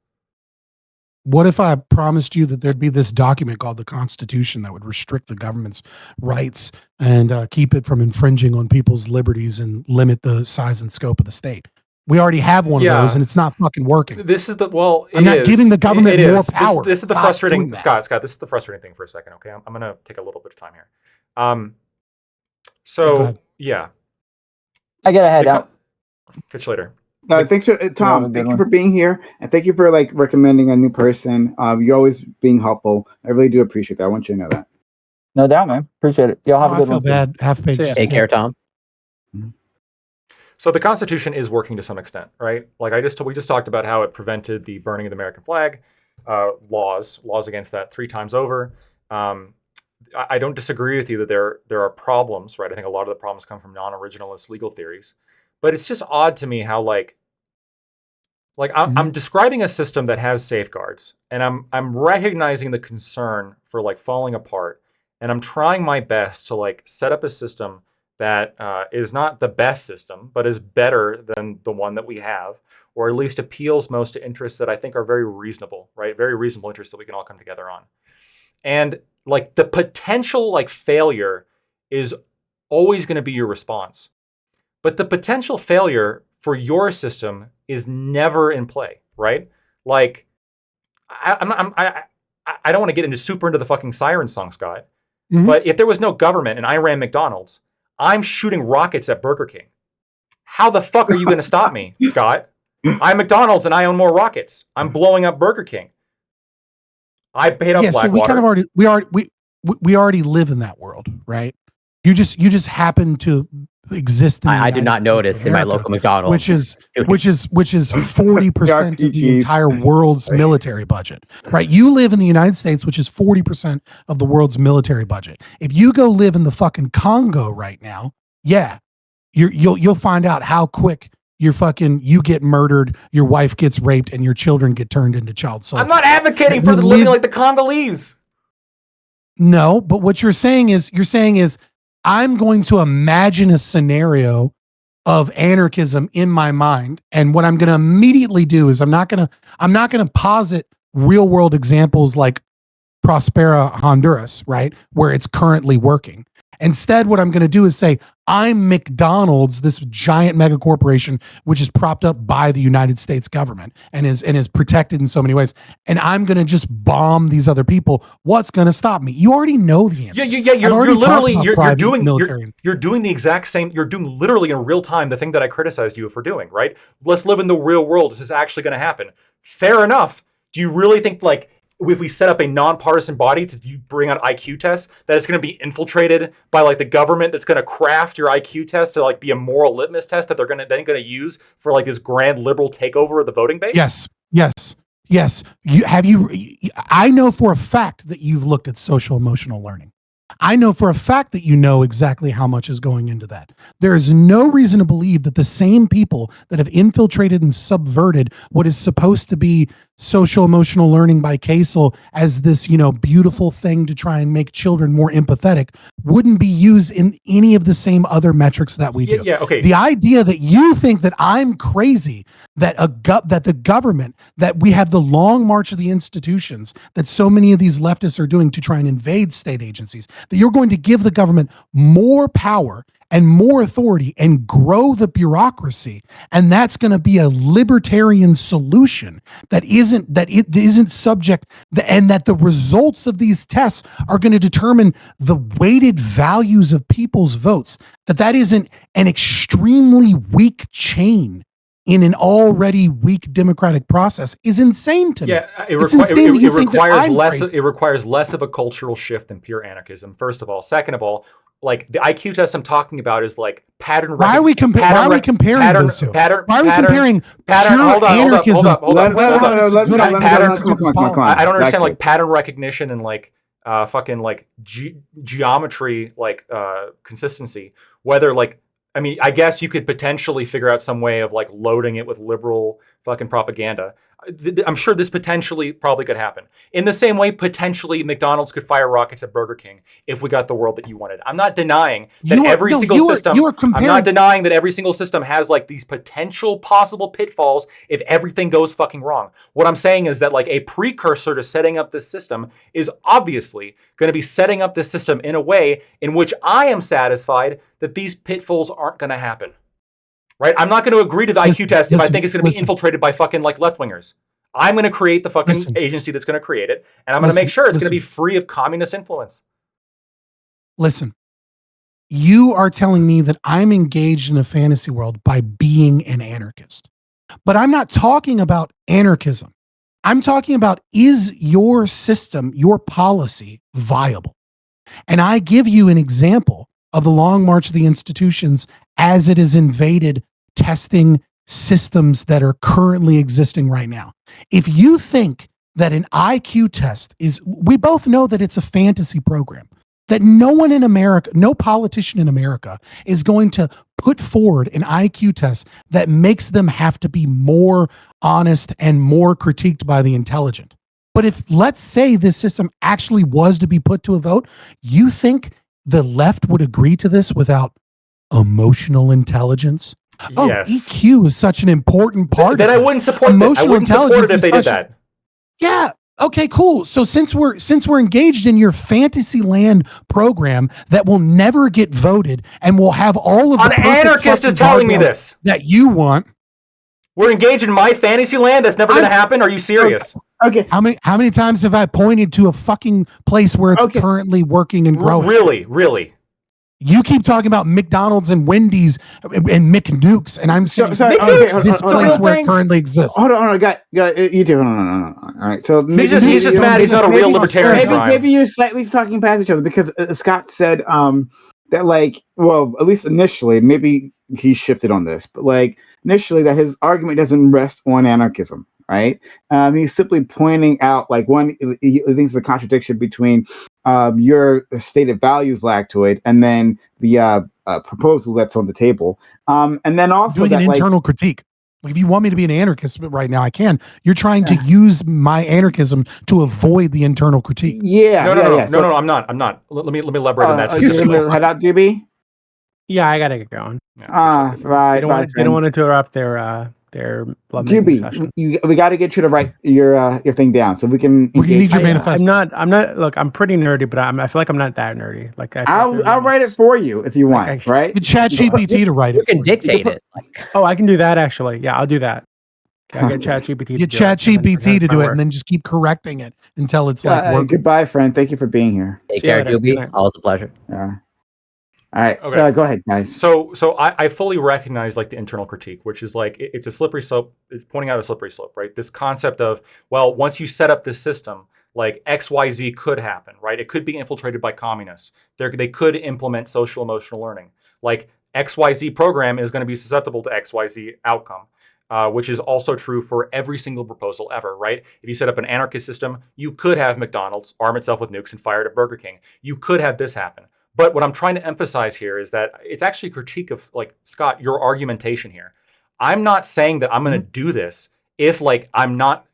What if I promised you that there'd be this document called the Constitution that would restrict the government's rights and keep it from infringing on people's liberties and limit the size and scope of the state? We already have one of those, and it's not fucking working. This is the I'm not giving the government more power. This is the frustrating, Scott. This is the frustrating thing for a second. Okay, I'm gonna take a little bit of time here. Yeah, I gotta head out. Catch you later. Thanks for Tom. Thank you for being here, and thank you for like recommending a new person. You're always being helpful. I really do appreciate that. I want you to know that. No doubt, man. Appreciate it. Y'all have a good one. I feel bad. Half page. Take care, Tom. So the Constitution is working to some extent, right? Like we just talked about how it prevented the burning of the American flag, laws against that 3 times over. I don't disagree with you that there are problems, right? I think a lot of the problems come from non-originalist legal theories, but it's just odd to me how I'm describing a system that has safeguards, and I'm recognizing the concern for like falling apart, and I'm trying my best to like set up a system that is not the best system, but is better than the one that we have, or at least appeals most to interests that I think are very reasonable, right? Very reasonable interests that we can all come together on. And like the potential like failure is always going to be your response. But the potential failure for your system is never in play, right? Like, I don't want to get super into the fucking siren song, Scott, but if there was no government and I ran McDonald's, I'm shooting rockets at Burger King. How the fuck are you going to stop me, Scott? I'm McDonald's and I own more rockets. I'm blowing up Burger King. I paid off Blackwater. So we kind of we already live in that world, right? You just happen to exist in I did not notice in my local McDonald's, which is 40% of the entire world's military budget, right? You live in the United States, which is 40% of the world's military budget. If you go live in the fucking Congo right now, you'll find out how quick you get murdered, your wife gets raped, and your children get turned into child soldiers. I'm not advocating for living like the Congolese. No, but what you're saying is I'm going to imagine a scenario of anarchism in my mind, and what I'm going to immediately do is I'm not going to posit real world examples like Prospera Honduras, right, where it's currently working. Instead, what I'm going to do is say, I'm McDonald's, this giant mega corporation, which is propped up by the United States government and is protected in so many ways. And I'm going to just bomb these other people. What's going to stop me? You already know the answer. Yeah. You're doing the exact same. You're doing literally in real time the thing that I criticized you for doing, right? Let's live in the real world. This is actually going to happen. Fair enough. Do you really think like, if we set up a nonpartisan body to bring out IQ tests, that it's going to be infiltrated by like the government that's going to craft your IQ test to like be a moral litmus test that they're going to use for like this grand liberal takeover of the voting base? Yes. I know for a fact that you've looked at social emotional learning. I know for a fact that you know exactly how much is going into that. There is no reason to believe that the same people that have infiltrated and subverted what is supposed to be social emotional learning by Casel as this, beautiful thing to try and make children more empathetic wouldn't be used in any of the same other metrics that we do. Yeah, okay. The idea that you think that I'm crazy, that the government, that we have the long march of the institutions that so many of these leftists are doing to try and invade state agencies, that you're going to give the government more power and more authority and grow the bureaucracy, and that's going to be a libertarian solution that isn't subject, and that the results of these tests are going to determine the weighted values of people's votes, that isn't an extremely weak chain in an already weak democratic process, is insane to me. Yeah, it requires less of a cultural shift than pure anarchism. First of all, second of all, like the IQ test I'm talking about is like pattern. Why are we comparing those two? Why are we comparing pure anarchism? I don't understand like pattern recognition and like fucking like geometry, like consistency. Whether like, I mean, I guess you could potentially figure out some way of like loading it with liberal fucking propaganda. I'm sure this potentially probably could happen. In the same way, potentially McDonald's could fire rockets at Burger King if we got the world that you wanted. I'm not denying that every single system. I'm not denying that every single system has like these potential possible pitfalls if everything goes fucking wrong. What I'm saying is that like a precursor to setting up this system is obviously going to be setting up this system in a way in which I am satisfied that these pitfalls aren't going to happen. Right? I'm not going to agree to the IQ test if I think it's going to be infiltrated by fucking like left-wingers. I'm going to create the fucking agency that's going to create it, and I'm going to make sure it's going to be free of communist influence. Listen, you are telling me that I'm engaged in a fantasy world by being an anarchist. But I'm not talking about anarchism. I'm talking about, is your system, your policy viable? And I give you an example of the Long March of the Institutions as it has invaded testing systems that are currently existing right now. If you think that an IQ test is, we both know that it's a fantasy program, that no one in America, no politician in America is going to put forward an IQ test that makes them have to be more honest and more critiqued by the intelligent. But if, let's say, this system actually was to be put to a vote, you think the left would agree to this without emotional intelligence? Yes. EQ is such an important part. Then I wouldn't support it. I wouldn't support it if they did that. Yeah. Okay, cool. So since we're engaged in your Fantasyland program that will never get voted and will have all of the an anarchist is telling me this that you want. We're engaged in my Fantasyland. That's never going to happen. Are you serious? Okay. How many times have I pointed to a fucking place where it's currently working and growing? Really? You keep talking about McDonald's and Wendy's and McNukes, and I'm saying this place where it currently exists. Hold on, got you do. No. All right, so he's just mad. He's not a real libertarian. Maybe you're slightly talking past each other because Scott said that like, well, at least initially, maybe he shifted on this, but like initially that his argument doesn't rest on anarchism. Right? He's simply pointing out like he thinks the contradiction between your stated values, Lactoid, and then the proposal that's on the table. And then also doing an internal critique. Like, if you want me to be an anarchist right now, I can. You're trying to use my anarchism to avoid the internal critique. Yeah. No, I'm not. Let me elaborate on that. Head out, DB. Yeah, I gotta get going. Right. They don't want to interrupt their GB, we got to get you to write your thing down so we can. You need your manifesto. I'm not. Look, I'm pretty nerdy, but I feel like I'm not that nerdy. Like I'll write it for you if you want. Right? You chat GPT to write it. You can dictate it. Oh, I can do that actually. Yeah, I'll do that. I get chat GPT. Get chat GPT to do it, and then just keep correcting it until it's like. Goodbye, friend. Thank you for being here. Take care, Juby. Always a pleasure. Yeah. All right. Okay. Go ahead, guys. So I fully recognize like the internal critique, which is like it's a slippery slope. It's pointing out a slippery slope, right? This concept of, well, once you set up this system, like XYZ could happen, right? It could be infiltrated by communists. They could implement social emotional learning. Like XYZ program is going to be susceptible to XYZ outcome. Which is also true for every single proposal ever, right? If you set up an anarchist system, you could have McDonald's arm itself with nukes and fire it at Burger King. You could have this happen. But what I'm trying to emphasize here is that it's actually a critique of, like, Scott, your argumentation here. I'm not saying that I'm going to do this if I'm not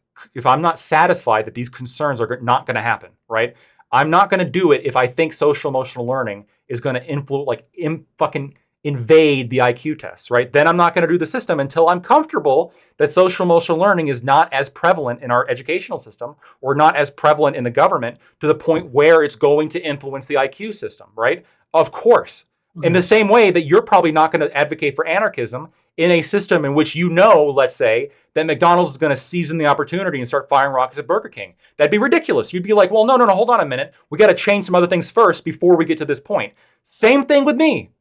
satisfied that these concerns are not going to happen, right? I'm not going to do it if I think social emotional learning is going to fucking invade the IQ tests, right? Then I'm not going to do the system until I'm comfortable that social emotional learning is not as prevalent in our educational system or not as prevalent in the government to the point where it's going to influence the IQ system, right? Of course. In the same way that you're probably not going to advocate for anarchism in a system in which let's say, that McDonald's is going to seize the opportunity and start firing rockets at Burger King. That'd be ridiculous. You'd be like, well, no, hold on a minute. We got to change some other things first before we get to this point. Same thing with me.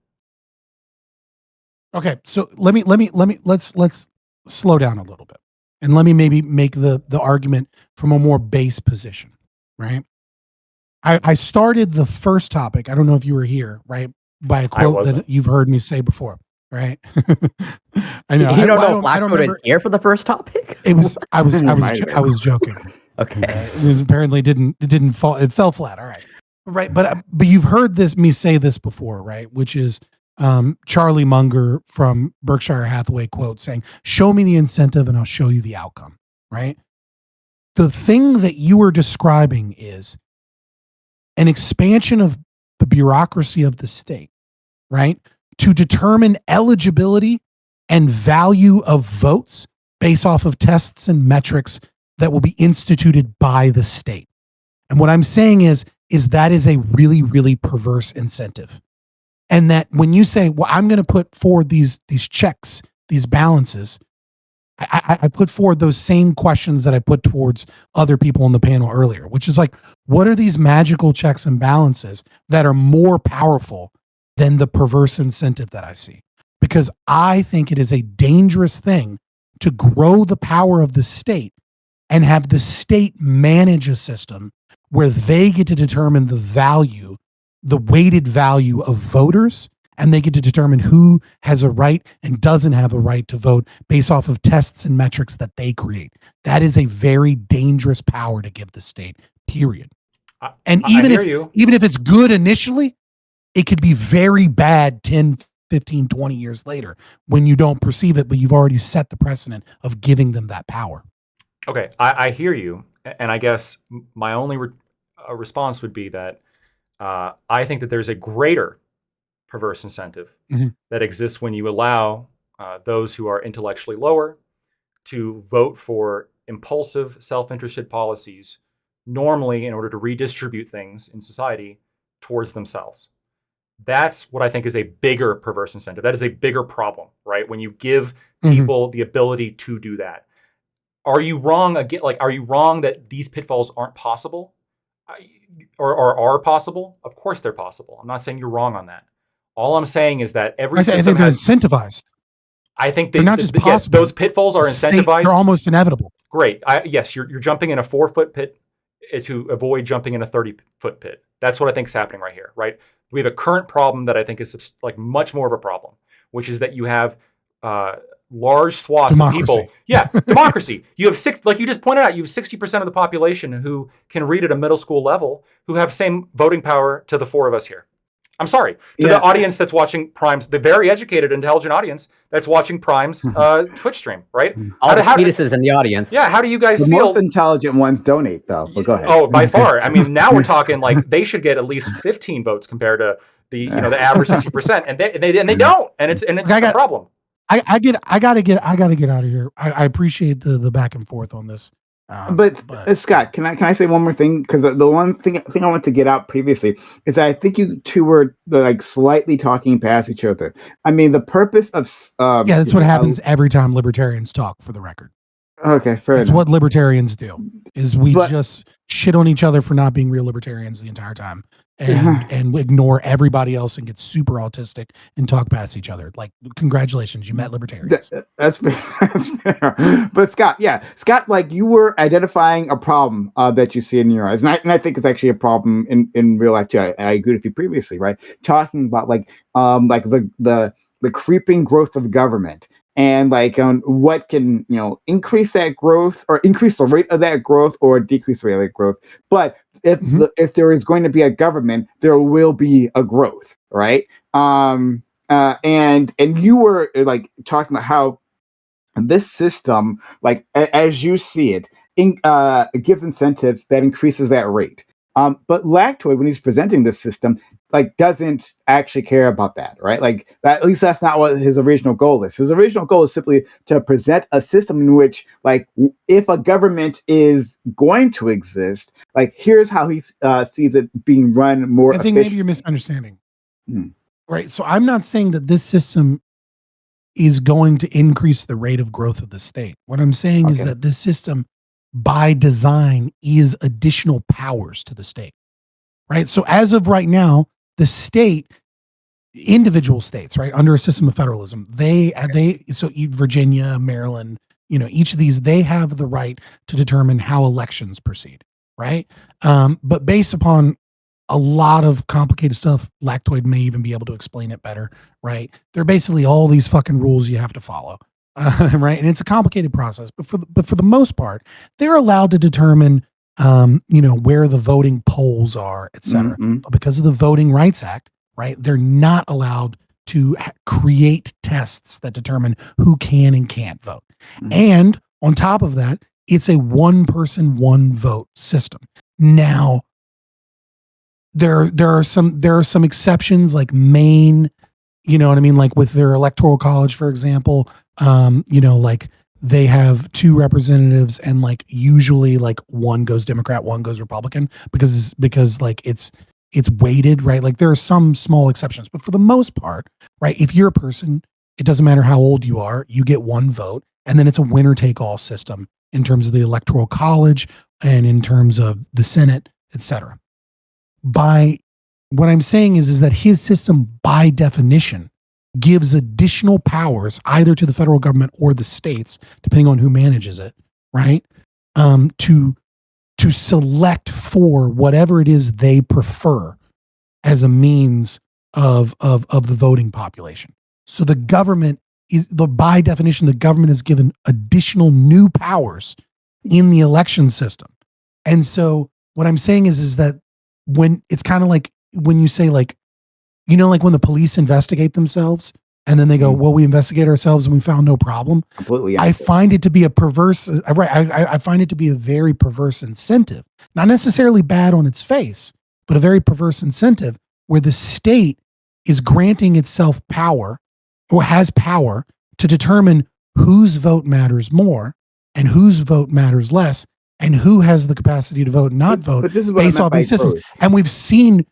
Okay, so let's slow down a little bit, and let me maybe make the argument from a more base position, right? I started the first topic. I don't know if you were here, right? By a quote that you've heard me say before, right? I know. You don't know if Blackfoot is here for the first topic? It was. I was joking. Okay. It apparently didn't fall. It fell flat. All right. Right. But you've heard me say this before, right? Which is Charlie Munger from Berkshire Hathaway quote saying, "Show me the incentive and I'll show you the outcome." Right. The thing that you are describing is an expansion of the bureaucracy of the state, right? To determine eligibility and value of votes based off of tests and metrics that will be instituted by the state. And what I'm saying is that is a really, really perverse incentive. And that when you say, well, I'm going to put forward these checks, these balances, I put forward those same questions that I put towards other people on the panel earlier, which is like, what are these magical checks and balances that are more powerful than the perverse incentive that I see? Because I think it is a dangerous thing to grow the power of the state and have the state manage a system where they get to determine the value, the weighted value of voters, and they get to determine who has a right and doesn't have a right to vote based off of tests and metrics that they create. That is a very dangerous power to give the state, period. And even if it's good initially, it could be very bad 10, 15, 20 years later when you don't perceive it, but you've already set the precedent of giving them that power. Okay, I hear you. And I guess my only response would be that I think that there's a greater perverse incentive that exists when you allow those who are intellectually lower to vote for impulsive, self-interested policies, normally in order to redistribute things in society towards themselves. That's what I think is a bigger perverse incentive. That is a bigger problem, right? When you give people the ability to do that. Are you wrong again? Like, are you wrong that these pitfalls aren't possible or are possible? Of course they're possible. I'm not saying you're wrong on that. All I'm saying is that I think they're incentivized. I think they're not just possible. Yes, those pitfalls are incentivized. They're almost inevitable. Great. Yes, you're jumping in a 4-foot pit to avoid jumping in a 30-foot pit. That's what I think is happening right here, right? We have a current problem that I think is like much more of a problem, which is that you have large swaths of people. Yeah, democracy. You have like you just pointed out, you have 60% of the population who can read at a middle school level who have same voting power to the four of us here. I'm sorry. To the audience that's watching Prime's, the very educated, intelligent audience that's watching Prime's Twitch stream, right? All the fetuses in the audience. Yeah, how do you guys the feel? Most intelligent ones donate, though. But go ahead. Oh, by far. I mean, now we're talking like they should get at least 15 votes compared to the the average 60%, and they don't, and it's a problem. I gotta get out of here. I appreciate the back and forth on this. But Scott, can I say one more thing? Because the one thing I want to get out previously is that I think you two were like slightly talking past each other. I mean, the purpose of that's what happens every time libertarians talk. For the record, okay, fair enough. It's what libertarians do. Is we just shit on each other for not being real libertarians the entire time, and ignore everybody else and get super autistic and talk past each other. Like, congratulations, you met libertarians. That's fair. That's fair. But Scott, like you were identifying a problem that you see in your eyes, and I think it's actually a problem in real life too. I agreed with you previously, right? Talking about like the creeping growth of government. And like what can increase that growth or increase the rate of that growth or decrease the rate of that growth. But if there is going to be a government, there will be a growth, right? And you were like talking about how this system, like as you see it, gives incentives that increases that rate. But Lactoid, when he's presenting this system, like doesn't actually care about that, right? Like that, at least that's not what his original goal is. His original goal is simply to present a system in which, like, if a government is going to exist, like here's how he sees it being run more. I think maybe you're misunderstanding. Right. So I'm not saying that this system is going to increase the rate of growth of the state. What I'm saying is that this system, by design, is additional powers to the state. Right. So as of right now, the state, individual states, right, under a system of federalism, Virginia, Maryland, each of these, they have the right to determine how elections proceed. Right. But based upon a lot of complicated stuff, Lactoid may even be able to explain it better, right? There are basically all these fucking rules you have to follow, right? And it's a complicated process, but for the most part, they're allowed to determine, where the voting polls are, et cetera. But because of the Voting Rights Act, right, they're not allowed to create tests that determine who can and can't vote. And on top of that, it's a one person, one vote system. Now, there are some exceptions, like Maine, you know what I mean? Like with their electoral college, for example, like they have 2 representatives and like usually like one goes Democrat, one goes Republican because like it's weighted, right? Like there are some small exceptions, but for the most part, right, if you're a person, it doesn't matter how old you are, you get one vote, and then it's a winner take all system in terms of the electoral college and in terms of the Senate, etc. By what I'm saying is that his system, by definition, gives additional powers either to the federal government or the states, depending on who manages it, right? To select for whatever it is they prefer as a means of the voting population. So the government by definition, the government is given additional new powers in the election system. And so what I'm saying is that when it's kind of like when you say like when the police investigate themselves and then they go, well, we investigate ourselves and we found no problem. Completely. I find it to be a perverse, I find it to be a very perverse incentive, not necessarily bad on its face, but a very perverse incentive where the state is granting itself power or has power to determine whose vote matters more and whose vote matters less and who has the capacity to vote and not vote based off these systems. And we've seen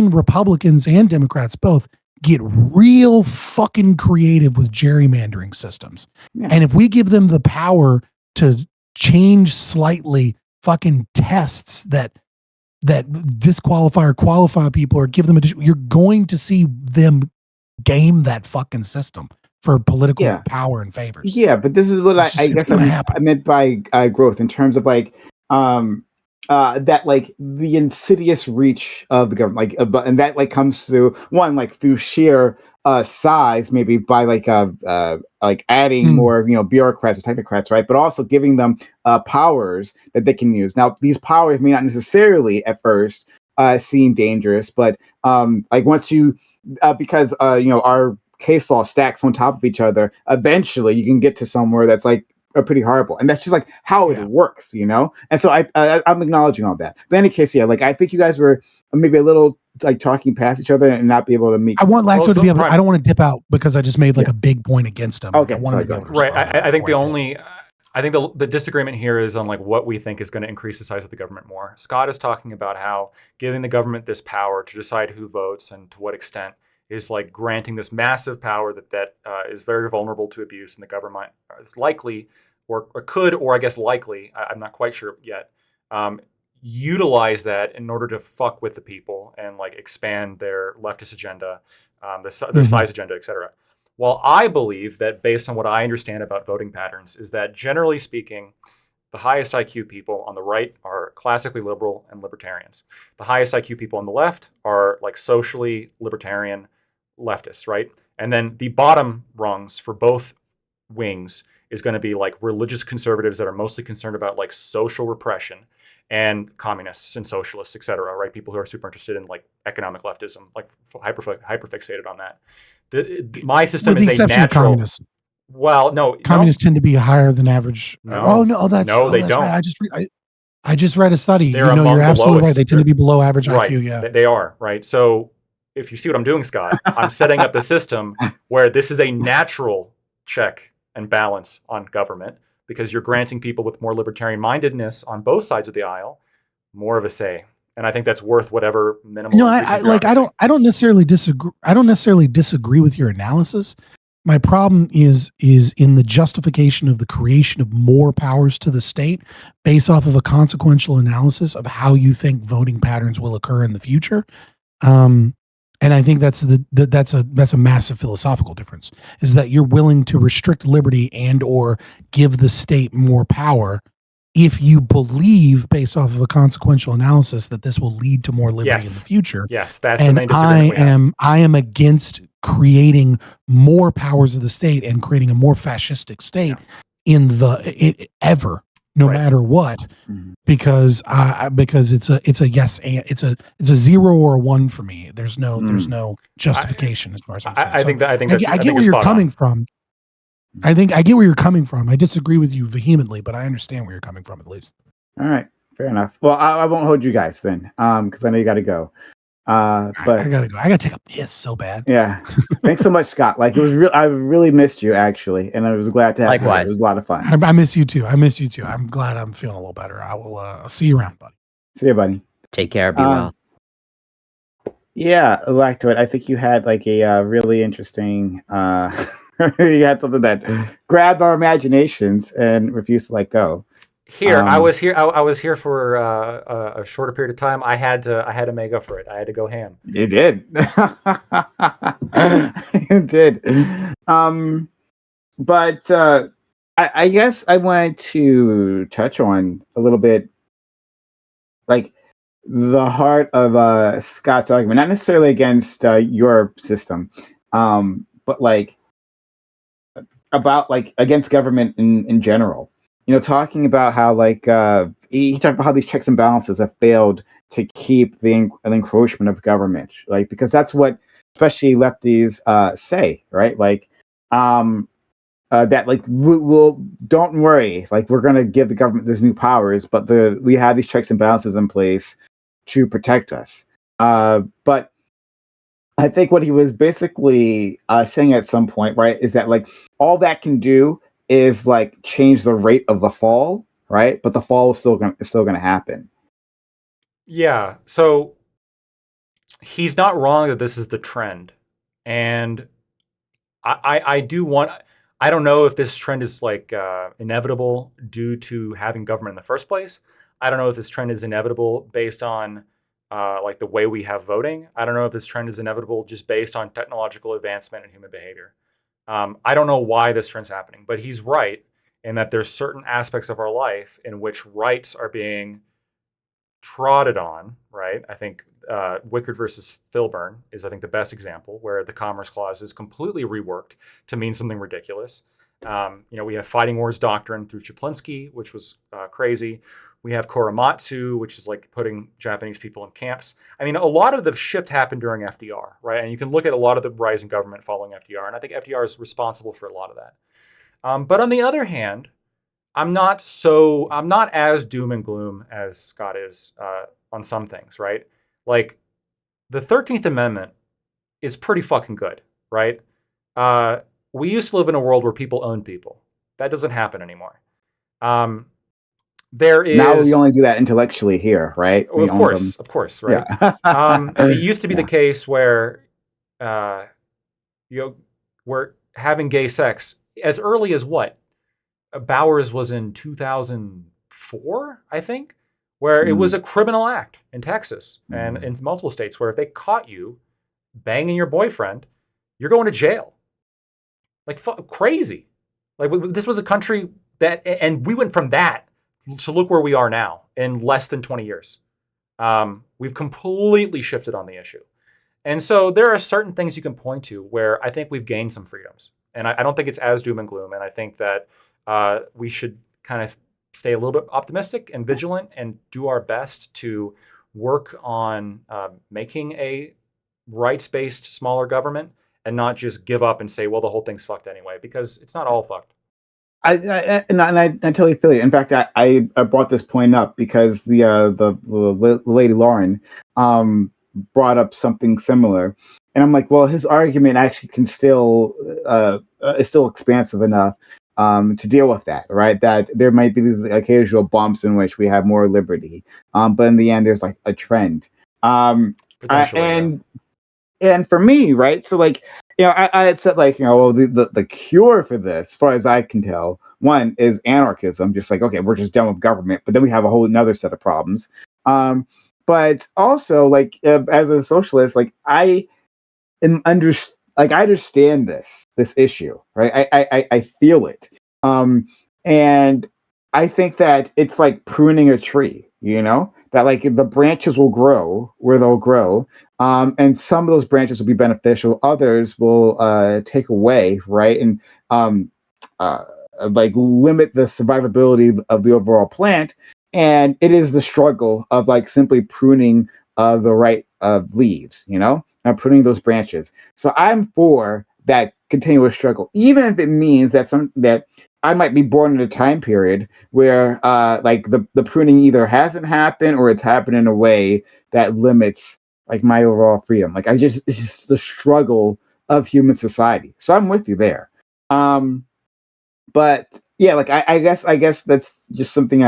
Republicans and Democrats both get real fucking creative with gerrymandering systems. Yeah. And if we give them the power to change slightly fucking tests that disqualify or qualify people or give them you're going to see them game that fucking system for political power and favors. Yeah, but this is what I guess I meant by growth in terms of like that like the insidious reach of the government, like and that like comes through one like through sheer size, maybe by like adding more bureaucrats or technocrats, right? But also giving them powers that they can use. Now these powers may not necessarily at first seem dangerous, but like once you because our case law stacks on top of each other, eventually you can get to somewhere that's like pretty horrible, and that's just like how it works, And so I'm acknowledging all that. But in any case, like I think you guys were maybe a little like talking past each other and not be able to meet. I want Lacto to be able. I don't want to dip out because I just made like a big point against him. Okay, right. I think the disagreement here is on like what we think is going to increase the size of the government more. Scott is talking about how giving the government this power to decide who votes and to what extent is like granting this massive power that is very vulnerable to abuse, and the government is likely, or could, or I guess likely, I'm not quite sure yet, utilize that in order to fuck with the people and like expand their leftist agenda, their size agenda, etc. While I believe that based on what I understand about voting patterns is that generally speaking, the highest IQ people on the right are classically liberal and libertarians. The highest IQ people on the left are like socially libertarian leftists, right? And then the bottom rungs for both wings is going to be like religious conservatives that are mostly concerned about like social repression, and communists and socialists, etc., right? People who are super interested in like economic leftism, like hyper fixated on that. My system is a natural. Communists. Well, no, communists tend to be higher than average. No, that's they don't. Right. I just read a study. They're you're absolutely right. They tend to be below average IQ. Yeah, they are, right. So if you see what I'm doing, Scott, I'm setting up the system where this is a natural check and balance on government because you're granting people with more libertarian mindedness on both sides of the aisle more of a say and I think that's worth whatever minimal. No, I don't necessarily disagree. I don't necessarily disagree with your analysis. My problem is in the justification of the creation of more powers to the state based off of a consequential analysis of how you think voting patterns will occur in the future. And I think that's a massive philosophical difference, is that you're willing to restrict liberty and or give the state more power if you believe, based off of a consequential analysis, that this will lead to more liberty in the future. Yes, that's and the main disagreement I am against creating more powers of the state and creating a more fascistic state ever, no matter what, because it's a yes and it's a 0 or a 1 for me. There's no justification as far as I'm concerned. I get where you're coming from. I get where you're coming from. I disagree with you vehemently, but I understand where you're coming from at least. All right, fair enough. Well, I won't hold you guys then, because I know you got to go. But I gotta go. I gotta take a piss so bad. Yeah. Thanks so much, Scott. Like, it was real. I really missed you actually, and I was glad to have you. It was a lot of fun. I miss you too. I'm glad I'm feeling a little better. I will see you around, buddy. See you, buddy. Take care. Be well. Yeah, Lactoid, I think you had like a really interesting. You had something that grabbed our imaginations and refused to let go. I was here for a shorter period of time. I had to make up for it. I had to go ham. You did. You did. But I guess I wanted to touch on a little bit, like, the heart of Scott's argument, not necessarily against your system, but like about like against government in general. You know, talking about how like he talked about how these checks and balances have failed to keep the encroachment of government, like, because that's what especially lefties say, right? Like that like we'll don't worry, like we're going to give the government these new powers, but we have these checks and balances in place to protect us. But I think what he was basically saying at some point, right, is that like all that can do is like change the rate of the fall, right? But the fall is still gonna happen. Yeah. So he's not wrong that this is the trend, and I don't know if this trend is like inevitable due to having government in the first place. I don't know if this trend is inevitable based on like the way we have voting. I don't know if this trend is inevitable just based on technological advancement and human behavior. I don't know why this trend's happening, but he's right in that there's certain aspects of our life in which rights are being trotted on, right? I think Wickard versus Filburn is, I think, the best example where the Commerce Clause is completely reworked to mean something ridiculous. We have fighting wars doctrine through Chaplinsky, which was crazy. We have Korematsu, which is like putting Japanese people in camps. I mean, a lot of the shift happened during FDR, right? And you can look at a lot of the rise in government following FDR, and I think FDR is responsible for a lot of that. But on the other hand, I'm not as doom and gloom as Scott is on some things, right? Like, the 13th Amendment is pretty fucking good, right? We used to live in a world where people owned people. That doesn't happen anymore. There is now we only do that intellectually here, right? Well, of course, right? Yeah. It used to be the case where we're having gay sex as early as what? Bowers was in 2004, I think, where it was a criminal act in Texas and in multiple states where if they caught you banging your boyfriend, you're going to jail. Like, crazy. Like, this was a country that, and we went from that to look where we are now in less than 20 years. We've completely shifted on the issue. And so there are certain things you can point to where I think we've gained some freedoms. And I don't think it's as doom and gloom. And I think that we should kind of stay a little bit optimistic and vigilant and do our best to work on making a rights-based smaller government and not just give up and say, well, the whole thing's fucked anyway, because it's not all fucked. I totally feel you. In fact, I brought this point up because the Lady Lauren brought up something similar, and I'm like, well, his argument actually can still is still expansive enough to deal with that, right? That there might be these occasional bumps in which we have more liberty, but in the end, there's like a trend. And for me, right? So like, I had said like, well, the cure for this, as far as I can tell, one is anarchism. Just like, okay, we're just done with government, but then we have a whole another set of problems. But also like, as a socialist, like I understand this issue, right? I feel it. And I think that it's like pruning a tree, that like the branches will grow where they'll grow. And some of those branches will be beneficial, others will take away, right? And like limit the survivability of the overall plant. And it is the struggle of like simply pruning the right leaves, and pruning those branches. So I'm for that continuous struggle, even if it means that I might be born in a time period where like the pruning either hasn't happened or it's happened in a way that limits like my overall freedom. Like it's just the struggle of human society. So I'm with you there. But yeah, like I guess that's just something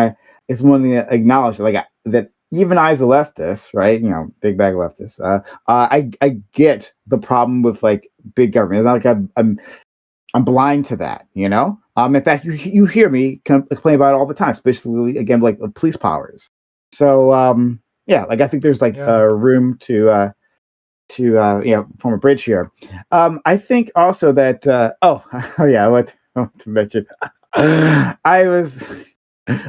it's one thing to acknowledge, like that even I as a leftist, right? Big bag leftist. I get the problem with like big government. It's not like I'm blind to that, In fact, you hear me complain about it all the time, especially again like police powers. So yeah, like I think there's like room to form a bridge here. I think also that I want to mention I was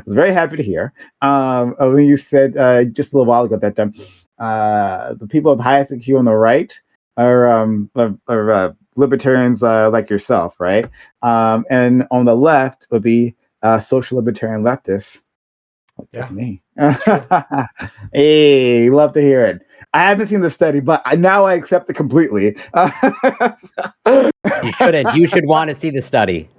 very happy to hear when you said just a little while ago that the people of highest IQ on the right are libertarians like yourself, right? And on the left would be social libertarian leftists. Like me. Hey, love to hear it. I haven't seen the study, but now I accept it completely. You shouldn't. You should want to see the study.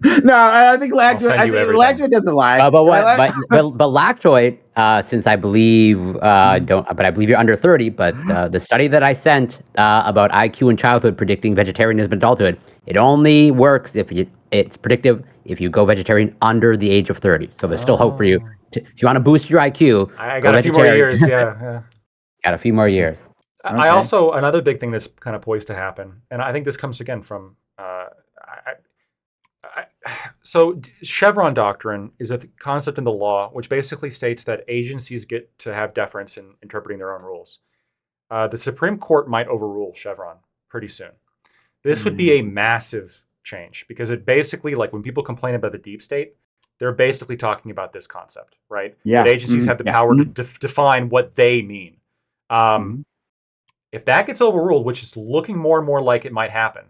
No, I think Lactoid doesn't lie. But Lactoid, since I believe I believe you're under 30. But the study that I sent about IQ in childhood predicting vegetarianism in adulthood, it only works if it's predictive if you go vegetarian under the age of 30. So there's still hope for you. If you want to boost your IQ, I got a few more years. Yeah. Got a few more years. I also, another big thing that's kind of poised to happen, and I think this comes again from so Chevron doctrine is a concept in the law which basically states that agencies get to have deference in interpreting their own rules. The Supreme Court might overrule Chevron pretty soon. This would be a massive change because it basically, like when people complain about the deep state, they're basically talking about this concept, right? Yeah. That agencies have the power to define what they mean. If that gets overruled, which is looking more and more like it might happen,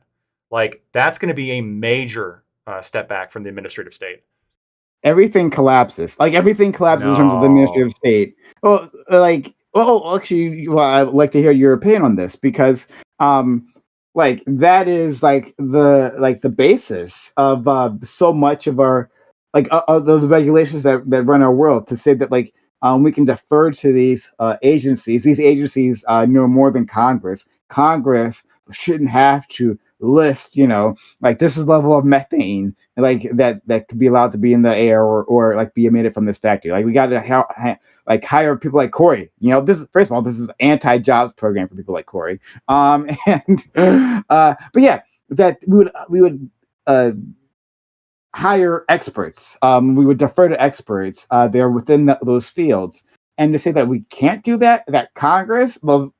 like that's going to be a major step back from the administrative state. Everything collapses. Like everything collapses in terms of the administrative state. Well, actually, I'd like to hear your opinion on this because, like that is like the basis of so much of our the regulations that run our world. To say that like we can defer to these agencies. These agencies know more than Congress. Congress shouldn't have to list, like this is level of methane, like that could be allowed to be in the air or like be emitted from this factory. Like we got to hire people like Corey. This is first of all, this is an anti-jobs program for people like Corey. But yeah, that we would hire experts. We would defer to experts. They're within those fields, and to say that we can't do that Congress, those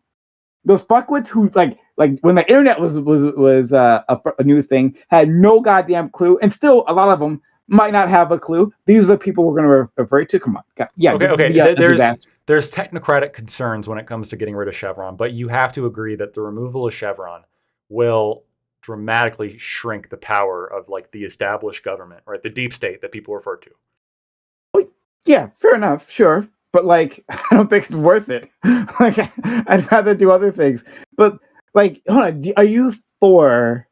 fuckwits who like when the internet was a new thing, had no goddamn clue, and still a lot of them might not have a clue. These are the people we're going to refer to. Come on, yeah. Okay. There's technocratic concerns when it comes to getting rid of Chevron, but you have to agree that the removal of Chevron will dramatically shrink the power of like the established government, right? The deep state that people refer to. Yeah, fair enough, sure. But like, I don't think it's worth it. Like, I'd rather do other things. But like, hold on, are you for?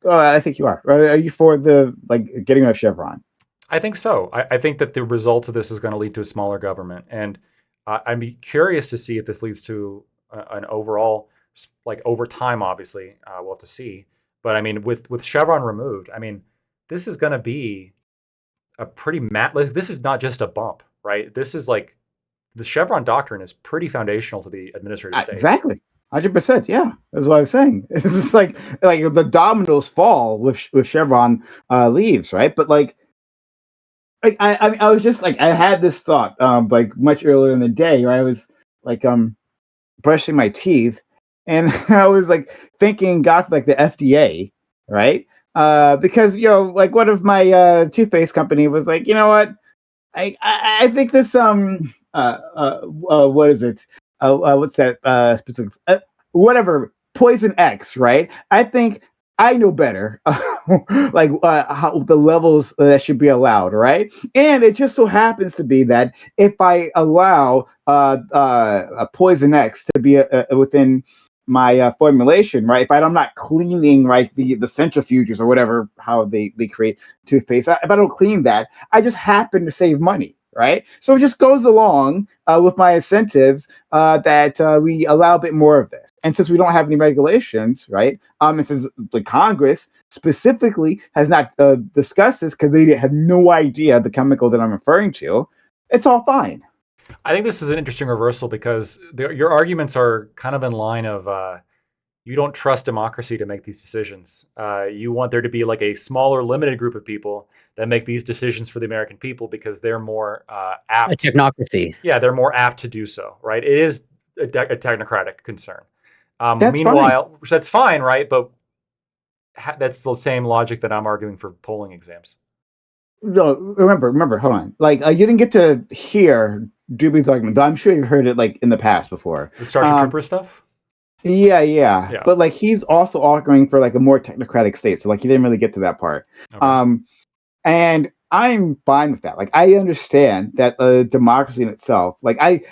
I think you are. Right? Are you for the getting rid of Chevron? I think so. I think that the results of this is going to lead to a smaller government, and I'd be curious to see if this leads to an overall, like over time. Obviously, we'll have to see. But I mean, with Chevron removed, I mean, this is going to be a pretty this is not just a bump, right? This is like the Chevron doctrine is pretty foundational to the administrative state. Exactly. 100%. Yeah, that's what I was saying. It's just like the dominoes fall with Chevron leaves, right? But I was just I had this thought like much earlier in the day, where I was brushing my teeth, and I was thinking, God, for the FDA, right? Because one of my toothpaste company was like, you know what, I think this what is it? What's that specific? Whatever, Poison X, right? I think I know better, how the levels that should be allowed, right? And it just so happens to be that if I allow a Poison X to be within my formulation, right? If I'm not cleaning the centrifuges or whatever, how they create toothpaste, if I don't clean that, I just happen to save money. Right, so it just goes along with my incentives that we allow a bit more of this. And since we don't have any regulations, right, and since the Congress specifically has not discussed this because they have no idea the chemical that I'm referring to, it's all fine. I think this is an interesting reversal because your arguments are kind of in line of you don't trust democracy to make these decisions. You want there to be a smaller, limited group of people that make these decisions for the American people because they're more apt. A technocracy. Yeah, they're more apt to do so, right? It is a technocratic concern. Meanwhile, that's fine, right? But that's the same logic that I'm arguing for polling exams. No, remember, hold on. You didn't get to hear Doobie's argument, though I'm sure you've heard it in the past before. The Starship Trooper stuff? Yeah. But he's also arguing for a more technocratic state. So he didn't really get to that part. Okay. And I'm fine with that. I understand that democracy in itself, I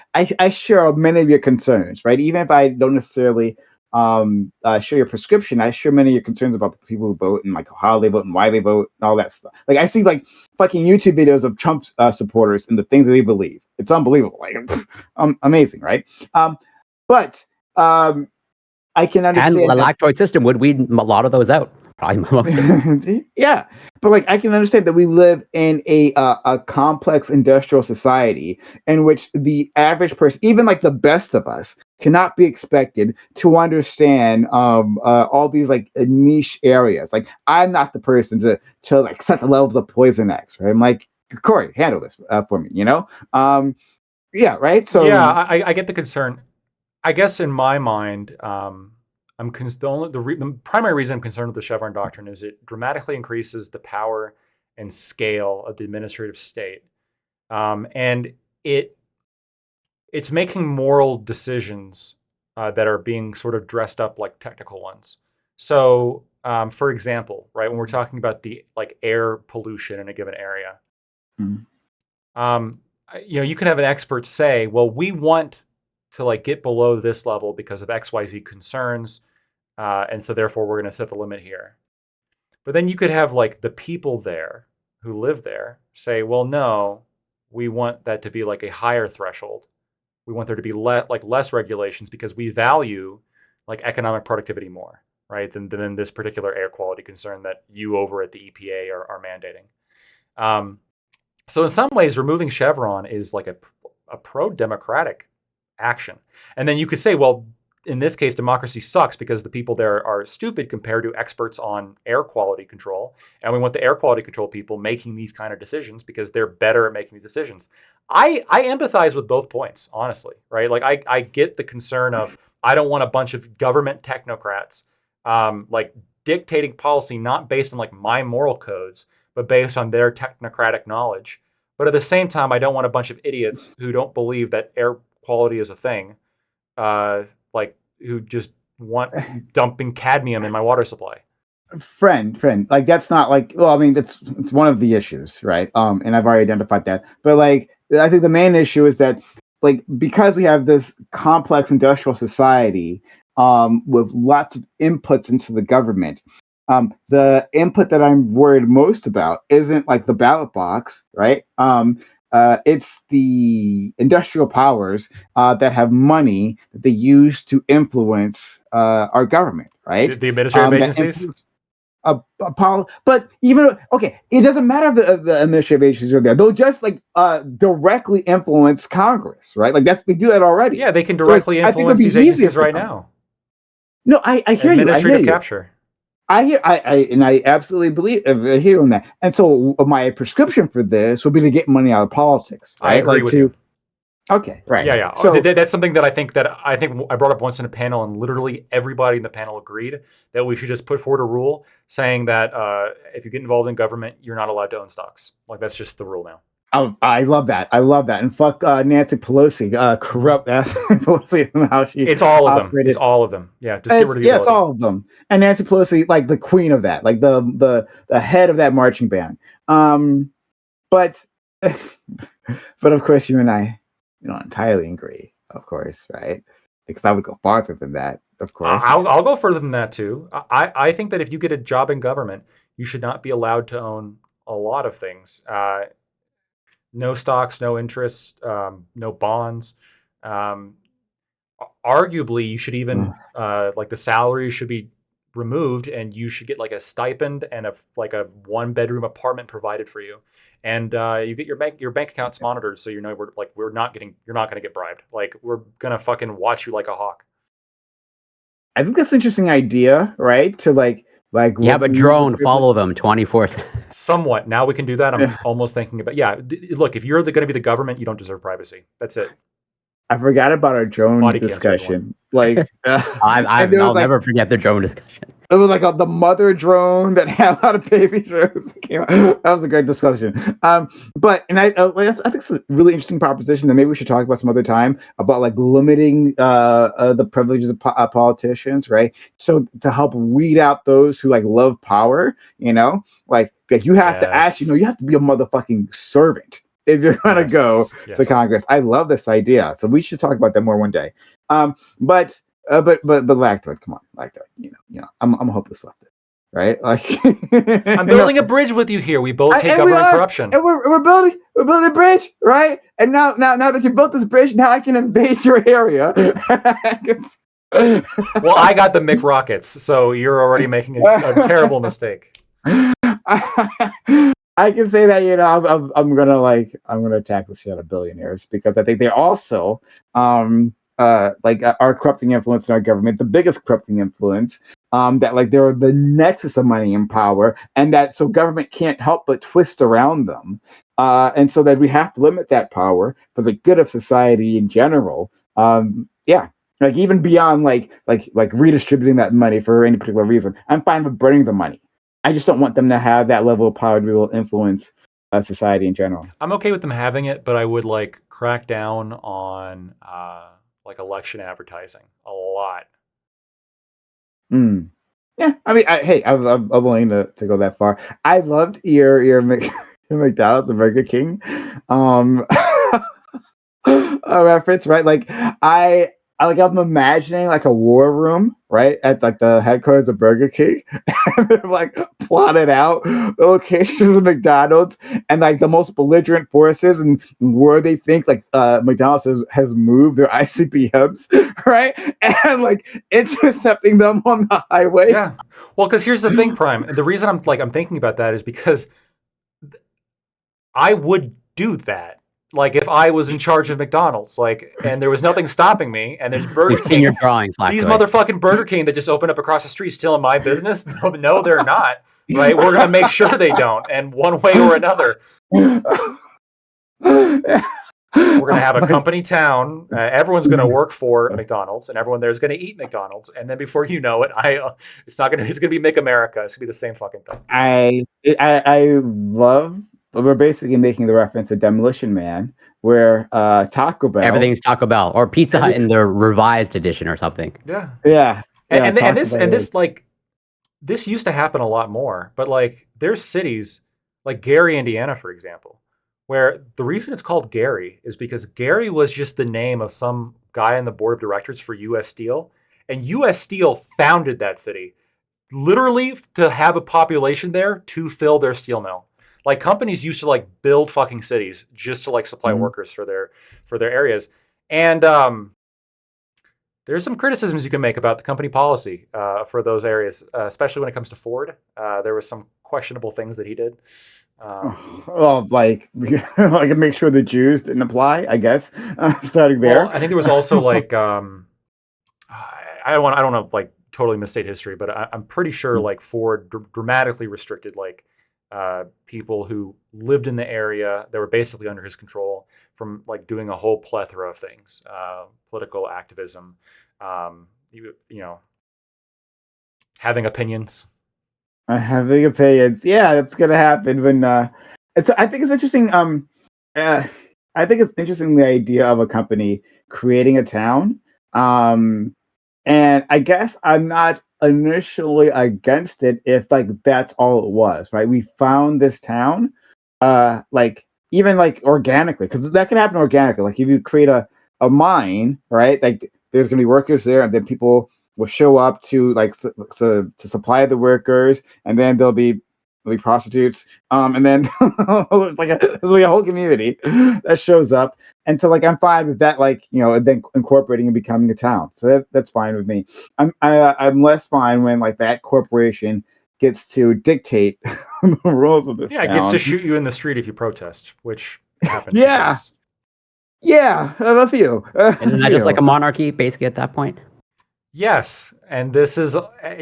share many of your concerns, right? Even if I don't necessarily share your prescription, I share many of your concerns about the people who vote and how they vote and why they vote and all that stuff. I see fucking YouTube videos of Trump supporters and the things that they believe. It's unbelievable. Amazing, right? But I can understand. And the lactoid system would weed a lot of those out. Probably. Yeah, but I can understand that we live in a complex industrial society in which the average person, even the best of us, cannot be expected to understand all these niche areas. I'm not the person to set the levels of Poison X, right? I'm Corey, handle this for me, yeah, right. So yeah, I get the concern. I guess in my mind, the primary reason I'm concerned with the Chevron doctrine is it dramatically increases the power and scale of the administrative state, and it's making moral decisions that are being sort of dressed up like technical ones. So, for example, right, when we're talking about the air pollution in a given area, you could have an expert say, well, we want to get below this level because of XYZ concerns. And so therefore we're going to set the limit here. But then you could have the people there who live there say, well, no, we want that to be a higher threshold. We want there to be less regulations because we value economic productivity more, right? Than this particular air quality concern that you over at the EPA are mandating. So in some ways, removing Chevron is a pro-democratic action. And then you could say, well, in this case, democracy sucks because the people there are stupid compared to experts on air quality control. And we want the air quality control people making these kind of decisions because they're better at making these decisions. I empathize with both points, honestly, right? I get the concern of, I don't want a bunch of government technocrats dictating policy, not based on my moral codes, but based on their technocratic knowledge. But at the same time, I don't want a bunch of idiots who don't believe that air quality is a thing, who just want dumping cadmium in my water supply. Friend, that's not well, I mean, it's one of the issues, right? And I've already identified that. But I think the main issue is that because we have this complex industrial society with lots of inputs into the government, the input that I'm worried most about isn't the ballot box, right? It's the industrial powers that have money that they use to influence our government, right? The administrative agencies? But even okay, it doesn't matter if the administrative agencies are there. They'll just like directly influence Congress, right? Like they do that already. Yeah, they can directly influence these agencies right now. No, I hear you. Administrative capture. I absolutely believe I hear on that. And so my prescription for this would be to get money out of politics. Right? I agree with you. Okay, right. Yeah. So that's something that I think I brought up once in a panel, and literally everybody in the panel agreed that we should just put forward a rule saying that if you get involved in government, you're not allowed to own stocks. Like that's just the rule now. I love that. And fuck Nancy Pelosi, corrupt ass Pelosi and how she. It's all of them. It's all of them. Yeah, just get rid of the it's all of them. And Nancy Pelosi, like the queen of that, like the head of that marching band. But of course, you and I, don't entirely agree. Of course, right? Because I would go farther than that. Of course, I'll go further than that too. I think that if you get a job in government, you should not be allowed to own a lot of things. No stocks, no interests, no bonds. Arguably, you should even like the salary should be removed, and you should get like a stipend and a 1-bedroom apartment provided for you, and you get your bank accounts monitored, so you're not going to get bribed. Like we're gonna fucking watch you like a hawk. I think that's an interesting idea, right? To like have a drone follow them 24/7. Somewhat. Now we can do that. I'm almost thinking about. Yeah, look, if you're going to be the government, you don't deserve privacy. That's it. I forgot about our drone discussion. Like, I'll never forget the drone discussion. It was like the mother drone that had a lot of baby drones that came out. That was a great discussion. I think it's a really interesting proposition that maybe we should talk about some other time about like limiting the privileges of politicians, right? So to help weed out those who like love power, like you have to actually, you have to be a motherfucking servant if you're gonna go to Congress. I love this idea, so we should talk about that more one day. But Lactoid, come on, Lactoid. I'm a hopeless leftist, right? Like I'm building a bridge with you here. We both hate government corruption, and we're building a bridge, right? And now that you built this bridge, now I can invade your area. Well, I got the Mick rockets, so you're already making a terrible mistake. I can say that I'm gonna attack the shit out of billionaires because I think they're also are corrupting influence in our government, the biggest corrupting influence. That like they're the nexus of money and power, and that so government can't help but twist around them, and so that we have to limit that power for the good of society in general. Like even beyond like redistributing that money for any particular reason. I'm fine with burning the money. I just don't want them to have that level of power to be able to influence society in general. I'm okay with them having it, but I would like crack down on like election advertising a lot. Yeah, I mean, I'm willing to go that far. I loved your McDonald's and Burger King reference, right? I'm imagining like a war room, right, at like the headquarters of Burger King, and they've like plotted out the locations of McDonald's and like the most belligerent forces and where they think like McDonald's has moved their ICBMs, right, and like intercepting them on the highway. Yeah, well, because here's the thing, Prime. The reason I'm thinking about that is because I would do that. Like if I was in charge of McDonald's, and there was nothing stopping me, and there's Burger King. Your drawings, these motherfucking Burger King that just opened up across the street stealing my business. No, they're not. Right? We're gonna make sure they don't, and one way or another, we're gonna have a company town. Everyone's gonna work for McDonald's, and everyone there's gonna eat McDonald's, and then before you know it, it's gonna be Make America. It's gonna be the same fucking thing. I love. We're basically making the reference to Demolition Man, where Taco Bell. Everything's Taco Bell or Pizza Hut in the revised edition or something. Yeah. And this used to happen a lot more, but like there's cities like Gary, Indiana, for example, where the reason it's called Gary is because Gary was just the name of some guy on the board of directors for U.S. Steel, and U.S. Steel founded that city literally to have a population there to fill their steel mill. Like companies used to like build fucking cities just to like supply workers for their areas. And there's some criticisms you can make about the company policy for those areas, especially when it comes to Ford. There was some questionable things that he did. Like make sure the Jews didn't apply, I guess. Starting there. Well, I think there was also like I don't want to like totally misstate history, but I'm pretty sure like Ford dramatically restricted like people who lived in the area that were basically under his control from like doing a whole plethora of things, political activism, you know, having opinions. Having opinions, yeah, that's gonna happen when. I think it's interesting. I think it's interesting the idea of a company creating a town. And I guess I'm not initially against it if like that's all it was, right? We found this town, like even like organically, because that can happen organically. Like if you create a mine, right? Like there's gonna be workers there, and then people will show up to like to supply the workers, and then there'll be prostitutes, and then there'll be a whole community that shows up. And so like I'm fine with that, like, you know, and then incorporating and becoming a town. So that's fine with me. I'm less fine when like that corporation gets to dictate the rules of this. Yeah, it gets to shoot you in the street if you protest, which happens. Yeah, a few. Isn't that just like a monarchy, basically, at that point? Yes, and this is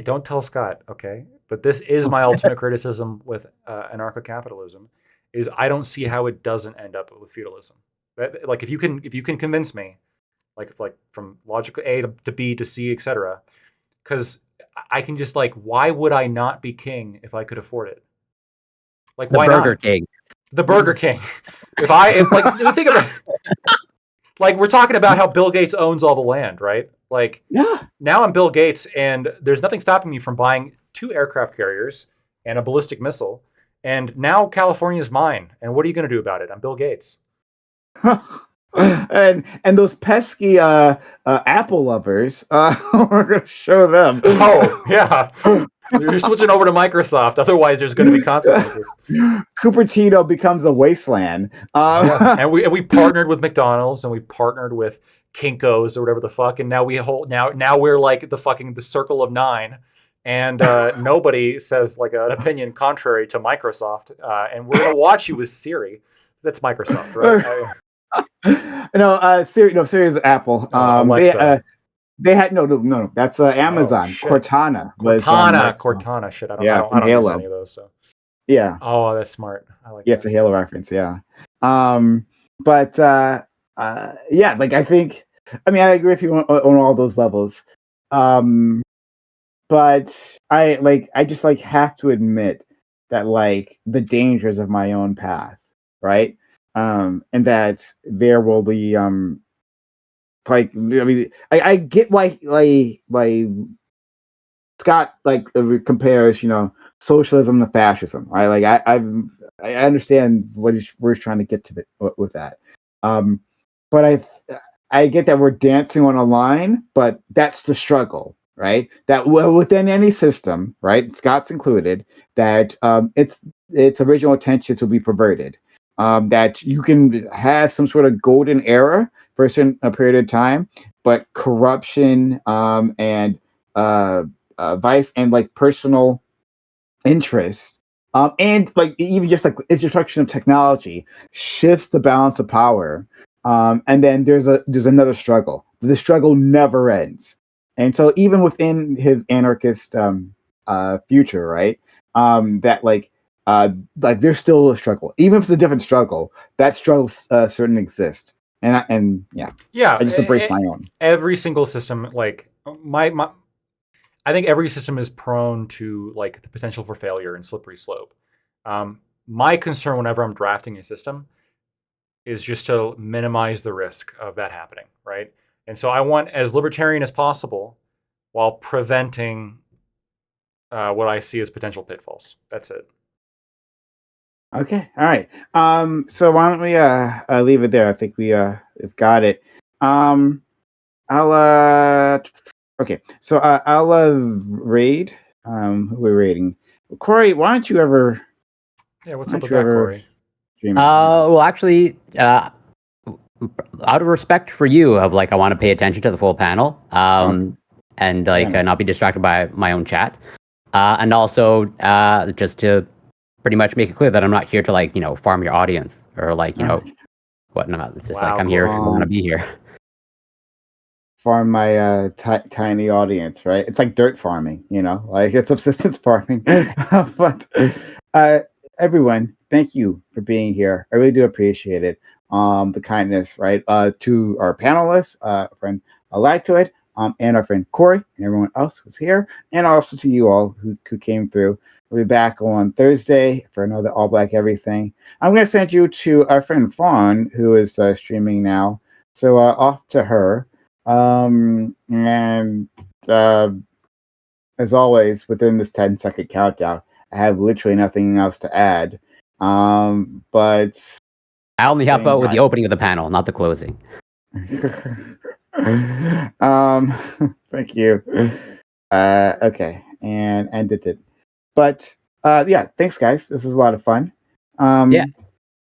don't tell Scott, okay? But this is my ultimate criticism with anarcho-capitalism, is I don't see how it doesn't end up with feudalism. Like if you can convince me, like from logical A to B to C, etc., because I can just like, why would I not be king if I could afford it? Like the why Burger not? King. The Burger King. If like think about like we're talking about how Bill Gates owns all the land, right? Like now I'm Bill Gates, and there's nothing stopping me from buying 2 aircraft carriers and a ballistic missile, and now California's mine. And what are you going to do about it? I'm Bill Gates. and those pesky Apple lovers, we're gonna show them. Oh yeah, you're switching over to Microsoft. Otherwise, there's going to be consequences. Cupertino becomes a wasteland. And we partnered with McDonald's, and we partnered with Kinko's or whatever the fuck, and now we're like the circle of 9. And nobody says like an opinion contrary to Microsoft, and we're gonna watch you with Siri. That's Microsoft, right? Siri is Apple. They had no. That's Amazon. Cortana was Cortana. Shit, I don't know. I don't use any of those. So yeah. Oh, that's smart. I like. Yeah, it's a Halo reference. Yeah. But yeah, like I think. I mean, I agree with you on all those levels. But I just like have to admit that like the dangers of my own path, right? And that there will be like I mean I get why Scott like compares, you know, socialism to fascism, right? Like I understand what we're trying to get to with that. But I get that we're dancing on a line, but that's the struggle. Right, that within any system, right, Scott's included, that its original intentions will be perverted. That you can have some sort of golden era for a period of time, but corruption and vice and like personal interest and like even just like introduction of technology shifts the balance of power. And then there's another struggle. The struggle never ends. And so even within his anarchist future, right, that like there's still a struggle. Even if it's a different struggle, that struggle certainly exists. And yeah, I just embrace my own. Every single system, like my I think every system is prone to like the potential for failure and slippery slope. My concern whenever I'm drafting a system is just to minimize the risk of that happening, right? And so I want as libertarian as possible while preventing what I see as potential pitfalls. That's it. Okay. All right. So why don't we leave it there? I think we've got it. Okay. So I'll raid. Who we're raiding? Corey, why don't you ever? Yeah. What's up with that, Corey? Well, actually, out of respect for you, of like I want to pay attention to the full panel, and like not be distracted by my own chat, and also just to pretty much make it clear that I'm not here to like farm your audience or like whatnot. It's just like I'm here. I want to be here. Farm my tiny audience, right? It's like dirt farming, like it's subsistence farming. But everyone, thank you for being here. I really do appreciate it. The kindness, right? To our panelists, friend Lactoid, and our friend Corey, and everyone else who's here, and also to you all who came through. We'll be back on Thursday for another All Black Everything. I'm going to send you to our friend Fawn, who is streaming now. So off to her. And as always, within this 10-second countdown, I have literally nothing else to add. But I only help out with the opening of the panel, not the closing. Thank you. Okay, and ended it. But yeah, thanks guys. This was a lot of fun. Yeah,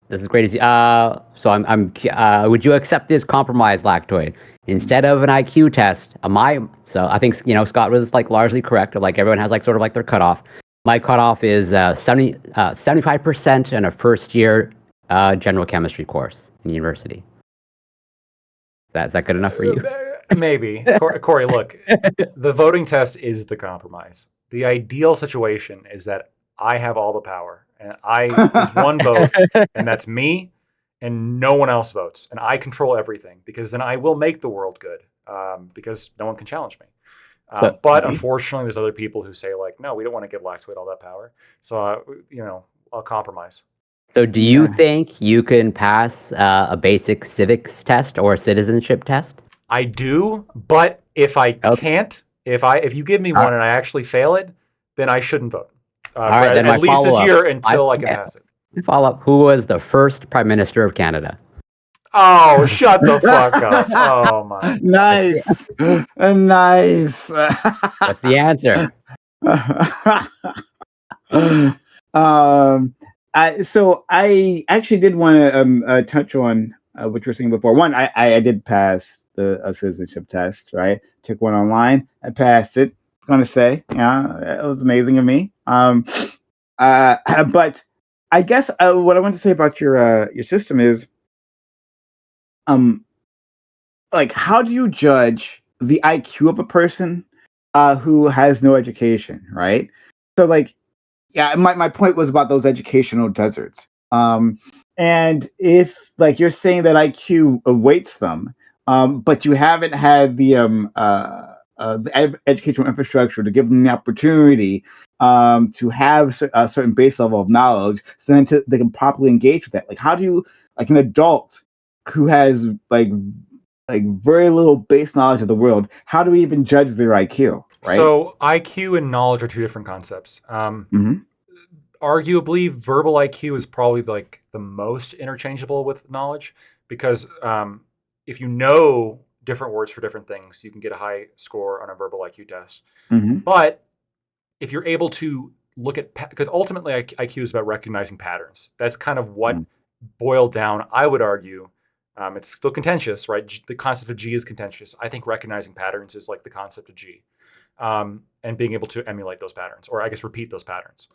this is great. So I'm. Would you accept this compromise, Lactoid? Instead of an IQ test, so I think Scott was like largely correct. Of like everyone has like sort of like their cutoff. My cutoff is 75% in a first year general chemistry course in university. Is that good enough for you? Maybe. Corey, look, the voting test is the compromise. The ideal situation is that I have all the power and there's one vote and that's me and no one else votes. And I control everything because then I will make the world good because no one can challenge me. But unfortunately, there's other people who say like, no, we don't want to give Lactoid all that power. So, I'll compromise. So do you think you can pass a basic civics test or a citizenship test? I do, but if I can't, if you give me one and I actually fail it, then I shouldn't vote. All right, then at least this year until I can pass it. Follow up. Who was the first Prime Minister of Canada? Oh, shut the fuck up. Oh, my. Nice. Nice. That's the answer. So I actually did want to touch on what you were saying before. One, I did pass the citizenship test, right? Took one online. I passed it. I'm gonna say, it was amazing of me. But I guess what I want to say about your system is, like, how do you judge the IQ of a person who has no education, right? So, like, yeah, my point was about those educational deserts. And if, like, you're saying that IQ weights them, but you haven't had the educational infrastructure to give them the opportunity to have a certain base level of knowledge, so then they can properly engage with that. Like, how do you, like, an adult who has like very little base knowledge of the world, how do we even judge their IQ? Right? So IQ and knowledge are two different concepts. Arguably, verbal IQ is probably like the most interchangeable with knowledge because if you know different words for different things, you can get a high score on a verbal IQ test. But if you're able to look at, because ultimately IQ is about recognizing patterns. That's kind of what boiled down, I would argue. It's still contentious, right? The concept of G is contentious. I think recognizing patterns is like the concept of G, and being able to emulate those patterns, or I guess repeat those patterns.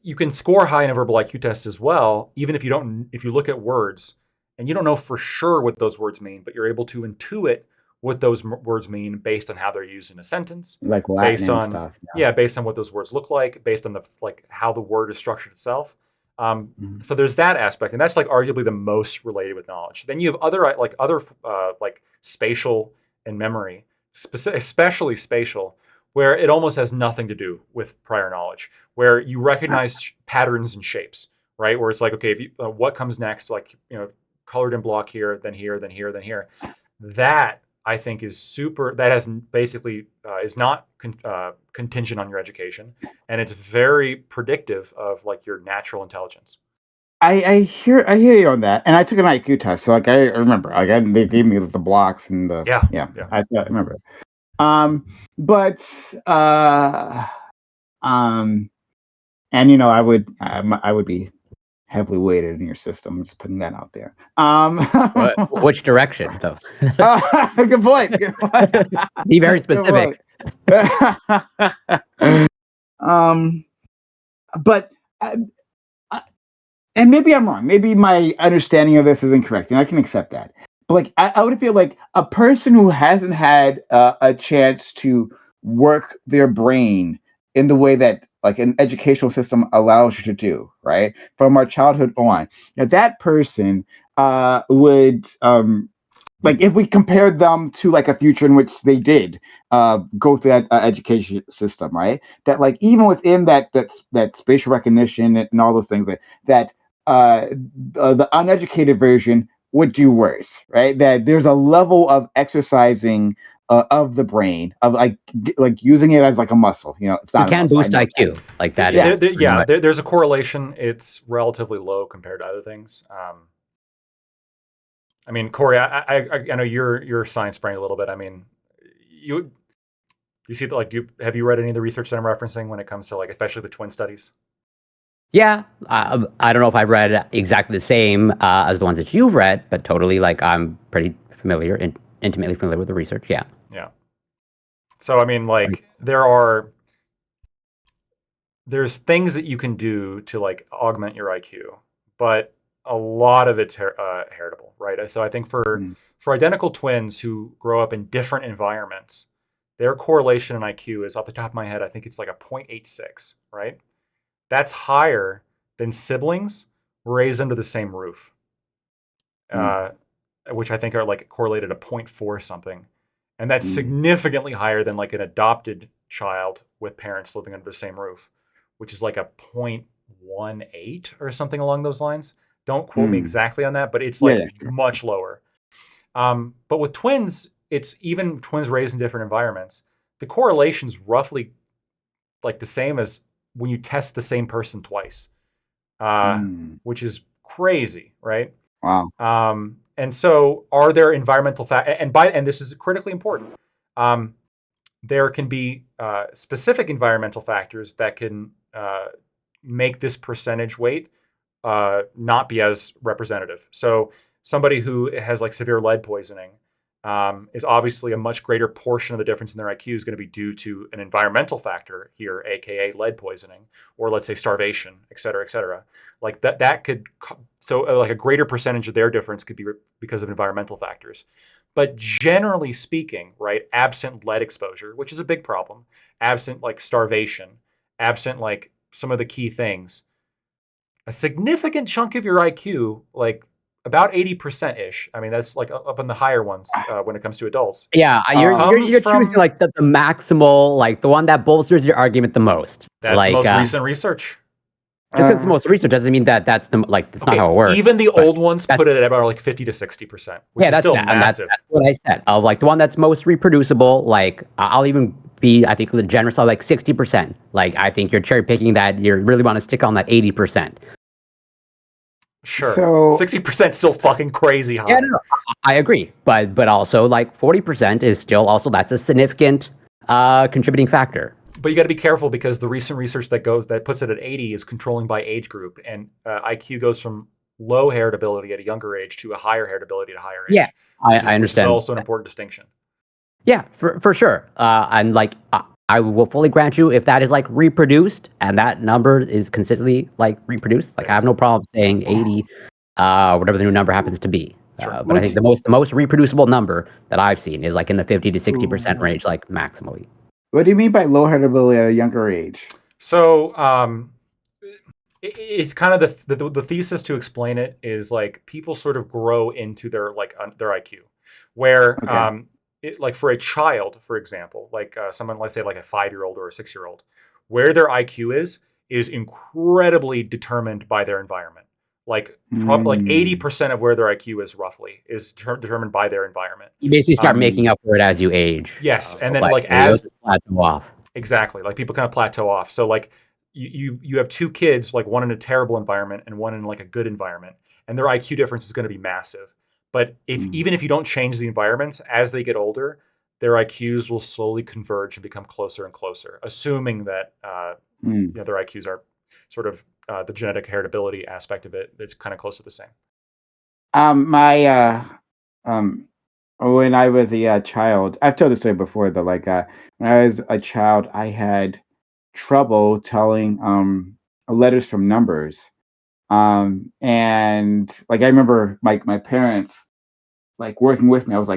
You can score high in a verbal IQ test as well, even if you look at words and you don't know for sure what those words mean, but you're able to intuit what those words mean based on how they're used in a sentence, like Latin based on stuff. based on what those words look like, based on how the word is structured itself. So there's that aspect, and that's like arguably the most related with knowledge. Then you have other spatial and memory, especially spatial, where it almost has nothing to do with prior knowledge, where you recognize patterns and shapes, right? Where it's like, okay, what comes next? Like, colored in block here, then here, then here, then here. That I think is super. That has basically is not contingent on your education, and it's very predictive of like your natural intelligence. I hear you on that, and I took an IQ test, so like I remember, like they gave me the blocks and the I remember. And I would be heavily weighted in your system. I'm just putting that out there. Which direction, though? Good point. Good point. Be very Good specific. point. But and maybe I'm wrong. Maybe my understanding of this is incorrect, and I can accept that. But like, I would feel like a person who hasn't had a chance to work their brain in the way that like an educational system allows you to do, right, from our childhood on, that person would like if we compared them to like a future in which they did go through that education system, right? That like even within that spatial recognition and all those things that the uneducated version would do worse, right? That there's a level of exercising of the brain of like using it as like a muscle. You know, it's not. You can boost IQ like that. There's a correlation. It's relatively low compared to other things. I mean, Corey, I know you're science brain a little bit. I mean, you see that like have you read any of the research that I'm referencing when it comes to like especially the twin studies? Yeah, I don't know if I've read exactly the same as the ones that you've read, but totally like I'm pretty familiar and intimately familiar with the research. Yeah. Yeah. So I mean, like there's things that you can do to like augment your IQ, but a lot of it's heritable, right? So I think for identical twins who grow up in different environments, their correlation in IQ is off the top of my head, I think it's like a 0.86, right? That's higher than siblings raised under the same roof, which I think are like correlated to 0.4 something. And that's significantly higher than like an adopted child with parents living under the same roof, which is like a 0.18 or something along those lines. Don't quote me exactly on that, but it's like much lower. But with twins, it's even twins raised in different environments. The correlation's roughly like the same as when you test the same person twice, which is crazy, right? Wow. And so, are there environmental factors? And this is critically important. There can be specific environmental factors that can make this percentage weight not be as representative. So, somebody who has like severe lead poisoning is obviously a much greater portion of the difference in their IQ is going to be due to an environmental factor here, aka lead poisoning, or let's say starvation, et cetera, et cetera. Like that could, so like a greater percentage of their difference could be because of environmental factors. But generally speaking, right, absent lead exposure, which is a big problem, absent like starvation, absent like some of the key things, a significant chunk of your IQ, like about 80%-ish. I mean, that's like up in the higher ones when it comes to adults. Yeah, you're choosing like the maximal, like the one that bolsters your argument the most. That's like, the most recent research. Just because it's the most research doesn't mean that's the like that's not how it works. Even the old ones put it at about like 50 to 60%, which is still massive. That's what I said. Of like the one that's most reproducible, like I'll even be, I think, generous on like 60%. Like I think you're cherry picking that. You really want to stick on that 80%. Sure. So 60% still fucking crazy high. Yeah, no, I agree. But also like 40% is still also that's a significant contributing factor. But you got to be careful because the recent research that puts it at 80 is controlling by age group, and IQ goes from low heritability at a younger age to a higher heritability at a higher age. Yeah, I understand. Which is also an important distinction. Yeah, for sure. And like I will fully grant you if that is like reproduced and that number is consistently like reproduced. Like I have no problem saying 80, whatever the new number happens to be. Sure. But I think the most reproducible number that I've seen is like in the 50 to 60% range, like maximally. What do you mean by low heritability at a younger age? So it's kind of the thesis to explain it is like people sort of grow into their their IQ, where like for a child, for example, like someone, let's say like a 5-year-old or a 6-year-old, where their IQ is incredibly determined by their environment. Like probably like 80% of where their IQ is roughly is determined by their environment. You basically start making up for it as you age. Yes, and then like as plateau off. Exactly, like people kind of plateau off. So like you have two kids, like one in a terrible environment and one in like a good environment, and their IQ difference is going to be massive. But even if you don't change the environments, as they get older, their IQs will slowly converge and become closer and closer, assuming that their IQs are sort of the genetic heritability aspect of it, it's kind of close to the same. When I was a child, I've told this story before. That when I was a child, I had trouble telling letters from numbers. And I remember my parents working with me. I was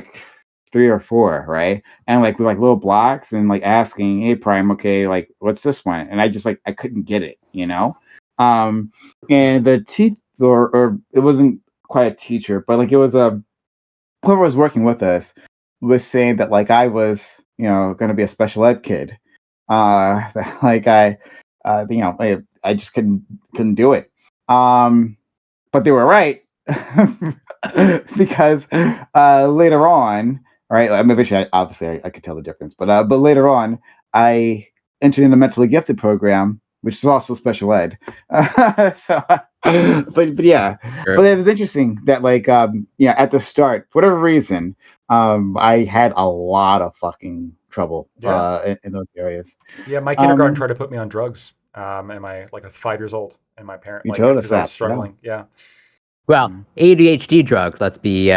3 or 4, right? And with little blocks and asking, "Hey, Prime, okay, what's this one?" And I just I couldn't get it, And the or it wasn't quite a teacher, but it was whoever was working with us was saying that I was going to be a special ed kid. I just couldn't do it. But they were right because later on, right? I mean, eventually, obviously, I could tell the difference, but later on, I entered in the mentally gifted program, which is also special ed. But yeah, Sure. but it was interesting that at the start, for whatever reason, I had a lot of fucking trouble in those areas. Yeah, my kindergarten tried to put me on drugs. Am I 5 years old? And my parent, You told us 'cause I was that, yeah. struggling. Yeah. Well, ADHD drugs. Let's be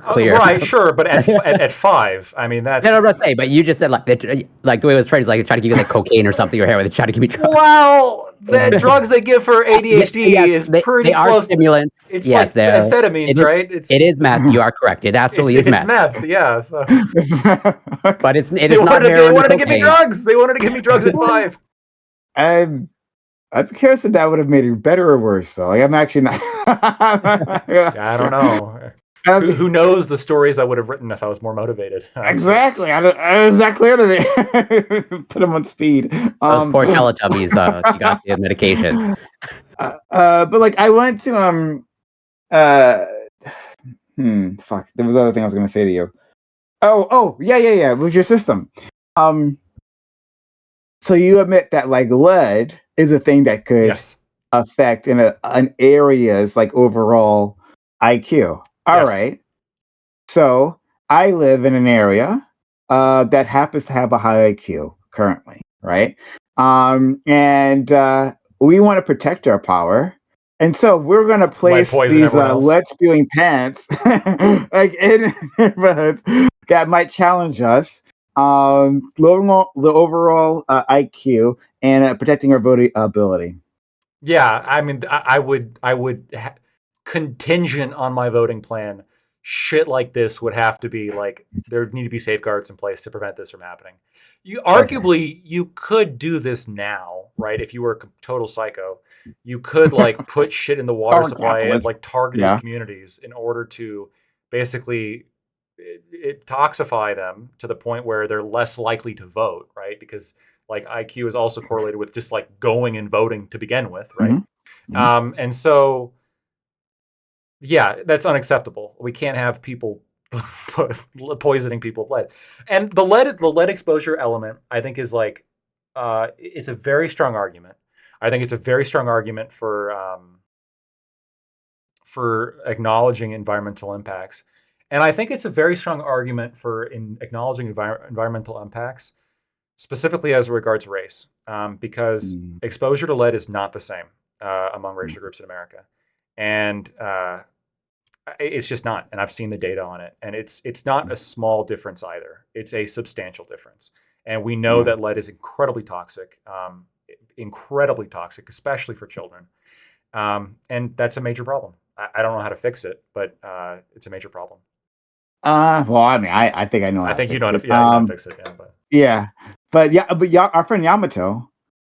clear. Right, sure, but at 5, I mean that's. No, I'm not saying, but you just said the way it was trained is they try to give you cocaine or something or heroin. They try to give you drugs. Well, the drugs they give for ADHD is pretty they are close. stimulants. It's yes, like amphetamines, right? It is meth. You are correct. It absolutely is it's meth. meth. Yeah. So. But it They is not wanted heroin. to give me drugs. They wanted to give me drugs at 5. I'm curious if that would have made it better or worse, though. I'm actually not. I don't know. Who knows the stories I would have written if I was more motivated? Exactly. It's not clear to me. Put them on speed. Those poor Teletubbies. You got the medication. But I went to fuck. There was other thing I was going to say to you. Oh, yeah. With your system. So you admit that lead is a thing that could affect in an area's overall IQ. All right. So I live in an area that happens to have a high IQ currently, right? And we want to protect our power. And so we're going to place these lead spewing pants in neighborhoods that might challenge us, lowering the overall IQ and protecting our voting ability. Yeah, I mean, I would contingent on my voting plan. Shit like this would have to be there need to be safeguards in place to prevent this from happening. Arguably you could do this now, right? If you were a total psycho, you could put shit in the water supply at targeted communities in order to basically toxify them to the point where they're less likely to vote, right? Because IQ is also correlated with just going and voting to begin with, right? Mm-hmm. And so, yeah, that's unacceptable. We can't have people poisoning people with lead. And the lead exposure element, I think, is it's a very strong argument. I think it's a very strong argument for acknowledging environmental impacts. And I think it's a very strong argument for acknowledging environmental impacts, specifically as regards race, because exposure to lead is not the same among racial groups in America. And it's just not. And I've seen the data on it. And it's not a small difference either. It's a substantial difference. And we know that lead is incredibly toxic, especially for children. And that's a major problem. I don't know how to fix it, but it's a major problem. Well, I mean, I think I know. I think you know how to fix it. Yeah, but our friend Yamato,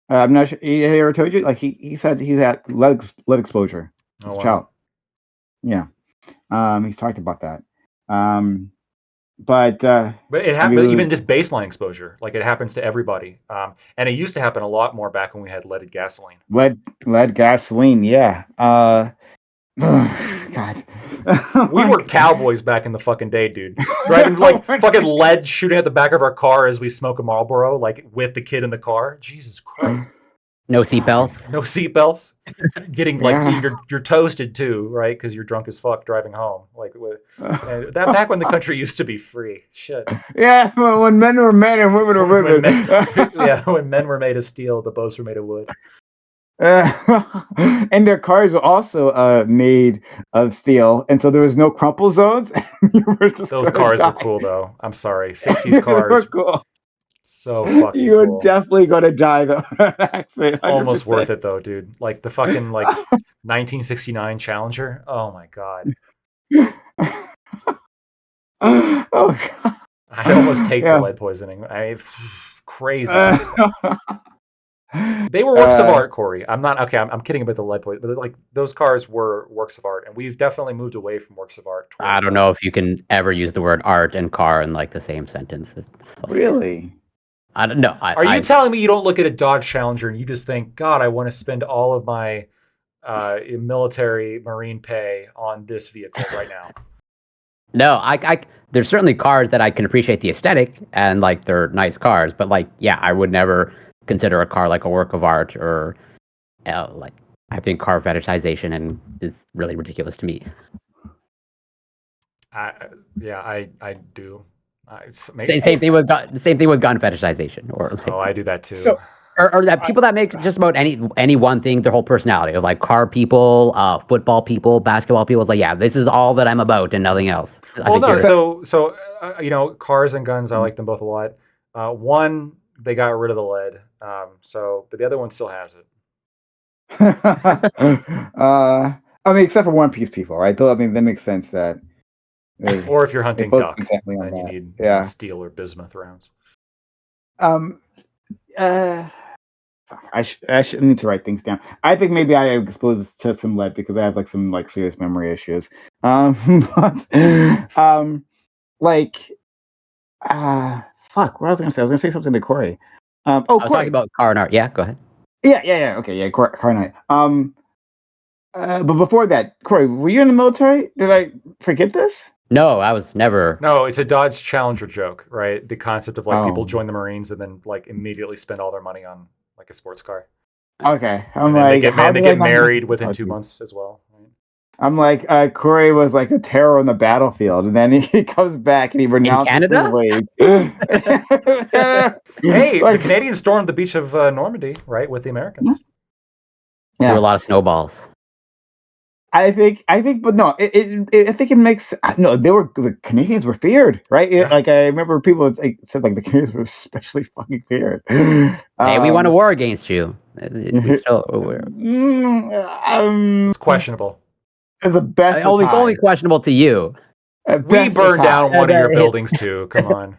I'm not sure he ever told you. He said he had lead exposure as a child. Yeah, he's talked about that. But it happens even just baseline exposure. It happens to everybody, and it used to happen a lot more back when we had leaded gasoline. Lead gasoline, yeah. God. We were cowboys back in the fucking day, dude. Driving fucking lead shooting at the back of our car as we smoke a Marlboro, with the kid in the car. Jesus Christ. No seatbelts. No seatbelts. Getting you're toasted too, right? Because you're drunk as fuck driving home. That back when the country used to be free. Shit. Yeah, when men were men and women were women. When men were made of steel, the boats were made of wood. And their cars were also made of steel, and so there was no crumple zones. Those cars were cool, though. I'm sorry, 60s cars. Were cool. So fucking You're cool. definitely gonna die though. Actually, Almost worth it though, dude. Like the fucking 1969 Challenger. Oh my god. Oh god. I almost take the lead poisoning. Crazy. They were works of art, Corey. I'm not okay. I'm kidding about the lead poisoning, but like those cars were works of art, and we've definitely moved away from works of art. I don't know if you can ever use the word art and car in like the same sentence. Really? I don't know. Are you telling me you don't look at a Dodge Challenger and you just think, God, I want to spend all of my military Marine pay on this vehicle right now? No, I there's certainly cars that I can appreciate the aesthetic and like they're nice cars, but like I would never consider a car like a work of art or like I think car fetishization and is really ridiculous to me. I do. Same thing with gun fetishization, or like, I do that too. So, or that people that make just about any one thing their whole personality, of like car people, football people, basketball people. It's like, this is all that I'm about and nothing else. Well, no, so cars and guns, I like them both a lot. One, they got rid of the lead, but the other one still has it. I mean, except for One Piece people, right? Though, I mean, that makes sense that. Or if you're hunting duck, then you need steel or bismuth rounds. I should need to write things down. I think maybe I exposed to some lead because I have like some like serious memory issues. Fuck. What was I gonna say? I was gonna say something to Corey. I was talking about car and art. Yeah, go ahead. Yeah. Okay, yeah, car and art. But before that, Corey, were you in the military? Did I forget this? No, I was never. No, it's a Dodge Challenger joke, right? The concept of like people join the Marines and then like immediately spend all their money on like a sports car. Okay, they get married within 2 months as well. Right? I'm like, Corey was like a terror on the battlefield, and then he comes back and he renounces his ways. Hey, the Canadians stormed the beach of Normandy, right, with the Americans. There were a lot of snowballs. I think, but no, I think it makes the Canadians were feared, right? Like I remember people said like the Canadians were especially fucking feared. Hey, we won a war against you. It's questionable. It's the best. Only questionable to you. We burned down one of your buildings too. Come on.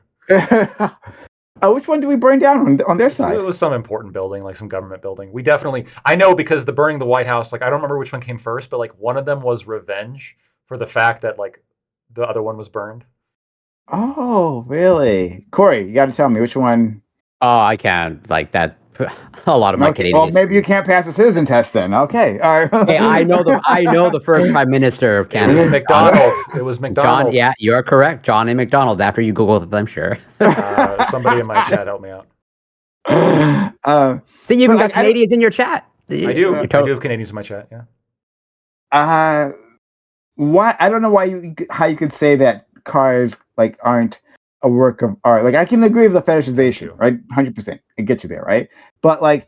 Which one did we burn down on their side? It was some important building, like some government building. We definitely, I know because the burning of the White House, like I don't remember which one came first, but like one of them was revenge for the fact that like the other one was burned. Oh, really? Corey, you got to tell me which one. Oh, I can't like that. A lot of my Canadians. Well, maybe you can't pass the citizen test then. Okay, all right. Hey, I know the first Prime Minister of Canada. It was McDonald. It was McDonald. John, you're correct. John A. McDonald. After you Google it, I'm sure. Somebody in my chat help me out. So you even got Canadians in your chat. I do. I do have Canadians in my chat. Yeah. Why? I don't know how you could say that cars like aren't a work of art. Like I can agree with the fetishization, right? 100%. I get you there, right? But like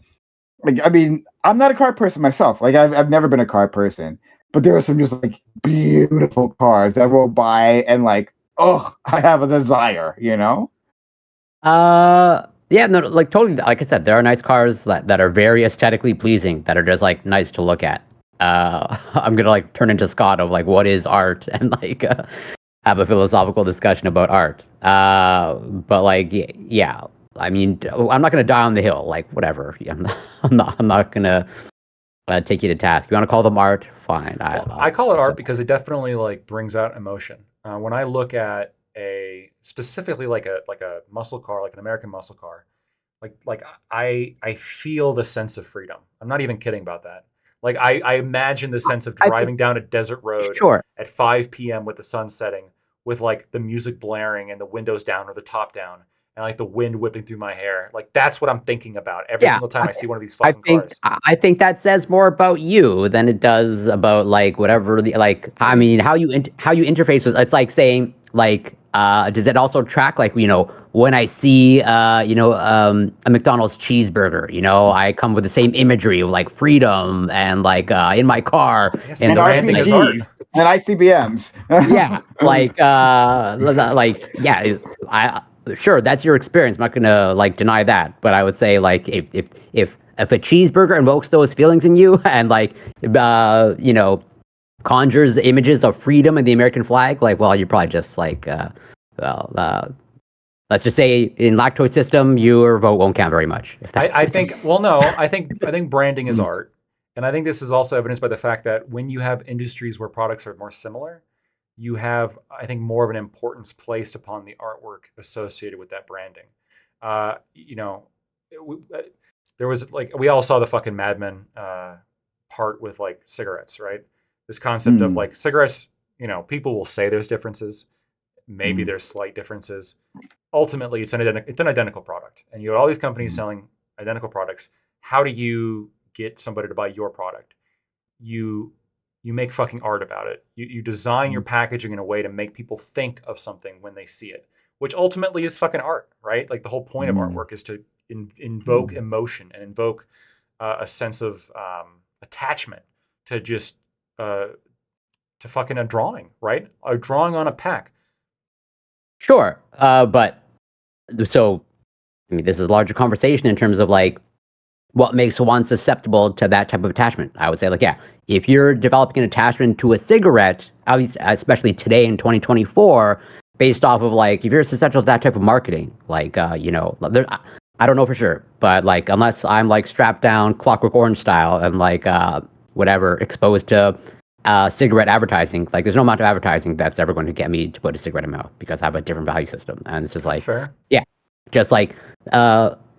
I mean, I'm not a car person myself. Like I've never been a car person. But there are some just like beautiful cars that roll by and like, I have a desire, you know? Yeah, no, like totally. Like I said, there are nice cars that are very aesthetically pleasing, that are just like nice to look at. I'm gonna like turn into Scott of like what is art and like have a philosophical discussion about art. But like, yeah, I mean, I'm not gonna die on the hill. Like whatever. I'm not gonna take you to task. You want to call them art? Fine. I call it art because it definitely like brings out emotion. When I look at specifically like a muscle car, like an American muscle car, like I feel the sense of freedom. I'm not even kidding about that. Like I imagine the sense of driving down a desert road at 5 p.m. with the sun setting, with like the music blaring and the windows down or the top down, and like the wind whipping through my hair. Like that's what I'm thinking about every single time I see one of these fucking cars. I think that says more about you than it does about like whatever I mean how you interface with. It's like saying like does it also track like, when I see a McDonald's cheeseburger, I come with the same imagery of like freedom and like in my car and RPGs and ICBMs. Yeah, sure, that's your experience. I'm not gonna like deny that, but I would say like if a cheeseburger invokes those feelings in you and like conjures images of freedom and the American flag, like, well, you're probably just like let's just say in lactose system, your vote won't count very much. I think branding is art. And I think this is also evidenced by the fact that when you have industries where products are more similar, you have, I think, more of an importance placed upon the artwork associated with that branding. There was like, we all saw the fucking Mad Men part with like cigarettes, right? This concept of like cigarettes, people will say there's differences. Maybe there's slight differences. Ultimately, it's an identical product. And you have all these companies selling identical products. How do you get somebody to buy your product? You make fucking art about it. You design your packaging in a way to make people think of something when they see it, which ultimately is fucking art, right? Like the whole point of artwork is to invoke emotion and invoke a sense of attachment to just to fucking a drawing, right? A drawing on a pack. Sure, but so I mean, this is a larger conversation in terms of like what makes one susceptible to that type of attachment. I would say, like, yeah, if you're developing an attachment to a cigarette, at least especially today in 2024, based off of like, if you're susceptible to that type of marketing, like, I don't know for sure, but like, unless I'm like strapped down Clockwork Orange style and like, whatever, exposed to cigarette advertising, like there's no amount of advertising that's ever going to get me to put a cigarette in my mouth because I have a different value system. And it's just That's like, fair. yeah, just like,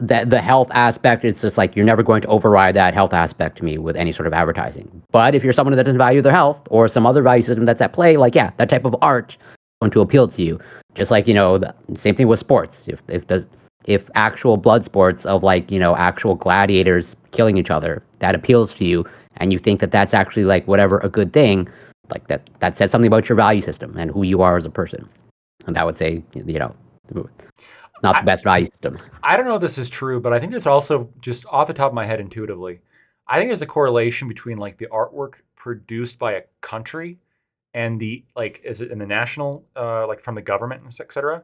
the health aspect is just like you're never going to override that health aspect to me with any sort of advertising. But if you're someone that doesn't value their health or some other value system that's at play, like, yeah, that type of art is going to appeal to you. Just like, the same thing with sports. If actual blood sports of like, actual gladiators killing each other, that appeals to you and you think that that's actually like whatever a good thing, like that says something about your value system and who you are as a person. And I would say, not the best value system. I don't know if this is true, but I think there's also, just off the top of my head intuitively, I think there's a correlation between like the artwork produced by a country and the like, is it in the national, like from the government and et cetera,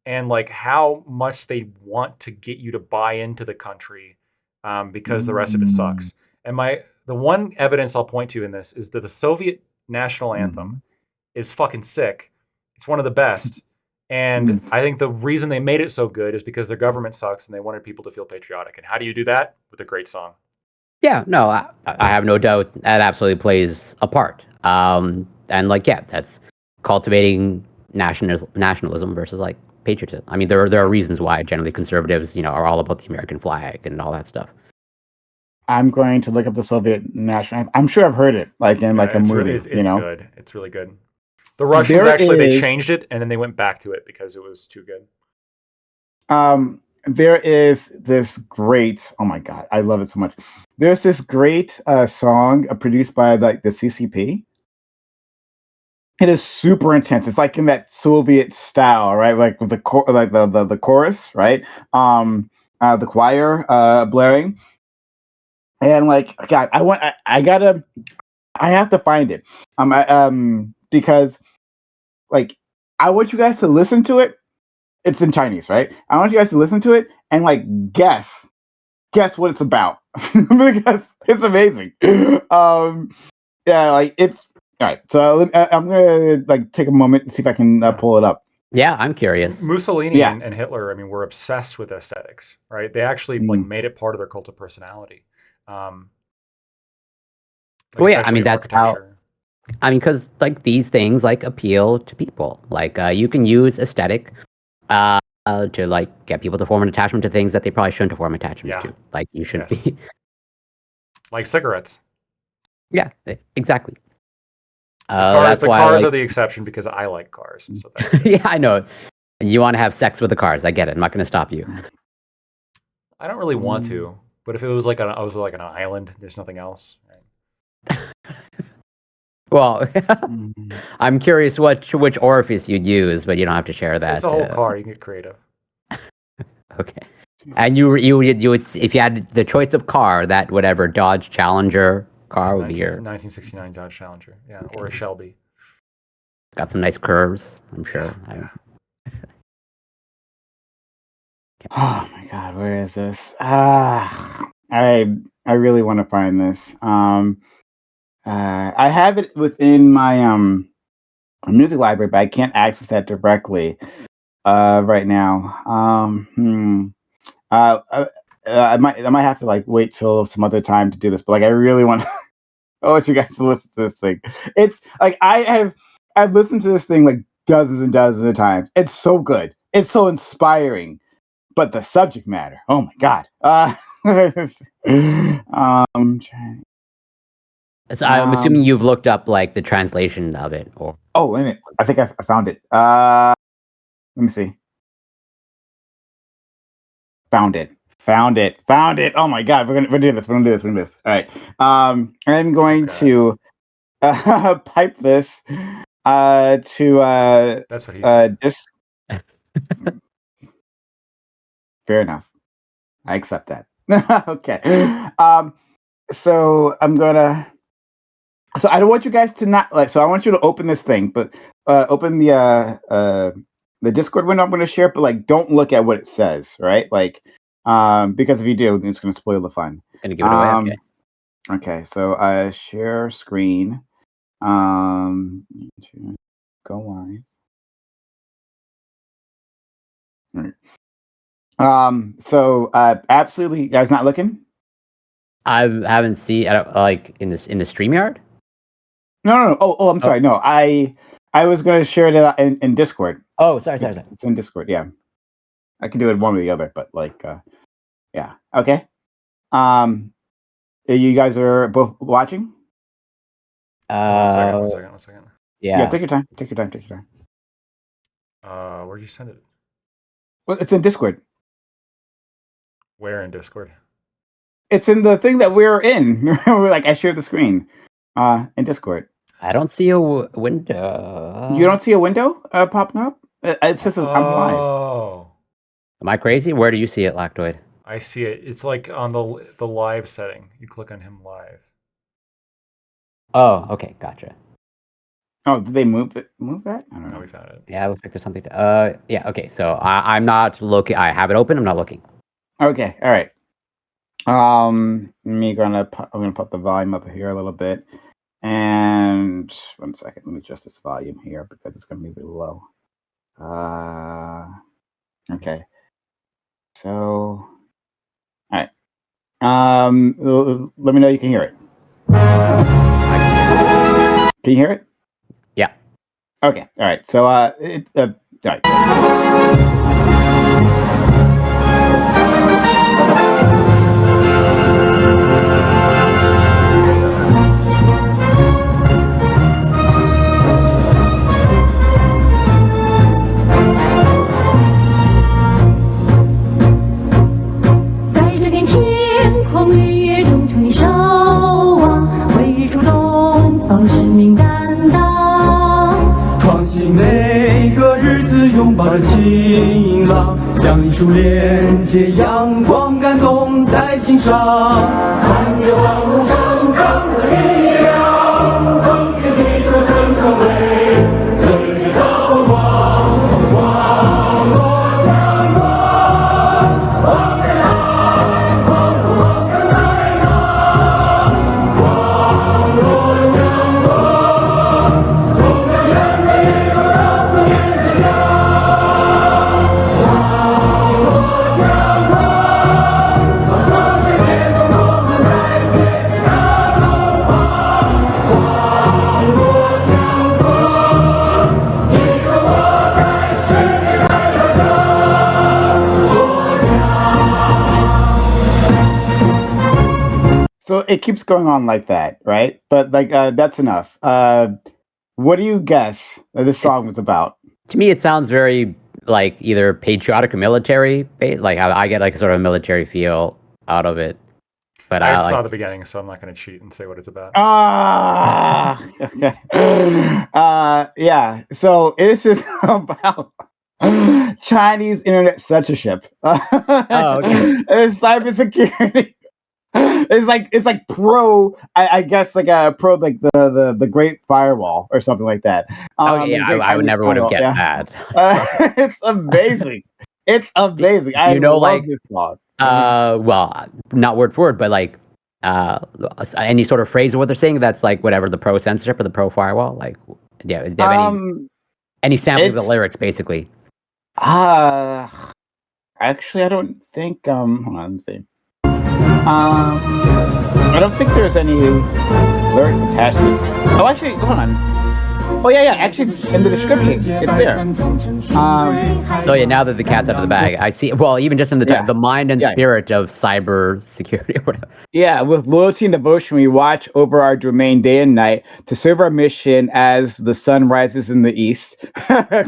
and like how much they want to get you to buy into the country because the rest of it sucks. And the one evidence I'll point to in this is that the Soviet national anthem is fucking sick. It's one of the best. And I think the reason they made it so good is because their government sucks and they wanted people to feel patriotic. And how do you do that? With a great song. Yeah, no, I have no doubt that absolutely plays a part. And like, yeah, that's cultivating nationalism versus like patriotism. I mean, there are reasons why generally conservatives, are all about the American flag and all that stuff. I'm going to look up the Soviet national anthem. I'm sure I've heard it, like in like a movie. It's good. It's really good. The Russians they changed it and then they went back to it because it was too good. There is this great, oh my God, I love it so much. There's this great song produced by like the CCP. It is super intense. It's like in that Soviet style, right? Like with the the chorus, right? The choir blaring. And like, God, I have to find it. Because like, I want you guys to listen to it. It's in Chinese, right? I want you guys to listen to it and like guess what it's about because it's amazing. Yeah, like it's all right. So I'm gonna like take a moment and see if I can pull it up. Yeah, I'm curious. Mussolini and Hitler, I mean, were obsessed with aesthetics, right? They actually like made it part of their cult of personality. Well, yeah, I mean, that's how. I mean, because like these things like appeal to people. Like you can use aesthetic to like get people to form an attachment to things that they probably shouldn't form attachments to. Like you should be like cigarettes. Yeah, exactly. The cars are the exception because I like cars. So that's yeah, I know. You want to have sex with the cars. I get it. I'm not going to stop you. I don't really want to, but if it was like I was like on an island, there's nothing else. Right? Well, I'm curious which orifice you'd use, but you don't have to share that. It's a whole car. You can get creative. Okay. And you would, if you had the choice of car, that whatever Dodge Challenger car would be your 1969 Dodge Challenger, yeah, or a Shelby. Got some nice curves, I'm sure. Oh my God, where is this? I really want to find this. I have it within my music library, but I can't access that directly right now. I might have to like wait till some other time to do this, but like I really want I want you guys to listen to this thing. It's like I've listened to this thing like dozens and dozens of times. It's so good. It's so inspiring. But the subject matter, oh my God. So I'm assuming you've looked up like the translation of it, or oh, wait a minute. I think I found it. Let me see. Found it. Oh my God, we're gonna do this. All right. I'm going to pipe this to that's what he said. Fair enough. I accept that. Okay. So I'm gonna. So I don't want you guys to not like. So I want you to open this thing, but open the Discord window I'm going to share. But like, don't look at what it says, right? Like, because if you do, it's going to spoil the fun. Gonna give it away. Okay. Okay. So share screen. Go live. All right. So absolutely, you guys not looking? I haven't seen like in the StreamYard. No. Oh, I'm sorry. No, I was going to share it in Discord. Oh, sorry. It's in Discord. Yeah, I can do it one or the other, but like, yeah. Okay. You guys are both watching. One second. Yeah. Take your time. Where'd you send it? Well, it's in Discord. Where in Discord? It's in the thing that we're in. Like I shared the screen in Discord. I don't see a window. You don't see a window popping up? It says I'm live. Oh. Am I crazy? Where do you see it, Lactoid? I see it. It's like on the live setting. You click on him live. Oh, okay, gotcha. Oh, did they move that? I don't know. We found it. Yeah, it looks like there's something. Yeah, okay. So I'm not looking. I have it open. I'm not looking. Okay, all right. I'm gonna put the volume up here a little bit, and 1 second. Let me adjust this volume here because it's gonna be really low. Okay. So, all right. Let me know you can hear it. Can you hear it? Yeah. Okay. All right. So, all right.拥抱着晴朗，像一束连接阳光，感动在心上。看见万物生长的力量，风起地就曾成为最美的风光。网络强光，往前来，往前来吧！网络强光，从远远地走到思念之家。So it keeps going on like that, right? But like that's enough. What do you guess this song was about? To me, it sounds very like either patriotic or military. Like I get like sort of a military feel out of it. But I I saw like, the beginning, so I'm not going to cheat and say what it's about. Okay. Yeah. So this is about Chinese internet censorship. okay. It's cybersecurity. It's like pro. I guess like a pro like the Great Firewall or something like that. Oh yeah, The Great I would Chinese never would have Firewall, guessed yeah. that. It's amazing. It's amazing. I You know, love like, this song. well, not word for word, but like any sort of phrase of what they're saying that's like whatever the pro censorship or the pro firewall. Like, yeah, do you have any sampling of the It's lyrics, basically? actually I don't think hold on, let me see. I don't think there's any lyrics attached to this. Oh, actually, hold on. Oh yeah, actually, in the description, it's there. So yeah, now that the cat's out of the bag, I see. Well, even just in the Yeah. the mind and Yeah. spirit of cyber security or whatever. Yeah, with loyalty and devotion, we watch over our domain day and night to serve our mission as the sun rises in the east,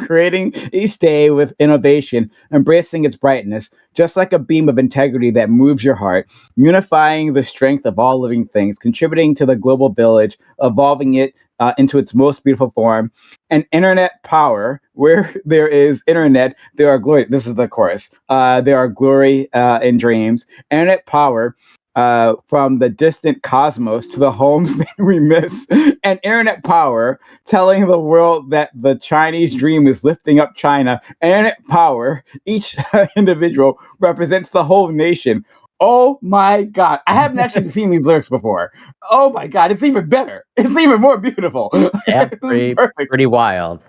creating each day with innovation, embracing its brightness, just like a beam of integrity that moves your heart, unifying the strength of all living things, contributing to the global village, evolving it into its most beautiful form. And internet power, where there is internet, there are glory. This is the chorus. There are glory and dreams. Internet power. From the distant cosmos to the homes that we miss, and internet power telling the world that the Chinese dream is lifting up China. Internet power, each individual represents the whole nation. Oh my God. I haven't actually seen these lyrics before. Oh my God. It's even better. It's even more beautiful. Yeah, it's pretty wild.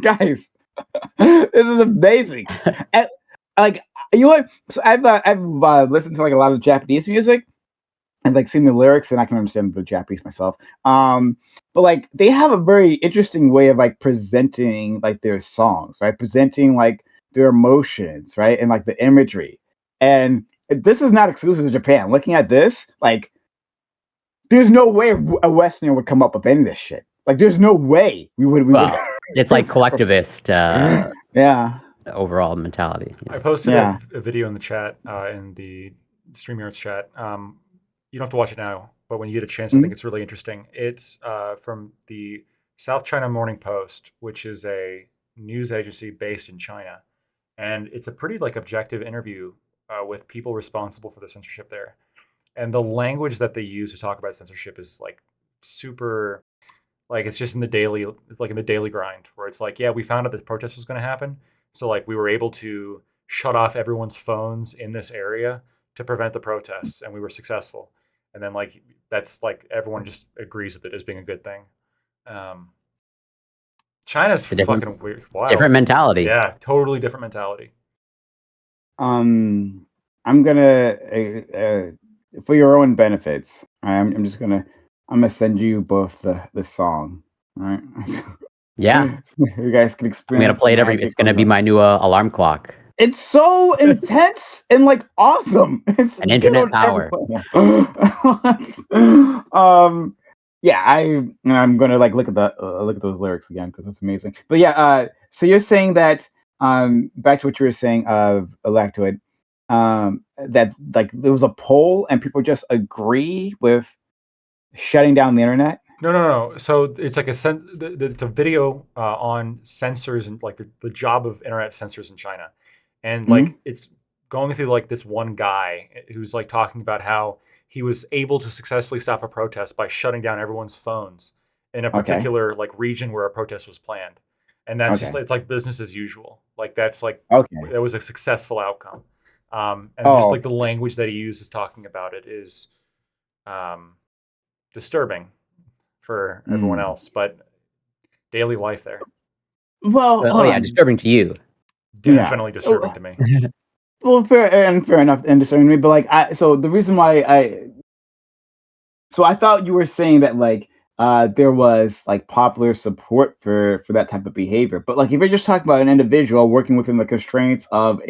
Guys, this is amazing. And, like, you know what? So I've listened to like a lot of Japanese music and like seen the lyrics, and I can understand the Japanese myself. But like they have a very interesting way of like presenting like their songs, right? Presenting like their emotions, right? And like the imagery. And this is not exclusive to Japan. Looking at this, like, there's no way a Westerner would come up with any of this shit. Like, there's no way we would. It's like collectivist. Yeah. Overall mentality. I posted Yeah. a video in the chat, in the StreamYards chat. You don't have to watch it now, but when you get a chance, I think it's really interesting. It's from the South China Morning Post, which is a news agency based in China, and it's a pretty like objective interview with people responsible for the censorship there. And the language that they use to talk about censorship is like super, like it's just in the daily, it's like in the daily grind, where it's like, yeah, we found out that the protest was going to happen. So like we were able to shut off everyone's phones in this area to prevent the protests, and we were successful. And then like that's like everyone just agrees with it as being a good thing. China's fucking weird. Wow. Different mentality. Yeah, totally different mentality. I'm gonna for your own benefits. I'm gonna send you both the song. All right. Yeah. You guys can I'm experience. gonna play it every. It's gonna be my new alarm clock. It's so intense and like awesome. It's An internet power. Yeah, I'm gonna like look at those lyrics again because it's amazing. But yeah, so you're saying that back to what you were saying of Electoid, that like there was a poll and people just agree with shutting down the internet. No. So it's like it's a video on censors and like the job of internet censors in China, and like it's going through like this one guy who's like talking about how he was able to successfully stop a protest by shutting down everyone's phones in a particular like region where a protest was planned, and that's just it's like business as usual. Like that's like that was a successful outcome, and just like the language that he uses talking about it is disturbing for everyone else, but daily life there. Well, yeah, disturbing to you. Definitely disturbing to me. Well, fair enough, and disturbing to me. But like, so the reason why I thought you were saying that like there was like popular support for that type of behavior, but like if you're just talking about an individual working within the constraints of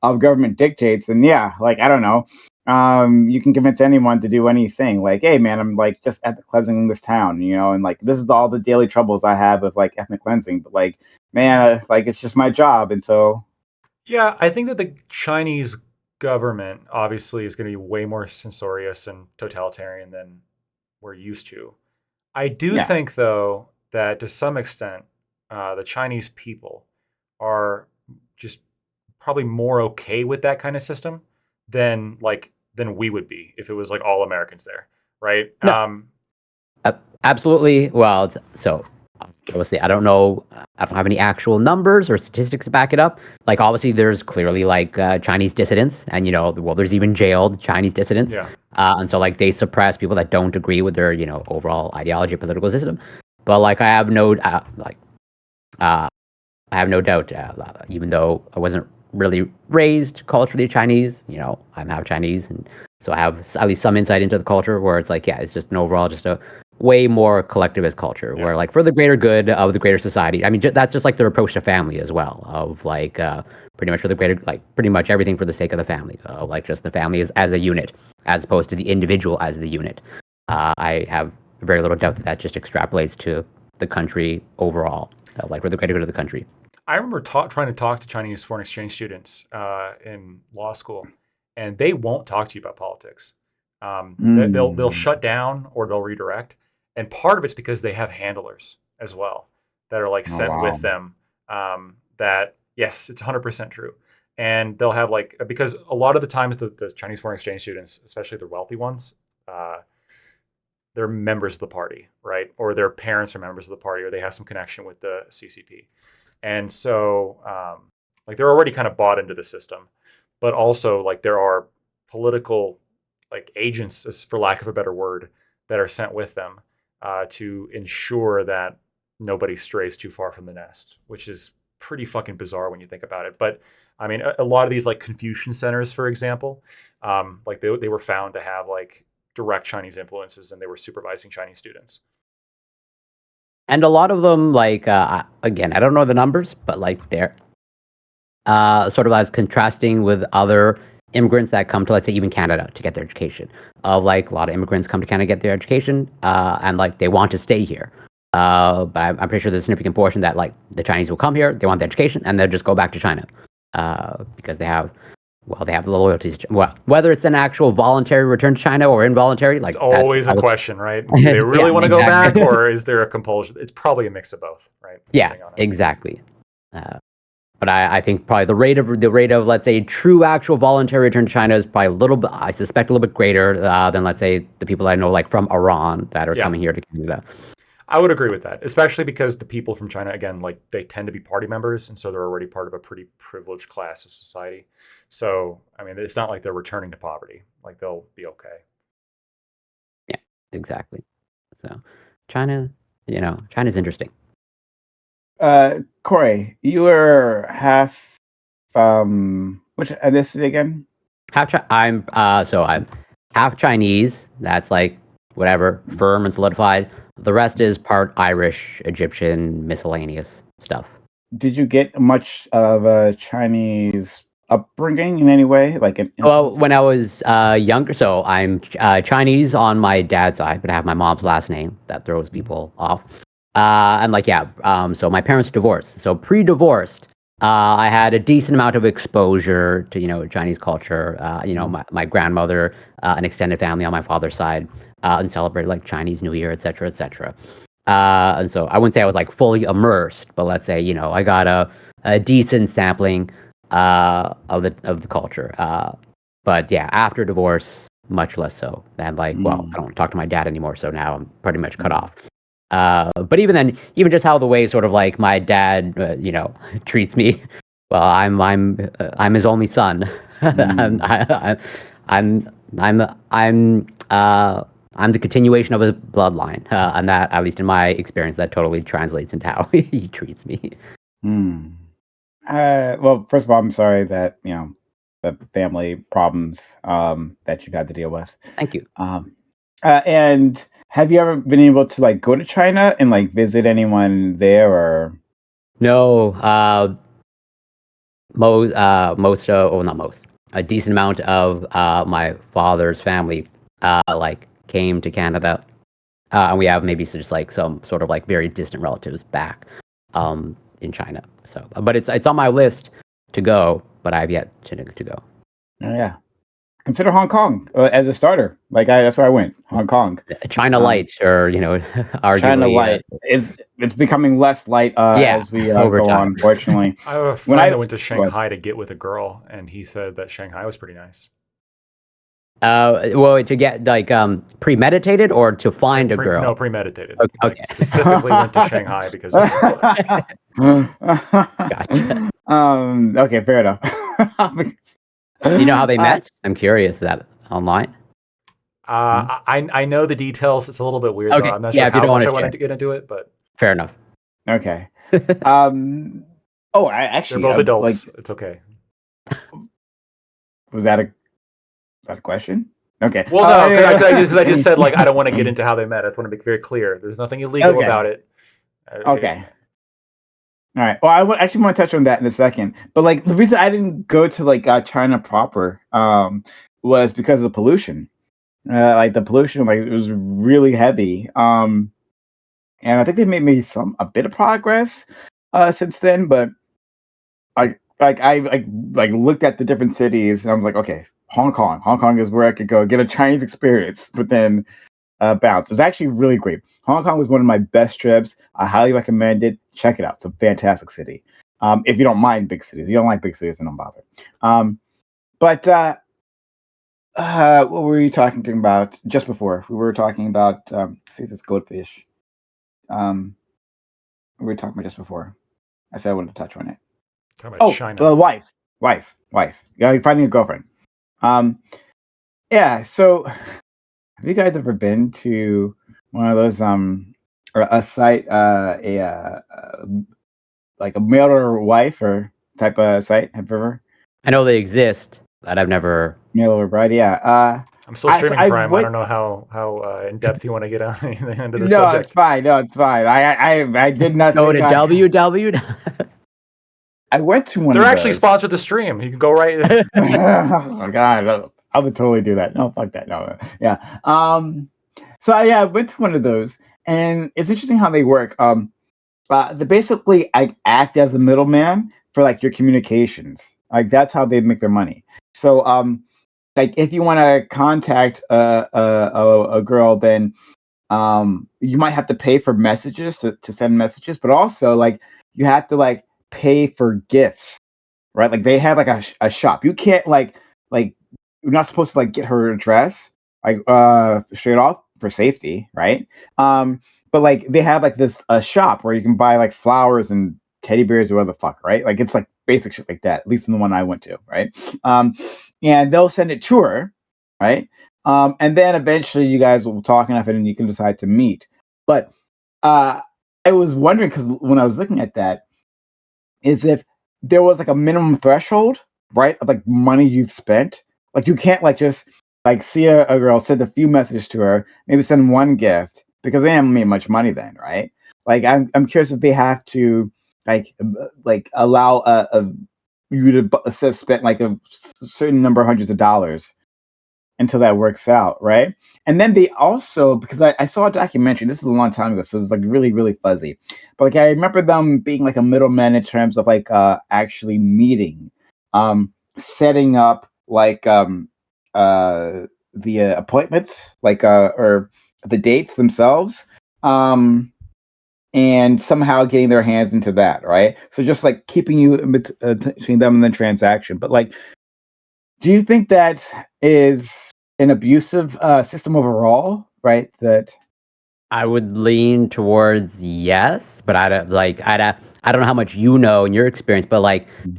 government dictates, then yeah, like I don't know. You can convince anyone to do anything. Like, hey, man, I'm like just ethnic cleansing this town, you know, and like this is all the daily troubles I have with like ethnic cleansing. But like, man, like it's just my job, and so. Yeah, I think that the Chinese government obviously is going to be way more censorious and totalitarian than we're used to. I do think, though, that to some extent, the Chinese people are just probably more okay with that kind of system than we would be if it was like all Americans there, right? No. Absolutely. Well, so obviously, I don't know. I don't have any actual numbers or statistics to back it up. Like, obviously, there's clearly like Chinese dissidents, and there's even jailed Chinese dissidents. Yeah. And so like they suppress people that don't agree with their overall ideology, political system. But like I have no doubt, even though I wasn't really raised culturally Chinese, I'm half Chinese, and so I have at least some insight into the culture where it's like, it's just an overall, just a way more collectivist culture where like for the greater good of the greater society. I mean, that's just like their approach to family as well, of like pretty much for the greater, like pretty much everything for the sake of the family, like just the family as a unit as opposed to the individual as the unit. I have very little doubt that just extrapolates to the country overall, like for the greater good of the country. I remember trying to talk to Chinese foreign exchange students in law school, and they won't talk to you about politics. They'll shut down or they'll redirect, and part of it's because they have handlers as well that are like sent with them. That yes, it's 100% true, and they'll have because a lot of the times the Chinese foreign exchange students, especially the wealthy ones, they're members of the party, right? Or their parents are members of the party, or they have some connection with the CCP. And so, they're already kind of bought into the system, but also there are political agents, for lack of a better word, that are sent with them to ensure that nobody strays too far from the nest, which is pretty fucking bizarre when you think about it. But I mean, a lot of these Confucian centers, for example, they were found to have direct Chinese influences, and they were supervising Chinese students. And a lot of them, again, I don't know the numbers, but they're sort of as contrasting with other immigrants that come to, let's say, even Canada to get their education. A lot of immigrants come to Canada to get their education, and they want to stay here. But I'm pretty sure there's a significant portion that the Chinese will come here, they want the education, and they'll just go back to China because they have the loyalties. Well, whether it's an actual voluntary return to China or involuntary, it's always a question, right? Do they really want to go back, or is there a compulsion? It's probably a mix of both, right? Yeah, exactly. But I think probably the rate of let's say true actual voluntary return to China is probably a little bit, I suspect, a little bit greater than let's say the people I know from Iran that are coming here to Canada. I would agree with that, especially because the people from China, again, they tend to be party members, and so they're already part of a pretty privileged class of society. So, I mean, it's not like they're returning to poverty. They'll be okay. Yeah, exactly. So, China's interesting. Corey, you were half, which ethnicity again? I'm half Chinese. That's whatever, firm and solidified. The rest is part Irish, Egyptian, miscellaneous stuff. Did you get much of a Chinese upbringing in any way? Well, when I was younger, so I'm Chinese on my dad's side, but I have my mom's last name. That throws people off. So my parents divorced. So pre-divorced, I had a decent amount of exposure to, Chinese culture. My grandmother, an extended family on my father's side, and celebrated Chinese New Year, et cetera, et cetera. And so I wouldn't say I was fully immersed, but let's say, I got a decent sampling of the culture. But yeah, after divorce, much less so. And I don't talk to my dad anymore, so now I'm pretty much cut off. But even then, even just how the way sort of my dad, treats me. Well, I'm his only son. I'm the continuation of his bloodline, and that, at least in my experience, that totally translates into how he treats me. Well, first of all, I'm sorry that the family problems that you've had to deal with. Thank you. And have you ever been able to go to China and visit anyone there, or? No. A decent amount of my father's family came to Canada, and we have maybe just some sort of very distant relatives back in China. So, but it's on my list to go, but I have yet to go. Yeah. Consider Hong Kong as a starter. That's where I went. Hong Kong. China Light, or arguably China Light. It's becoming less light as we over go time. on. Unfortunately, I have a friend that went to Shanghai to get with a girl, and he said that Shanghai was pretty nice. Well, to get premeditated or to find a girl? No, premeditated. Okay. Specifically went to Shanghai because. Gotcha. Okay, fair enough. Do you know how they met? I'm curious. Is that online? I know the details. It's a little bit weird. Okay. Though. I'm not Yeah, sure if you how don't much I wanna want to get into it, but Fair enough. Okay. I actually they're both adults. Like, it's okay. was that a question? Okay. Well, no, because I just said I don't want to get into how they met. I just want to make very clear. There's nothing illegal about it. Okay. All right. Well, actually want to touch on that in a second. But the reason I didn't go to China proper was because of the pollution. The pollution, it was really heavy. And I think they made a bit of progress since then. But I looked at the different cities and I was like, okay, Hong Kong is where I could go get a Chinese experience, but then bounce. It was actually really great. Hong Kong was one of my best trips. I highly recommend it. Check it out. It's a fantastic city. If you don't mind big cities, you don't like big cities, then don't bother. But what were you talking about just before? We were talking about see this goldfish. We were talking about just before. I said I wanted to touch on it. China. Wife. Yeah, finding a girlfriend. Yeah. So, have you guys ever been to one of those a site like a mail or wife or type of site? Have you ever? I know they exist, but I've never. Mail or bride, yeah. I'm still streaming Prime. I don't know how in depth you want to get on anything into the subject. No, it's fine. I did not go to www. I went to one. They're of actually those. sponsored the stream. You can go right. Oh my god, I would totally do that. No, fuck that. No, yeah. So I went to one of those, and it's interesting how they work. They basically act as a middleman for your communications. That's how they make their money. So if you want to contact a girl, then you might have to pay for messages to send messages, but also you have to pay for gifts, right? They have a shop. You can't you're not supposed to get her address straight off for safety, right? But they have this a shop where you can buy flowers and teddy bears or whatever the fuck, right? It's basic shit like that, at least in the one I went to, right? And they'll send it to her, right? And then eventually you guys will talk enough and you can decide to meet. But I was wondering, because when I was looking at that, is if there was a minimum threshold, right, of money you've spent. You can't just see a girl, send a few messages to her, maybe send one gift, because they haven't made much money then, right? I'm curious if they have to allow you to have spent a certain number of hundreds of dollars until that works out, right? And then they also, because I saw a documentary, this is a long time ago, so it was really, really fuzzy. But I remember them being a middleman in terms of actually meeting, setting up the appointments, or the dates themselves, and somehow getting their hands into that, right? So just keeping you between them and the transaction. But do you think that is an abusive system overall, right? That I would lean towards yes, but I don't know how much you know in your experience, but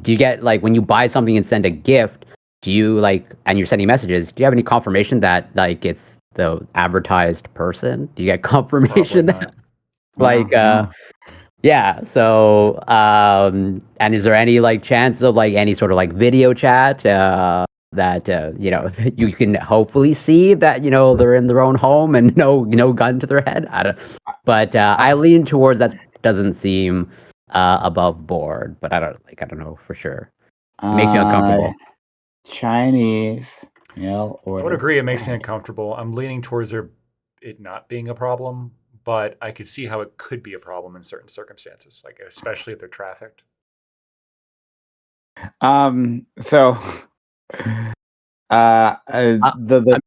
do you get when you buy something and send a gift, do you and you're sending messages, do you have any confirmation that it's the advertised person? Do you get confirmation that yeah, so and is there any chance of any sort of video chat that you can hopefully see that they're in their own home and no gun to their head? I lean towards that doesn't seem above board, but I don't know for sure. It makes me uncomfortable. Chinese mail order. I would agree. It makes me uncomfortable. I'm leaning towards it not being a problem, but I could see how it could be a problem in certain circumstances, especially if they're trafficked. So the